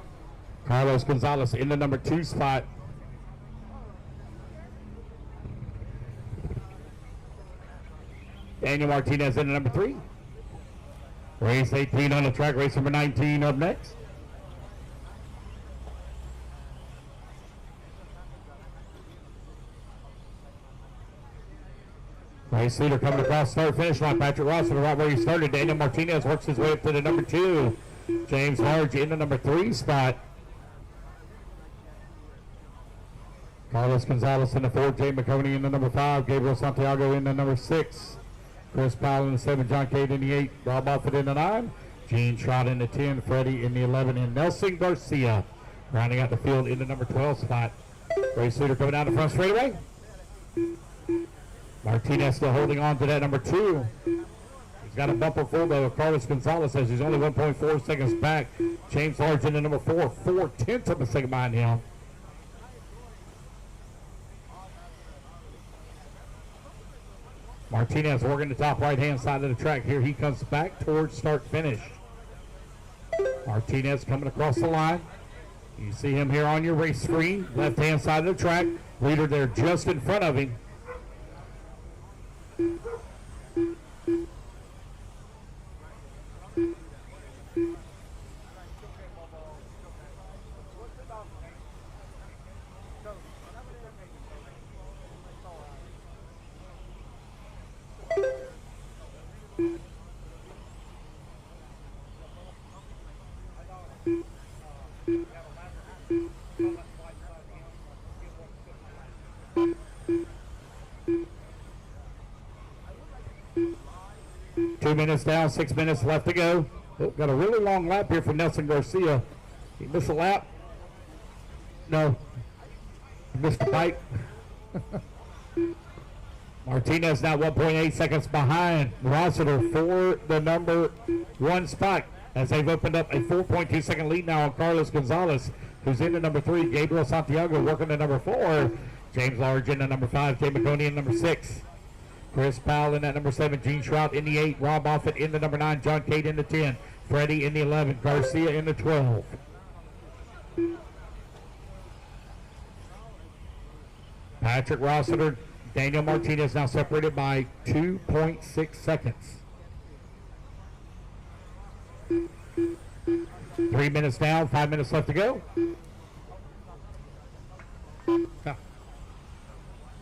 Carlos Gonzalez in the number 2 spot. Daniel Martinez in the number 3. Race 18 on the track. Race number 19 up next. Race leader coming across start finish line. Patrick Ross right where he started. Daniel Martinez works his way up to the number 2. James Large in the number 3 spot. Carlos Gonzalez in the 4. Jay McConey in the number 5. Gabriel Santiago in the number 6. Chris Powell in the 7. John Cade in the 8. Rob Buffett in the 9. Gene Trot in the 10. Freddie in the 11. And Nelson Garcia rounding out the field in the number 12 spot. Race leader coming down the front straightaway. Martinez still holding on to that number 2. He's Got a bumper full though. Carlos Gonzalez says he's only 1.4 seconds back. James Large into number 4, 4/10 of a second behind him. Martinez working the top right-hand side of the track. Here he comes back towards start-finish. Martinez coming across the line. You see him here on your race screen, left-hand side of the track. Leader there just in front of him. Minutes down, 6 minutes left to go. Oh, got a really long lap here for Nelson Garcia. He missed a lap. No, he missed the bike. Martinez now 1.8 seconds behind Rossiter for the number 1 spot as they've opened up a 4.2 second lead now on Carlos Gonzalez, who's into number 3. Gabriel Santiago working to number 4. James Large into number 5. Jay McConey in number 6. Chris Powell in that number 7, Gene Trout in the 8, Rob Offit in the number 9, John Cade in the 10, Freddie in the 11, Garcia in the 12. Patrick Rossiter, Daniel Martinez now separated by 2.6 seconds. 3 minutes down, 5 minutes left to go.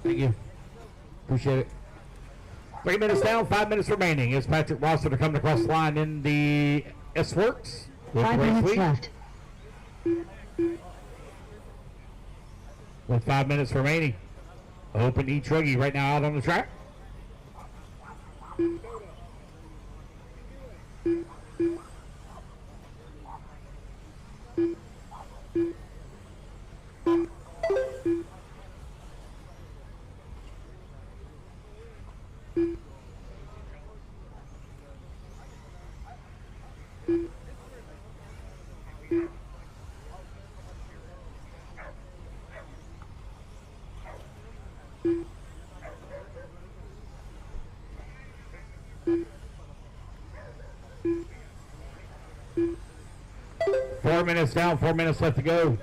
Thank you. Appreciate it. 3 minutes down, 5 minutes remaining. Is Patrick Rossiter coming across the line in the S-Works? 5 minutes left. With 5 minutes remaining. Open E-Truggy right now out on the track. Minutes down, 4 minutes left to go.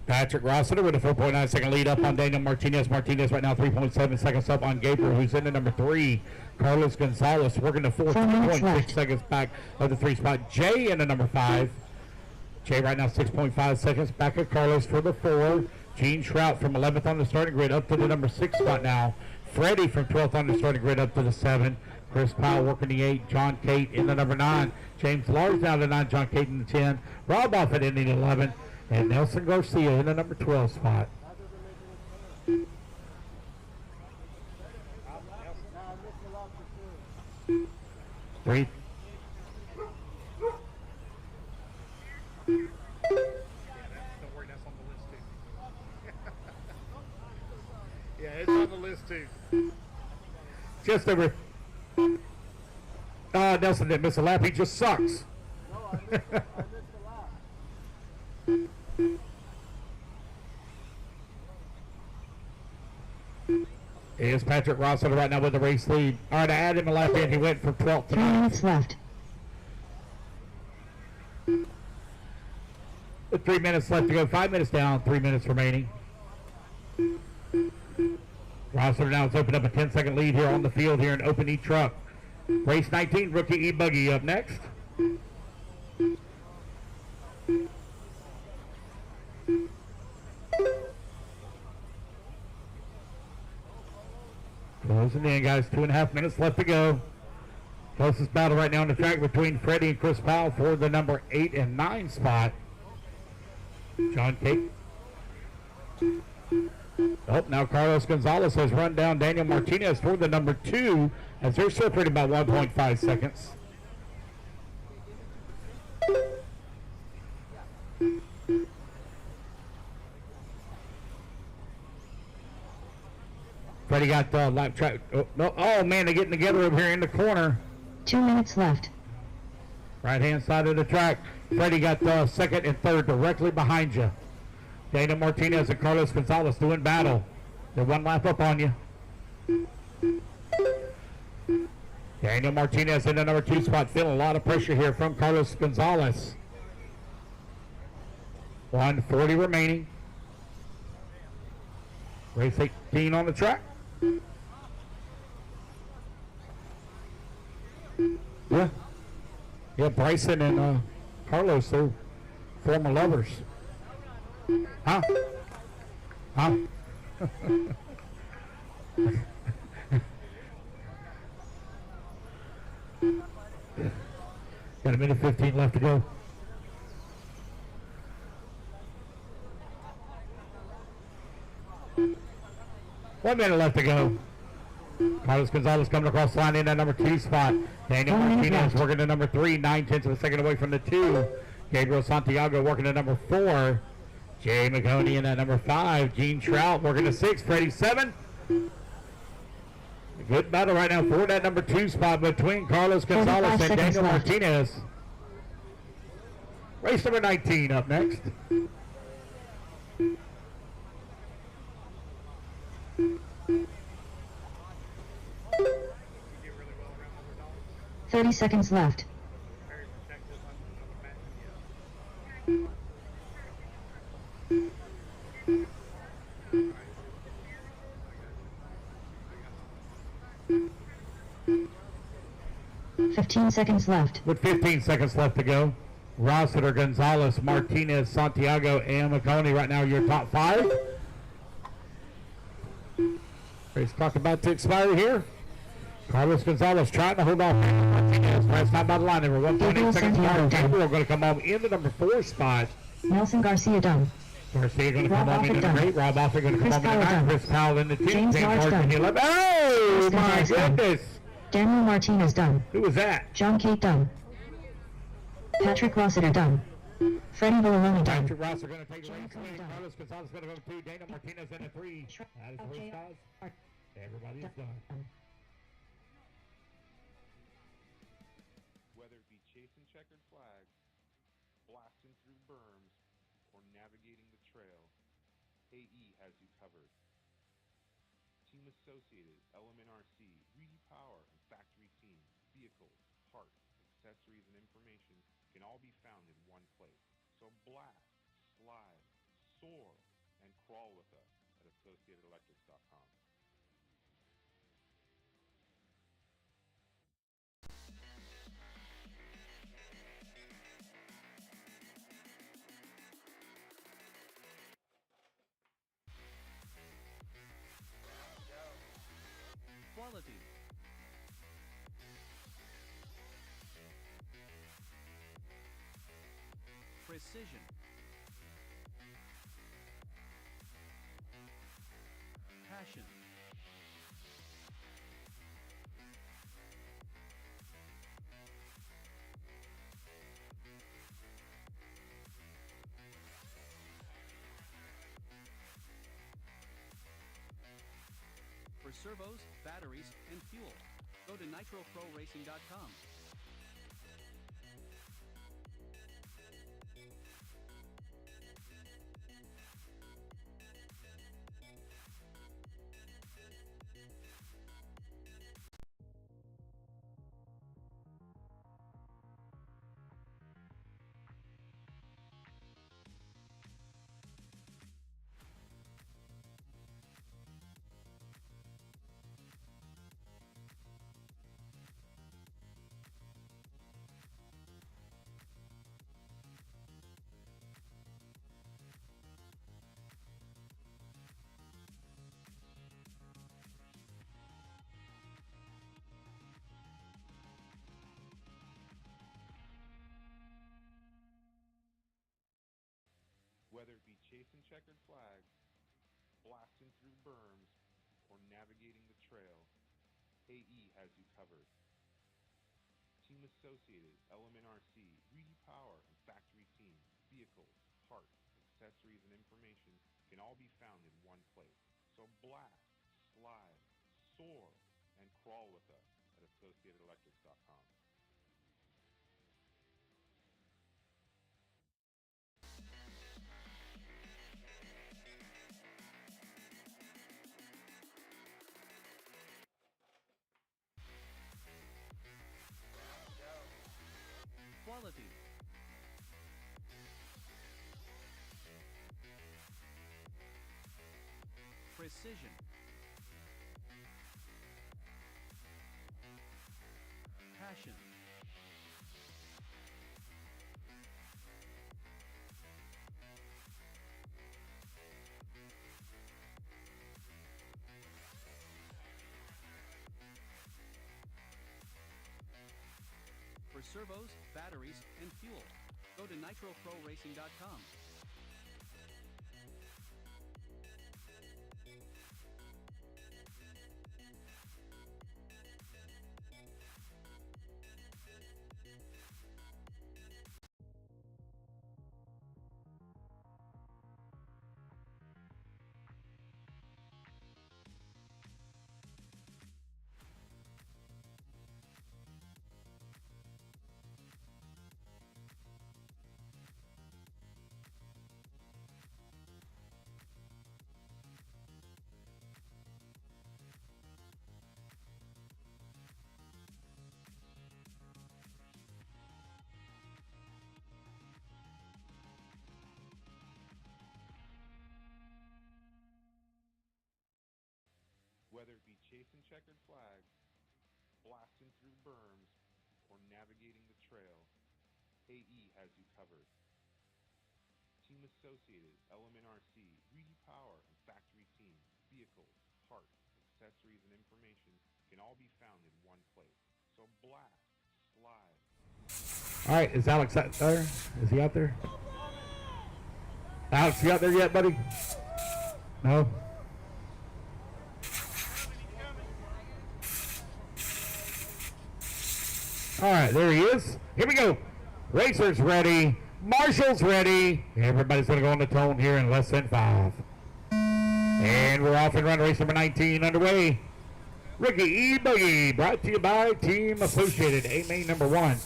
Patrick Rossiter with a 4.9 second lead up on Daniel Martinez. Martinez right now 3.7 seconds up on Gabriel, who's in the number 3. Carlos Gonzalez working the 4, 2.6 seconds back of the 3 spot. Jay in the number 5. Jay right now 6.5 seconds back of Carlos for the 4. Gene Trout from 11th on the starting grid up to the number 6 spot now. Freddie from 12th on the starting grid up to the 7. Chris Powell working the 8, John Cate in the number 9, James Large down to 9, John Cate in the 10, Rob Offit in the 11, and Nelson Garcia in the number 12 spot. Three. Yeah, it's on the list too. Just over. Nelson didn't miss a lap. He just sucks. No, I missed a lap. Here's Patrick Rossiter right now with the race lead. All right, I added him a lap in. He went from 12th to 3 9th. minutes left. With 3 minutes left to go. 5 minutes down, 3 minutes remaining. Rossiter now has opened up a 10-second lead here on the field here in Open E Truck. Race 19, rookie E-buggy up next. Closing in, guys. 2.5 minutes left to go. Closest battle right now on the track between Freddie and Chris Powell for the number 8 and 9 spot. John Cate. Oh, now Carlos Gonzalez has run down Daniel Martinez for the number 2 as they're separated by 1.5 seconds. Freddie got lap track. Oh, no, oh man, they're getting together over here in the corner. 2 minutes left. Right hand side of the track. Freddie got second and third directly behind you. Daniel Martinez and Carlos Gonzalez doing battle. They're one lap up on you. Daniel Martinez in the number 2 spot, feeling a lot of pressure here from Carlos Gonzalez. 140 remaining. Race 18 on the track. Yeah. Yeah, Bryson and Carlos, they're former lovers. Huh? Huh? Got a minute 15 left to go. One minute left to go. Carlos Gonzalez coming across the line in that number 2 spot. Daniel Martinez working to number 3, 9/10 of a second away from the 2. Gabriel Santiago working to number 4. Jay McConey in that number 5. Gene Trout working to 6. Freddie 7. A good battle right now for that number 2 spot between Carlos Gonzalez and Daniel Martinez. Race number 19 up next. 30 seconds left. Fifteen seconds left. With 15 seconds left to go, Rossiter, Gonzalez, Martinez, Santiago, and McConey right now your top 5. Race clock about to expire here. Carlos Gonzalez trying to hold off Martinez. Last time by the line, they were 1.8 seconds apart. Gabriel going to come home into number 4 spot. Nelson Garcia done. Garcia going to come home into the 8. Rob Offer going to come home into 9. Chris Powell in the 10. James Large done. 11. Oh my goodness! Daniel Martinez done. Who was that? John Cate done. Patrick Rossiter done. Freddie Villalona done. Patrick Rossiter going to take the race. Carlos Gonzalez going to go 2. Daniel Martinez in the 3. That is the race, guys. Everybody's done. Whether it be chasing checkered flags, blasting through berms, or navigating the trail, AE has you covered. Team Associated, Element RC, Reedy Power, and Factory Team, vehicles, parts, accessories, and information can all be found in one place. So blast, slide, soar, and crawl with us at AssociatedElectrics.com. Quality. Precision. Passion. For servos, batteries, and fuel, go to NitroProRacing.com. Whether it be chasing checkered flags, blasting through berms, or navigating the trail, AE has you covered. Team Associated, Element RC, Reedy Power, and Factory Team, vehicles, parts, accessories, and information can all be found in one place. So blast, slide, soar and crawl with us at AssociatedElectrics.com. Quality. Precision. Passion. For servos, batteries, and fuel, go to NitroProRacing.com. Whether it be chasing checkered flags, blasting through the berms, or navigating the trail, AE has you covered. Team Associated, Element RC, Power, and Factory Team, vehicles, parts, accessories, and information can all be found in one place. So blast, slide. All right, is Alex out there? Is he out there? Alex, you out there yet, buddy? No? All right, there he is. Here we go. Racers ready. Marshall's ready. Everybody's going to go on the tone here in less than 5. And we're off and running. Race number 19 underway. Rookie E-buggy, brought to you by Team Associated. A-main number 1.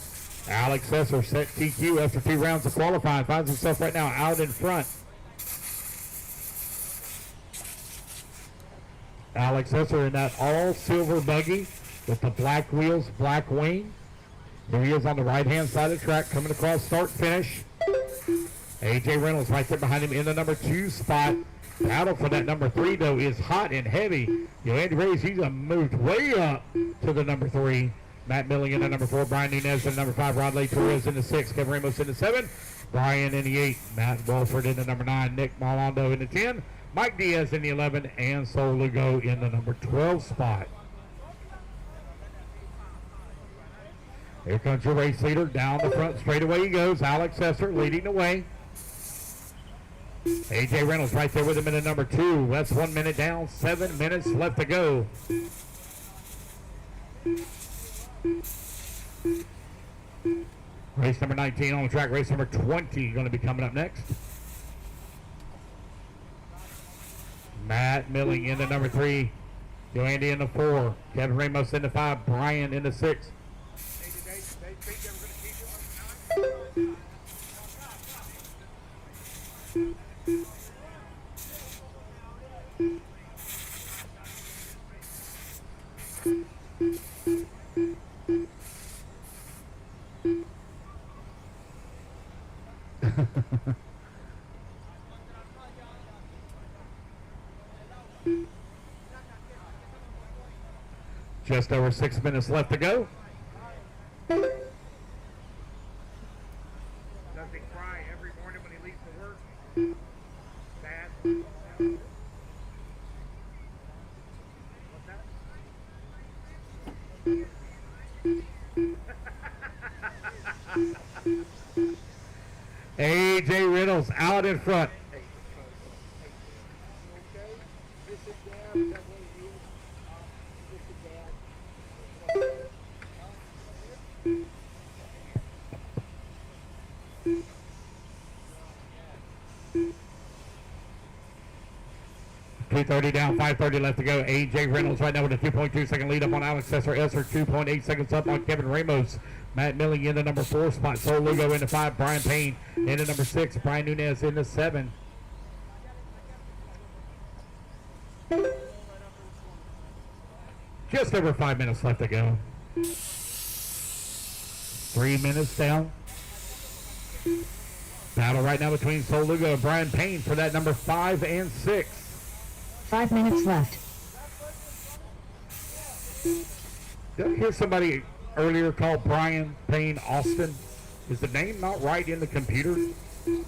Alex Sesser set TQ after 2 rounds of qualifying. Finds himself right now out in front. Alex Sesser in that all-silver buggy with the black wheels, black wing. There he is on the right-hand side of the track, coming across start-finish. AJ Reynolds right there behind him in the number 2 spot. Battle for that number 3, though, is hot and heavy. Andy Reyes, he's moved way up to the number 3. Matt Milling in the number 4. Brian Nunez in the number 5. Rodley Torres in the 6. Kevin Ramos in the 7. Brian in the 8. Matt Walford in the number 9. Nick Marlondo in the 10. Mike Diaz in the 11. And Sol Lugo in the number 12 spot. Here comes your race leader down the front straightaway he goes. Alex Sesser leading the way. AJ Reynolds right there with him in the number 2. That's 1 minute down, 7 minutes left to go. Race number 19 on the track. Race number 20 going to be coming up next. Matt Milling in the number 3. Joe Andy in the 4. Kevin Ramos in the 5. Brian in the 6. Just over 6 minutes left to go. Does he cry every morning when he leaves for work? Sad? What's that? AJ Reynolds out in front. 2:30 down, 5:30 left to go. A.J. Reynolds right now with a 2.2 second lead up on Alex Esser. 2.8 seconds up on Kevin Ramos. Matt Milling in the number 4 spot. Sol Lugo into 5. Brian Payne into number 6. Brian Nunez into 7. Just over 5 minutes left to go. 3 minutes down. Battle right now between Sol Lugo and Brian Payne for that number 5 and 6. 5 minutes left. Did I hear somebody earlier call Brian Payne Austin? Is the name not right in the computer? Did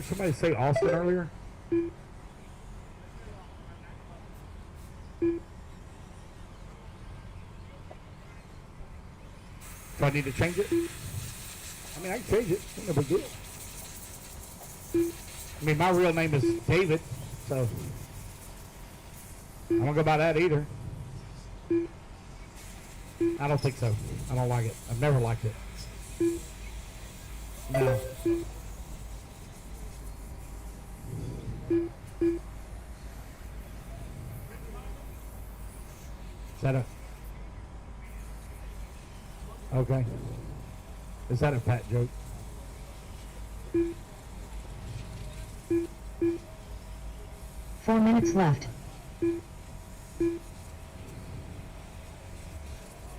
somebody say Austin earlier? So I need to change it? I mean, I can change it. It's no big deal. I mean, my real name is David, so I don't go by that either. I don't think so. I don't like it. I've never liked it. No. Is that a... Okay. Is that a fat joke? Four minutes left.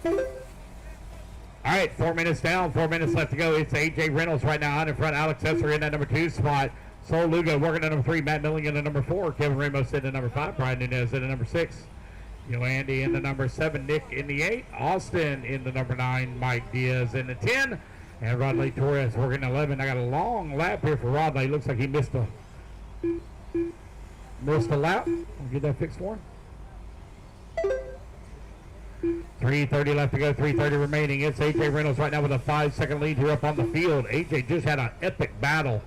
All right, 4 minutes down, 4 minutes left to go. It's A.J. Reynolds right now out in front. Alex Esser in that number 2 spot. Sol Lugo working at number 3. Matt Milling in the number 4. Kevin Ramos in the number 5. Brian Nunez in the number 6. Andy in the number 7. Nick in the 8. Austin in the number 9. Mike Diaz in the 10. And Rodley Torres working 11. I got a long lap here for Rodley. Looks like he missed a lap. I'll get that fixed for him. 3:30 left to go, 3:30 remaining. It's A.J. Reynolds right now with a 5-second lead here up on the field. A.J. just had an epic battle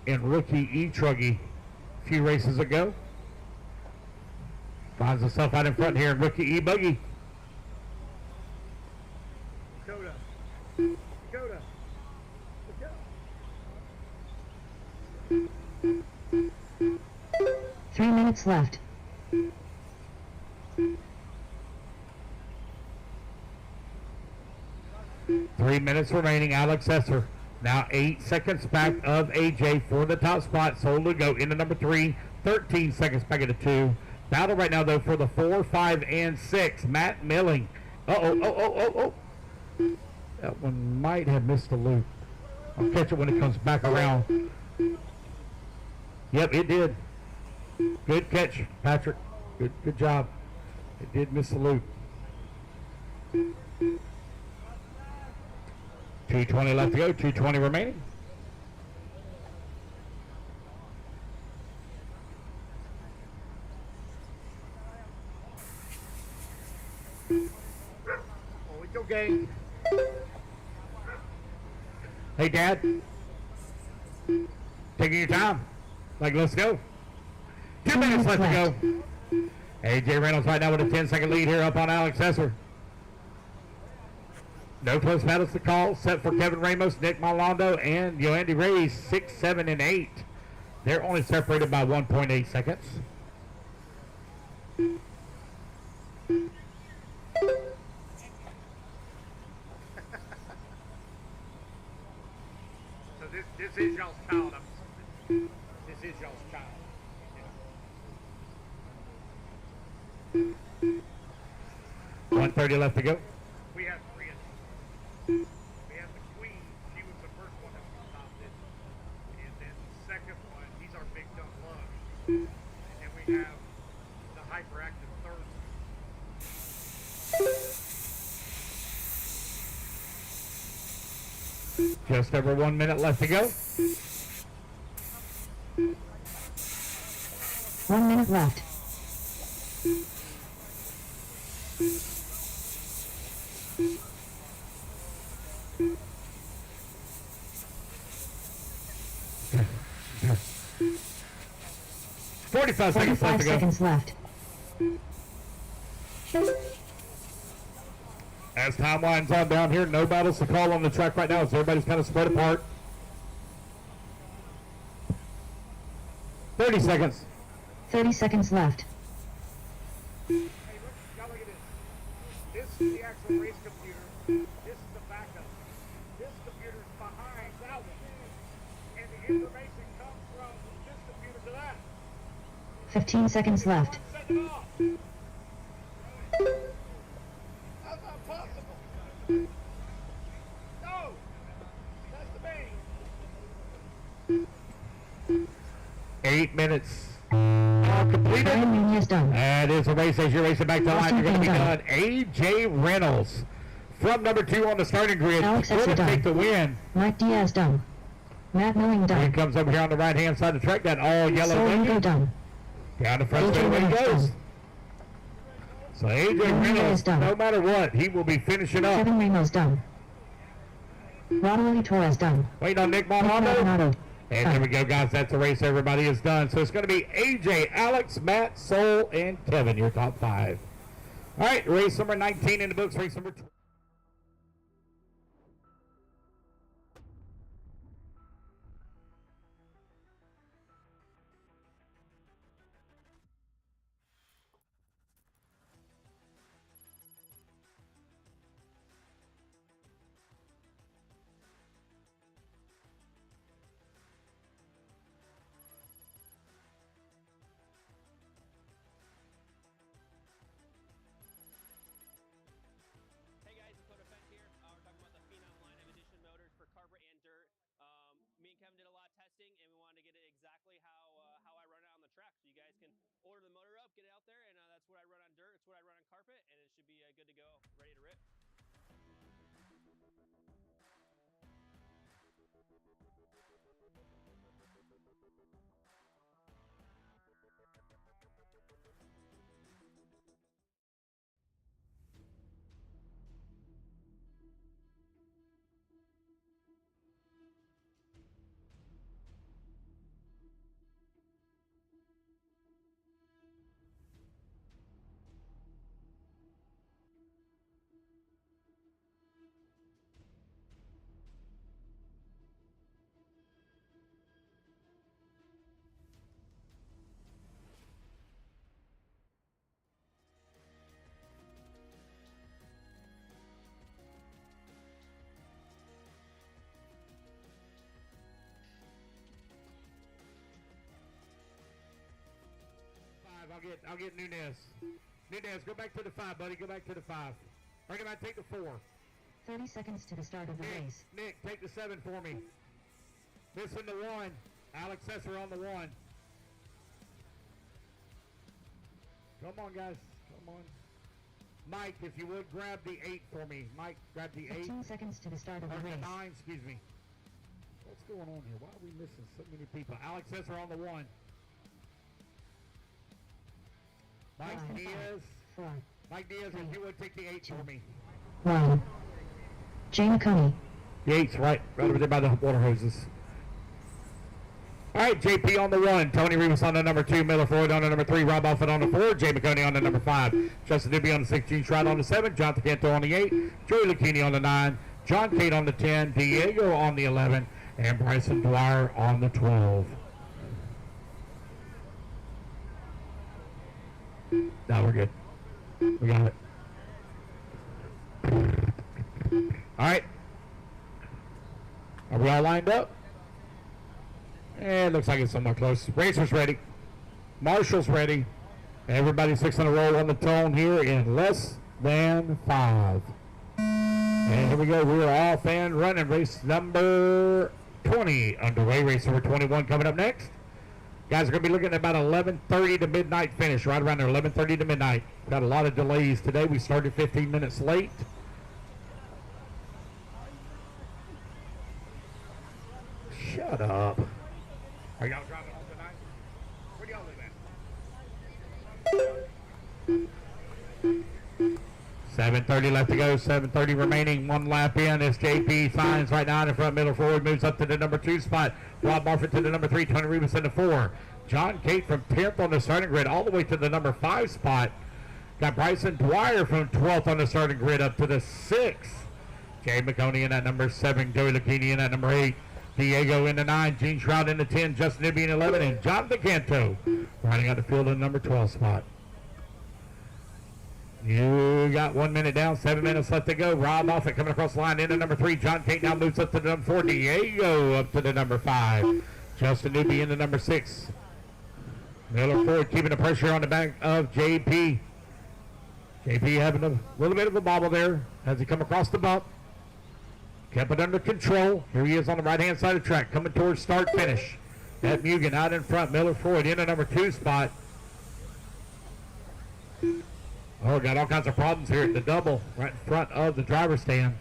in rookie E-Truggy a few races ago. Finds himself out in front here in rookie E-buggy. Dakota. 3 minutes left. Three minutes remaining. Alex Esser now 8 seconds back of AJ for the top spot. Sol Lugo into number 3. 13 seconds back into 2. Battle right now though for the 4, 5, and 6. Matt Milling. Oh. That one might have missed a loop. I'll catch it when it comes back around. Yep, it did. Good catch, Patrick. Good job. It did miss the loop. 2:20 left to go, 2:20 remaining. Oh, it's okay. Hey, Dad. Taking your time. Like, let's go. 2 minutes left to go. A.J. Reynolds right now with a 10-second lead here up on Alex Esser. No close battles to call. Set for Kevin Ramos, Nick Malando, and Yoandy Reyes, 6, 7, and 8. They're only separated by 1.8 seconds. So this is y'all's child. This is y'all's child. Yeah. 1:30 left to go. We have three. We have the queen. She was the first one that we adopted. And then the second one, he's our big dumb love. And then we have the hyperactive third one. Just over 1 minute left to go. 1 minute left. Forty-five seconds left to go. Seconds left. As time winds on down here, no battles to call on the track right now as everybody's kind of spread apart. 30 seconds. 30 seconds left. Hey, look, y'all look at this. This is the actual race computer. This is the backup. This computer's behind that one. And the information comes from this computer to that. 15 seconds left. Set it off. That's not possible. No. That's the main. 8 minutes. All completed. That is a race as you're racing back to the line. You're going to be done. A.J. Reynolds from number 2 on the starting grid. Alex Going to done. take the win. Mike Diaz done. Matt Milling done. He comes over here on the right-hand side of the track. That all yellow Soligo buggy. done. Down the front A.J. straightaway he Reynolds goes. done. So A.J. Reynolds, done. no matter what, he will be finishing up. Kevin Ramos done. Rodolfo Torres done. Waiting on Nick Nick Maldonado. Maldonado. And there we go, guys. That's the race everybody is done. So it's going to be AJ, Alex, Matt, Sol, and Kevin, your top 5. All right, race number 19 in the books. Race number 20. Hey guys, it's Podium here. We're talking about the Phenom line of edition motors for carpet and dirt. Me and Kevin did a lot of testing, and we wanted to get it exactly how I run it on the track. So you guys can order the motor up, get it out there, and that's what I run on dirt. It's what I run on carpet, and it should be good to go, ready to rip. 5. I'll get Nunez. Nunez, go back to the 5, buddy. Go back to the 5. Or can I take the 4? 30 seconds to the start of the race. Nick, take the 7 for me. Missing the 1. Alex Sesser on the 1. Come on, guys. Come on. Mike, if you would, grab the 8 for me. Mike, grab the 8. 15 seconds to the start of the Or race. the 9, excuse me. What's going on here? Why are we missing so many people? Alex Sesser on the 1. Mike 5, Diaz. 4, Mike Diaz, if you would, take the 8 for me. 1. Jay McConey. The 8's right over there by the water hoses. All right, JP on the 1, Tony Rivas on the number 2, Miller Floyd on the number 3, Rob Offit on the 4, Jay McConey on the number 5, Justin Doobie on the 16, Shroud on the 7, Jonathan Canto on the 8, Joey Lucchini on the 9, John Cade on the 10, Diego on the 11, and Bryson Dwyer on the 12. Now we're good. We got it. All right. Are we all lined up? It looks like it's somewhat close. Racer's ready. Marshall's ready. Everybody's fixing to roll on the tone here in less than 5. And here we go. We're off and running. Race number 20 underway. Race number 21 coming up next. Guys are going to be looking at about 11:30 to midnight finish. Right around there, 11:30 to midnight. Got a lot of delays today. We started 15 minutes late. Shut up. Are y'all driving home tonight? Where do y'all live at? 7:30 left to go. 7:30 remaining. 1 lap in. As JP signs right now in front. Miller Floyd moves up to the number 2 spot. Rob Barford to the number 3. Tony Rivas in the 4. John Cate from 10th on the starting grid all the way to the number 5 spot. Got Bryson Dwyer from 12th on the starting grid up to the 6th. Jay McConey in that number 7. Joey Lucchini in that number 8. Diego in the 9, Gene Shroud in the 10, Justin Nibby in 11, and Jonathan Canto riding out the field in the number 12 spot. You got 1 minute down, 7 minutes left to go. Rob Offit coming across the line into number 3. John Kate now moves up to the number 4. Diego up to the number 5. Justin Newby in the number 6. Miller Ford keeping the pressure on the back of JP. JP having a little bit of a bobble there as he come across the bump. Kept it under control. Here he is on the right-hand side of the track, coming towards start-finish. Matt Mugen out in front. Miller Ford in the number 2 spot. Oh, got all kinds of problems here at the double right in front of the driver's stand.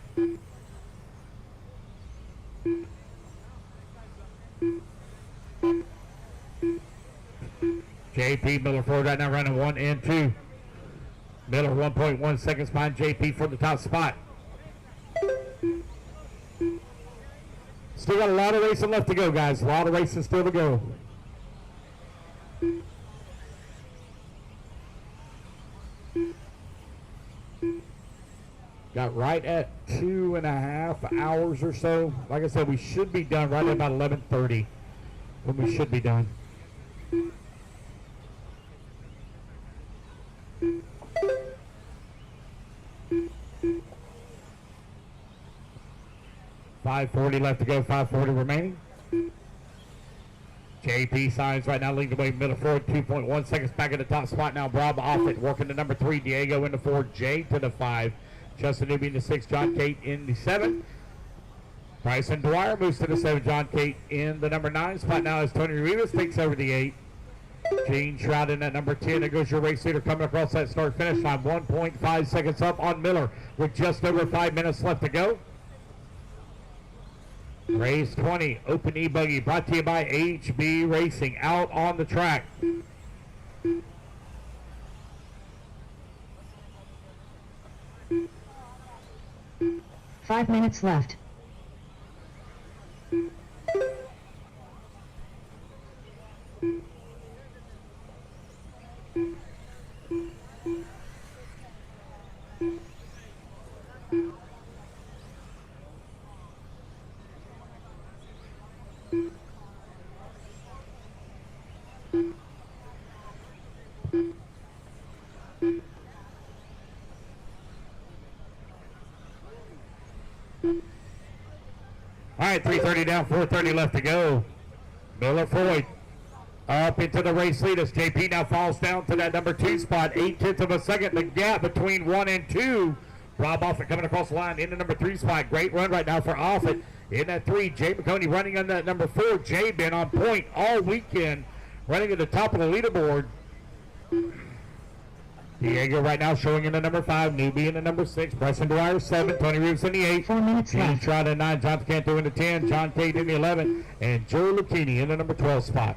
JP Miller Ford right now running 1 and 2. Miller 1.1 seconds behind JP for the top spot. Still got a lot of racing left to go, guys. A lot of racing still to go. Got right at 2.5 hours or so. Like I said, we should be done right at about 11:30 when we should be done. .540 left to go, 540 remaining. JP signs right now leading the way, Miller Ford 2.1 seconds back at the top spot now. Rob Offit working the number 3, Diego in the 4, Jay to the 5, Justin Newby in the 6, John Kate in the 7. Bryson Dwyer moves to the 7, John Kate in the number 9 spot now as Tony Rivas takes over the 8. Gene Shroud in at number 10. There goes your race leader coming across that start finish line. 1.5 seconds up on Miller with just over 5 minutes left to go. Race 20, Open E-buggy, brought to you by HB Racing, out on the track. Five minutes left. All right, 3:30 down, 4:30 left to go. Miller Floyd up into the race lead as JP now falls down to that number 2 spot. 0.8 of a second, the gap between 1 and 2. Rob Offit coming across the line in the number 3 spot. Great run right now for Offit in that 3. Jay McConey running on that number 4. Jay been on point all weekend, running at the top of the leaderboard. Diego right now showing in the number 5, Newbie in the number 6, Bryson Dwyer 7, Tony Reeves in the 8, 4 minutes Gene left. Shroud in 9, Jonathan Canto in the 10, John Tate in the 11, and Joe Lucchini in the number 12 spot.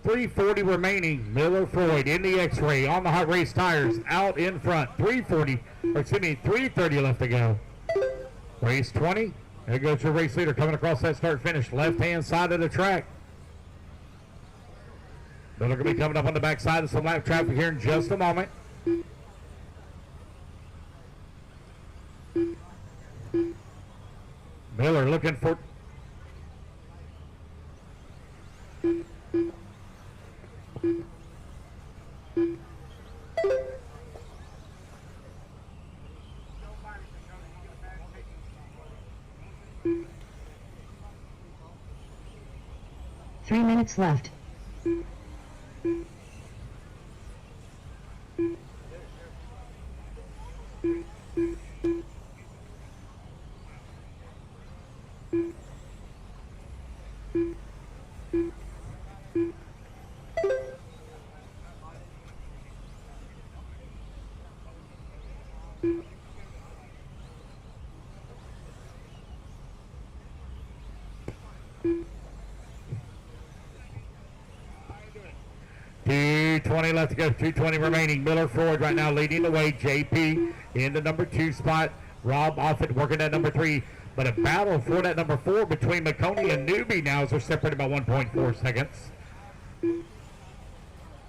.340 remaining. Miller Floyd in the X-ray on the hot race tires out in front. 3:30 left to go. Race 20. There goes your race leader coming across that start finish. Left hand side of the track. Miller going to be coming up on the back side of some lap traffic here in just a moment. Miller looking for... Three minutes left. .220 left to go, 2:20 remaining. Miller Ford right now leading the way. JP in the number 2 spot. Rob Offit working at number 3. But a battle for that number 4 between McConey and Newbie now as they're separated by 1.4 seconds.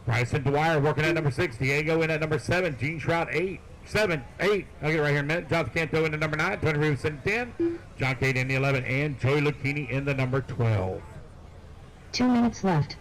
Bryson Dwyer working at number 6. Diego in at number 7. Gene Shroud 8. 7, 8. I'll get it right here in a minute. Jonathan Canto in the number 9. Tony Rivas in 10. John Cade in the 11. And Joey Lucchini in the number 12. 2 minutes left.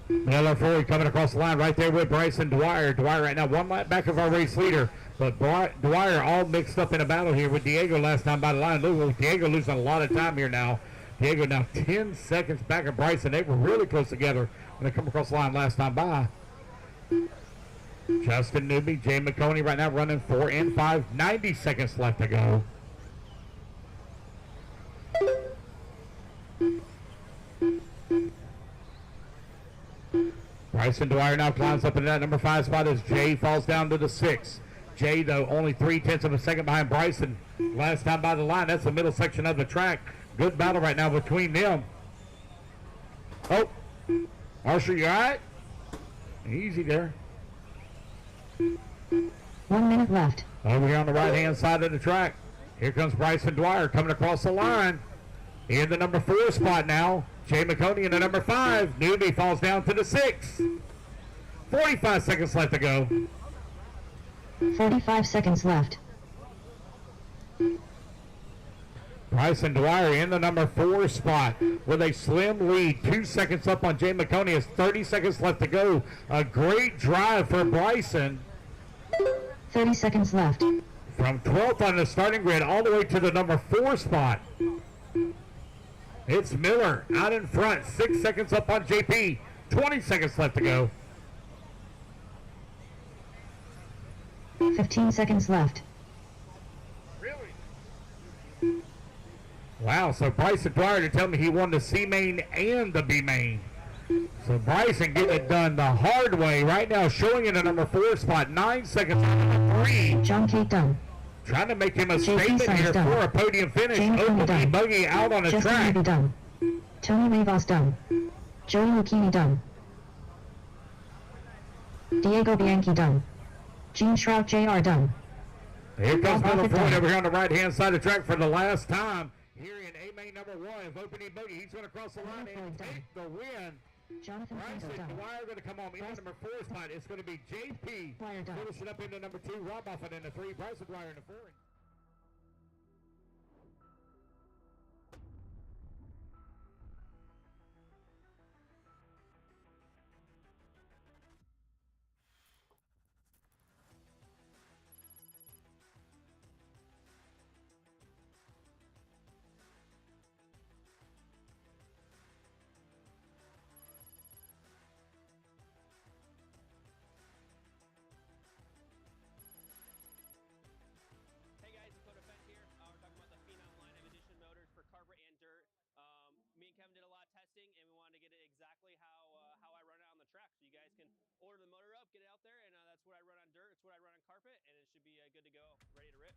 Miller Floyd coming across the line right there with Bryson Dwyer. Dwyer right now 1 lap back of our race leader. But Dwyer all mixed up in a battle here with Diego last time by the line. Look, Diego losing a lot of time here now. Diego now 10 seconds back of Bryson. They were really close together when they come across the line last time by. Justin Newby, Jay McConey right now running 4 and 5. 90 seconds left to go. Bryson Dwyer now climbs up into that number 5 spot as Jay falls down to the 6. Jay, though, only 3/10 of a second behind Bryson. Last time by the line, that's the middle section of the track. Good battle right now between them. Oh, Archer, you all right? Easy there. 1 minute left. Over here on the right-hand side of the track. Here comes Bryson Dwyer coming across the line. In the number 4 spot now. Jay McConey in the number 5. Newby falls down to the 6. 45 seconds left to go. 45 seconds left. Bryson Dwyer in the number 4 spot with a slim lead. 2 seconds up on Jay McConey. Has 30 seconds left to go. A great drive for Bryson. 30 seconds left. From 12th on the starting grid all the way to the number 4 spot. It's Miller out in front. 6 seconds up on JP. 20 seconds left to go. 15 seconds left. Wow, so Bryson Dwyer to tell me he won the C main and the B main. So Bryson getting it done the hard way right now, showing in the number 4 spot. 9 seconds on number 3. John Cade done. Trying to make him a JP statement here done. for a podium finish. Jamie Open done. E-buggy out on the Justin track. Newby done. Tony Rivas done. Joey Lucchini done. Diego Bianchi done. Gene Shroud Jr. done. Here comes Bob Miller Buffett Floyd done. over here on the right-hand side of the track for the last time. Here in A-main number 1 of Open E-buggy. He's going to cross the line and take the win. Jonathan Bryson done. Dwyer going to come on in the number 4 spot. It's going to be JP Dwyer done. finishing up into number 2. Rob Buffett in the 3. Bryson Dwyer in the 4. Hey guys, Dakota Fence here. We're talking about the Phenom line of edition motors for carpet and dirt. Me and Kevin did a lot of testing, and we wanted to get it exactly how I run it on the track. So you guys can order the motor up, get it out there, and that's what I run on dirt. It's what I run on carpet, and it should be good to go, ready to rip.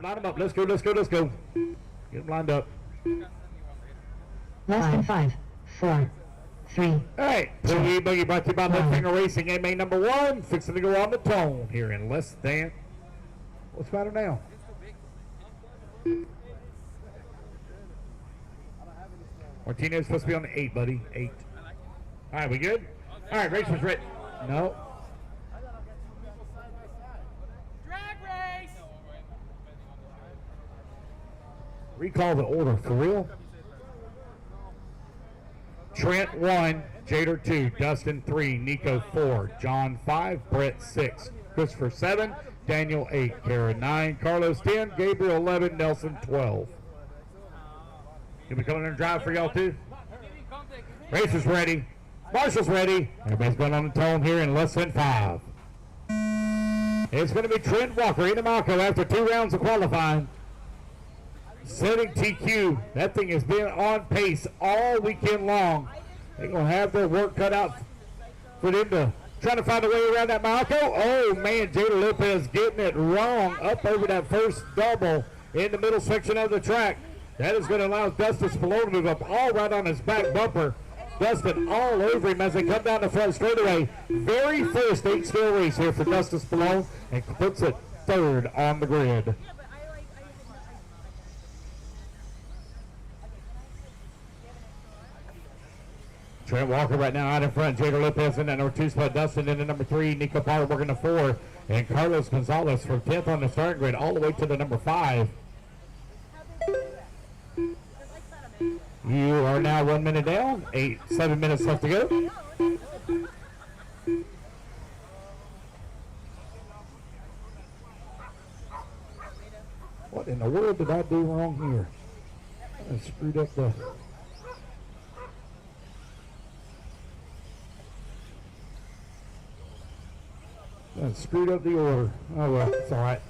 Line them up. Let's go. Get them lined up. Less than 5. 4, 3. All right, so E-buggy brought to you by Left Finger Racing, A-main number 1, fixing to go on the tone here in less than. What's the matter now? Martinez supposed to be on the 8, buddy. 8. All right, we good? All right, race was ready. No. Drag race! Recall the order, for real? Trent 1, Jader 2, Dustin 3, Nico 4, John 5, Brett 6, Christopher 7, Daniel 8, Karen 9, Carlos 10, Gabriel 11, Nelson 12. Can we come in and drive for y'all too? Race is ready. Marshall's ready. Everybody's going on the tone here in less than 5. It's going to be Trent Walker in the Malco after 2 rounds of qualifying. Setting TQ. That thing has been on pace all weekend long. They're going to have their work cut out for them to try to find a way around that Malco. Oh, man, Jada Lopez getting it wrong up over that first double in the middle section of the track. That is going to allow Dustin Spallone to move up all right on his back bumper. Dustin all over him as they come down the front straightaway. Very first 8-still race here for Dustin Spallone, and puts it 3rd on the grid. Trent Walker right now out in front. Jader Lopez in that number 2 spot. Dustin in the number 3. Nico Potter working the 4. And Carlos Gonzalez from 10th on the starting grid all the way to the number 5. You are now 1 minute down. 7 minutes left to go. What in the world did I do wrong here? I screwed up the... I screwed up the order. Oh well, it's all right.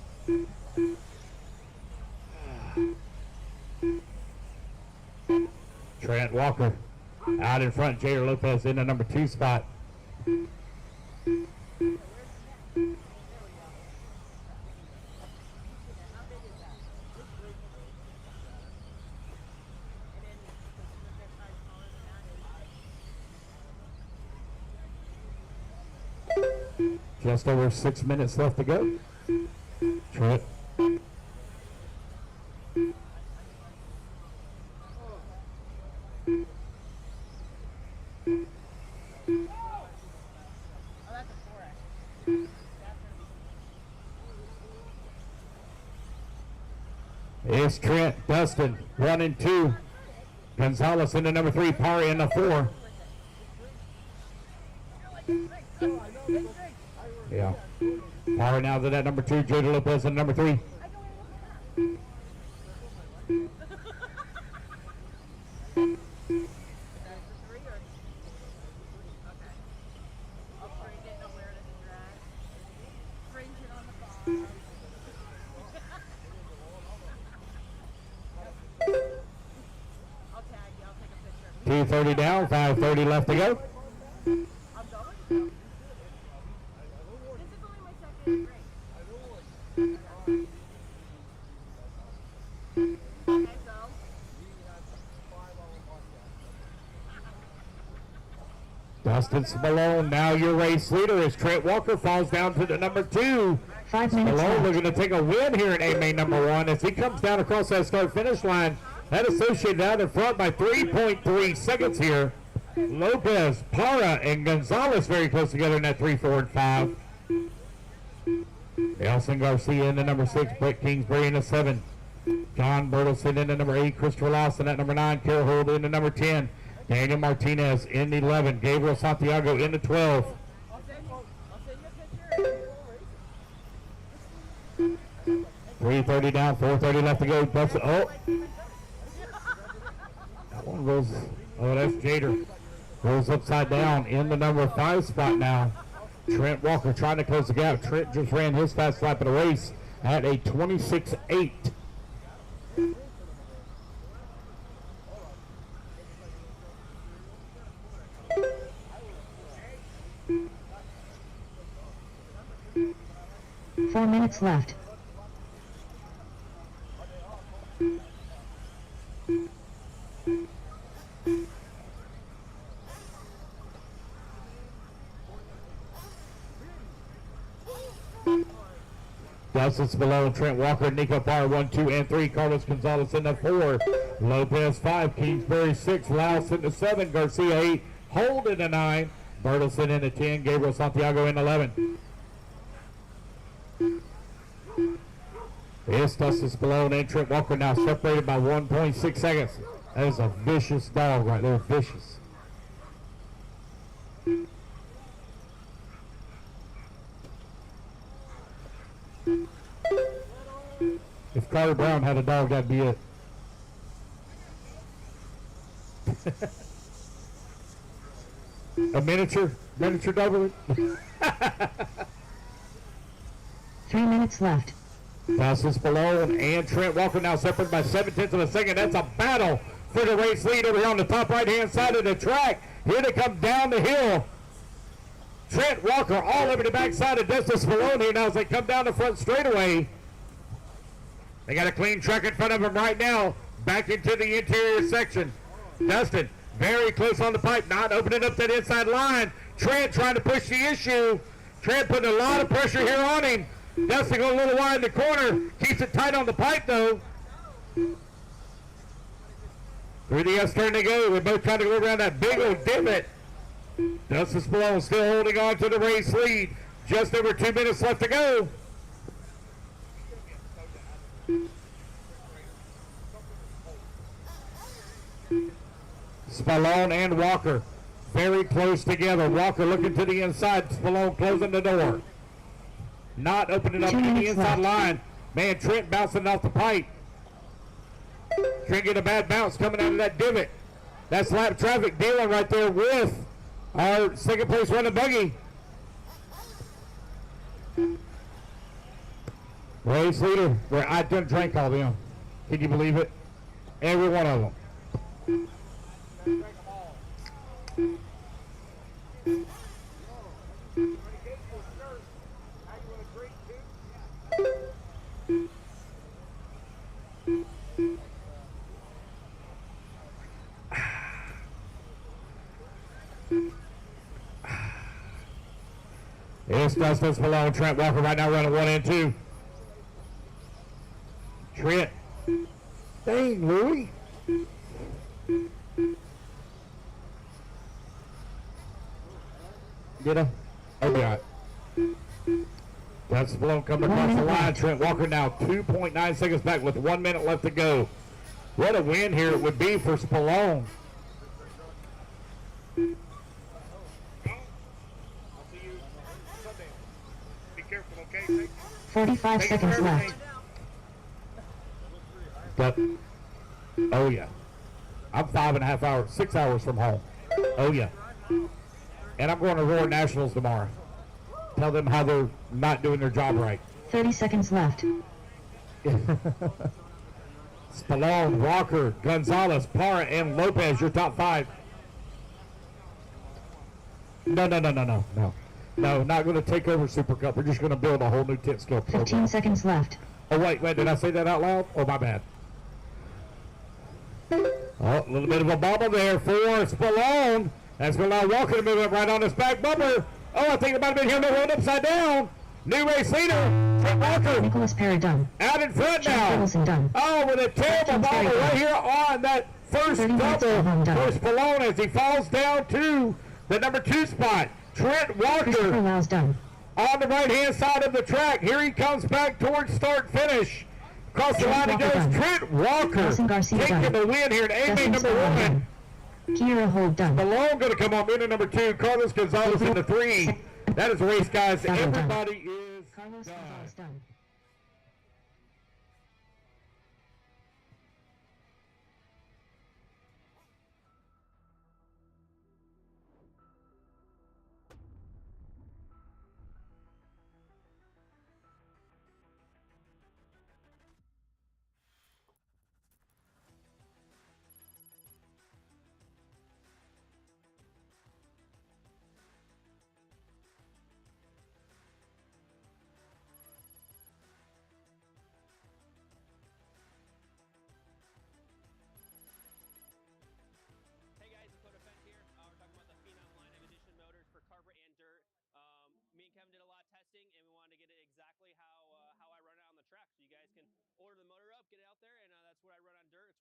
Trent Walker out in front. Jader Lopez in the number 2 spot. Just over 6 minutes left to go. Trent. It's Trent, Dustin, 1 and 2. Gonzalez in the number 3, Pari in the 4. Yeah. Pari now to that number 2, Jader Lopez in number 3. .230 down, 5:30 left to go. Dustin Spallone, now your race leader as Trent Walker falls down to the number 2. 5 minutes Spallone left. looking to take a win here in A-main number 1 as he comes down across that start-finish line. That Associated out in front by 3.3 seconds here. Lopez, Para, and Gonzalez very close together in that 3, 4, and 5. Nelson Garcia in the number 6, Brett Kingsbury in the 7. John Bertelson in the number 8, Christopher Lawson at number 9, Carol Holt in the number 10. Daniel Martinez in the 11, Gabriel Santiago in the 12. .330 down, 4:30 left to go. Oh, that one rolls. Oh, that's Jader. Rolls upside down in the number 5 spot now. Trent Walker trying to close the gap. Trent just ran his fast lap of the race at a 26.8. Four minutes left. Dustin Spallone, Trent Walker, Nico Parr 1, 2, and 3. Carlos Gonzalez in the 4. Lopez 5, Kingsbury 6, Laos in the 7, Garcia 8, Hold in the 9, Bertelson in the 10, Gabriel Santiago in 11. It's Dustin Spallone and Trent Walker now separated by 1.6 seconds. That is a vicious dog right there, vicious. If Carter Brown had a dog, that'd be it. A miniature Doberman. 3 minutes left. Dustin Spallone and Trent Walker now separated by 7/10 of a second. That's a battle for the race lead over here on the top right-hand side of the track. Here they come down the hill. Trent Walker all over the backside of Dustin Spallone here now as they come down the front straightaway. They got a clean track in front of them right now. Back into the interior section. Dustin very close on the pipe, not opening up that inside line. Trent trying to push the issue. Trent putting a lot of pressure here on him. Dustin going a little wide in the corner. Keeps it tight on the pipe though. Through the S-turn they go. They're both trying to go around that big old divot. Dustin Spallone still holding on to the race lead. Just over 2 minutes left to go. Spallone and Walker very close together. Walker looking to the inside. Spallone closing the door. Not opening up to the inside line. Man, Trent bouncing off the pipe. Trent getting a bad bounce coming out of that divot. That's lap traffic dealing right there with our second place running buggy. Race leader, where I done drank all them. Can you believe it? Every one of them. It's Dustin Spallone, Trent Walker right now running 1 and 2. Trent. Dang, Louie. Get him. Oh, yeah. Dustin Spallone coming across the line. Trent Walker now 2.9 seconds back with 1 minute left to go. What a win here it would be for Spallone. 45 seconds left. But, oh yeah. I'm 5.5 hours, 6 hours from home. Oh yeah. And I'm going to Roar Nationals tomorrow. Tell them how they're not doing their job right. 30 seconds left. Spallone, Walker, Gonzalez, Parra, and Lopez, your top 5. No. No, not going to take over Super Cup. We're just going to build a whole new 10 skill program. 15 seconds left. Oh, wait, did I say that out loud? Oh, my bad. Oh, a little bit of a bubble there for Spallone. That's going to allow Walker to move up right on his back bumper. Oh, I think it might have been him that rolled upside down. New race leader, Trent Walker. Nicholas Perry done. Out in front now. Done. Oh, with a terrible bobble right here on that first double for Spallone as he falls down to the number 2 spot. Trent Walker on the right-hand side of the track. Here he comes back towards start-finish. Across the line he goes. Trent Walker taking the win here in A-main number 1. Kira Hold done. Spallone going to come on in at number 2. Carlos Gonzalez in the 3. That is the race, guys. Everybody is Carlos Gonzalez done.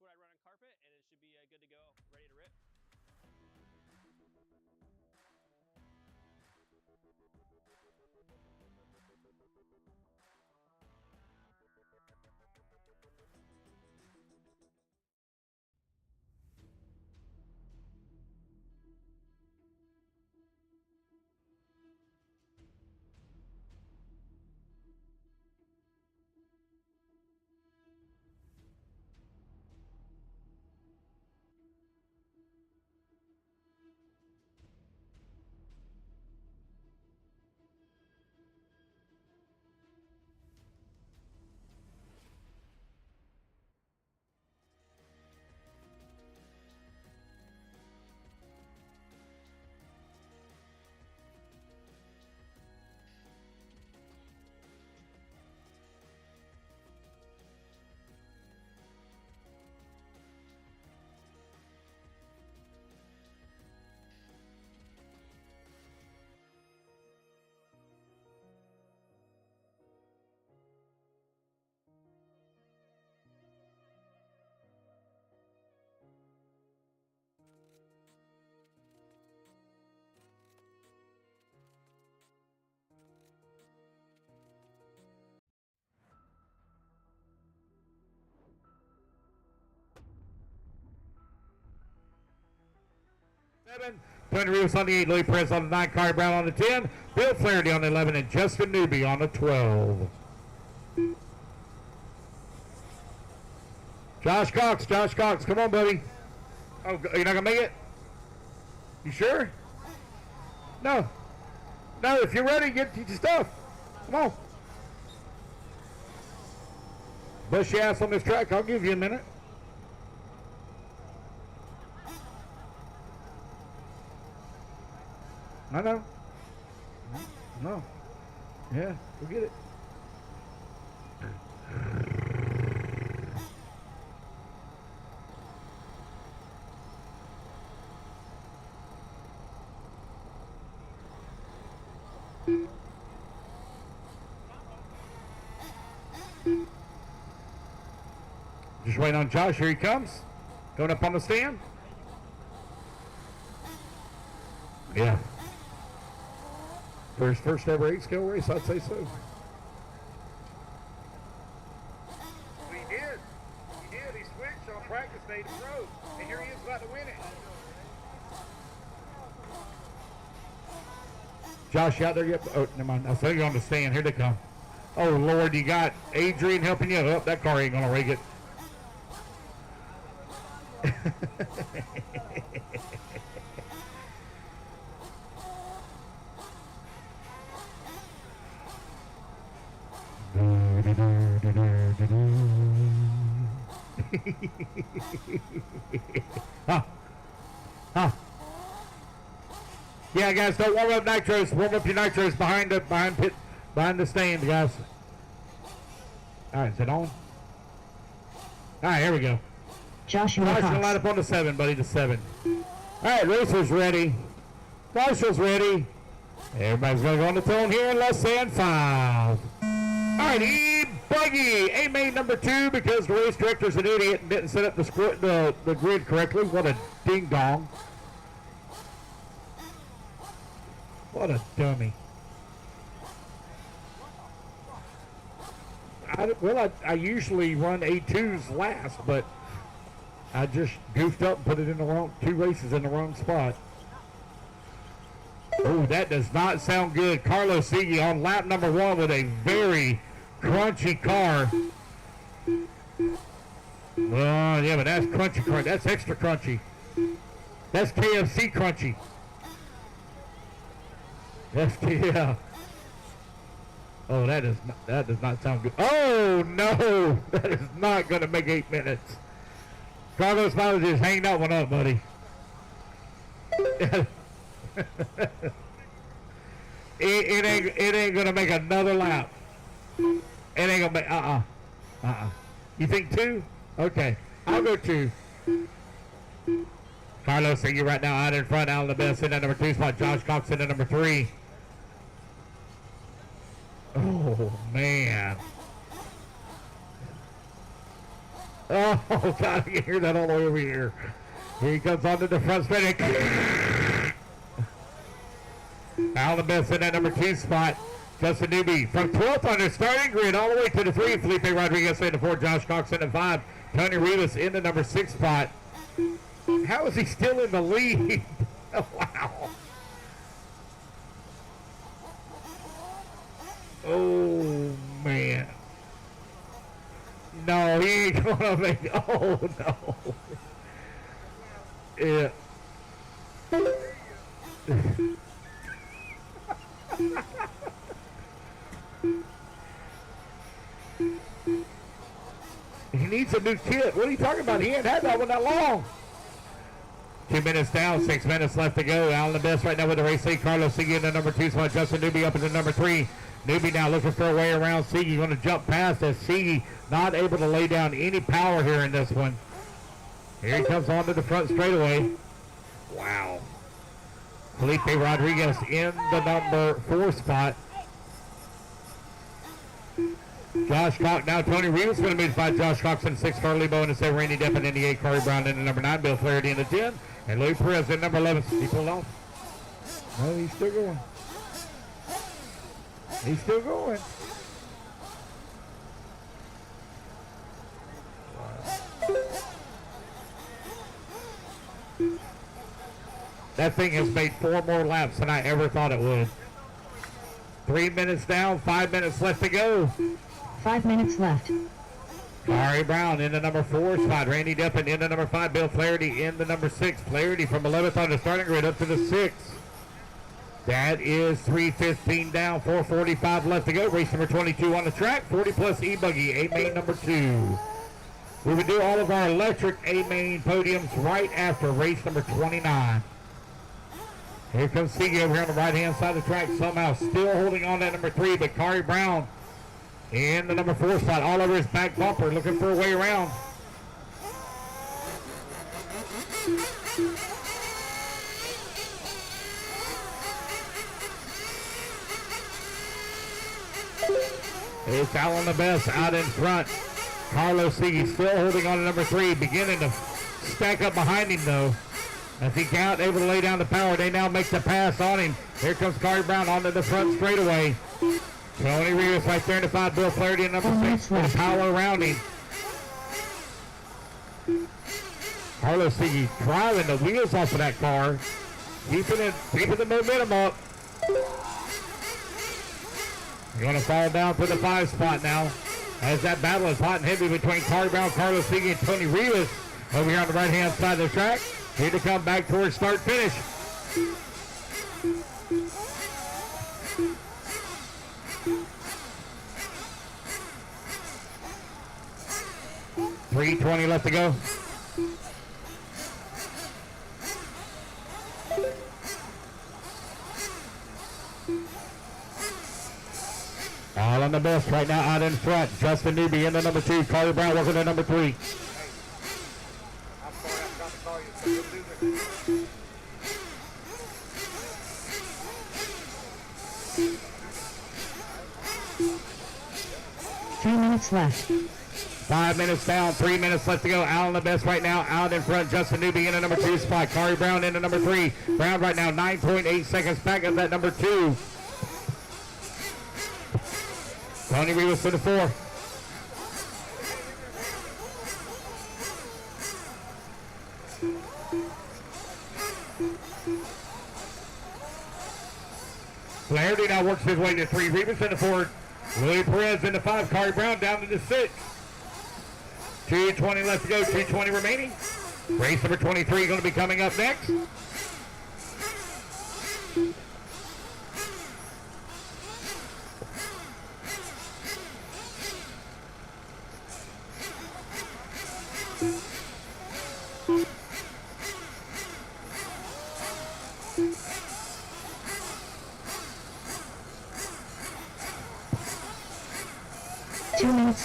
that's what I run on carpet, and it should be good to go, ready to rip. Tony Rivas on the 8, Louis Perez on the 9, Carter Brown on the 10, Bill Flaherty on the 11, and Justin Newby on the 12. Josh Cox, come on, buddy. Oh, you're not going to make it? You sure? No. No, if you're ready, get your stuff. Come on. Bust your ass on this track. I'll give you a minute. I know. No. Yeah, go get it. Just waiting on Josh. Here he comes. Going up on the stand. Yeah. For his first ever 8-scale race, I'd say so. He did. He switched on practice day to pro, and here he is about to win it. Josh, you out there yet? Oh, never mind. I saw you on the stand. Here they come. Oh, Lord, you got Adrian helping you. Oh, that car ain't going to rig it. Huh. Yeah, guys, don't warm up nitros. Warm up your nitros behind the stand, guys. All right, is it on? All right, here we go. Joshua Marshall, Cox. line up on the 7, buddy, the 7. All right, racers ready. Marshall's ready. Everybody's going to go on the tone here in less than 5. All right, E-buggy A main number 2 because the race director's an idiot and didn't set up the grid correctly. What a ding-dong. What a dummy. I usually run A2s last, but I just goofed up and put it in the wrong, 2 races in the wrong spot. Oh, that does not sound good. Carlos Sigui on lap number 1 with a very crunchy car. Oh, yeah, but that's crunchy. That's extra crunchy. That's KFC crunchy. That's, yeah. Oh, that does not sound good. Oh, no. That is not going to make 8 minutes. Carlos Miles is hanging that one up, buddy. it ain't going to make another lap. It ain't going to make, You think 2? Okay. I'll go 2. Carlos Sigui right now out in front. Alan the best in at number 2 spot. Josh Cox in at number 3. Oh, man. Oh, God, I can hear that all the way over here. Here he comes onto the front straight. Al the best in that number 2 spot. Justin Newby from 12th on the starting grid all the way to the 3. Felipe Rodriguez in the 4. Josh Cox in the 5. Tony Rivas in the number 6 spot. How is he still in the lead? Oh, wow. Oh, man. No, he ain't going to make it. Oh, no. Yeah. He needs a new kit. What are you talking about? He ain't had that one that long. 2 minutes down, 6 minutes left to go. Alan the best right now with the race lead. Carlos Sigui in the number 2 spot. Justin Newby up in the number 3. Newby now looking for a way around Sigui. Going to jump past as Sigui not able to lay down any power here in this one. Here he comes onto the front straightaway. Wow. Felipe Rodriguez in the number 4 spot. Josh Cox, now Tony Rivas going to move 5. Josh Cox in 6. Carly Bow in the 7. Randy Deppen in the 8. Corey Brown in the number 9. Bill Flaherty in the 10. And Louis Perez in number 11. He pulled off. No, he's still going. He's still going. That thing has made 4 more laps than I ever thought it would. 3 minutes down, 5 minutes left to go. 5 minutes left. Corey Brown in the number 4 spot. Randy Deppen in the number 5. Bill Flaherty in the number 6. Flaherty from 11th on the starting grid up to the 6th. That is 3:15 down, 4:45 left to go. Race number 22 on the track. 40 plus E-buggy A main number 2. We would do all of our electric A main podiums right after race number 29. Here comes Sigui over here on the right-hand side of the track. Somehow still holding on to that number 3, but Corey Brown in the number 4 spot. All over his back bumper, looking for a way around. It's Alan the best out in front. Carlos Sigui still holding on to number 3, beginning to stack up behind him though. As he can't able to lay down the power, they now make the pass on him. Here comes Corey Brown onto the front straightaway. Tony Rivas right there in the 5. Bill Flaherty in number 6 with the power around him. Carlos Sigui driving the wheels off of that car, keeping the momentum up. You're going to fall down to the 5 spot now as that battle is hot and heavy between Corey Brown, Carlos Sigui, and Tony Rivas over here on the right-hand side of the track. Here to come back towards start-finish. .320 left to go. All on the best right now out in front. Justin Newby in the number 2. Corey Brown working the number 3. Left. 5 minutes down, 3 minutes left to go. Alan the best right now out in front. Justin Newby in the number 2 spot. Corey Brown in the number 3. Brown right now 9.8 seconds back of that number 2. Tony Rivas to the 4. Flaherty now works his way to 3. Rivas in the 4. Willie Perez in the 5. Corey Brown down to the 6. 2:20 left to go. 2:20 remaining. Race number 23 going to be coming up next.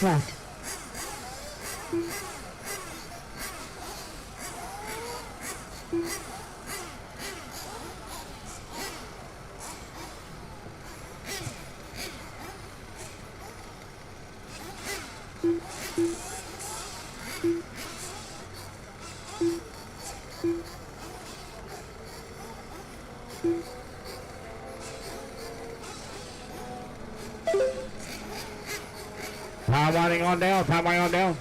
Left. Time winding on down. Time winding on down.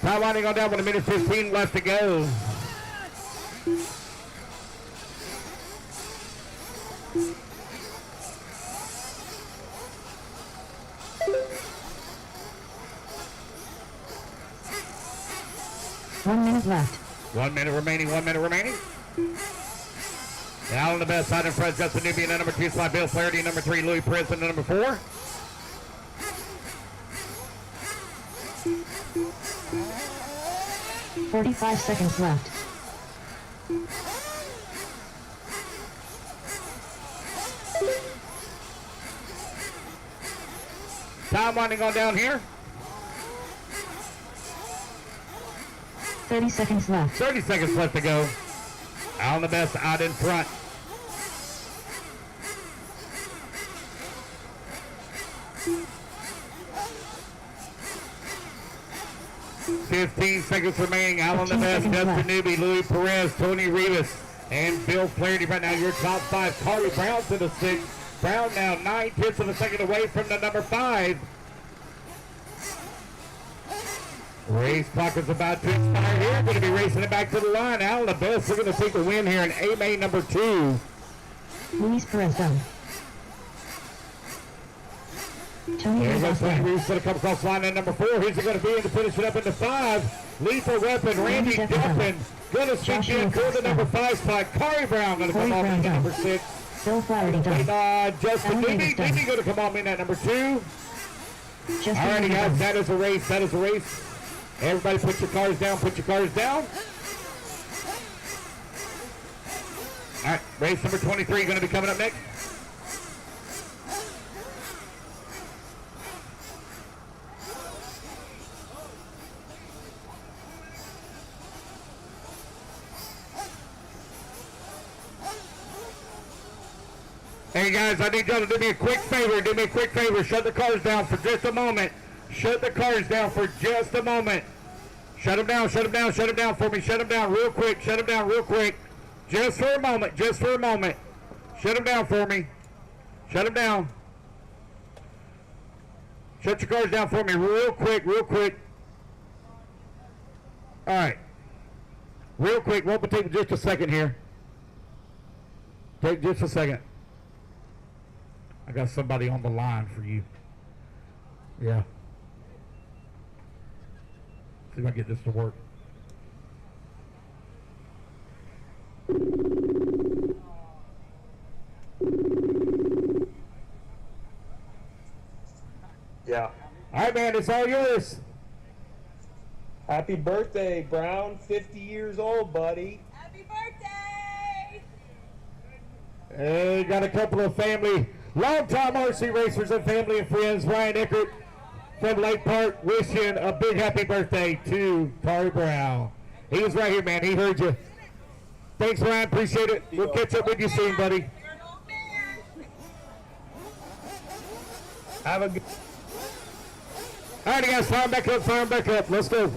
Time winding on down with 1:15 left to go. One minute left. 1 minute remaining. 1 minute remaining. Now on the best side in front, Justin Newby in the number 2 slot, Bill Flaherty, number 3, Louis Perez in the number 4. $45 seconds left. Time winding on down here. 30 seconds left. 30 seconds left to go. Out on the best, out in front. $15 seconds remaining. Out on the best, Justin Newby, Louis Perez, Tony Rivas, and Bill Flaherty. Right now, your top 5. Carly Brown to the 6. Brown now 9/10 of a second away from the number 5. Race clock is about to expire here. Going to be racing it back to the line. Out on the best. They're going to take the win here in A-main number 2. Luis Perez done. Tony Rivas Tony Rivas going to come across the line at number 4. Who's it going to be in to finish it up into 5? Lethal Weapon, Randy Duffin. Going to sneak in for the number 5 spot. Corey Brown going to come off in at number 6. Bill Flaherty done. Justin Newby. Newby going to come on in at number 2. Alrighty guys, that is a race. That is a race. Everybody put your cars down. Put your cars down. All right, race number 23 going to be coming up next. Hey guys, I need y'all to do me a quick favor. Do me a quick favor. Shut the cars down for just a moment. Shut the cars down for just a moment. Shut them down, shut them down, shut them down for me. Shut them down real quick, shut them down real quick. Just for a moment, just for a moment. Shut them down for me. Shut them down. Shut your cars down for me real quick, real quick. All right. Real quick, won't take just a second here. Take just a second. I got somebody on the line for you. Yeah. See if I can get this to work. Yeah. All right, man, it's all yours. Happy birthday, Brown. 50 years old, buddy. Happy birthday! Hey, got a couple of family, longtime RC racers and family and friends. Ryan Eckert from Lake Park wishing a big happy birthday to Corey Brown. He was right here, man. He heard you. Thanks, Ryan. Appreciate it. We'll catch up with you soon, buddy. Have a good... All right, guys, fire back up, fire back up. Let's go.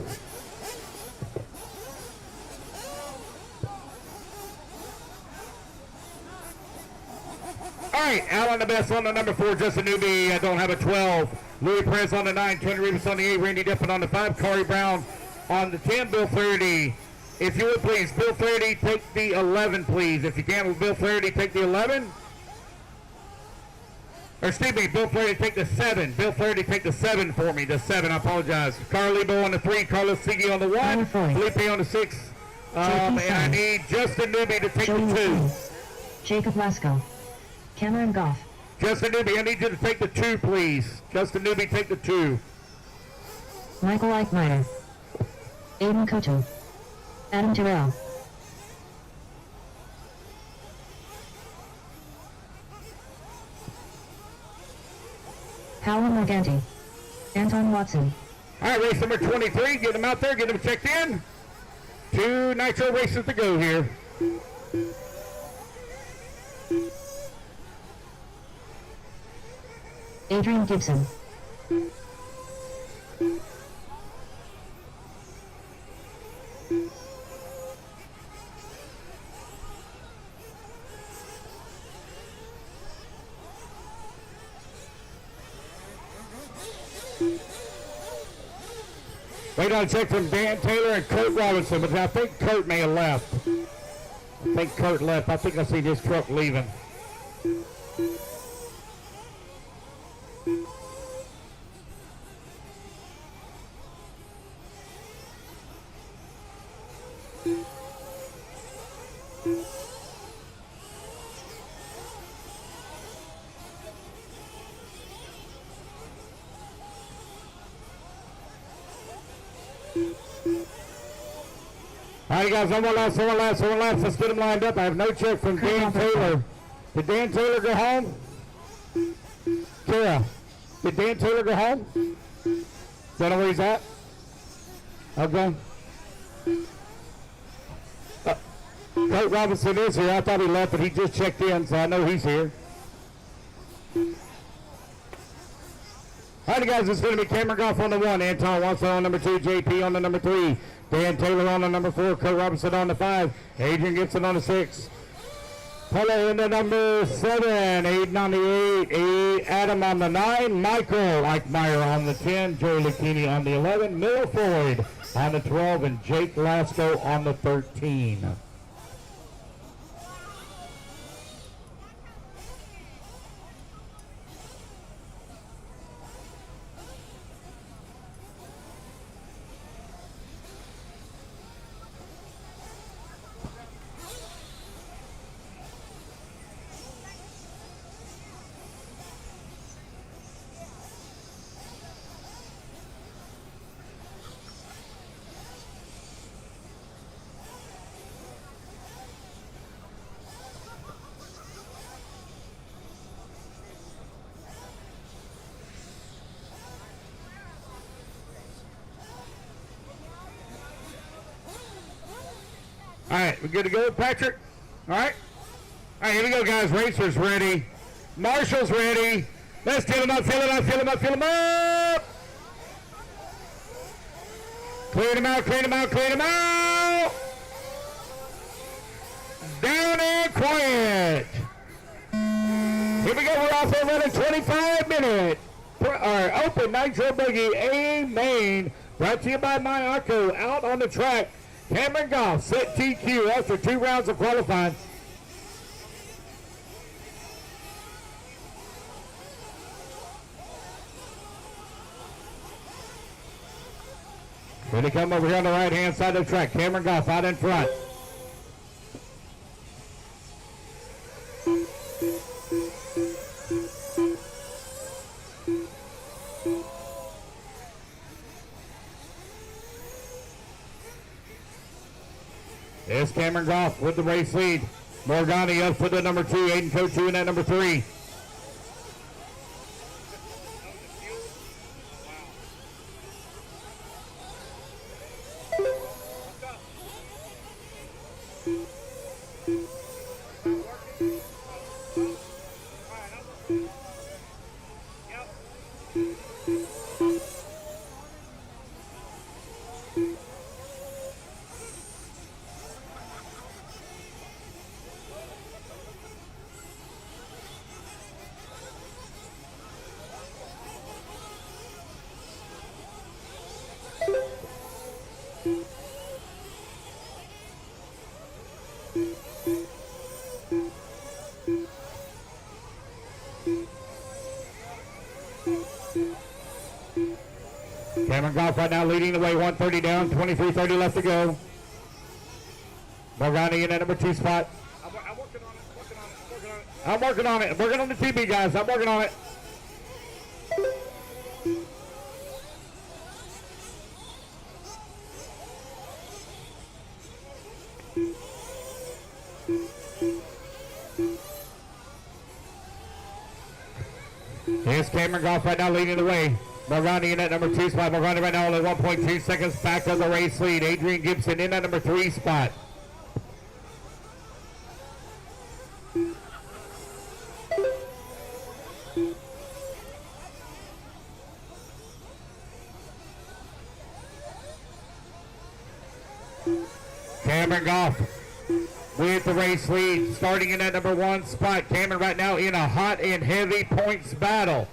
All right, out on the best on the number 4, Justin Newby. I don't have a 12. Louis Perez on the 9, Tony Rivas on the 8, Randy Deppin on the 5, Corey Brown on the 10, Bill Flaherty. If you would please, Bill Flaherty, take the 11, please. If you can, will Bill Flaherty take the 11? Or excuse me, Bill Flaherty take the 7. Bill Flaherty take the 7 for me. The 7, I apologize. Carlebo on the 3, Carlos Sigui on the 1, Felipe on the 6. And I need Justin Newby to take the 2. Jacob Lasco. Cameron Goff. Justin Newby, I need you to take the 2, please. Justin Newby, take the 2. Michael Eichmeyer. Aiden Koto. Adam Terrell. Paolo Morganti. Anton Watson. All right, race number 23. Get them out there. Get them checked in. 2 Nitro races to go here. Adrian Gibson. Wait on a check from Dan Taylor and Kurt Robinson, but I think Kurt may have left. I think Kurt left. I think I see his truck leaving. All right, guys, someone left. Let's get them lined up. I have no check from Dan Taylor. Did Dan Taylor go home? Kara, did Dan Taylor go home? Is that where he's at? Okay. Kurt Robinson is here. I thought he left, but he just checked in, so I know he's here. All right, guys, it's going to be Cameron Goff on the 1, Anton Watson on number 2, JP on the number 3, Dan Taylor on the number 4, Kurt Robinson on the 5, Adrian Gibson on the 6, Polo in the number 7, Aiden on the 8, Adam on the 9, Michael Eichmeyer on the 10, Joe Lucchini on the 11, Miller Floyd on the 12, and Jake Lasco on the 13. All right, we good to go, Patrick? All right? All right, here we go, guys. Racers ready. Marshall's ready. Let's fill him up, fill him up, fill him up, fill him up. Clean him out, clean him out, clean him out. Down and quiet. Here we go. We're off there running 25-minute. Our open Nitro Buggy A main. Brought to you by My Arco. Out on the track. Cameron Goff set TQ after 2 rounds of qualifying. When they come over here on the right-hand side of the track, Cameron Goff out in front. There's Cameron Goff with the race lead. Morgani up for the number 2. Aiden Kochu in that number 3. Cameron Goff right now leading the way, 130 down, 23:30 left to go. Morgani in that number 2 spot. I'm working on it. Working on the TV, guys. I'm working on it. Here's Cameron Goff right now leading the way. Morgani in that number 2 spot. Morgani right now only 1.2 seconds back of the race lead. Adrian Gibson in that number 3 spot. Cameron Goff with the race lead, starting in that number 1 spot. Cameron right now in a hot and heavy points battle.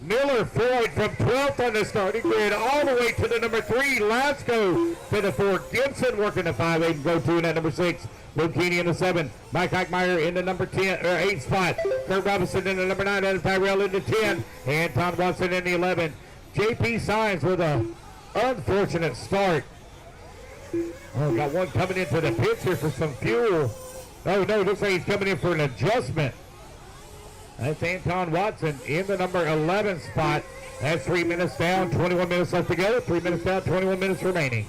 Miller Floyd from 12th on the starting grid all the way to the number 3. Lasco to the 4. Gibson working the 5. Aiden go 2 in that number 6. Luke Keeney in the 7. Mike Eichmeyer in the number 10 or 8 spot. Kurt Robinson in the number 9. Adam Tyrell in the 10. And Tom Watson in the 11. JP Signs with a unfortunate start. Oh, got one coming into the pits here for some fuel. Oh no, looks like he's coming in for an adjustment. That's Anton Watson in the number 11 spot. That's 3 minutes down, 21 minutes left to go. 3 minutes down, 21 minutes remaining.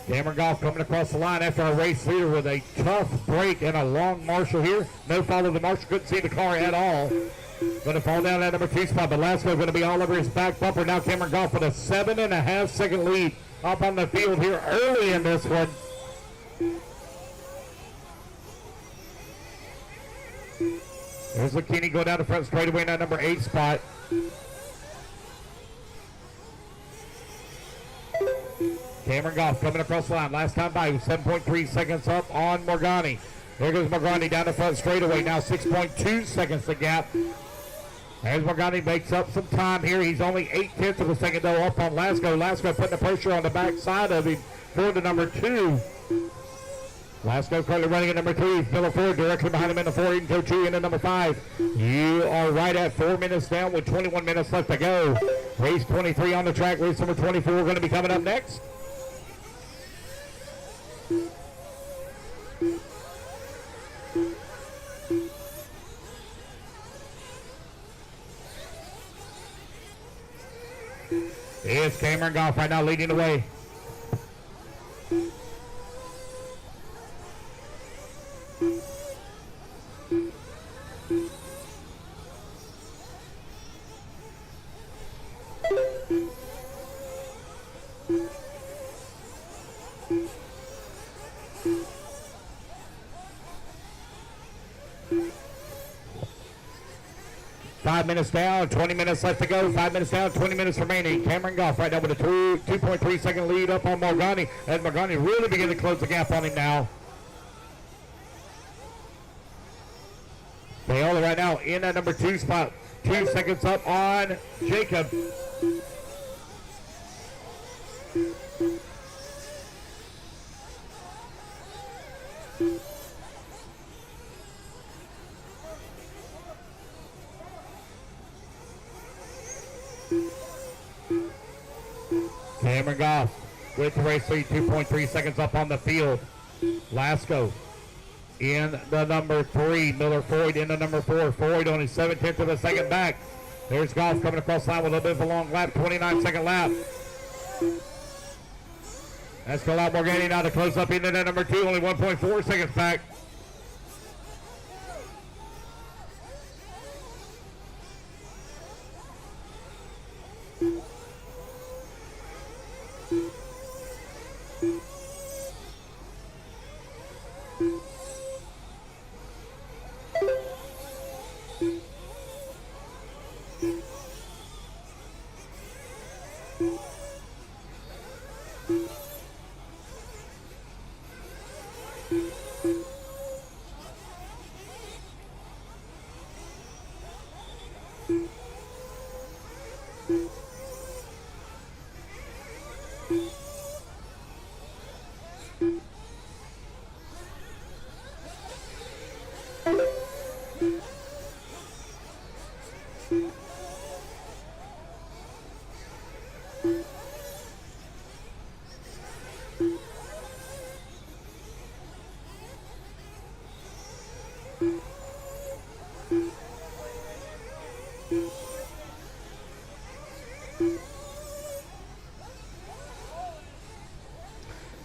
Cameron Goff coming across the line after our race leader with a tough break and a long marshal here. No follow the marshal, couldn't see the car at all. Going to fall down that number 2 spot, but Lasco going to be all over his back bumper. Now Cameron Goff with a 7.5 second lead up on the field here early in this one. There's Lakini going down the front straightaway in that number 8 spot. Cameron Goff coming across the line. Last time by, 7.3 seconds up on Morgani. There goes Morgani down the front straightaway. Now 6.2 seconds the gap. As Morgani makes up some time here. He's only 0.8 of a second though up on Lasco. Lasco putting the pressure on the back side of him for the number 2. Lasco currently running at number 3. Miller Ford directly behind him in the 4. Eden Go 2 in the number 5. You are right at 4 minutes down with 21 minutes left to go. Race 23 on the track. Race number 24 going to be coming up next. It's Cameron Goff right now leading the way. Five minutes down, 20 minutes left to go. 5 minutes down, 20 minutes remaining. Cameron Goff right now with a 2.3 second lead up on Morgani. And Morgani really beginning to close the gap on him now. Paola right now in that number 2 spot. 2 seconds up on Jacob. Cameron Goff with the race lead, 2.3 seconds up on the field. Lasco in the number 3. Miller Floyd in the number 4. Floyd only 7/10 of a second back. There's Goff coming across the line with a little bit of a long lap, 29-second lap. That's still out Morgani now to close up into that number 2, only 1.4 seconds back.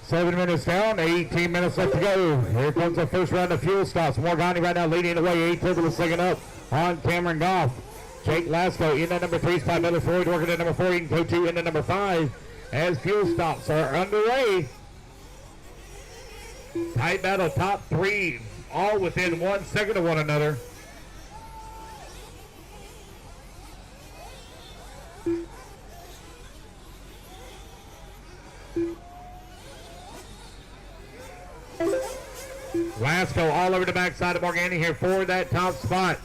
Seven minutes down, 18 minutes left to go. Here comes the first round of fuel stops. Morgani right now leading the way, 8 of a second up on Cameron Goff. Jake Lasco in that number 3 spot. Miller Floyd working at number 4. Eden Go 2 in the number 5 as fuel stops are underway. Tight battle, top 3, all within 1 second of one another. Glasgow all over the backside of Morgani here for that top spot.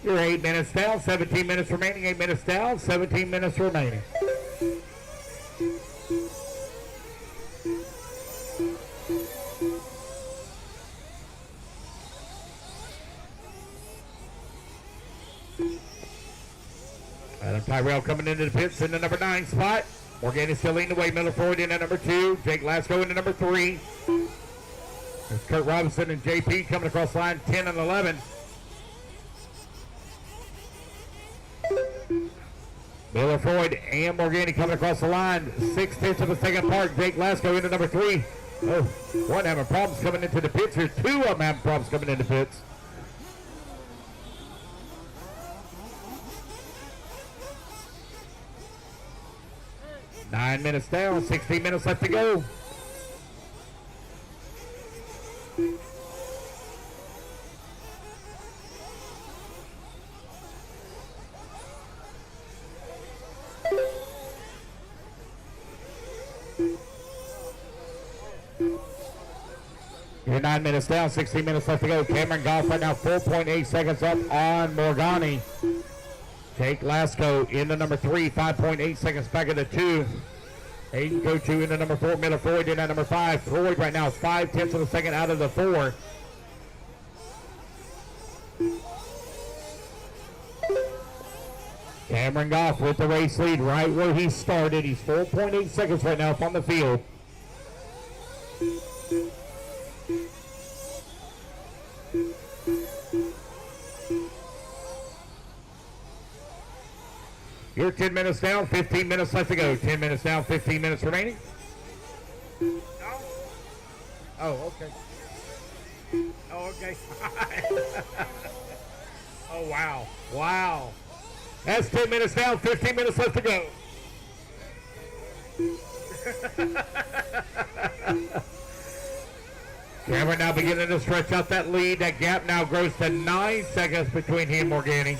You're 8 minutes down, 17 minutes remaining, 8 minutes down, 17 minutes remaining. Adam Tyrell coming into the pits in the number 9 spot. Morgani still leading the way. Miller Floyd in at number 2. Jake Glasgow in at number 3. There's Kurt Robinson and JP coming across the line 10 and 11. Miller Floyd and Morgani coming across the line. 6/10 of a second apart. Jake Glasgow into number 3. Oh, one having problems coming into the pits here. 2 of them having problems coming into the pits. Nine minutes down, 16 minutes left to go. You're 9 minutes down, 16 minutes left to go. Cameron Goff right now 4.8 seconds up on Morgani. Jake Glasgow into number 3, 5.8 seconds back of the 2. Aiden Kochu into number 4, Miller Floyd in at number 5. Floyd right now is 5/10 of a second out of the 4. Cameron Goff with the race lead right where he started. He's 4.8 seconds right now up on the field. You're 10 minutes down, 15 minutes left to go. 10 minutes down, 15 minutes remaining. Oh, okay. Oh, okay. Oh, wow. Wow. That's 10 minutes down, 15 minutes left to go. Cameron now beginning to stretch out that lead. That gap now grows to 9 seconds between he and Morgani.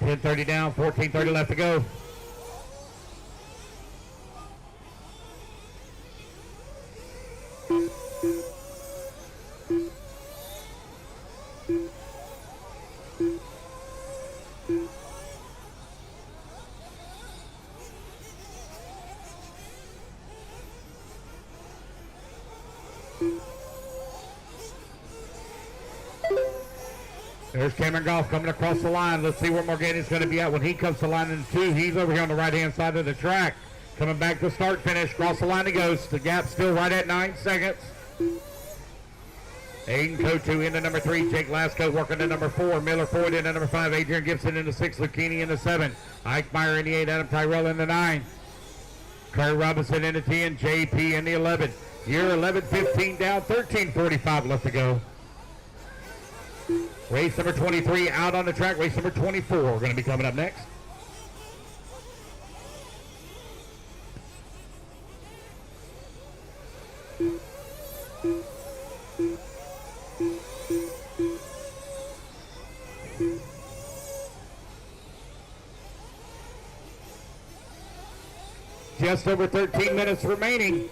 $10:30 down, 14:30 left to go. There's Cameron Goff coming across the line. Let's see where Morgani's going to be at when he comes to line in 2. He's over here on the right-hand side of the track. Coming back to start finish. Cross the line he goes. The gap still right at 9 seconds. Aiden Kotu into number 3. Jake Glasgow working to number 4. Miller Floyd into number 5. Adrian Gibson into 6. Lucchini into 7. Ike Meyer in the 8. Adam Tyrell in the 9. Kurt Robinson into 10. JP in the 11. You're 11:15 down. 13:45 left to go. Race number 23 out on the track. Race number 24 going to be coming up next. Just over 13 minutes remaining.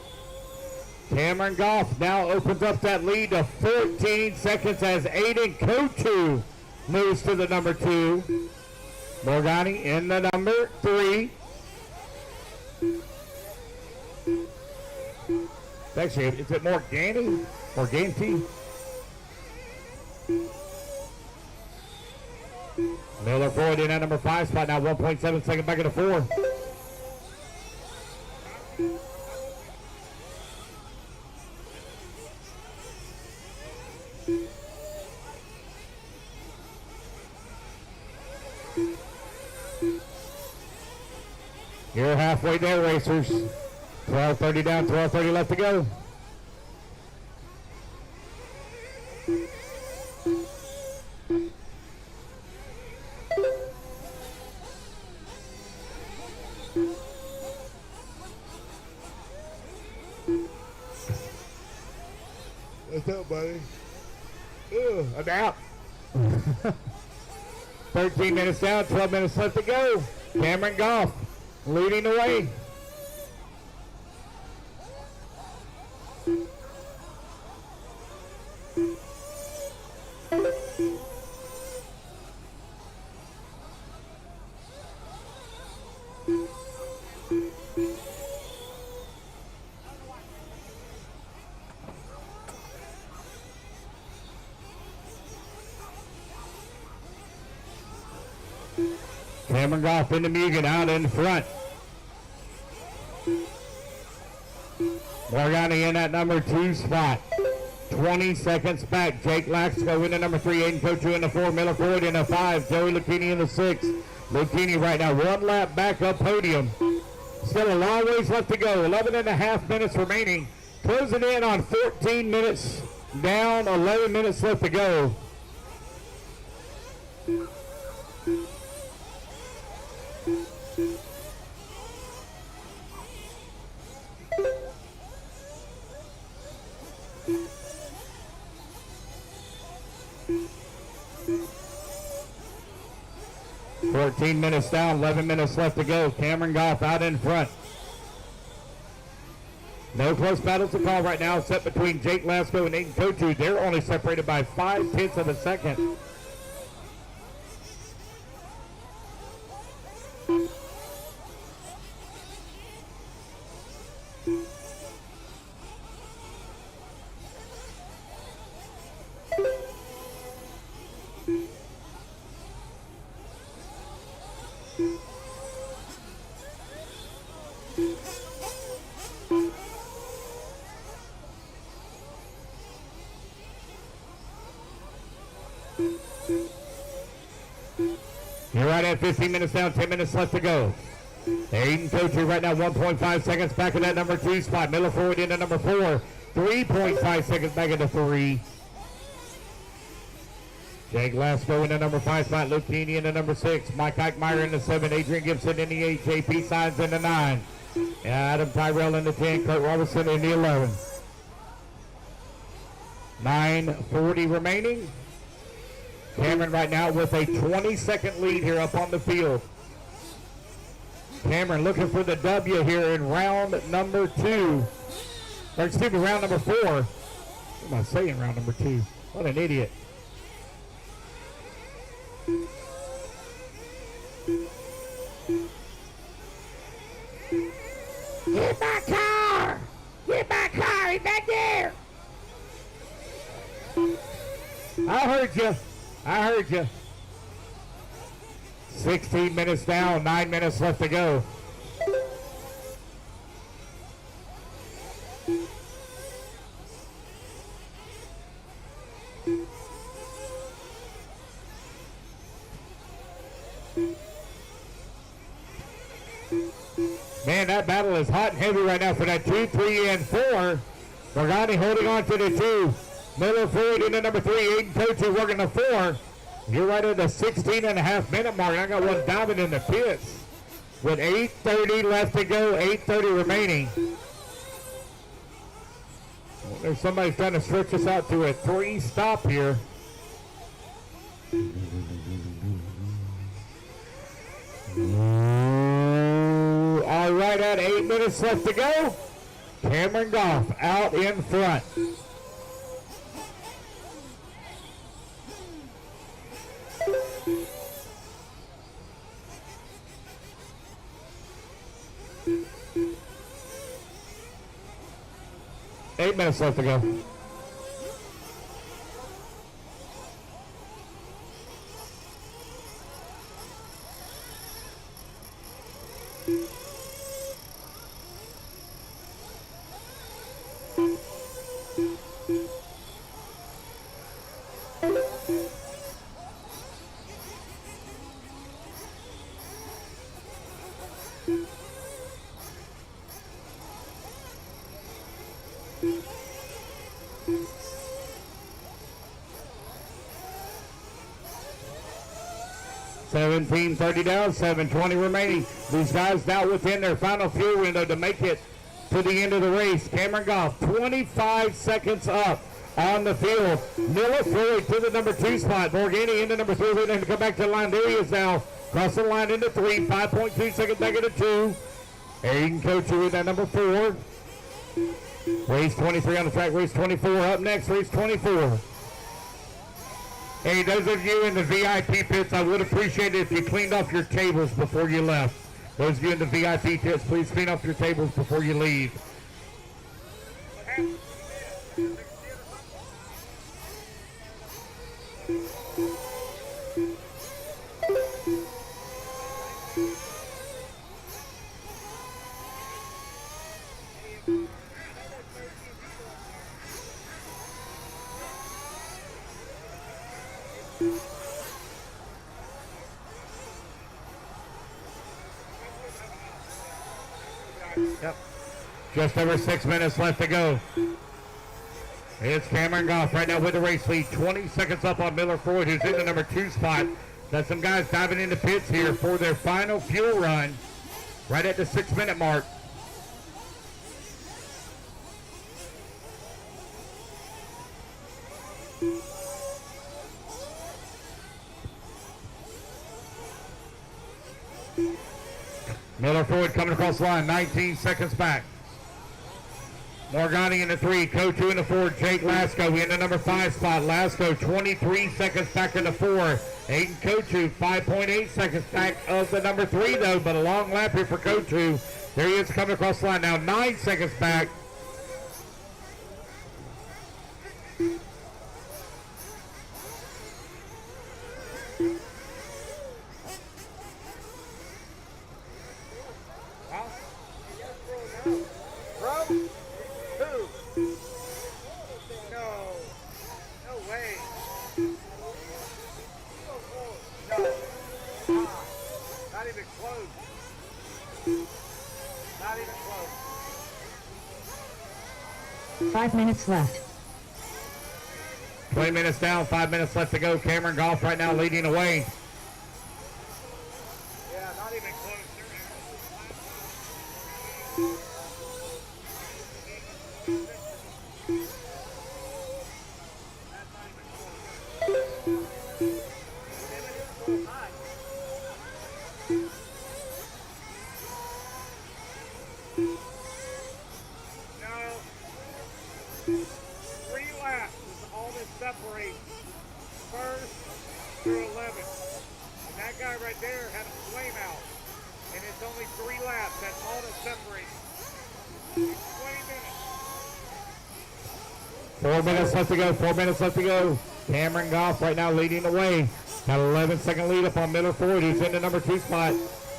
Cameron Goff now opens up that lead to 14 seconds as Aiden Kotu moves to the number 2. Morgani in the number 3. Actually, is it Morgani? Morganti? Miller Floyd in at number 5 spot now, 1.7 second back of the 4. You're halfway there, racers. 12:30 down, 12:30 left to go. What's up, buddy? Ugh, I'm out. 13 minutes down, 12 minutes left to go. Cameron Goff leading the way. Cameron Goff in the Mugen out in front. Morgani in that number 2 spot. 20 seconds back. Jake Laxco in the number 3. Aiden Kochu in the 4. Miller Floyd in the 5. Joey Lucchini in the 6. Lucchini right now 1 lap back up podium. Still a long ways left to go. 11.5 minutes remaining. Closing in on 14 minutes down. 11 minutes left to go. $14 minutes down, 11 minutes left to go. Cameron Goff out in front. No close battles to call right now, set between Jake Lasko and Aiden Kochu. They're only separated by 0.5 of a second. You're right at 15 minutes down, 10 minutes left to go. Aiden Kochu right now 1.5 seconds back in that number 2 spot. Miller Floyd into number 4. 3.5 seconds back into 3. Jake Lasko in the number 5 spot. Luke Keeney in the number 6. Mike Eichmeyer in the 7. Adrian Gibson in the 8. JP Signs in the 9. Adam Tyrell in the 10. Kurt Robertson in the 11. 9:40 remaining. Cameron right now with a 20-second lead here up on the field. Cameron looking for the W here in round number 2. Or excuse me, round number 4. What am I saying, round number 2? What an idiot. Get my car! Get my car! He's back there! I heard you. I heard you. 16 minutes down, 9 minutes left to go. Man, that battle is hot and heavy right now for that 2, 3, and 4. Morgani holding on to the 2. Miller Floyd in the number 3. Aiden Kochu working the 4. You're right at the 16.5 minute mark. I got one diamond in the pits. With 8:30 left to go, 8:30 remaining. Well, there's somebody trying to stretch us out to a 3 stop here. All right, at 8 minutes left to go. Cameron Goff out in front. Eight minutes left to go. $17.30 down, 7:20 remaining. These guys now within their final fuel window to make it to the end of the race. Cameron Goff, 25 seconds up on the field. Miller Floyd to the number 2 spot. Morgani into number 3. Waiting to come back to the line. There he is now. Crossing the line into 3. 5.2 seconds back into 2. Aiden Kochu in that number 4. Race 23 on the track. Race 24 up next. Race 24. Hey, those of you in the VIP pits, I would appreciate it if you cleaned off your tables before you left. Those of you in the VIP pits, please clean off your tables before you leave. Yep. Just over 6 minutes left to go. It's Cameron Goff right now with the race lead. 20 seconds up on Miller Floyd, who's in the number 2 spot. Got some guys diving into pits here for their final fuel run right at the 6-minute mark. Miller Floyd coming across the line, 19 seconds back. Morgani in the 3, Kochu in the 4, Jake Lasco in the number 5 spot. Lasco 23 seconds back in the 4. Aiden Kochu 5.8 seconds back of the number 3 though, but a long lap here for Kochu. There he is coming across the line now, 9 seconds back. Not even close. Not even close. 5 minutes left. 20 minutes down, 5 minutes left to go. Cameron Goff right now leading away. Yeah, not even close. Separates first through 11. And that guy right there had a flame out. And it's only 3 laps. That's all that separates. 20 minutes. 4 minutes left to go. 4 minutes left to go. Cameron Goff right now leading the way. Got an 11-second lead up on Miller Ford, who's in the number 2 spot.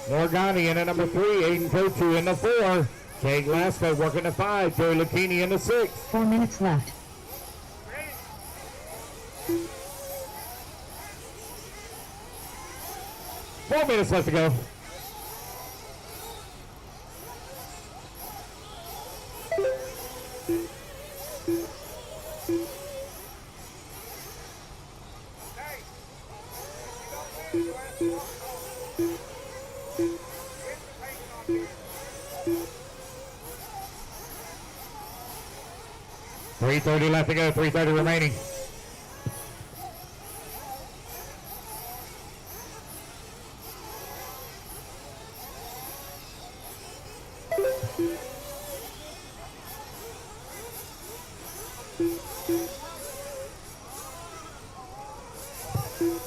Morgani in the number 3. Aiden Kochu in the 4. Jake Lasco working the 5. Joey Lucchini in the 6. 4 minutes left. 4 minutes left to go. .330 left to go, 330 remaining.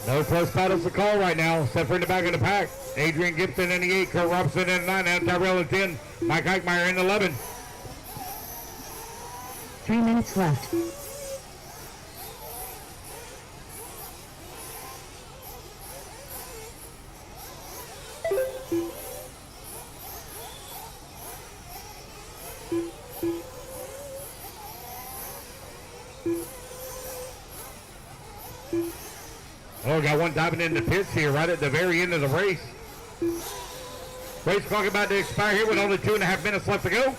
No close battles to call right now, except for in the back of the pack. Adrian Gibson in the 8, Kurt Robinson in the 9, and Tyrell in 10, Mike Eichmeyer in 11. 3 minutes left. Oh, got one diving in the pits here right at the very end of the race. Race clock about to expire here with only 2.5 minutes left to go.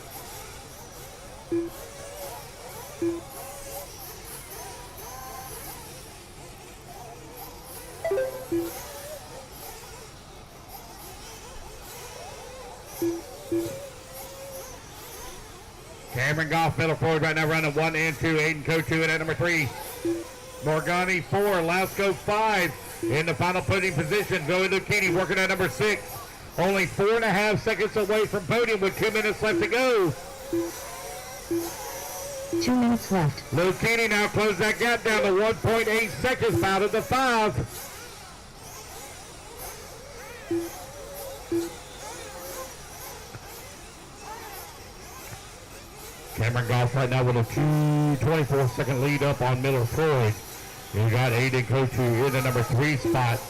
Cameron Goff, middle forward right now running 1 and 2. Aiden Kochu in at number 3. Morgani 4. Lasco 5 in the final podium position. Zoe Lucchini working at number 6. Only 4.5 seconds away from podium with 2 minutes left to go. 2 minutes left. Lucchini now closed that gap down to 1.8 seconds out of the 5. Cameron Goff right now with a 2:24-second lead up on Miller Floyd. You got Aiden Kochu in the number 3 spot.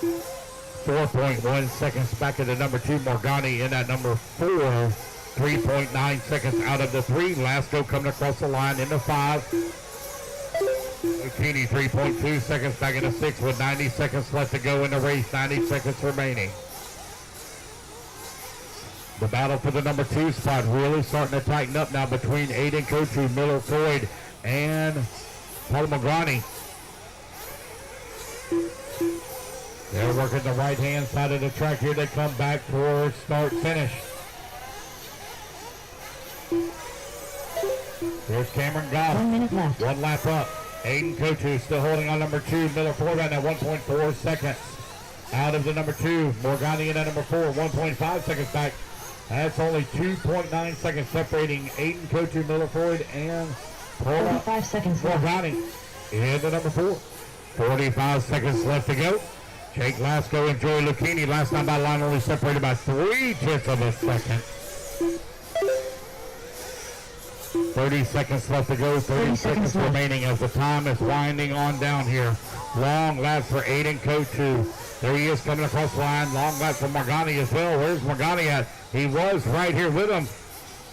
4.1 seconds back at the number 2. Morgani in at number 4. 3.9 seconds out of the 3. Lasco coming across the line in the 5. Lucchini 3.2 seconds back in the 6 with 90 seconds left to go in the race. 90 seconds remaining. The battle for the number 2 spot really starting to tighten up now between Aiden Kochu, Miller Floyd, and Paul Morgani. They're working the right-hand side of the track here. They come back for start-finish. There's Cameron Goff. 1 minute left. 1 lap up. Aiden Kochu still holding on number 2. Miller Floyd right now 1.4 seconds out of the number 2. Morgani in at number 4. 1.5 seconds back. That's only 2.9 seconds separating Aiden Kochu, Miller Floyd, and 45 seconds left. Morgani in the number 4. 45 seconds left to go. Jake Lasco and Joey Lucchini last time by line only separated by 0.3 of a second. 30 seconds left to go. 30 seconds remaining as the time is winding on down here. Long lap for Aiden Kochu. There he is coming across the line. Long lap for Morgani as well. Where's Morgani at? He was right here with him.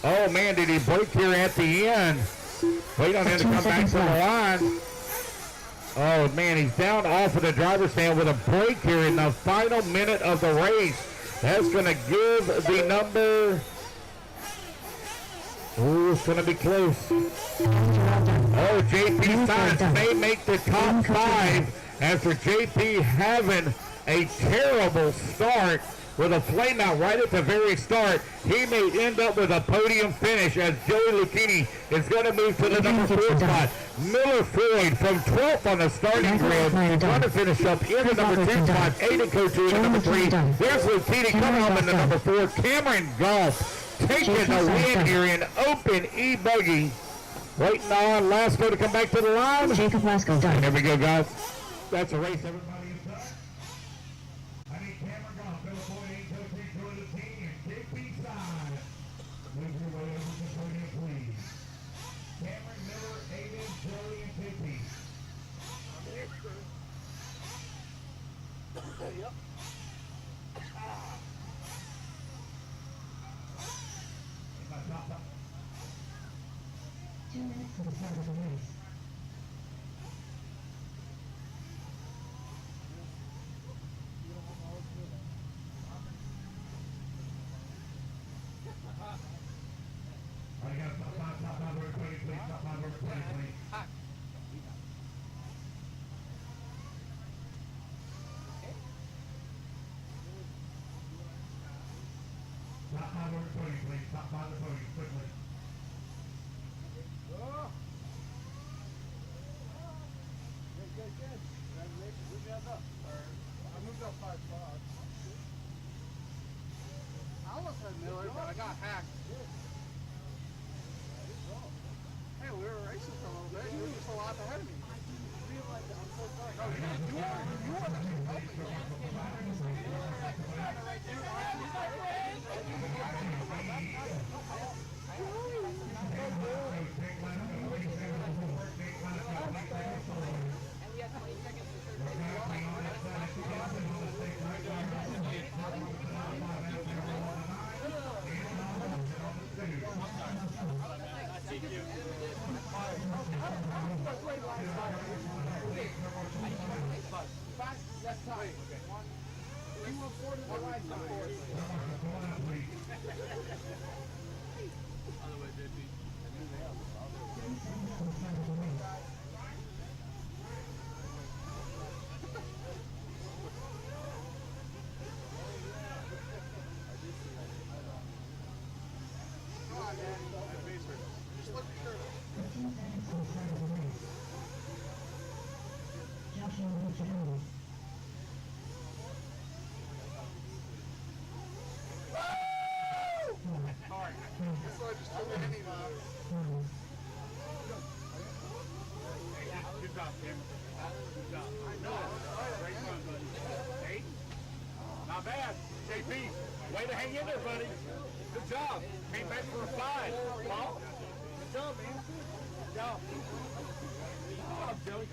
Oh man, did he break here at the end? Wait on him to come back to the line. Oh man, he's down off of the driver's stand with a break here in the final minute of the race. That's going to give the number... Ooh, it's going to be close. Oh, JP Science may make the top 5 after JP having a terrible start with a flame out right at the very start. He may end up with a podium finish as Joey Lucchini is going to move to the number 4 spot. Miller Floyd from 12th on the starting grid going to finish up in the number 2 spot. Aiden Kochu in the number 3. There's Lucchini coming home in the number 4. Cameron Goff taking the win here in open E-buggy. Waiting on Lasco to come back to the line. Jacob Lasco done. There we go, guys. That's a race, everybody. I need Cameron Goff, Miller Floyd, Aiden Kochu, Joey Lucchini, and JP Side. Move your way over to the podium, please. Cameron, Miller, Aiden, Joey, and JP. Yep. 2 minutes to the start of the race. Miller, but I got hacked. Hey, we were racing for a little bit. You were just a lot ahead of me. I'm so sorry. No, you were Good job, Tim. Good job. Great run, buddy. 8. Not bad. JP, way to hang in there, buddy. Good job. Came back for a 5. Paul, good job, man. Good job. Good job, Joey.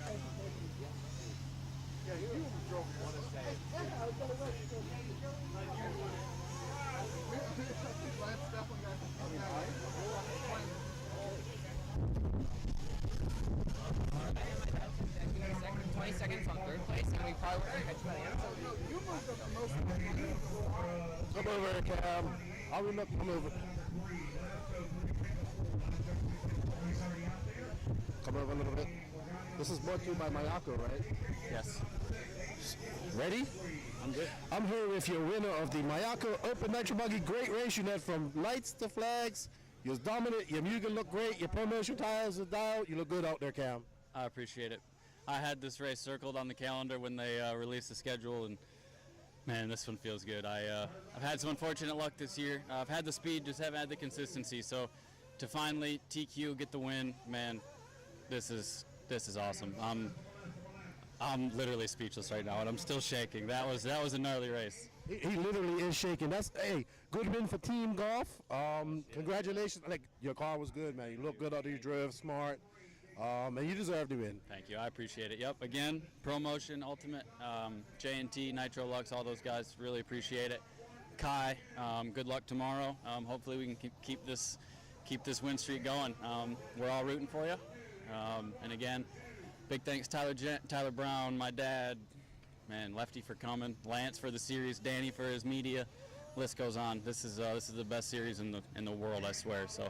Yeah, you drove one a day. Seconds on third place, and we probably were catch by the end. You moved up the most. Come over, Cam. I'll come over. Come over a little bit. This is brought to you by Mayako, right? Yes. Ready? I'm good. I'm here with your winner of the Mayako Open Nitro Buggy. Great race. You had from lights to flags. You was dominant. Your music looked great. Your promotion tires are dialed. You look good out there, Cam. I appreciate it. I had this race circled on the calendar when they released the schedule, and man, this one feels good. I've had some unfortunate luck this year. I've had the speed, just haven't had the consistency. So to finally TQ get the win, man, this is awesome. I'm literally speechless right now, and I'm still shaking. That was a gnarly race. He literally is shaking. That's good win for Team Golf. Congratulations. Like, your car was good, man. You look good out there. You drove smart. And you deserve to win. Thank you. I appreciate it. Yep. Again, ProMotion, Ultimate, J&T, Nitro Lux, all those guys really appreciate it. Kai, good luck tomorrow. Hopefully we can keep this win streak going. We're all rooting for you. And again, big thanks Tyler Brown, my dad, man, Lefty for coming, Lance for the series, Danny for his media. List goes on. This is the best series in the world, I swear. So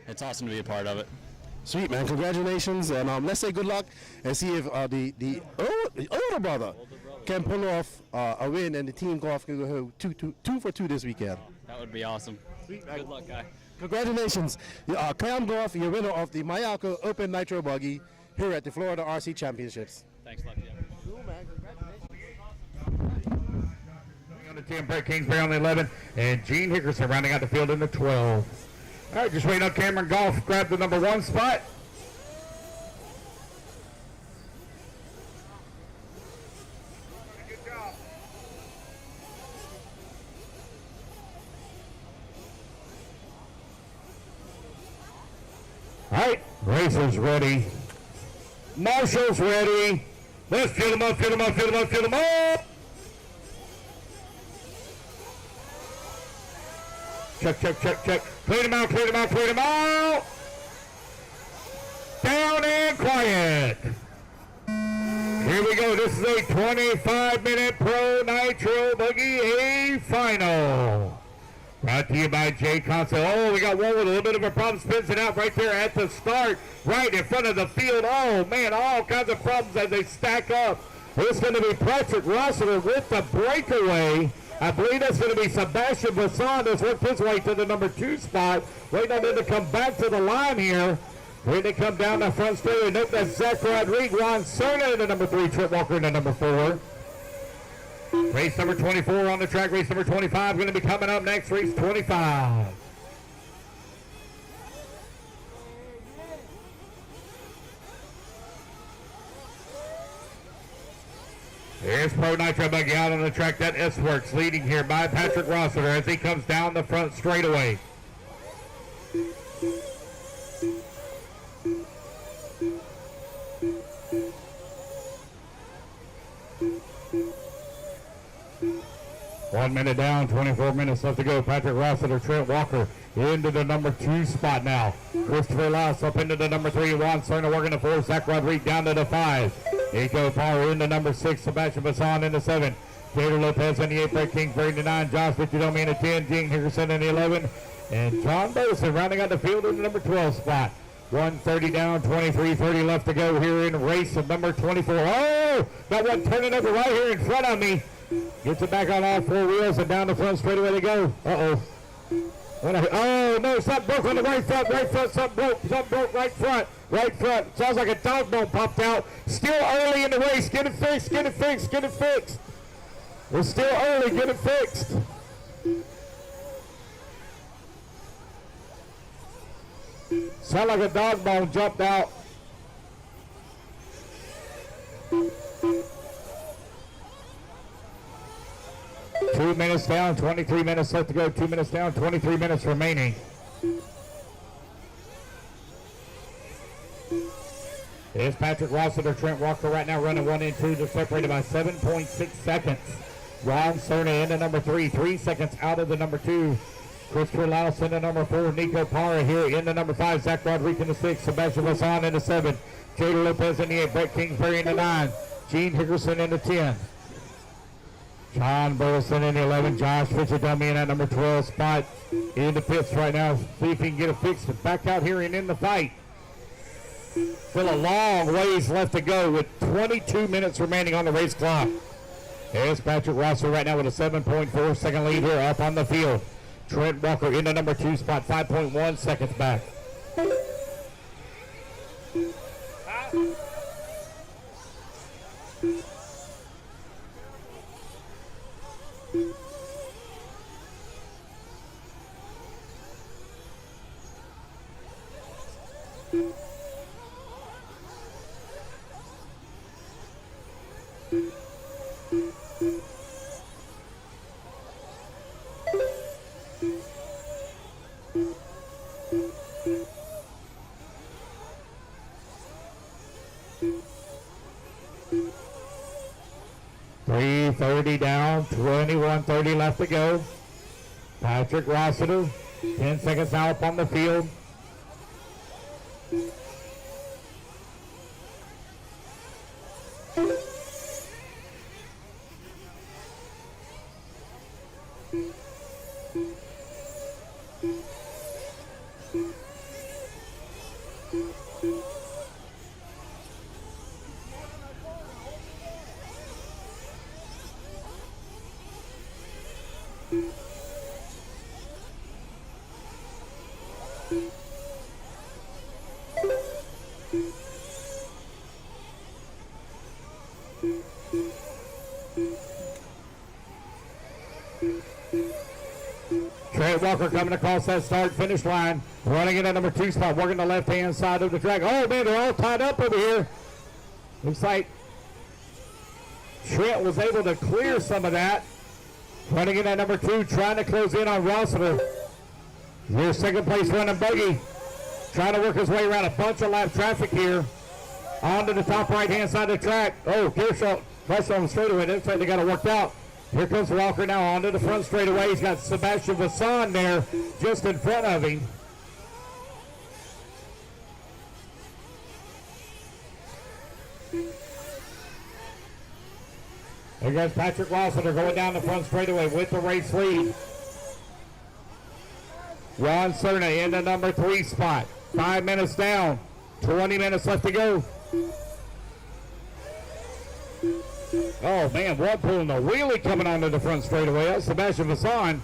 it's awesome to be a part of it. Sweet, man. Congratulations, and let's say good luck and see if the older brother can pull off a win, and the Team Golf can go 2 for 2 this weekend. That would be awesome. Sweet, good luck, guy. Congratulations, Cam Golf, your winner of the Mayako Open Nitro Buggy here at the Florida RC Championships. Thanks, Lefty. Cool, man. On the 10, Brett Kingsbury on the 11, and Gene Hickerson rounding out the field in the 12. All right, just waiting on Cameron Golf. Grab the number 1 spot. Good job. All right, racers ready. Marshall's ready. Let's fill them up, fill them up, fill them up, fill them up. Check, check, check, check. Clean them out, clean them out, clean them out. Down and quiet. Here we go. This is a 25-minute Pro Nitro Buggy A final. Brought to you by J Console. Oh, we got one with a little bit of a problem. Spins it out right there at the start, right in front of the field. Oh, man, all kinds of problems as they stack up. It's going to be Patrick Rossiter with the breakaway. I believe that's going to be Sebastian Bassan that's worked his way to the number 2 spot. Waiting on them to come back to the line here. When they come down the front straight, note that Zach Rodriguez, Juan Cerna in the number 3, Trip Walker in the number 4. Race number 24 on the track. Race number 25 going to be coming up next. Race 25. Here's Pro Nitro Buggy out on the track. That S-Works leading here by Patrick Rossiter as he comes down the front straightaway. One minute down, 24 minutes left to go. Patrick Rossiter, Trent Walker into the number 2 spot now. Christopher Lass up into the number 3. Juan Cerna working the 4. Zach Rodriguez down to the 5. Nico Power in the number 6. Sebastian Bassan in the 7. Taylor Lopez in the 8. Brett Kingsbury in the 9. Josh Fitzgerald in the 10. Gene Hickerson in the 11. And John Boson rounding out the field in the number 12 spot. 1:30 down, 23:30 left to go here in race of number 24. Oh, got one turning over right here in front of me. Gets it back on all 4 wheels and down the front straightaway they go. Uh-oh. Oh, no, something broke on the right front, something broke, right front. Sounds like a dog bone popped out. Still early in the race, get it fixed. We're still early, get it fixed. Sound like a dog bone jumped out. Two minutes down, 23 minutes left to go. 2 minutes down, 23 minutes remaining. There's Patrick Rossiter, Trent Walker right now running 1 and 2. They're separated by 7.6 seconds. Ron Cerna into number 3, 3 seconds out of the number 2. Christopher Laus into number 4. Nico Parra here into number 5. Zach Rodriguez in the 6. Sebastian Vasson into 7. Jada Lopez in the 8. Brett Kingsbury in the 9. Gene Hickerson in the 10. John Burleson in the 11. Josh Fisher-Dummy in that number 12 spot. In the pits right now. See if he can get it fixed. Back out here and in the fight. Still a long ways left to go with 22 minutes remaining on the race clock. There's Patrick Rosser right now with a 7.4 second lead here up on the field. Trent Walker in the number 2 spot, 5.1 seconds back. .330 down, 21:30 left to go. Patrick Rossiter, 10 seconds now up on the field. Trent Walker coming across that start-finish line, running in at number 2 spot, working the left-hand side of the track. Oh, man, they're all tied up over here. Looks like Trent was able to clear some of that. Running in at number 2, trying to close in on Rossiter. Your second place running Buggy, trying to work his way around a bunch of lap traffic here. Onto the top right-hand side of the track. Oh, Kershaw, pressure on the straightaway. Looks like they got it worked out. Here comes Walker now onto the front straightaway. He's got Sebastian Vasson there just in front of him. There goes Patrick Rossiter going down the front straightaway with the race lead. Ron Cerna in the number 3 spot. 5 minutes down. 20 minutes left to go. Oh, man, one pulling the wheelie coming onto the front straightaway. That's Sebastian Vasson.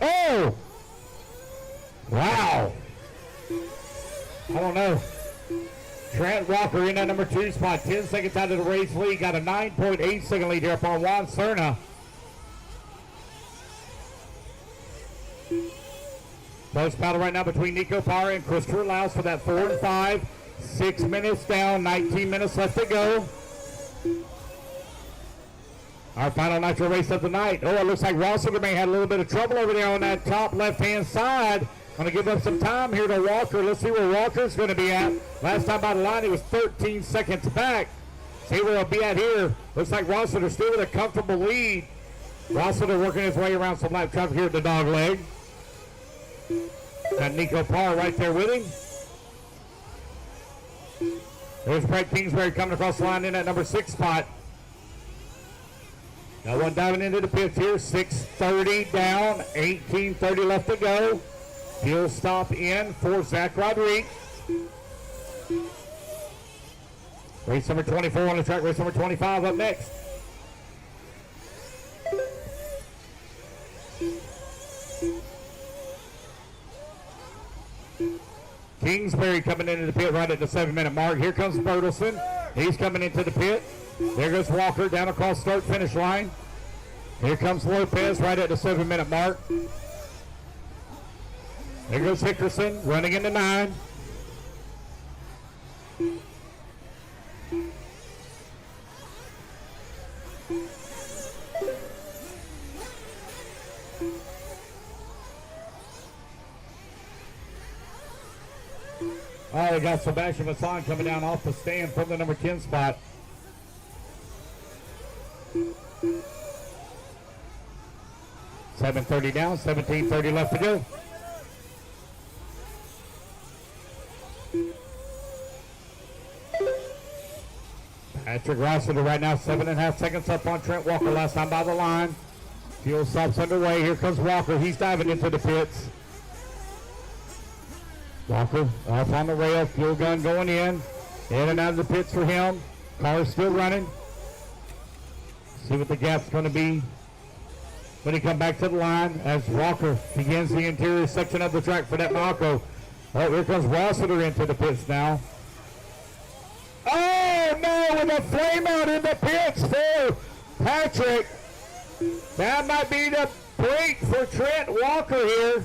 Oh! Wow. I don't know. Trent Walker in that number 2 spot, 10 seconds out of the race lead. Got a 9.8 second lead here upon Juan Cerna. Close battle right now between Nico Parra and Christopher Laus for that 4 and 5. 6 minutes down, 19 minutes left to go. Our final Nitro race of the night. Oh, it looks like Rossiter may have a little bit of trouble over there on that top left-hand side. Going to give up some time here to Walker. Let's see where Walker's going to be at. Last time by the line, he was 13 seconds back. See where he'll be at here. Looks like Rossiter still with a comfortable lead. Rossiter working his way around some lap traffic here at the dog leg. Got Nico Parra right there with him. There's Brett Kingsbury coming across the line in at number 6 spot. No one diving into the pits here. 6:30 down, 18:30 left to go. Fuel stop in for Zach Rodriguez. Race number 24 on the track. Race number 25 up next. Kingsbury coming into the pit right at the 7-minute mark. Here comes Bertelson. He's coming into the pit. There goes Walker down across start-finish line. Here comes Lopez right at the 7-minute mark. There goes Hickerson running into 9. Oh, we got Sebastian Vasson coming down off the stand from the number 10 spot. $7:30 down, 17:30 left to go. Patrick Rossiter right now, 7.5 seconds up on Trent Walker, last time by the line. Fuel stops underway. Here comes Walker. He's diving into the pits. Walker off on the rail, fuel gun going in and out of the pits for him. Car's still running. See what the gap's going to be when he comes back to the line as Walker begins the interior section of the track for that Malco. Oh, here comes Rossiter into the pits now. Oh no, with a flame out in the pits for Patrick. That might be the break for Trent Walker here.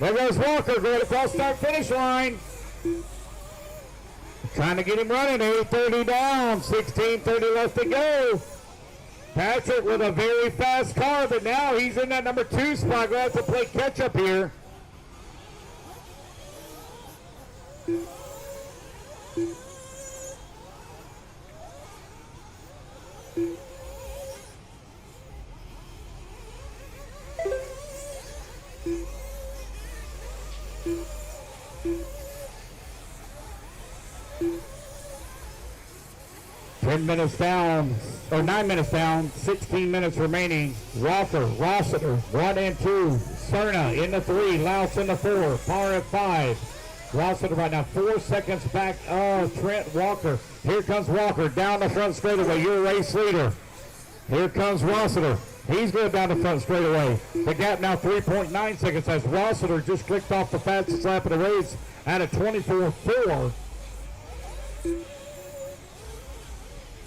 There goes Walker going across start finish line. Trying to get him running. 8:30 down, 16:30 left to go. Patrick with a very fast car, but now he's in that number 2 spot. Going to have to play catch up here. Minutes down, or 9 minutes down, 16 minutes remaining. Walker, Rossiter, 1 and 2. Cerna in the 3, Laus in the 4, Parr at 5. Rossiter right now 4 seconds back of Trent Walker. Here comes Walker down the front straightaway, your race leader. Here comes Rossiter. He's going down the front straightaway. The gap now 3.9 seconds as Rossiter just clicked off the fastest lap of the race at a 24.4.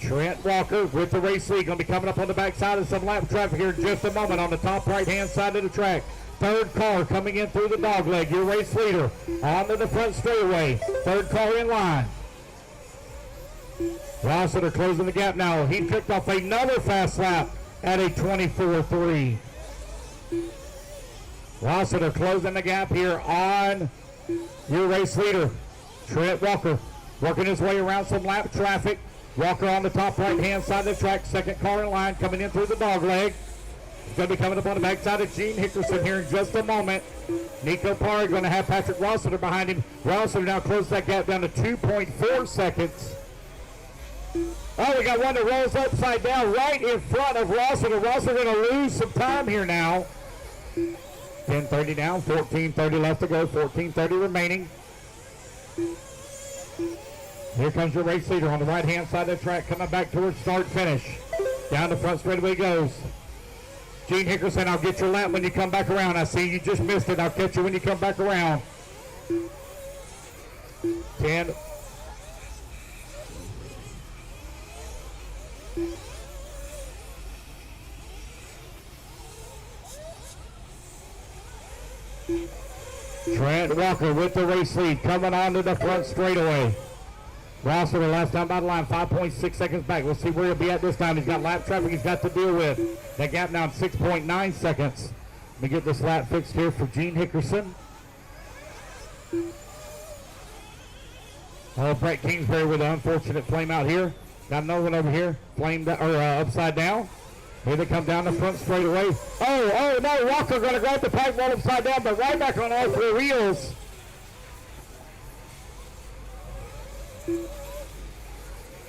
Trent Walker with the race lead. Going to be coming up on the backside of some lap traffic here in just a moment on the top right-hand side of the track. Third car coming in through the dog leg. Your race leader onto the front straightaway. Third car in line. Rossiter closing the gap now. He kicked off another fast lap at a 24.3. Rossiter closing the gap here on your race leader. Trent Walker working his way around some lap traffic. Walker on the top right-hand side of the track. Second car in line coming in through the dog leg. He's going to be coming up on the backside of Gene Hickerson here in just a moment. Nico Parr going to have Patrick Rossiter behind him. Rossiter now closes that gap down to 2.4 seconds. Oh, we got one that rolls upside down right in front of Rossiter. Rossiter going to lose some time here now. 10:30 down, 14:30 left to go, 14:30 remaining. Here comes your race leader on the right-hand side of the track, coming back towards start-finish. Down the front straightaway goes. Gene Hickerson, I'll get your lap when you come back around. I see you just missed it. I'll catch you when you come back around. 10. Trent Walker with the race lead, coming onto the front straightaway. Rossiter last time by the line, 5.6 seconds back. We'll see where he'll be at this time. He's got lap traffic he's got to deal with. That gap now 6.9 seconds. Let me get this lap fixed here for Gene Hickerson. Brett Kingsbury with an unfortunate flame out here. Got another one over here, flamed upside down. Here they come down the front straightaway. Oh no, Walker going to grab the pipe while upside down, but right back on all 4 wheels.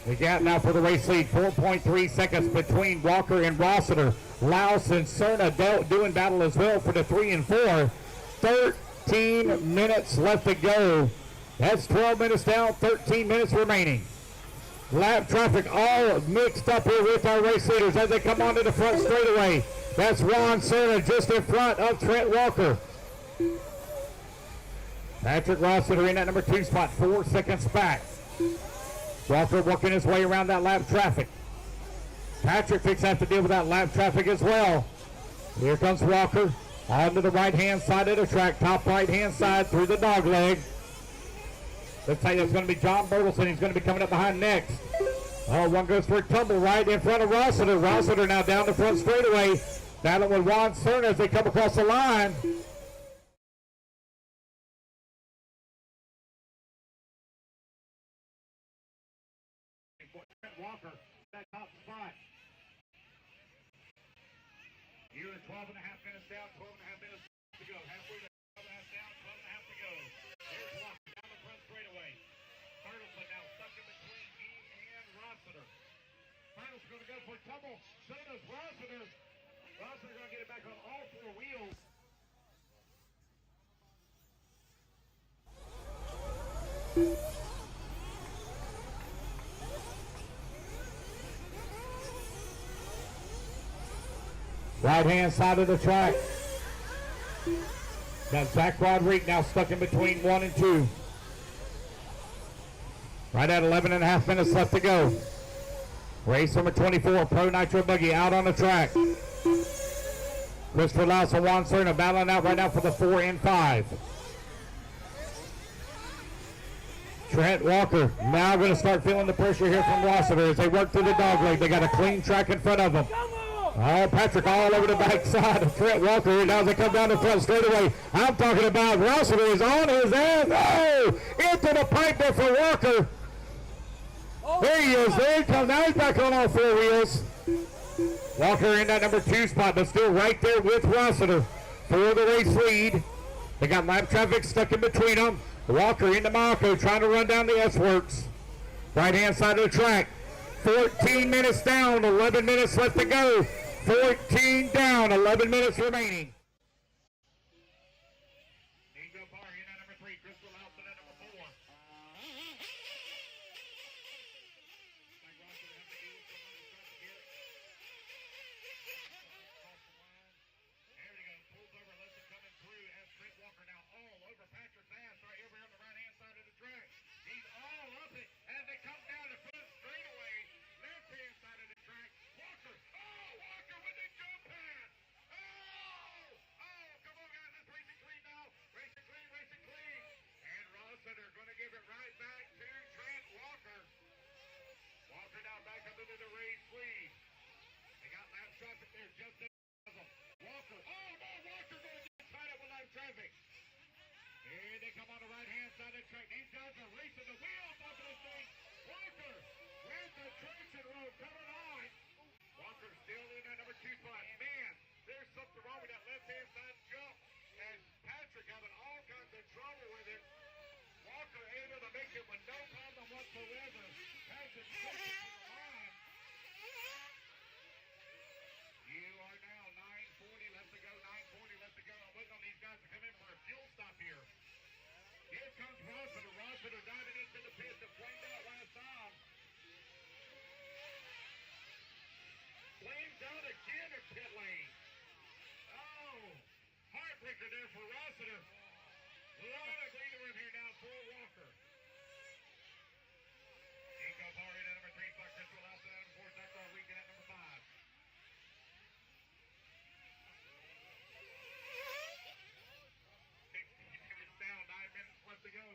10:30 The gap now for the race lead, 4.3 seconds between Walker and Rossiter. Laus and Cerna doing battle as well for the 3 and 4. 13 minutes left to go. That's 12 minutes down, 13 minutes remaining. Lap traffic all mixed up here with our race leaders as they come onto the front straightaway. That's Ron Cerna just in front of Trent Walker. Patrick Rossiter in that number 2 spot, 4 seconds back. Walker working his way around that lap traffic. Patrick fixes to have to deal with that lap traffic as well. Here comes Walker onto the right-hand side of the track, top right-hand side through the dog leg. Let's say that's going to be John Bertelson. He's going to be coming up behind next. Oh, one goes for a tumble right in front of Rossiter. Rossiter now down the front straightaway. Battling with Juan Cerna as they come across the line. Walker, that top spot. You're at 12 and a half minutes down, 12 and a half minutes to go. Halfway to 12 and a half down, 12 and a half to go. There's Walker down the front straightaway. Bertelson now stuck in between he and Rossiter. Bertelson going to go for a tumble. So does Rossiter. Rossiter going to get it back on all 4 wheels. Right-hand side of the track. Got Zach Rodriguez now stuck in between 1 and 2. Right at 11 and a half minutes left to go. Race number 24, Pro Nitro Buggy out on the track. Christopher Laus and Juan Cerna battling out right now for the 4 and 5. Trent Walker now going to start feeling the pressure here from Rossiter as they work through the dog leg. They got a clean track in front of them. Oh, Patrick all over the backside of Trent Walker. Now they come down the front straightaway. I'm talking about Rossiter is on his ass. Oh, into the pipe there for Walker. There he is. There he comes. Now he's back on all 4 wheels. Walker in that number 2 spot, but still right there with Rossiter for the race lead. They got lap traffic stuck in between them. Walker into Marco trying to run down the S-Works. Right-hand side of the track. 14 minutes down, 11 minutes left to go. 14 down, 11 minutes remaining. They're going to give it right back to Trent Walker. Walker now back up into the race lead. They got lap traffic there just in front of them. Walker. Oh, no, Walker going to get tied up with lap traffic. Here they come on the right-hand side of the track. These guys are racing the wheels off of this thing. Walker with the traction road coming on. Walker still in that number 2 spot. Man, there's something wrong with that left-hand side jump. And Patrick having all kinds of trouble with it. Walker able to make it with no problem whatsoever. Patrick to the line. You are now 9:40 left to go. 9:40 left to go. I'm waiting on these guys to come in for a fuel stop here. Here comes Rossiter. Rossiter diving into the pit that flamed out last time. Flames out again in pit lane. Oh, heartbreaker there for Rossiter. A lot of leader in here now for Walker. Nico Barry at number 3, Buck Crystal out to number 4, Zach Rodriguez at number 5. 16 minutes down, 9 minutes left to go.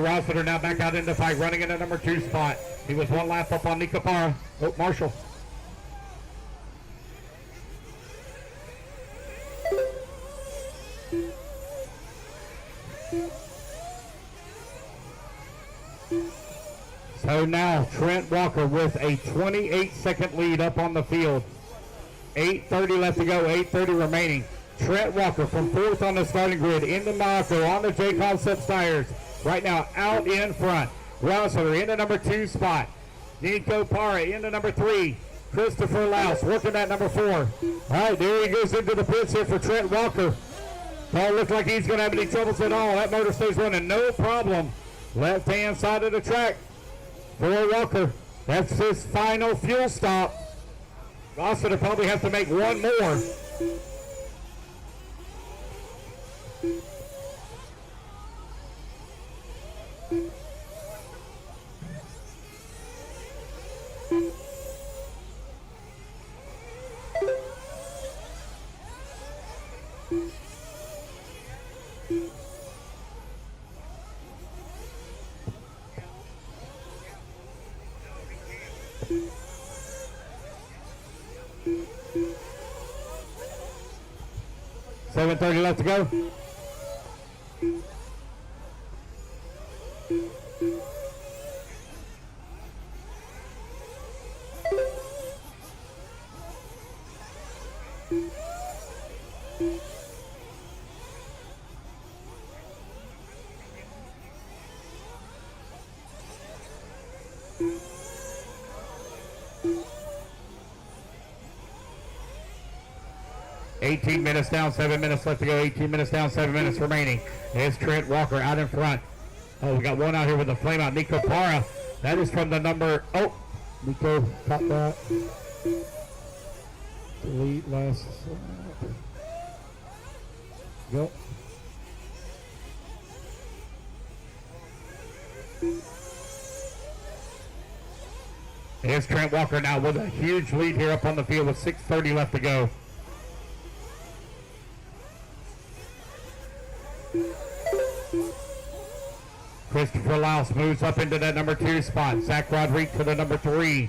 Rossiter now back out in the fight, running in the number 2 spot. He was 1 lap up on Nico Parra. Oh, Marshall. So now Trent Walker with a 28-second lead up on the field. 8:30 left to go, 8:30 remaining. Trent Walker from 4th on the starting grid into Marco on the J Concepts tires. Right now out in front. Rossler in the number 2 spot. Nico Parra into number 3. Christopher Louse working that number 4. All right, there he goes into the pits here for Trent Walker. Don't look like he's going to have any troubles at all. That motor stays running no problem. Left-hand side of the track for Walker. That's his final fuel stop. Rossler probably has to make one more. $7:30 left to go. $18 minutes down, 7 minutes left to go. 18 minutes down, 7 minutes remaining. There's Trent Walker out in front. Oh, we got one out here with the flame out. Nico Parra. That is from the number. Oh, Nico caught that. Delete last. Go. There's Trent Walker now with a huge lead here up on the field with 6:30 left to go. Christopher Louse moves up into that number 2 spot. Zach Rodriguez to the number 3.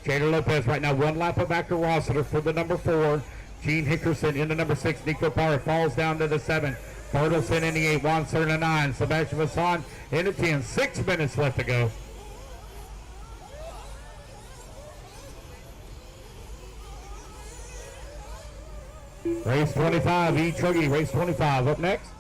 Jader Lopez right now 1 lap back to Rossiter for the number 4. Gene Hickerson into number 6. Nico Parra falls down to the 7. Bertelson in the 8. Juan Serna 9. Sebastian Vasson in the 10. 6 minutes left to go. Race 25, E-Truggy, race 25. Up next.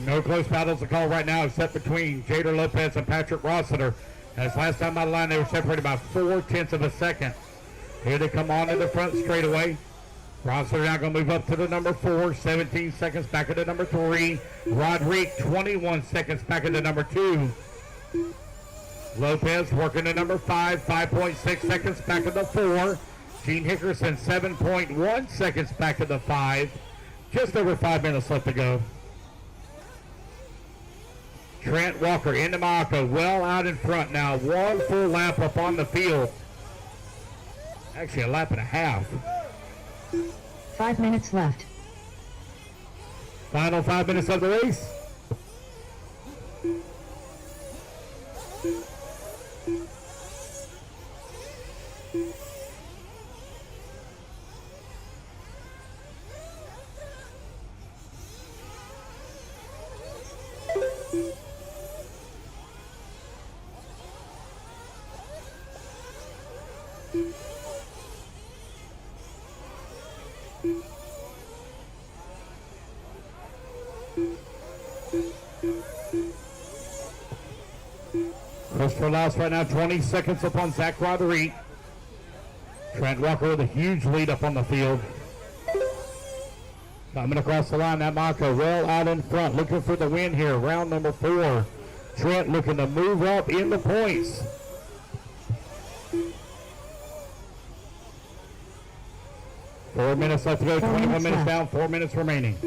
No close battles to call right now except between Jader Lopez and Patrick Rossiter. As last time out of line, they were separated by 0.4 of a second. Here they come on to the front straightaway. Rossiter now going to move up to the number 4, 17 seconds back at the number 3. Rodriguez, 21 seconds back at the number 2. Lopez working the number 5, 5.6 seconds back at the 4. Gene Hickerson, 7.1 seconds back at the 5. Just over 5 minutes left to go. Trent Walker into Mako, well out in front now. 1 full lap up on the field. Actually, a lap and a half. 5 minutes left. Final 5 minutes of the race. Christopher Louse right now 20 seconds up on Zach Rodriguez. Trent Walker with a huge lead up on the field. Coming across the line, that Mako well out in front, looking for the win here. Round number 4. Trent looking to move up in the points. Four minutes left to go, 21 minutes down, 4 minutes remaining.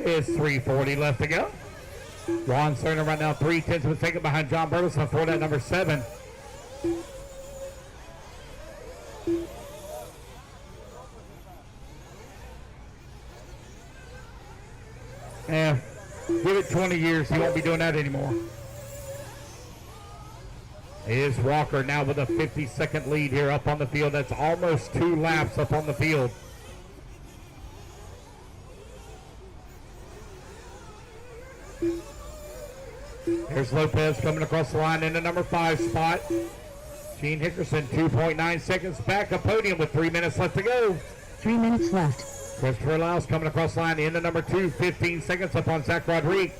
It's 3:40 left to go. Juan Serna right now 0.3 of a second behind John Bertelson for that number 7. 20 years, he won't be doing that anymore. Is Walker now with a 50-second lead here up on the field. That's almost 2 laps up on the field. Here's Lopez coming across the line in the number 5 spot. Gene Hickerson 2.9 seconds back. A Podium with 3 minutes left to go. 3 minutes left. Christopher Laus coming across the line in the number 2, 15 seconds up on Zach Rodriguez.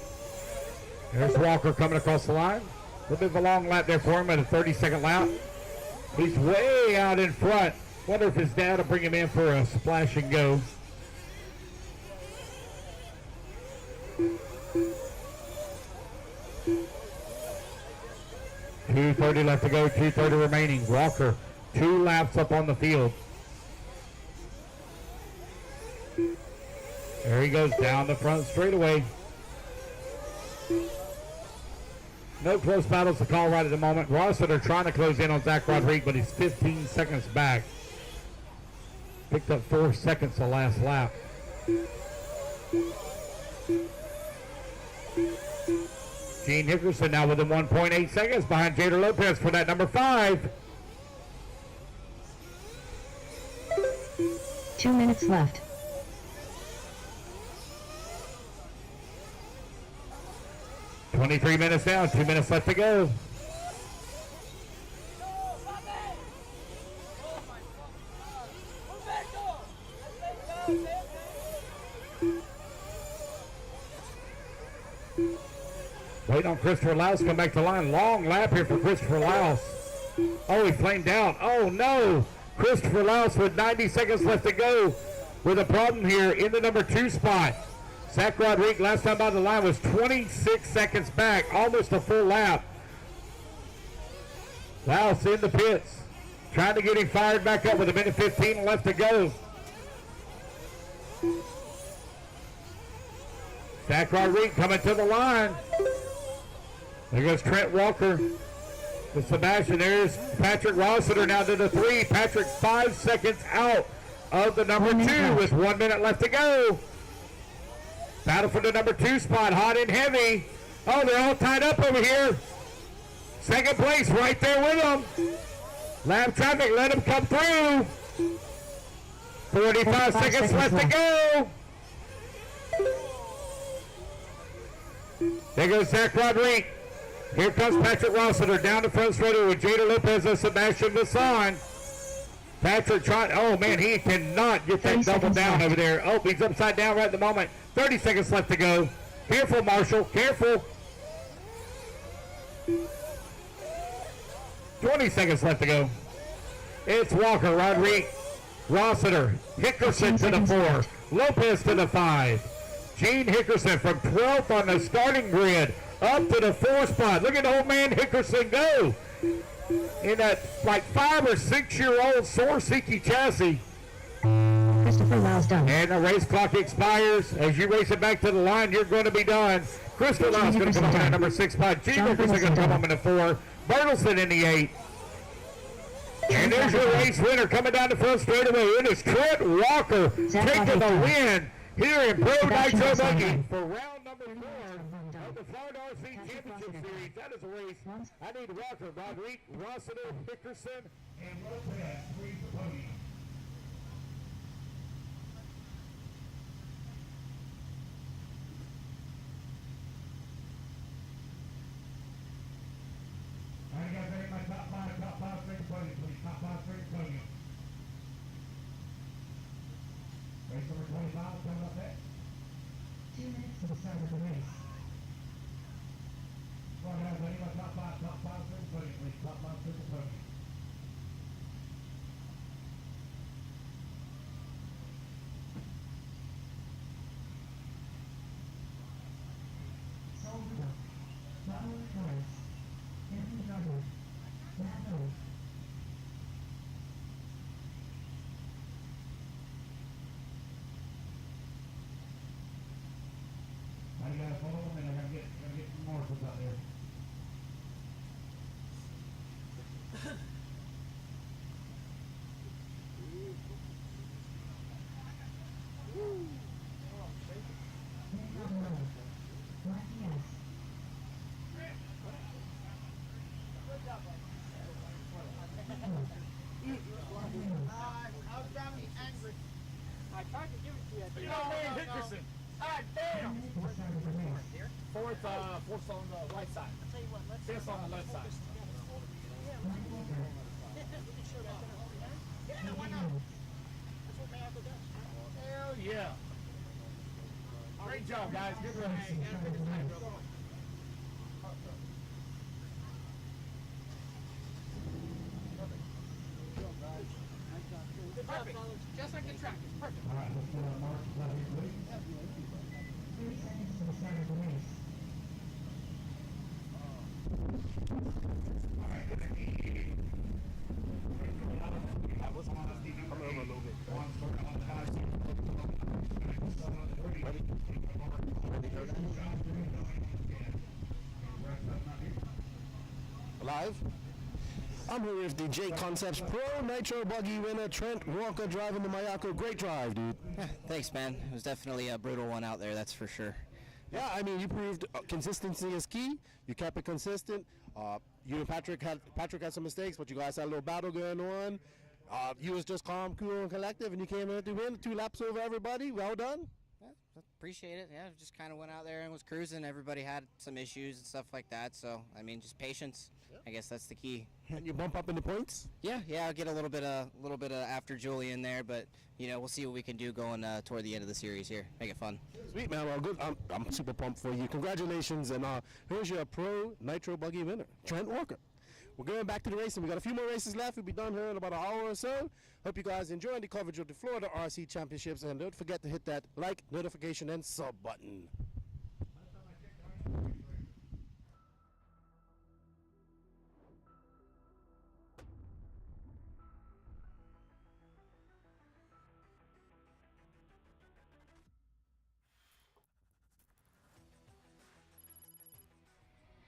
There's Walker coming across the line. A little bit of a long lap there for him at a 30-second lap. He's way out in front. Wonder if his dad will bring him in for a splash and go. .230 left to go, 2:30 remaining. Walker, 2 laps up on the field. There he goes down the front straightaway. No close battles to call right at the moment. Rossiter trying to close in on Zach Rodriguez, but he's 15 seconds back. Picked up 4 seconds the last lap. Gene Hickerson now within 1.8 seconds behind Jader Lopez for that number 5. 2 minutes left. .23 minutes down, 2 minutes left to go. Waiting on Christopher Laus to come back to line. Long lap here for Christopher Laus. Oh, he flamed out. Oh, no. Christopher Laus with 90 seconds left to go with a problem here in the number 2 spot. Zach Rodriguez last time by the line was 26 seconds back, almost a full lap. Laus in the pits, trying to get him fired back up with a minute 15 left to go. Zach Rodriguez coming to the line. There goes Trent Walker with Sebastian. There's Patrick Rossiter now to the 3. Patrick 5 seconds out of the number 2 with 1 minute left to go. Battle for the number 2 spot, hot and heavy. Oh, they're all tied up over here. Second place right there with them. Lap traffic, let them come through. 45 seconds left to go. There goes Zach Rodriguez. Here comes Patrick Rossiter down the front straight with Jader Lopez and Sebastian Vasson. Patrick trying, oh man, he cannot get that double down over there. Oh, he's upside down right at the moment. 30 seconds left to go. Careful, Marshall, careful. 20 seconds left to go. It's Walker, Rodriguez, Rossiter, Hickerson to the 4, Lopez to the 5. Gene Hickerson from 12th on the starting grid up to the 4 spot. Look at old man Hickerson go in that like 5 or 6 year old Sorsiki chassis. Christopher Laus done. And the race clock expires. As you race it back to the line, you're going to be done. Christopher Laus going to come home in number 6 spot. Gene Hickerson going to come home in the 4. Bertelson in the 8. And there's your race winner coming down the front straightaway. It is Trent Walker taking the win here in Pro Nitro Buggy for round number 4 of the Florida RC Championship Series. That is a race. I need Walker, Rodriguez, Rossiter, Hickerson, and Lopez. 3 for Podium. All right, guys, ready? My top 5 straight podium, please. Top 5 straight podium. Race number 25 coming up next. 2 minutes to the start of the race. All right, guys, ready? My top 5 straight podium, please. Top 5 straight podium. All right, guys, hold I tried to give it to you. No, Dickerson. Ah, damn. Fourth on the right side. I'll tell you what, fifth on the left side. Yeah, why not? That's what Mayapple does. Hell yeah. Great job, guys. Good race. Perfect. Just like the track. It's perfect. All right, let's Mark. Live. I'm here with the J Concepts Pro Nitro Buggy winner, Trent Walker, driving the Mayako. Great drive, dude. Thanks, man. It was definitely a brutal one out there, that's for sure. Yeah, I mean, you proved consistency is key. You kept it consistent. You and Patrick had some mistakes, but you guys had a little battle going on. You was just calm, cool, and collective, and you came in to win 2 laps over everybody. Well done. Appreciate it. Yeah, just kind of went out there and was cruising. Everybody had some issues and stuff like that. So, I mean, just patience. I guess that's the key. And you bump up in the points? Yeah, I'll get a little bit of after Julie in there, but we'll see what we can do going toward the end of the series here. Make it fun. Sweet, man. Well, good. I'm super pumped for you. Congratulations, and here's your Pro Nitro Buggy winner, Trent Walker. We're going back to the racing. We got a few more races left. We'll be done here in about an hour or so. Hope you guys enjoyed the coverage of the Florida RC Championships, and don't forget to hit that like, notification, and sub button.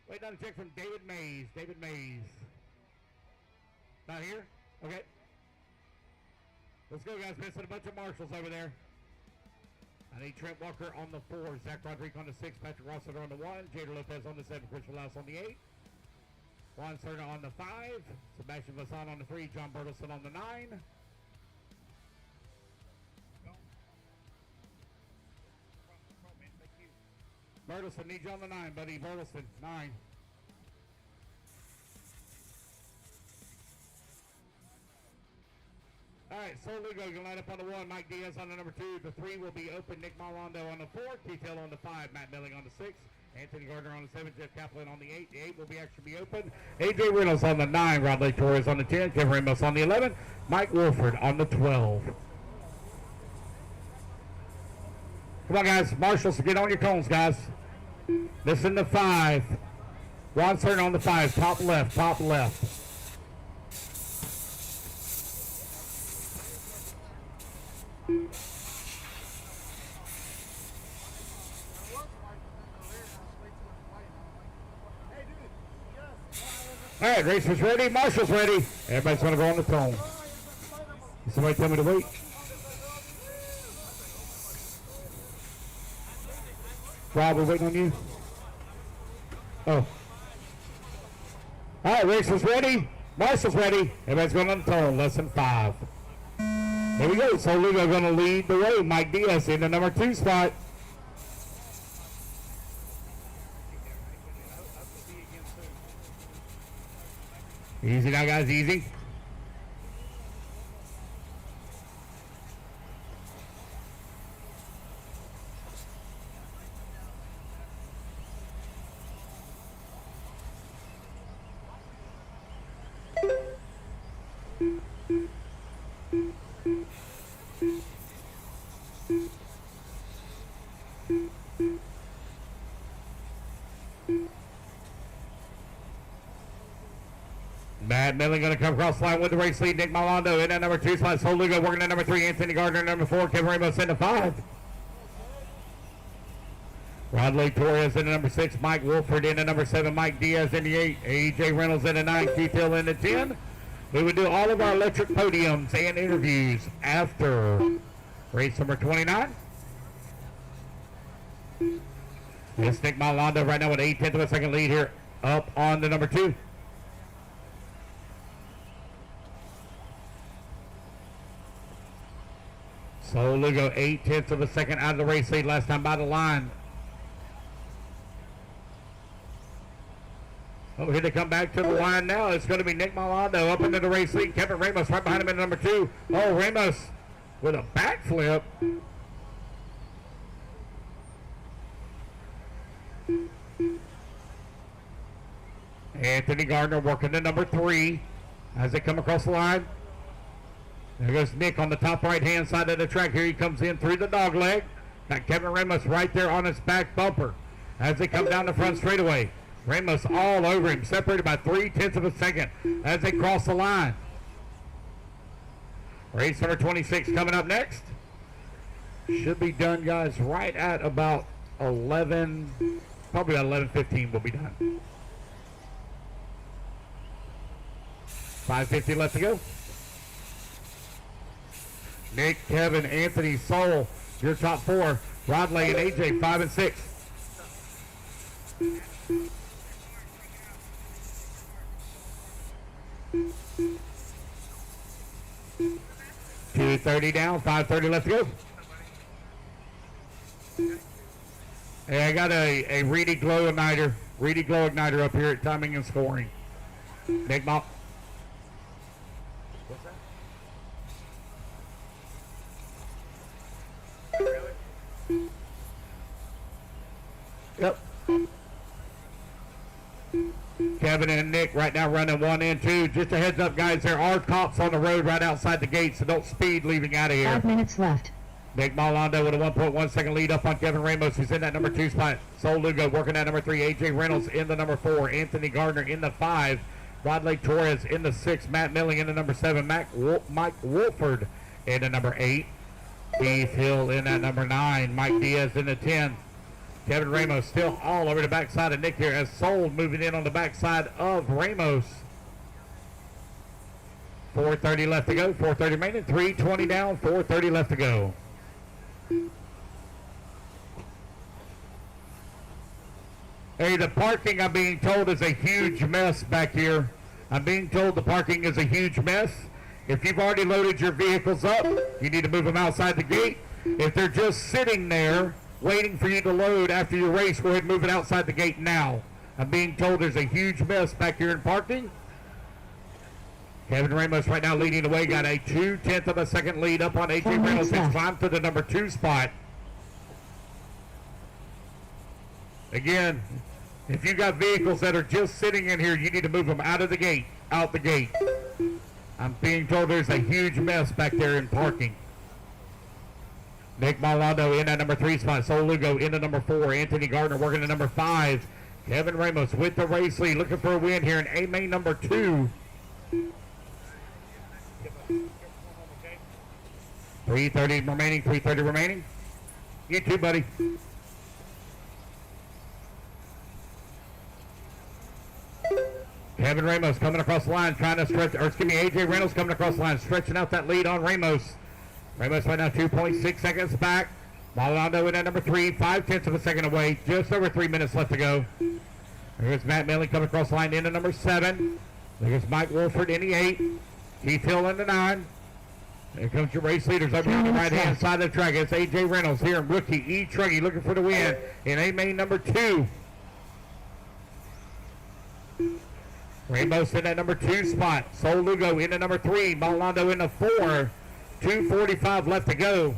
Wait on a check from David Mays. David Mays. Not here? Okay. Let's go, guys. Missing a bunch of marshals over there. I need Trent Walker on the 4, Zach Rodriguez on the 6, Patrick Rossiter on the 1, Jader Lopez on the 7, Christian Laus on the 8, Juan Serna on the 5, Sebastian Vassan on the 3, John Bertelson on the 9. Bertelson, need you on the 9, buddy. Bertelson, 9. All right, Sol Lugo can line up on the 1, Mike Diaz on the number 2. The 3 will be open, Nick Marlondo on the 4, T-Tail on the 5, Matt Milling on the 6, Anthony Gardner on the 7, Jeff Kaplan on the 8. The 8 will be actually be open. AJ Reynolds on the 9, Rodley Torres on the 10, Kevin Ramos on the 11, Mike Wolford on the 12. Come on, guys. Marshals, get on your cones, guys. Listen to 5. Juan Serna on the 5, top left, top left. All right, racers ready, marshals ready. Everybody's going to go on the cone. Somebody tell me to wait. Rob, we're waiting on you. Oh. All right, racers ready, marshals ready. Everybody's going on the cone, less than 5. Here we go. So Lugo going to lead the way. Mike Diaz in the number 2 spot. Easy now, guys, easy. Matt Milling going to come across the line with the race lead. Nick Marlondo in at number 2 spot. Sol Lugo working at number 3. Anthony Gardner number 4. Kevin Ramos in the 5. Rodley Torres in the number 6. Mike Wolford in the number 7. Mike Diaz in the 8. AJ Reynolds in the 9. Keith Hill in the 10. We would do all of our electric podiums and interviews after race number 29. It's Nick Marlondo right now with 8/10 of a second lead here up on the number 2. So Lugo 8/10 of a second out of the race lead last time by the line. Oh, here they come back to the line now. It's going to be Nick Malando up into the race lead. Kevin Ramos right behind him in number 2. Oh, Ramos with a backflip. Anthony Gardner working to number 3 as they come across the line. There goes Nick on the top right-hand side of the track. Here he comes in through the dog leg. Got Kevin Ramos right there on his back bumper as they come down the front straightaway. Ramos all over him, separated by 3/10 of a second as they cross the line. Race number 26 coming up next. Should be done, guys, right at about 11, probably about 11:15 will be done. 5:50 left to go. Nick, Kevin, Anthony, Soul, your top 4. Rodley and AJ, 5 and 6. $2:30 down, 5:30 left to go. Hey, I got a Reedy Glow Igniter up here at timing and scoring. Nick Mop. What's that? Yep. Kevin and Nick right now running 1 and 2. Just a heads up, guys, there are cops on the road right outside the gate, so don't speed leaving out of here. 5 minutes left. Nick Malando with a 1.1 second lead up on Kevin Ramos, who's in that number 2 spot. Sol Lugo working at number 3. AJ Reynolds in the number 4. Anthony Gardner in the 5. Rodley Torres in the 6. Matt Milling in the number 7. Mike Wolford in the number 8. Keith Hill in that number 9. Mike Diaz in the 10. Kevin Ramos still all over the backside of Nick here as Sol moving in on the backside of Ramos. 4:30 left to go. 4:30 remaining. 3:20 down. 4:30 left to go. Hey, the parking, I'm being told, is a huge mess back here. I'm being told the parking is a huge mess. If you've already loaded your vehicles up, you need to move them outside the gate. If they're just sitting there waiting for you to load after your race, go ahead and move it outside the gate now. I'm being told there's a huge mess back here in parking. Kevin Ramos right now leading the way, got a 2/10 of a second lead up on AJ Reynolds. He's climbed to the number 2 spot. Again, if you got vehicles that are just sitting in here, you need to move them out of the gate, out the gate. I'm being told there's a huge mess back there in parking. Nick Malando in at number 3 spot. Sol Lugo in at number 4. Anthony Gardner working at number 5. Kevin Ramos with the race lead, looking for a win here in A-main number 2. 3:30 remaining, 3:30 remaining. You too, buddy. Kevin Ramos coming across the line, trying to stretch, or excuse me, AJ Reynolds coming across the line, stretching out that lead on Ramos. Ramos right now 2.6 seconds back. Malando in at number 3, 5/10 of a second away. Just over 3 minutes left to go. There's Matt Milling coming across the line into number 7. There's Mike Wolford in the 8. Keith Hill in the 9. There comes your race leaders over on the right-hand side of the track. It's AJ Reynolds here, rookie E-Truggy looking for the win in A-main number 2. Ramos in that number 2 spot. Sol Lugo in the number 3. Malando in the 4. 2:45 left to go.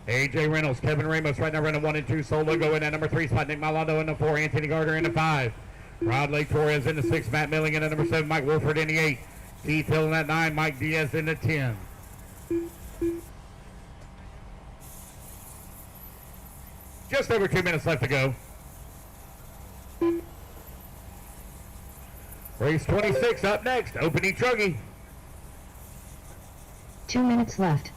AJ Reynolds, Kevin Ramos right now running 1 and 2. Sol Lugo in that number 3 spot. Nick Malando in the 4. Anthony Gardner in the 5. Rodley Torres in the 6. Matt Milling in the number 7. Mike Wolford in the 8. Keith Hill in that 9. Mike Diaz in the 10. Just over 2 minutes left to go. Race 26 up next. Open E-Truggy. 2 minutes left.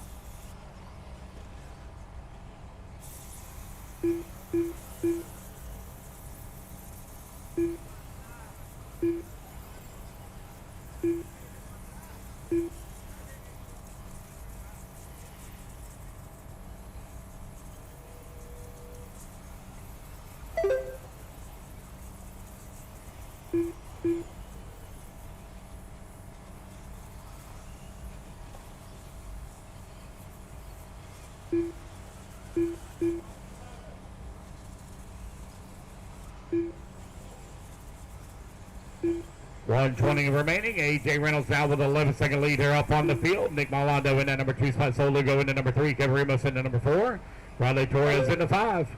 .120 remaining. AJ Reynolds now with an 11-second lead here up on the field. Nick Malando in the number 2 spot. Sol Lugo in the number 3. Kevin Ramos in the number 4. Riley Torres in the 5.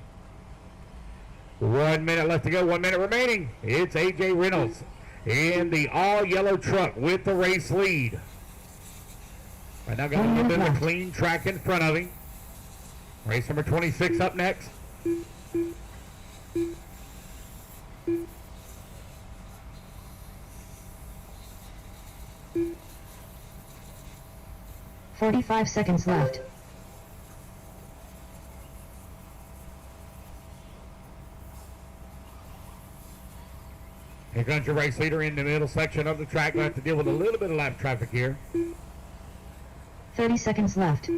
1 minute left to go. 1 minute remaining. It's AJ Reynolds in the all-yellow truck with the race lead. Right now got a little bit of a clean track in front of him. Race number 26 up next. 45 seconds left. Here comes your race leader in the middle section of the track. We'll have to deal with a little bit of lap traffic here. 30 seconds left.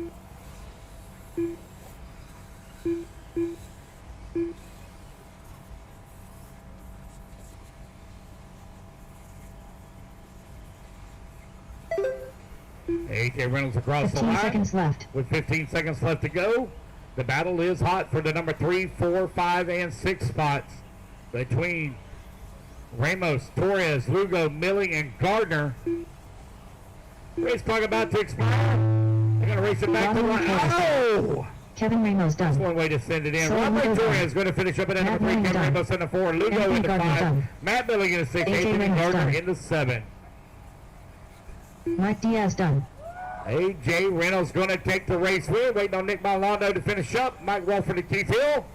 AJ Reynolds across the 15 line. seconds left. With 15 seconds left to go. The battle is hot for the number 3, 4, 5, and 6 spots between Ramos, Torres, Lugo, Milling, and Gardner. Race clock about to expire. They're going to race it back to the line. Oh! Kevin Ramos done. That's one way to send it in. So Robert Lugo Torres is done. going to finish up at number Matt 3. Milling Kevin done. Ramos in the 4. Lugo Anthony in the Gardner 5. done. Matt Milling in the 6. AJ Anthony Reynolds Gardner done. in the 7. Mike Diaz done. AJ Reynolds going to take the race win. Waiting on Nick Malando to finish up. Mike Walford and Keith Hill.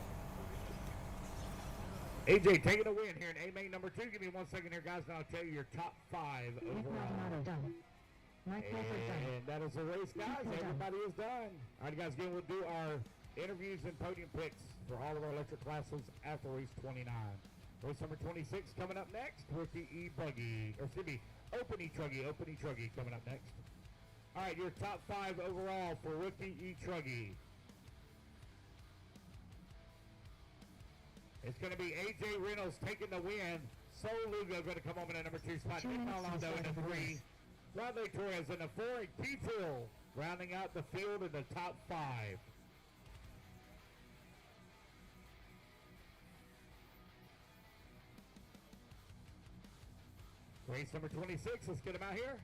AJ taking a win here in A-main number 2. Give me 1 second here, guys, and I'll tell you your top 5 Nick overall. Maldonado done. Mike Walford done. And that is the race, guys. Everybody is done. All right, guys, again, we'll do our interviews and podium picks for all of our electric classes after race 29. Race number 26 coming up next with the E-buggy, or excuse me, Open E-Truggy coming up next. All right, your top 5 overall for rookie E-Truggy. It's going to be AJ Reynolds taking the win. Sol Lugo going to come home in the number 2 spot. 2 Nick minutes Malando in the 3. race. Rodney Torres in the 4. And Keith Hill rounding out the field in the top 5. Race number 26, let's get him out here.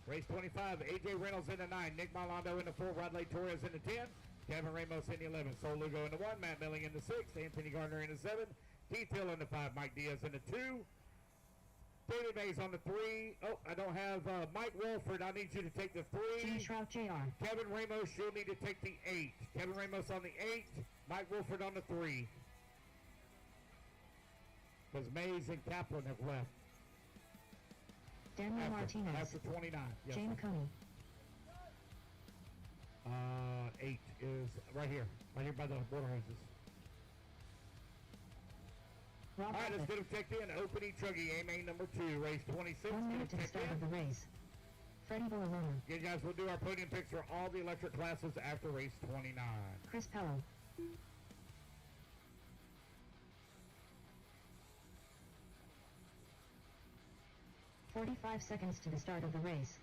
Race 25, AJ Reynolds in the 9, Nick Malando in the 4, Rodley Torres in the 10, Kevin Ramos in the 11, Sol Lugo in the 1, Matt Milling in the 6, Anthony Gardner in the 7, Keith Hill in the 5, Mike Diaz in the 2, David Mays on the 3. Oh, I don't have Mike Walford. I need you to take the 3. Shroud JR. Kevin Ramos, you'll need to take the 8. Kevin Ramos on the 8, Mike Walford on the 3. Because Mays and Kaplan have left. Daniel Martinez. After 29. Yes. Jay McConey. 8 is right here by the border houses. Rob All right, let's Abbott. get him checked in. Open E-Truggy, A-main number 2, race 26. 1 minute Get him to the checked start in. of the race. Freddie Borrelona. Again, guys, we'll do our podium picks for all the electric classes after race 29. Chris Pello. "45 seconds to the start of the race.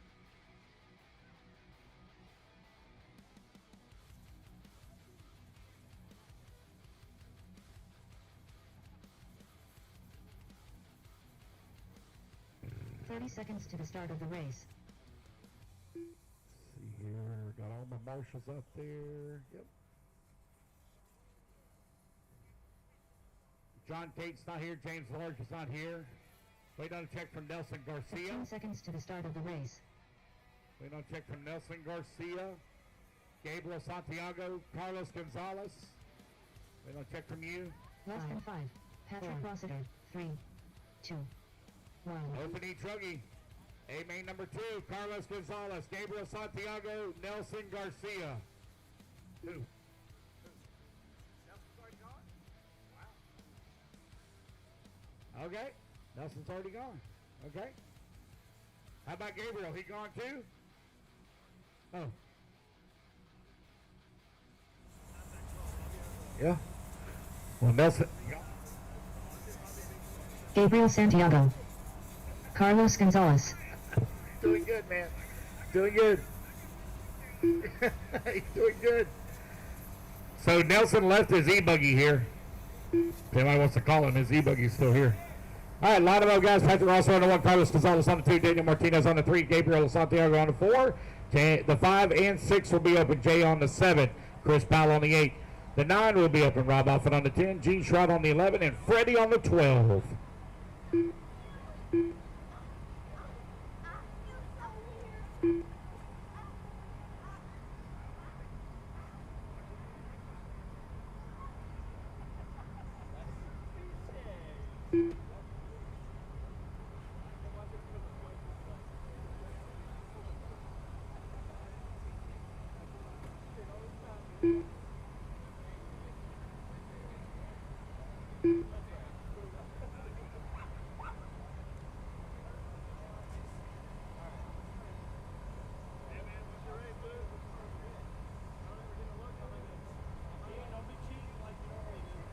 "30 seconds to the start of the race. See here, got all my marshals up there. Yep. John Tate's not here. James Large is not here. Wait on a check from Nelson Garcia. 15 seconds to the start of the race. Wait on a check from Nelson Garcia. Gabriel Santiago. Carlos Gonzalez. Wait on a check from you. Less than 5. Patrick Rossiter. 3, 2, 1. Open E-Truggy. A-main number 2, Carlos Gonzalez, Gabriel Santiago, Nelson Garcia. Who? Nelson's already gone? Wow. Okay. Nelson's already gone. Okay. How about Gabriel? He gone too? Oh. Yeah. Well, Nelson. Gabriel Santiago. Carlos Gonzalez. Doing good, man. Doing good. He's doing good. So Nelson left his E-buggy here. If anybody wants to call him, his E-buggy is still here. All right, line them up, guys. Patrick Ross on the 1, Carlos Gonzalez on the 2, Daniel Martinez on the 3, Gabriel Santiago on the 4. The 5 and 6 will be open. Jay on the 7, Chris Powell on the 8. The 9 will be open. Rob Offit on the 10, Gene Shroud on the 11, and Freddie on the 12.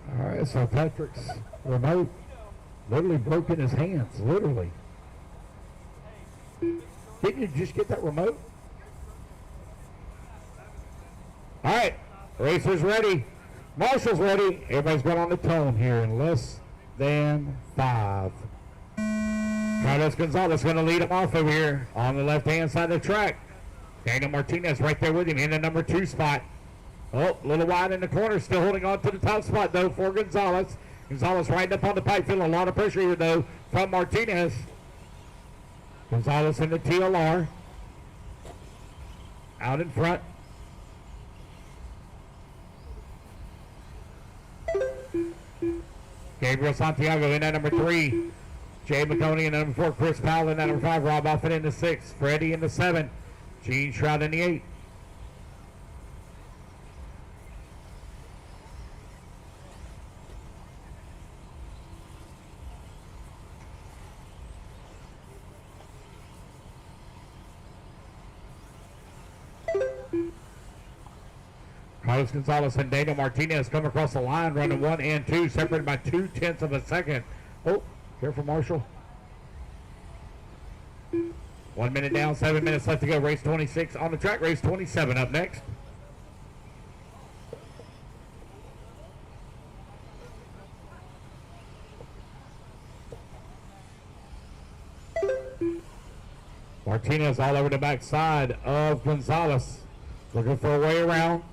All right, so Patrick's remote literally broke in his hands, literally. Didn't you just get that remote? All right, racers ready. Marshall's ready. Everybody's going on the tone here in less than 5. Carlos Gonzalez going to lead him off over here on the left-hand side of the track. Daniel Martinez right there with him in the number 2 spot. Oh, a little wide in the corner, still holding on to the top spot, though, for Gonzalez. Gonzalez riding up on the pipe, feeling a lot of pressure here, though, from Martinez. Gonzalez in the TLR. Out in front. Gabriel Santiago in that number 3. Jay McConey in the number 4. Chris Powell in that number 5. Rob Offit in the 6. Freddie in the 7. Gene Shroud in the 8. Carlos Gonzalez and Daniel Martinez come across the line, running 1 and 2, separated by 0.2 of a second. Oh, careful, Marshall. 1 minute down, 7 minutes left to go. Race 26 on the track. Race 27 up next. Martinez all over the backside of Gonzalez. Looking for a way around.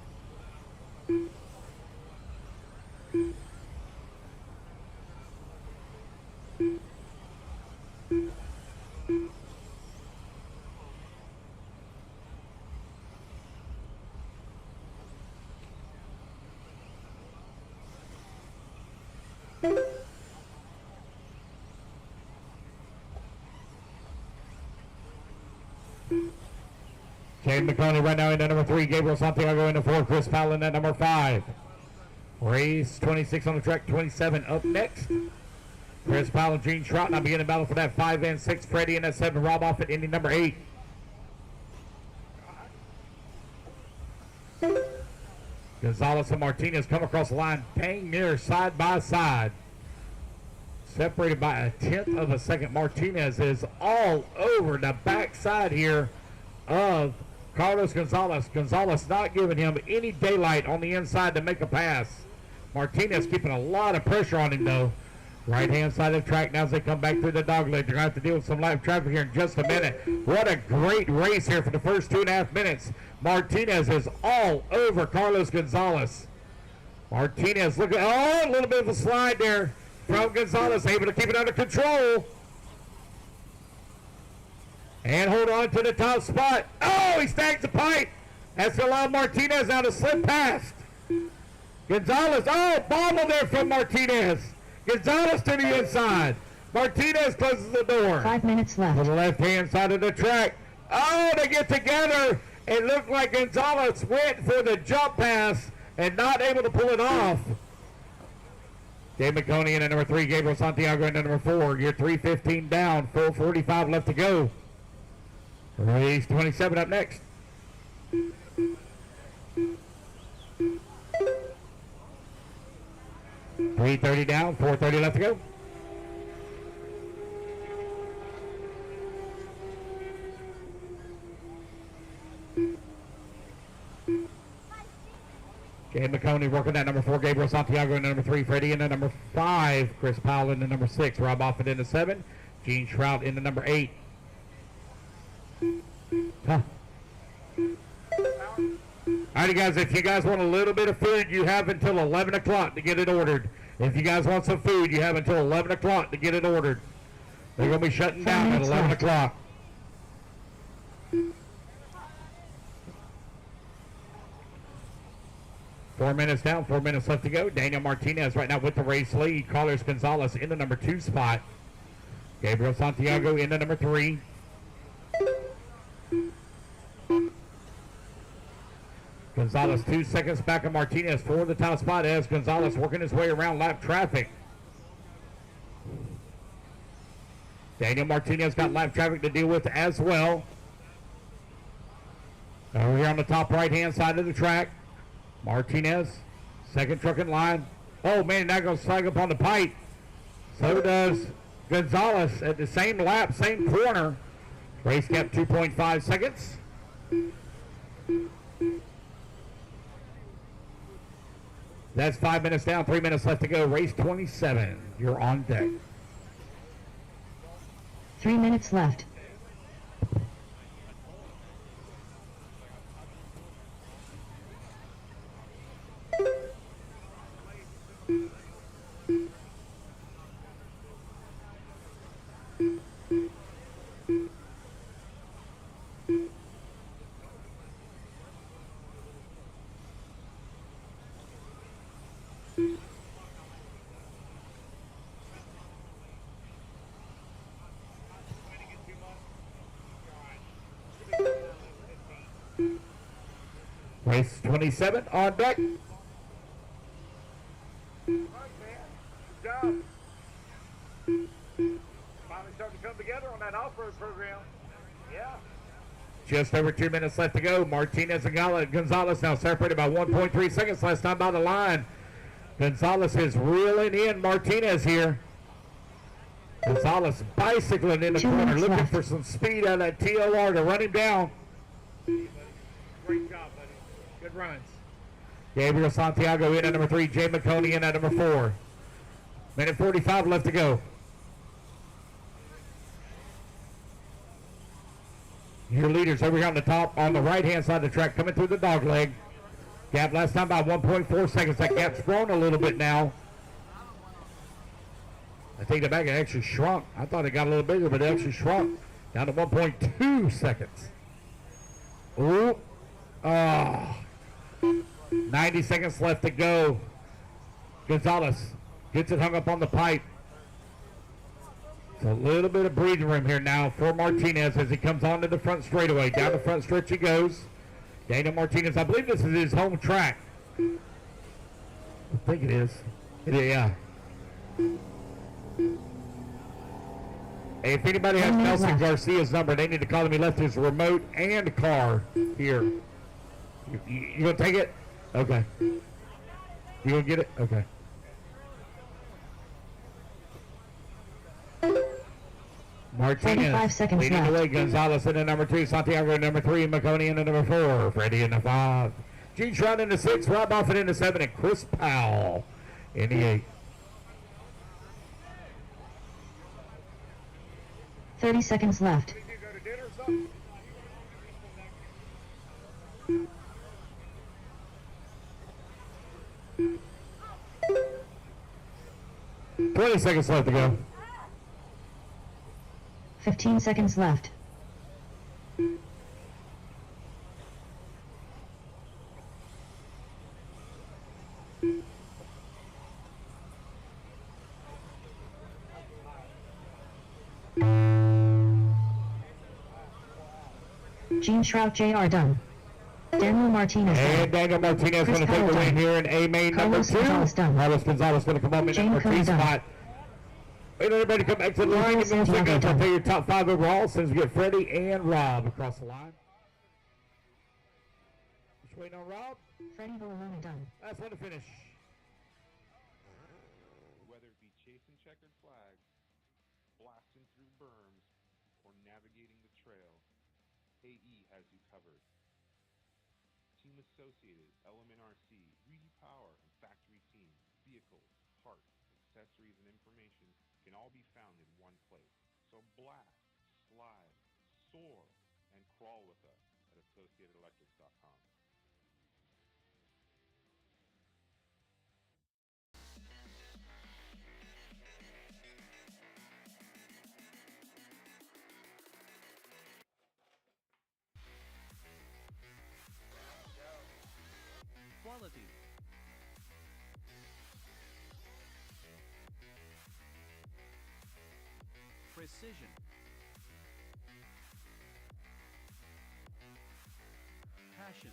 Jay McConey right now in the number 3. Gabriel Santiago in the 4. Chris Powell in that number 5. Race 26 on the track. 27 up next. Chris Powell and Gene Shroud now beginning battle for that 5 and 6. Freddie in that 7. Rob Offit in the number 8. Gonzalez and Martinez come across the line, dang near side by side. Separated by a 1/10 of a second. Martinez is all over the backside here of Carlos Gonzalez. Gonzalez not giving him any daylight on the inside to make a pass. Martinez keeping a lot of pressure on him, though. Right-hand side of the track now as they come back through the dog leg. They're going to have to deal with some live traffic here in just a minute. What a great race here for the first 2.5 minutes. Martinez is all over Carlos Gonzalez. Martinez looking, oh, a little bit of a slide there from Gonzalez, able to keep it under control. And hold on to the top spot. Oh, he snags the pipe. That's to allow Martinez now to slip past. Gonzalez, oh, bobble there from Martinez. Gonzalez to the inside. Martinez closes the door. 5 minutes left. To the left-hand side of the track. Oh, they get together. It looked like Gonzalez went for the jump pass and not able to pull it off. Dave McConey in at number 3. Gabriel Santiago in at number 4. You're 3:15 down. 4:45 left to go. Race 27 up next. $3:30 down, 4:30 left to go. Jay McConey working that number 4, Gabriel Santiago in the number 3, Freddie in the number 5, Chris Powell in the number 6, Rob Offit in the 7, Gene Shroud in the number 8. Huh. Alrighty guys, if you guys want a little bit of food, you have until 11 o'clock to get it ordered. If you guys want some food, you have until 11 o'clock to get it ordered. They're going to be shutting down at 11 o'clock. Four minutes down, 4 minutes left to go. Daniel Martinez right now with the race lead. Carlos Gonzalez in the number 2 spot. Gabriel Santiago in the number 3. Gonzalez 2 seconds back of Martinez for the top spot as Gonzalez working his way around lap traffic. Daniel Martinez got lap traffic to deal with as well. Over here on the top right-hand side of the track. Martinez, second truck in line. Oh man, that goes slide up on the pipe. So does Gonzalez at the same lap, same corner. Race gap 2.5 seconds. That's 5 minutes down, 3 minutes left to go. Race 27, you're on deck. 3 minutes left. Race 27 on deck. Good job. Finally starting to come together on that off-road program. Yeah. Just over 2 minutes left to go. Martinez and Gonzalez now separated by 1.3 seconds. Last time by the line. Gonzalez is reeling in Martinez here. Gonzalez bicycling in the corner, looking for some speed out of that TLR to run him down. Great job, buddy. Good runs. Gabriel Santiago in at number 3. Jay McConey in at number 4. Minute 45 left to go. Your leaders over here on the top, on the right-hand side of the track, coming through the dog leg. Gap last time by 1.4 seconds. That gap's grown a little bit now. I take that back, it actually shrunk. I thought it got a little bigger, but it actually shrunk down to 1.2 seconds. Ooh. Oh. 90 seconds left to go. Gonzalez gets it hung up on the pipe. It's a little bit of breathing room here now for Martinez as he comes onto the front straightaway. Down the front stretch he goes. Daniel Martinez, I believe this is his home track. I think it is. Yeah. Hey, if anybody has Nelson Garcia's number, they need to call him. He left his remote and car here. You gonna take it? Okay. You gonna get it? Okay. Martinez leading the way. Gonzalez in the number 2, Santiago in number 3, McConey in the number 4, Freddie in the 5, Gene Shroud in the 6, Rob Offit in the 7, and Chris Powell in the 8. 30 seconds left. 20 seconds left to go. 15 seconds left. Gene Shroud Jr. done. Daniel Martinez and Daniel Martinez going to take the win here in A main number 2. Carlos Gonzalez going to come home in number 3 spot. Wait, everybody come back to the line. Give me 1 second. I'll tell you your top 5 overall since we get Freddie and Rob across the line. Just waiting on Rob. Freddie Villalona done. Last one to finish. Whether it be chasing checkered flags, blasting through berms, or navigating the trail, AE has you covered. Team Associated, Element RC, Reedy Power, and Factory Team, vehicles, parts, accessories, and information can all be found in one place. So blast, slide, soar, and crawl with us at AssociatedElectrics.com. Quality. Precision. Passion.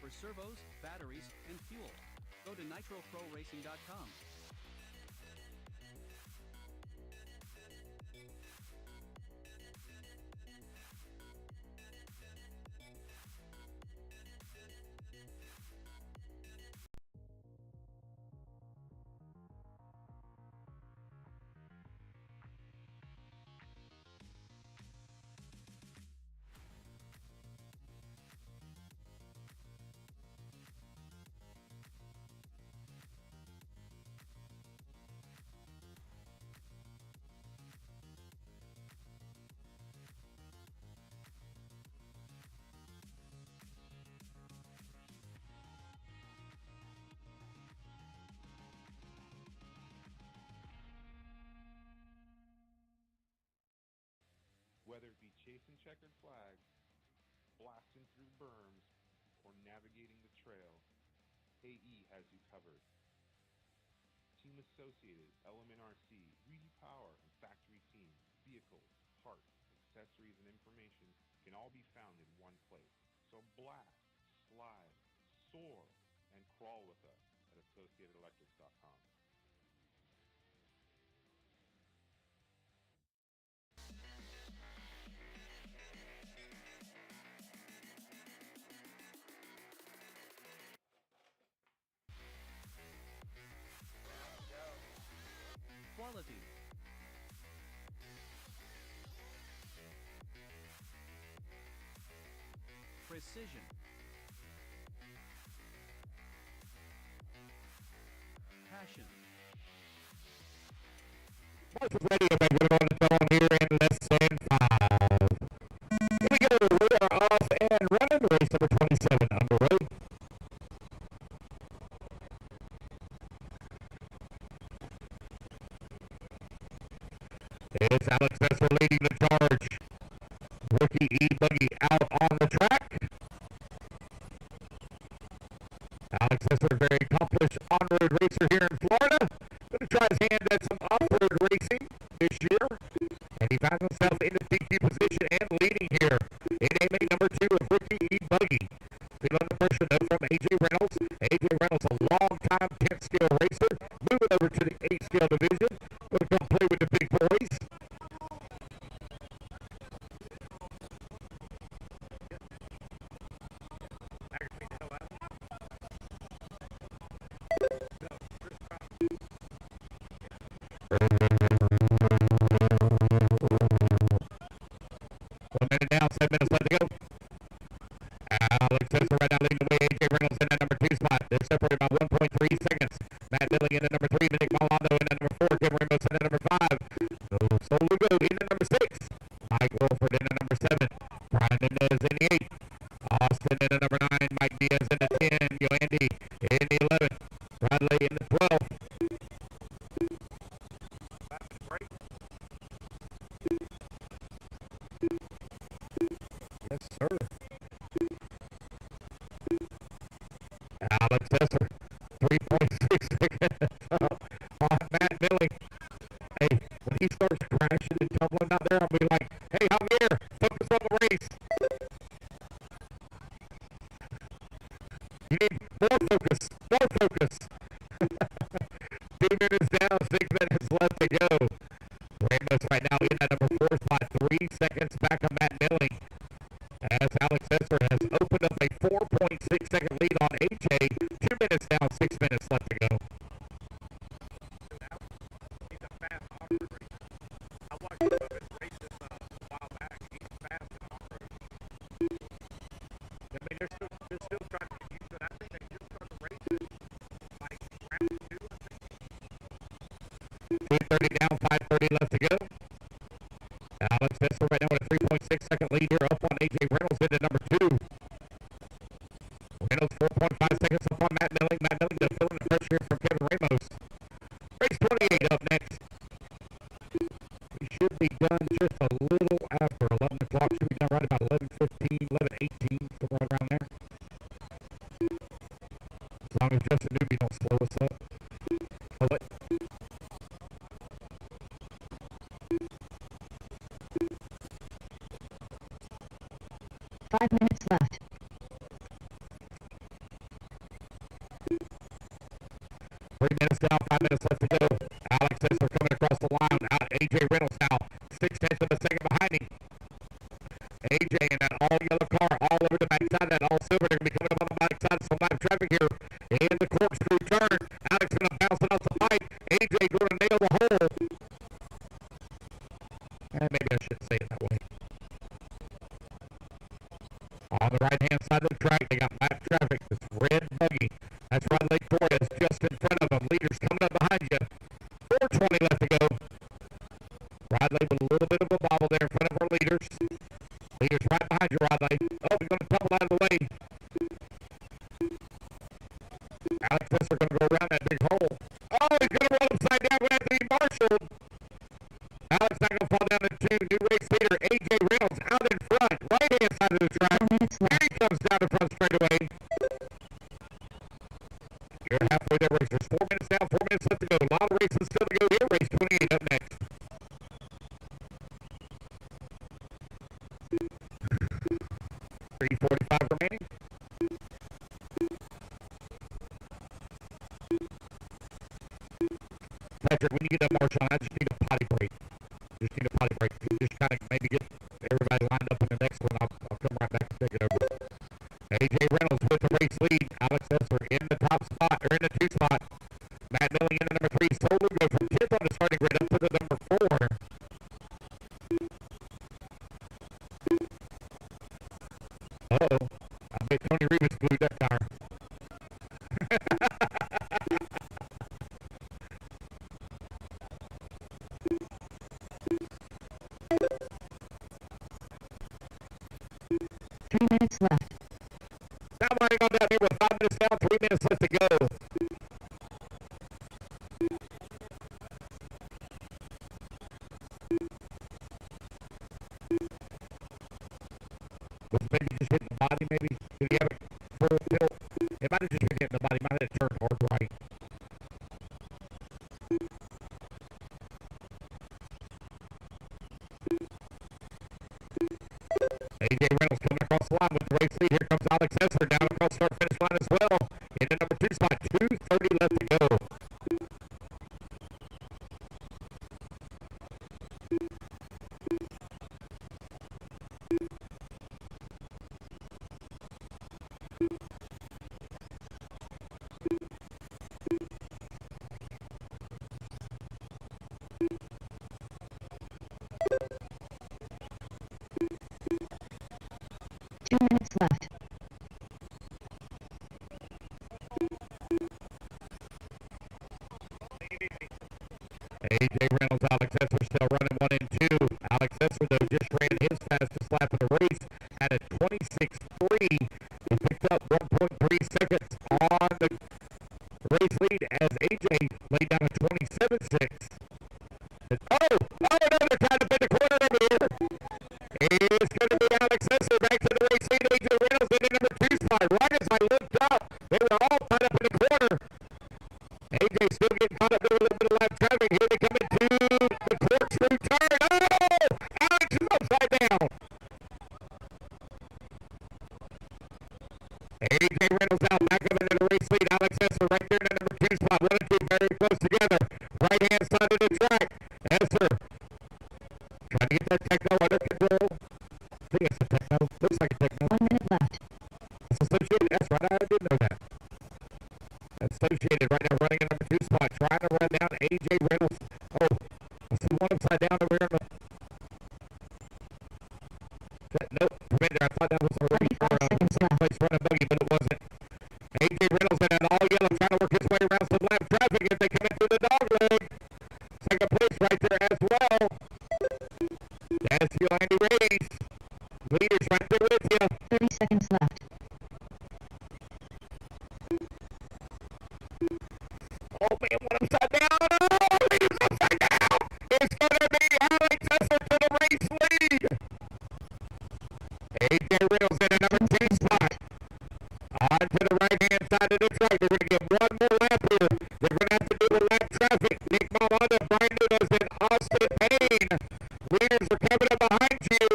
For servos, batteries, and fuel, go to NitroProRacing.com. Whether it be chasing checkered flags, blasting through berms, or navigating the trail, AE has you covered. Team Associated, Element RC, Reedy Power, and Factory Team, vehicles, parts, accessories, and information can all be found in one place. So blast, slide, soar, and crawl with us at AssociatedElectrics.com. Quality. Precision. Passion. Marshall's ready to make it on the phone here in less than 5. Here we go. We are off and running. Race number 27 on the road. It's Alex Esser leading the charge. Rookie E-buggy out on the track. Alex Esser, very accomplished on-road racer here in Florida. Going to try his hand at some off-road racing this year. And he finds himself in the PQ position and leading here in A-main number 2 of Rookie E-buggy. Feeling the pressure though from AJ Reynolds. AJ Reynolds, a long-time 10th scale racer, moving over to the 8th scale division. Going to come play with the big boys. Down, 7 minutes left to go. Alex Esser right now leading the way. AJ Reynolds in the number 2 spot. They're separated by 1.3 seconds. Matt Billing in the number 3. Nick Malando in the number 4. Kim Rainbow in the number 5. So Lugo in the number 6. Mike Wolford in the number 7. Brian Mendez in the 8. Austin in the number 9. Mike Diaz in the 10. Yoandy in the 11. Bradley in the 12. Yes, sir. Alex Esser, 3.6 seconds on Matt Billing. Hey, when he starts crashing and tumbling out there, I'll be like, hey, Javier, focus on the race. You need more focus, more focus. 2 minutes down, 6 minutes left to go. Ramos right now in that number 4 spot, 3 seconds back on Matt Billing. As Alex Esser has opened up a 4.6 2:30 down, 5:30 left to go. Alex Vessel right now with a 3.6 second lead here up on AJ Reynolds into number 2. Reynolds 4.5 seconds up on Matt Milling. Matt Milling to fill in the pressure here from Kevin Ramos. Race 28 up next. We should be done just a little after 11 o'clock. Should be done right about 11:15, 11:18, somewhere around there. As long as Justin Newby don't slow us up. Oh, wait. Five minutes left. 3 minutes down, 5 minutes left to go. Alex Vessel coming across the line. Out AJ Reynolds now, 6/10 of a second behind him. AJ in that all yellow car, all over the backside, that all silver. They're going to be coming up on the backside of some live traffic here in the corkscrew turn. Alex going to bounce it off the bike. AJ going to nail the hole. Maybe I shouldn't say it that way. On the right-hand side of the track, they got lap traffic. This red buggy. That's right, Lake Torres just in front of them. Leaders coming up behind you. 4:20 left to go. Riley with a little bit of a bobble there in front of our leaders. Leaders right behind you, Riley. Oh, he's going to tumble out of the way. Alex Vessel going to go around that big hole. Oh, he's going to roll upside down. Going to have to be marshaled. Alex not going to fall down to 2. New race leader, AJ Reynolds out in front. Right-hand side of the track. Here he comes down the front straightaway. You're halfway there, racers. 4 minutes down, 4 minutes left to go. A lot of races still to go here. Race 28 up next. .45 remaining. Patrick, when you get that march on, I just need a potty break. Just need a potty break. You just kind of maybe get everybody lined up in the next one. I'll come right back and take it over. AJ Reynolds with the race lead. Alex Vessel in the top spot, or in the 2 spot. Matt Milling in the number 3. Solo go from 10th on the starting grid up to the number 4. Uh-oh. I bet Tony Rivas blew that tire. Left. Now running on down here with 5 minutes down, 3 minutes left to go. Was maybe just hitting the body, maybe? Did he have a full tilt? It might have just been hitting the body. Might have turned hard right. AJ Reynolds coming across the line with the race lead. Here comes Alex Vessel down across the start-finish line as well. In the number 2 spot, 2:30 left to go. Left. AJ Reynolds, Alex Vessel still running 1 and 2. Alex Vessel, though, just ran his fastest lap of the race at a 26.3. He picked up 1.3 seconds on the race lead as AJ laid down a 27.6. Oh, no, they're trying to bend the corner over here. It's going to be Alex Vessel back to the race lead. AJ Reynolds in the number 2 spot. Right as I looked up, they were all tied up in the corner. AJ still getting caught up in a little bit of lap traffic. Here they come into the corkscrew turn. Oh! Alex is upside down. AJ Reynolds out back up into the race lead. Alex Vessel right there in the number 2 spot. 1 and 2 very close together. Right hand side of the track. Esser trying to get that techno under control. I think it's a techno. Looks like a techno. 1 minute left. It's associated. That's right. I did know that. Associated right now running in number 2 spot. Trying to run down AJ Reynolds. Oh, I see one upside down over here. Nope. I thought that was already for second place running buggy, but it wasn't. AJ Reynolds in an all yellow trying to work his way around some lap traffic as they come in through the dog leg. Second Leaders right there with you. 30 seconds left. Oh man, one upside down. Oh, leaders upside down. It's going to be Alex Esser to the race lead. AJ Reynolds in a number 2 spot. On to the right-hand side of the track. They're going to get one more lap here. They're going to have to do a lap traffic. Nick Malanda, Brian Nunes, and Austin Payne. Leaders are coming up behind you.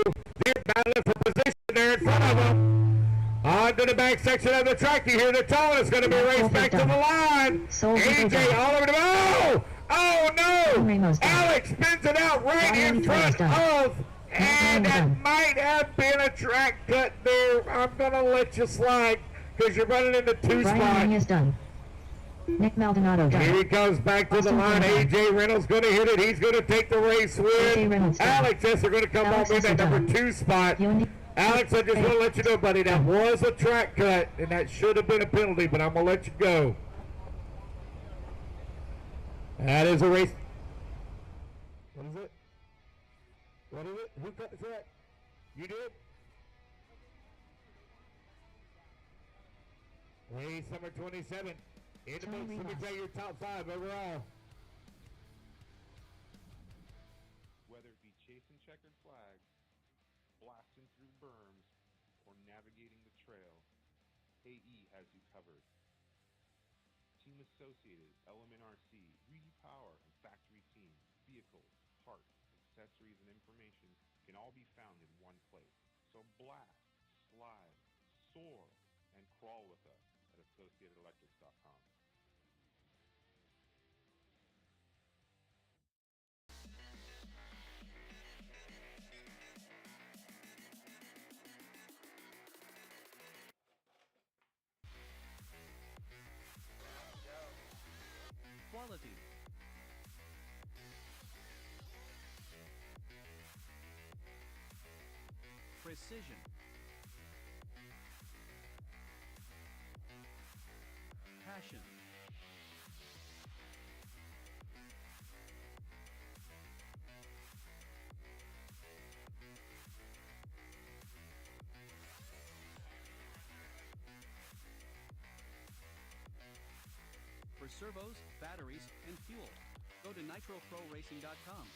They're battling for position there in front of them. On to the back section of the track. You hear the tone. It's going to be raced back to the line. AJ all over the... Oh! Oh, no! Alex spins it out right in front of... And that might have been a track cut there. I'm going to let you slide because you're running into 2 spots. Brian is done. Nick Maldonado done. Here he comes back to the line. AJ Reynolds going to hit it. He's going to take the race win. Alex Esser going to come off in that number 2 spot. Alex, I just want to let you know, buddy, that was a track cut, and that should have been a penalty, but I'm going to let you go. That is a race. What is it? What is it? Who cut the track? You did? Race number 27. In the books, let me tell you your top 5 overall. Whether it be chasing checkered flags, blasting through berms, or navigating the trail, AE has you covered. Team Associated, Element RC, Reedy Power, and Factory Team, vehicles, parts, accessories, and information can all be found in one place. So blast, slide, soar, and crawl with us at AssociatedElectrics.com. Quality. Precision. Passion. For servos, batteries, and fuel, go to NitroProRacing.com.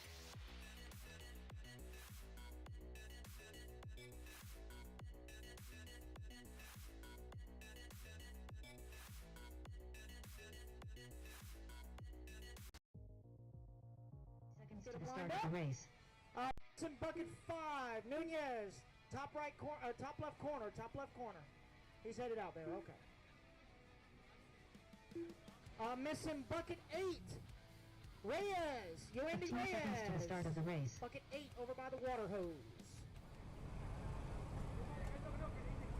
Seconds to the start of the race. In bucket 5, Nunez, top right corner, top left corner. He's headed out there. Okay. Missing bucket 8. Reyes, Yoandy 15 Reyes. seconds to the start of the race. Bucket 8 over by the water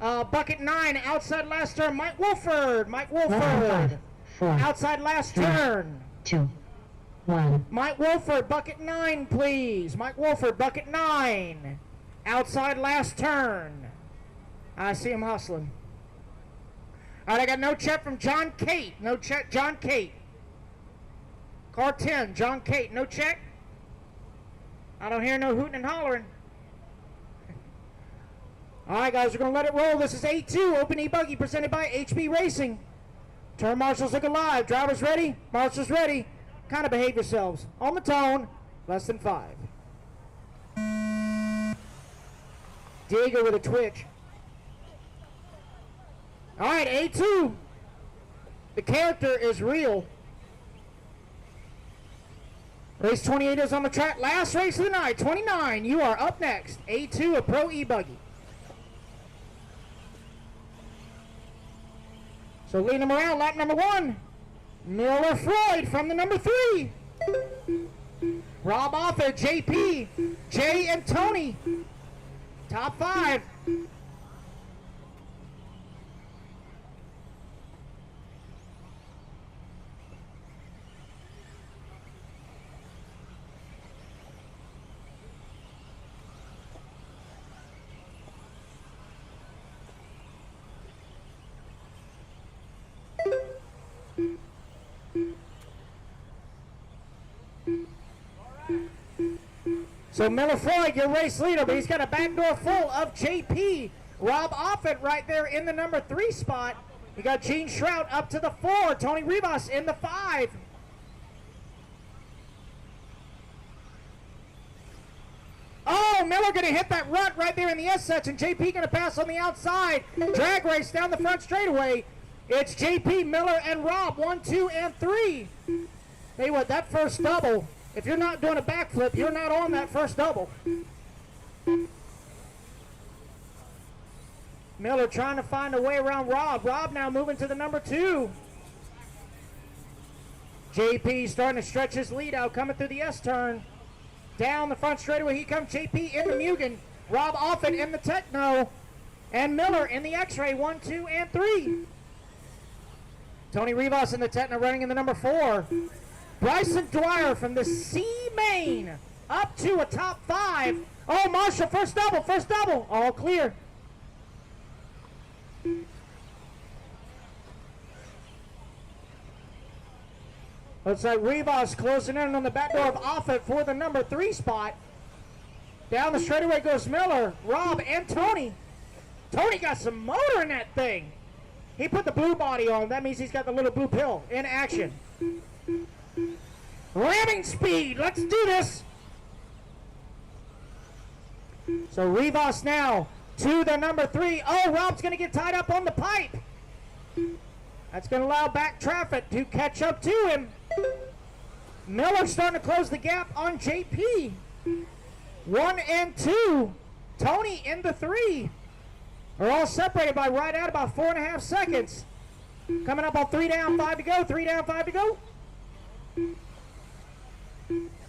hose. Bucket 9, outside last turn, Mike Wolford. 5, 4, outside last 3, turn. 2, 1. Mike Wolford, bucket 9, please. Mike Wolford, bucket 9. Outside last turn. I see him hustling. All right, I got no check from John Cate. No check, John Cate. Car 10, John Cate, no check. I don't hear no hooting and hollering. All right, guys, we're going to let it roll. This is A2, Open E-buggy, presented by HB Racing. Turn marshals look alive. Drivers ready? Marshals ready. Kind of behave yourselves. On the tone, less than 5. Diego with a twitch. All right, A2. The character is real. Race 28 is on the track. Last race of the night. 29, you are up next. A2, a pro E-buggy. So leading them around, lap number 1. Miller Floyd from the number 3. Rob Arthur, JP, Jay and Tony. Top 5. So Miller Floyd, your race leader, but he's got a back door full of JP. Rob Offit right there in the number 3 spot. You got Gene Shrout up to the 4. Tony Rivas in the 5. Oh, Miller going to hit that rut right there in the S section. JP going to pass on the outside. Drag race down the front straightaway. It's JP, Miller, and Rob, 1, 2, and 3. Tell you what, that first double, if you're not doing a backflip, you're not on that first double. Miller trying to find a way around Rob. Rob now moving to the number 2. JP starting to stretch his lead out, coming through the S-turn. Down the front straightaway, he comes JP in the Mugen. Rob Offit in the Techno. And Miller in the X-Ray, 1, 2, and 3. Tony Rivas in the Techno running in the number 4. Bryson Dwyer from the C main up to a top 5. Oh, Marshall, first double. All clear. Looks like Rivas closing in on the back door of Offit for the number 3 spot. Down the straightaway goes Miller, Rob, and Tony. Tony got some motor in that thing. He put the blue body on. That means he's got the little blue pill in action. Ramming speed. Let's do this. So Rivas now to the number 3. Oh, Rob's going to get tied up on the pipe. That's going to allow back traffic to catch up to him. Miller starting to close the gap on JP. 1 and 2. Tony in the 3. Are all separated by right at about 4.5 seconds. Coming up on 3 down, 5 to go. 3 down, 5 to go.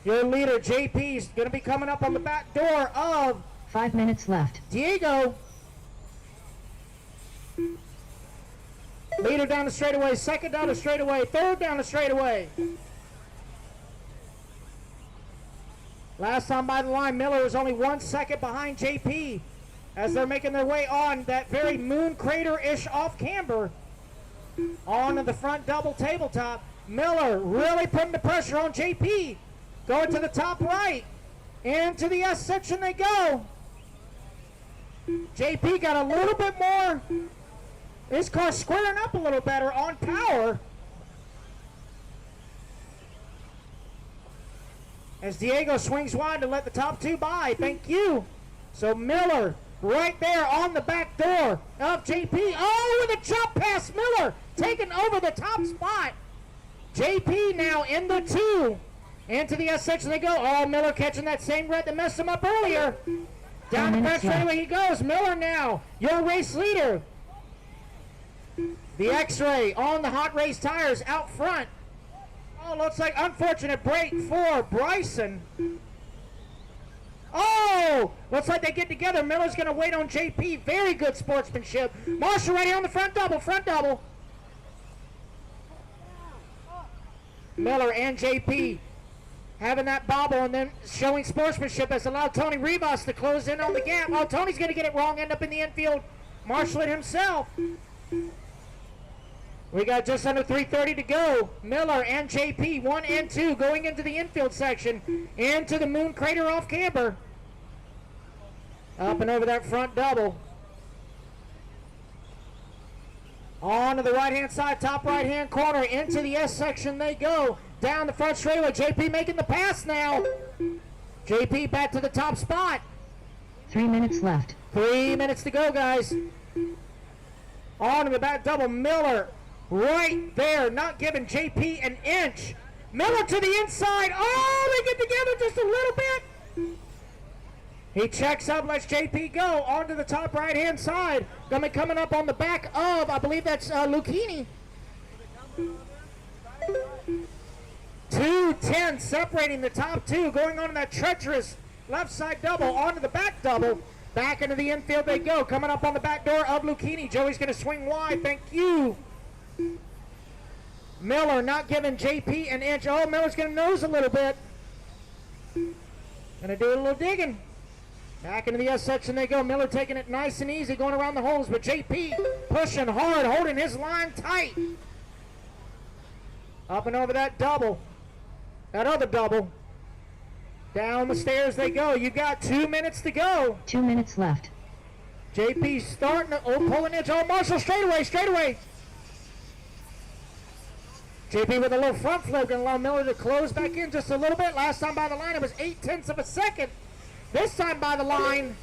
Your leader, JP, is going to be coming up on the back door of 5 minutes left. Diego. Leader down the straightaway, second down the straightaway, third down the straightaway. Last time by the line, Miller was only 1 second behind JP as they're making their way on that very moon crater-ish off camber onto the front double tabletop. Miller really putting the pressure on JP. Going to the top right. Into the S section they go. JP got a little bit more. His car squaring up a little better on power. As Diego swings wide to let the top 2 by. Thank you. So Miller right there on the back door of JP. Oh, with a jump pass. Miller taking over the top spot. JP now in the 2. Into the S section they go. Oh, Miller catching that same red that messed him up earlier. Down the back straightaway he goes. Miller now, your race leader. The X-Ray on the hot race tires out front. Oh, looks like unfortunate break for Bryson. Oh, looks like they get together. Miller's going to wait on JP. Very good sportsmanship. Marshall right here on the front double. Miller and JP having that bobble and then showing sportsmanship has allowed Tony Rivas to close in on the gap. Oh, Tony's going to get it wrong, end up in the infield. Marshall it himself. We got just under 3:30 to go. Miller and JP, 1 and 2, going into the infield section, into the moon crater off camber. Up and over that front double. On to the right-hand side, top right-hand corner, into the S section they go. Down the front straightaway, JP making the pass now. JP back to the top spot. 3 minutes left. 3 minutes to go, guys. On to the back double, Miller. Right there, not giving JP an inch. Miller to the inside. Oh, they get together just a little bit. He checks up, lets JP go onto the top right-hand side. Gonna be coming up on the back of, I believe that's Lucchini. 2:10 separating the top 2, going on to that treacherous left side double, onto the back double. Back into the infield they go, coming up on the back door of Lucchini. Joey's gonna swing wide, thank you. Miller not giving JP an inch. Oh, Miller's going to nose a little bit. Going to do a little digging. Back into the S section they go. Miller taking it nice and easy, going around the holes, but JP pushing hard, holding his line tight. Up and over that double. That other double. Down the stairs they go. You got 2 minutes to go. 2 minutes left. JP starting to, pulling into Marshall straightaway. JP with a little front flip, going to allow Miller to close back in just a little bit. Last time by the line, it was 0.8 of a second. This time by the line,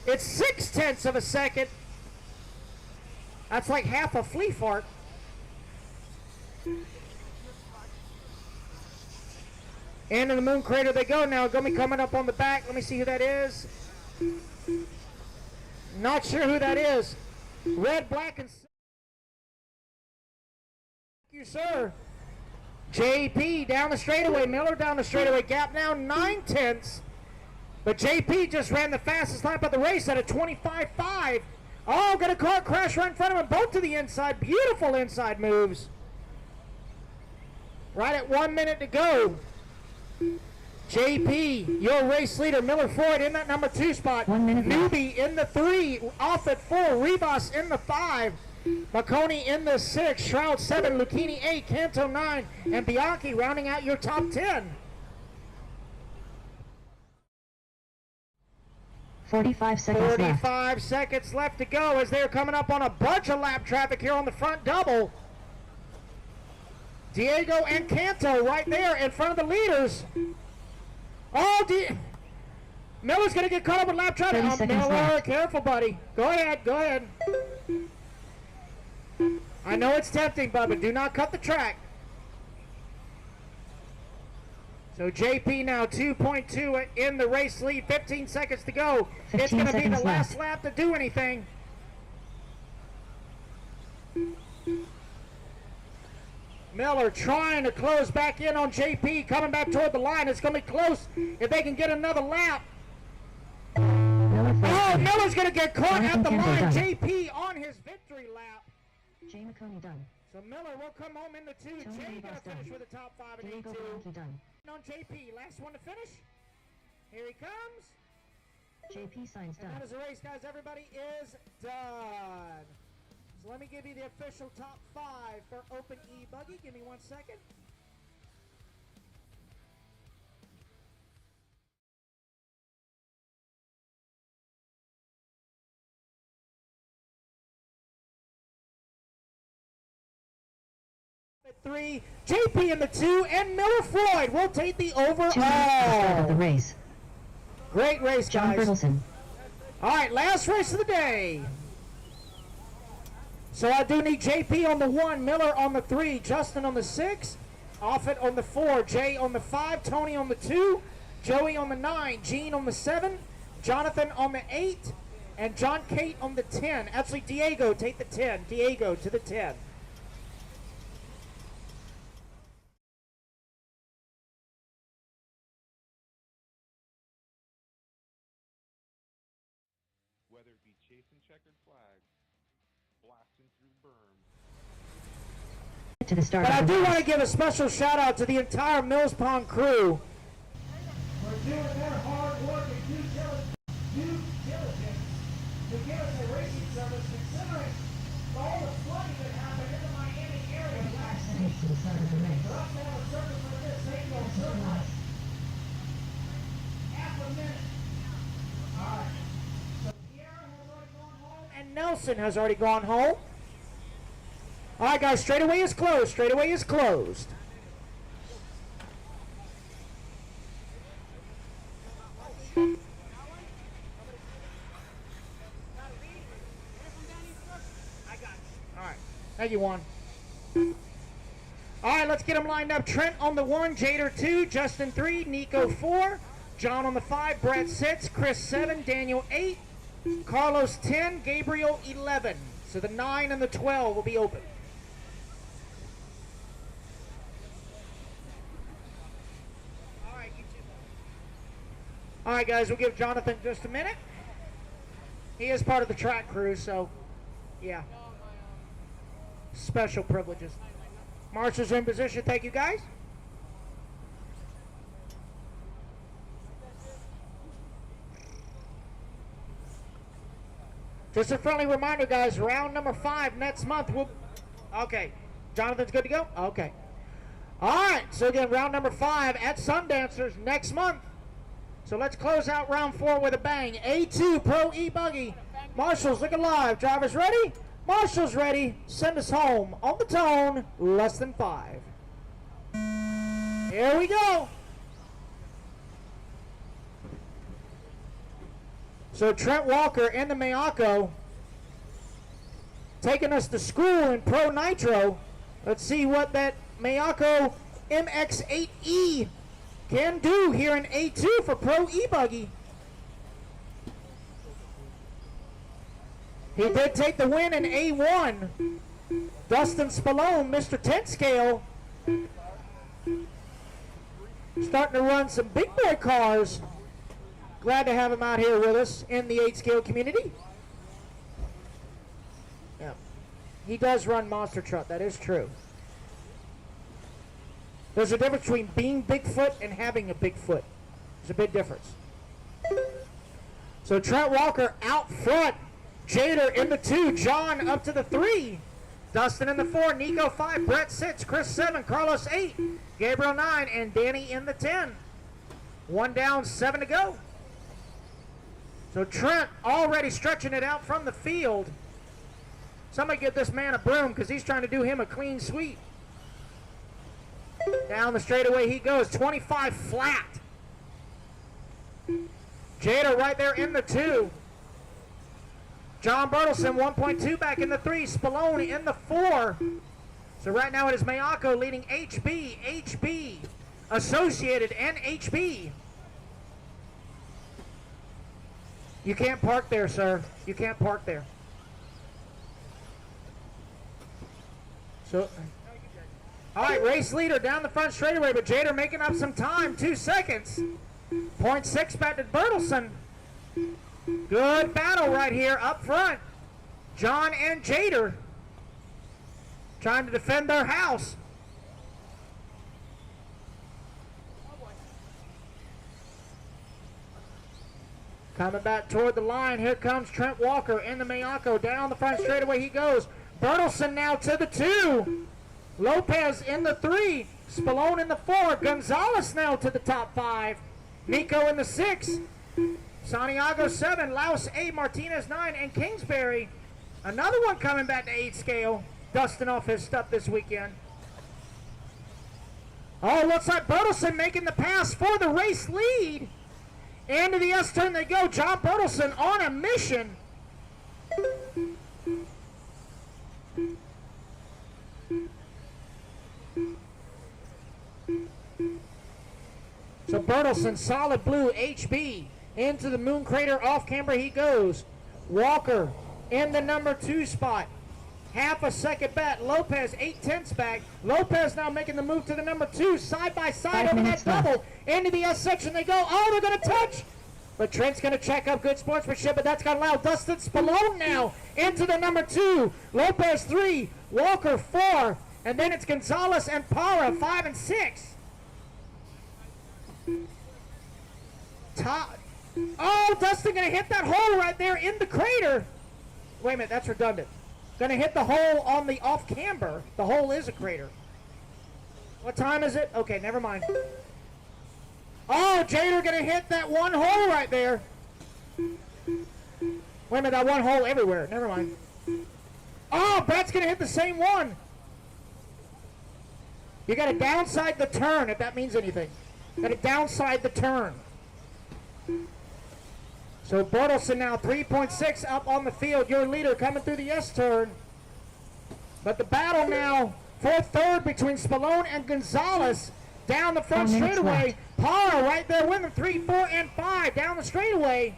it's 0.6 of a second. That's like half a flea fart. Into the moon crater they go now. Going to be coming up on the back. Let me see who that is. Not sure who that is. Red, black, and... Thank you, sir. JP down the straightaway. Miller down the straightaway. Gap now 0.9. But JP just ran the fastest lap of the race at a 25.5. Oh, got a car crash right in front of him. Both to the inside. Beautiful inside moves. Right at 1 minute to go. JP, your race leader. Miller Floyd in that number 2 spot. 1 minute Newbie in the 3. Off at 4. Rivas in the 5. Marconi in the 6. Shroud 7. Lucchini 8. Canto 9. And Bianchi rounding out your top 10. 45 seconds 45 seconds left to go as they're coming up on a bunch of lap traffic here on the front double. Diego and Canto right there in front of the leaders. Oh, Miller's going to get caught up with lap traffic. Miller, left. Careful, buddy. Go ahead. I know it's tempting, Bubba. Do not cut the track. So JP now 2.2 in the race lead. 15 seconds to go. It's going to be the last lap to do anything. Miller trying to close back in on JP, coming back toward the line. It's going to be close if they can get another lap. Oh, Miller's going to get caught at the line. JP on his victory lap. Jay McConey done. So Miller will come home in the 2. Jay going to finish with the top 5 in Diego E2. done. On JP, last one to finish. Here he comes. JP signs done. And that is the race, guys. Everybody is done. So let me give you the official top 5 for Open E-buggy. Give me 1 second. At 3, JP in the 2, and Miller Floyd will take the overall. 2 minutes to the start of the race. Great race, John guys. Bertelson. All right, last race of the day. So I do need JP on the 1, Miller on the 3, Justin on the 6, Offit on the 4, Jay on the 5, Tony on the 2, Joey on the 9, Gene on the 7, Jonathan on the 8, and John Kate on the 10. Actually, Diego, take the 10. Diego to the 10. Whether it be chasing checkered flags, blasting through the berms. To the start But I of the do race. want to give a special shout out to the entire Mills Pond crew. For doing their hard work and due diligence to give us a racing service, considering all the flooding that happened in the Miami area last week. To the start of the race. For us to have a service like this, they go surplus. Half a minute. All right. So Pierre has already gone home, and Nelson has already gone home. All right, guys, straightaway is closed. Straightaway is closed. All right, thank you, Juan. All right, let's get them lined up. Trent on the 1, Jader 2, Justin 3, Nico 4, John on the 5, Brett 6, Chris 7, Daniel 8, Carlos 10, Gabriel 11. So the 9 and the 12 will be open. All right, guys, we'll give Jonathan just a minute. He is part of the track crew, so, yeah. Special privileges. Marshall's in position. Thank you, guys. Just a friendly reminder, guys, round number 5 next month. Okay, Jonathan's good to go? Okay. All right, so again, round number 5 at Sundancers next month. So let's close out round 4 with a bang. A2 Pro E-buggy. Marshals looking live. Drivers ready? Marshals ready. Send us home on the tone. Less than 5. Here we go. So Trent Walker in the Mayako taking us to school in Pro Nitro. Let's see what that Mayako MX-8E can do here in A2 for Pro E-buggy. He did take the win in A1. Dustin Spallone, Mr. 10 scale, starting to run some big boy cars. Glad to have him out here with us in the 8 scale community. Yeah, he does run monster truck, that is true. There's a difference between being Bigfoot and having a Bigfoot. There's a big difference. So Trent Walker out front. Jader in the 2. John up to the 3. Dustin in the 4. Nico 5. Brett 6. Chris 7. Carlos 8. Gabriel 9. And Danny in the 10. 1 down, 7 to go. So Trent already stretching it out from the field. Somebody give this man a broom because he's trying to do him a clean sweep. Down the straightaway he goes, 25 flat. Jada right there in the 2. John Bertelson, 1.2 back in the 3. Spallone in the 4. So right now it is Mayako leading HB, Associated, and HB. You can't park there, sir. You can't park there. So... all right, race leader down the front straightaway, but Jader making up some time, 2 seconds. 0.6 back to Bertelson. Good battle right here up front. John and Jader trying to defend their house. Coming back toward the line, here comes Trent Walker in the Mayako. Down the front straightaway he goes. Bertelson now to the 2. Lopez in the 3. Spallone in the 4. Gonzalez now to the top 5. Nico in the 6. Santiago 7. Laos 8. Martinez 9. And Kingsbury. Another one coming back to 8 scale. Dusting off his stuff this weekend. Oh, looks like Bertelson making the pass for the race lead. Into the S turn they go. John Bertelson on a mission. So Bertelson, solid blue, HB, into the moon crater, off camber he goes. Walker in the number 2 spot. Half a second back. Lopez, 8/10 back. Lopez now making the move to the number 2, side by side over that double. Into the S section they go. Oh, they're going to touch. But Trent's going to check up good sportsmanship, but that's got allowed. Dustin Spallone now into the number 2. Lopez 3, Walker 4, and then it's Gonzalez and Parra 5 and 6. Top. Oh, Dustin gonna hit that hole right there in the crater. Wait a minute, that's redundant. Gonna hit the hole on the off camber. The hole is a crater. What time is it? Okay, never mind. Oh, Jader gonna hit that one hole right there. Wait a minute, that one hole everywhere. Never mind. Oh, Brett's gonna hit the same one. You gotta downside the turn if that means anything. Gotta downside the turn. So Bertelson now 3.6 up on the field. Your leader coming through the S turn. But the battle now for third between Spallone and Gonzalez down the front straightaway. Parra right there with them, 3, 4, and 5 down the straightaway.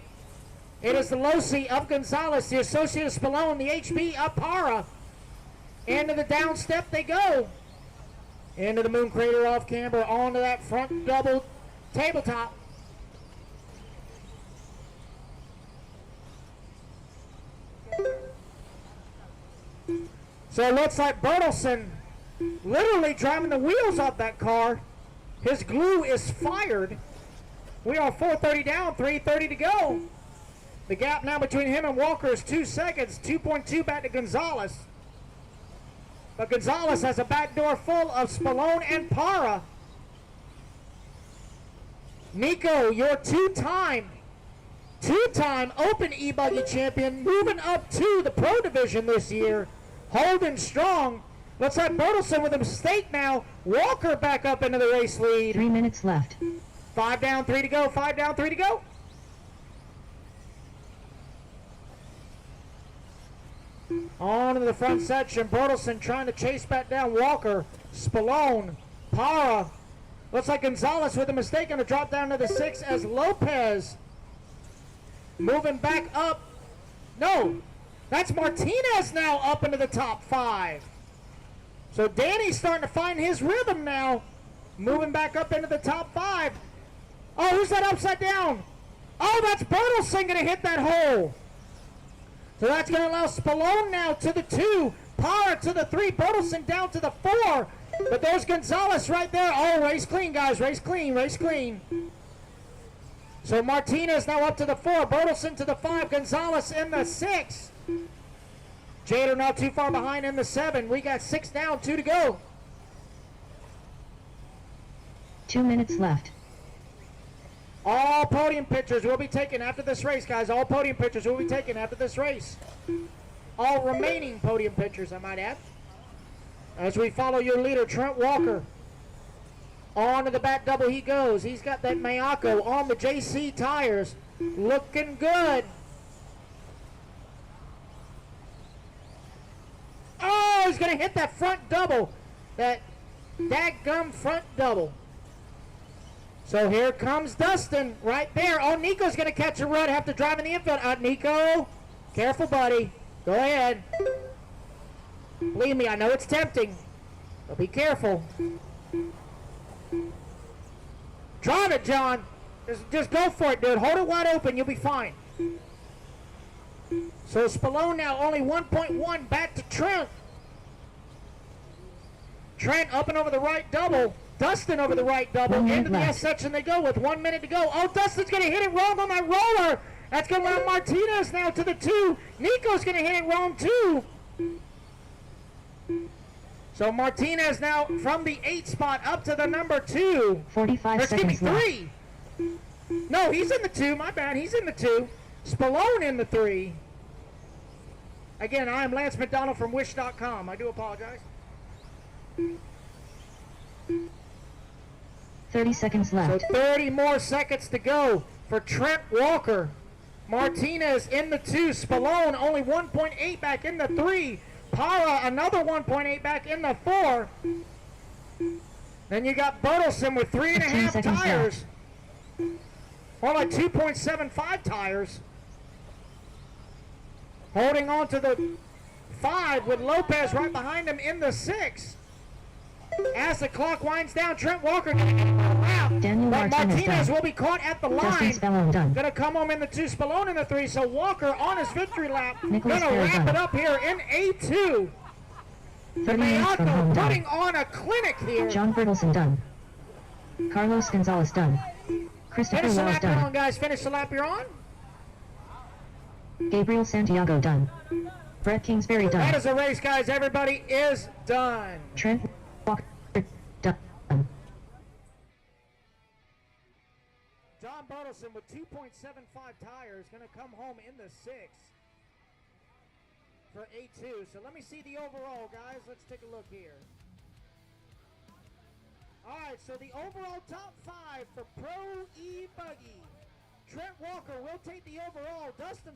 It is the Losi of Gonzalez, the Associated Spallone, the HB of Parra. Into the down step they go. Into the moon crater off camber, onto that front double tabletop. So it looks like Bertelson literally driving the wheels off that car. His glue is fired. We are 4:30 down, 3:30 to go. The gap now between him and Walker is 2 seconds, 2.2 back to Gonzalez. But Gonzalez has a back door full of Spallone and Parra. Nico, your two-time Open E-buggy champion, moving up to the Pro Division this year, holding strong. Looks like Bertelsen with a mistake now. Walker back up into the race lead. 3 minutes left. 5 down, 3 to go. 5 down, 3 to go. On to the front section. Bertelsen trying to chase back down Walker. Spallone. Para. Looks like Gonzalez with a mistake, going to drop down to the 6 as Lopez moving back up. No, that's Martinez now up into the top 5. So Danny's starting to find his rhythm now, moving back up into the top 5. Oh, who's that upside down? Oh, that's Bertelsen going to hit that hole. So that's going to allow Spallone now to the 2, Para to the 3, Bertelsen down to the 4. But there's Gonzalez right there. Oh, race clean, guys. Race clean, race clean. So Martinez now up to the 4. Bertelsen to the 5. Gonzalez in the 6. Jader not too far behind in the 7. We got 6 down, 2 to go. 2 minutes left. All podium pictures will be taken after this race, guys. All podium pictures will be taken after this race. All remaining podium pictures, I might add. As we follow your leader, Trent Walker. On to the back double he goes. He's got that Mayako on the JC tires. Looking good. Oh, he's going to hit that front double. That dadgum front double. So here comes Dustin right there. Oh, Nico's going to catch a run. Have to drive in the infield. Nico, careful, buddy. Go ahead. Believe me, I know it's tempting, but be careful. Drive it, John. Just go for it, dude. Hold it wide open. You'll be fine. So Spallone now only 1.1 back to Trent. Trent up and over the right double. Dustin over the right double. Into the S section they go with 1 minute to go. Oh, Dustin's going to hit it wrong on that roller. That's going to allow Martinez now to the 2. Nico's going to hit it wrong too. So Martinez now from the 8 spot up to the number 2. 45 seconds left. 3. No, he's in the 2. My bad. He's in the 2. Spallone in the 3. Again, I am Lance McDonald from Wish.com. I do apologize. 30 seconds left. So 30 more seconds to go for Trent Walker. Martinez in the 2. Spallone only 1.8 back in the 3. Para another 1.8 back in the 4. Then you got Bertelsen with 3.5 tires. More like 2.75 tires. Holding on to the 5 with Lopez right behind him in the 6. As the clock winds down, Trent Walker going to get a lap. But Martinez will be caught at the line. Going to come home in the 2, Spallone in the 3. So Walker on his victory lap. Going to wrap it up here in A2. The Mayako putting on a clinic here. John Bertelsen done. Carlos Gonzalez done. Christopher Finish the Wells lap you're on, done. guys. Finish the lap you're on. Gabriel Santiago done. Brett Kingsbury done. That is a race, guys. Everybody is done. Trent Walker done. John Bertelsen with 2.75 tires going to come home in the 6 for A2. So let me see the overall, guys. Let's take a look here. All right, so the overall top 5 for Pro E-buggy. Trent Walker will take the overall. Dustin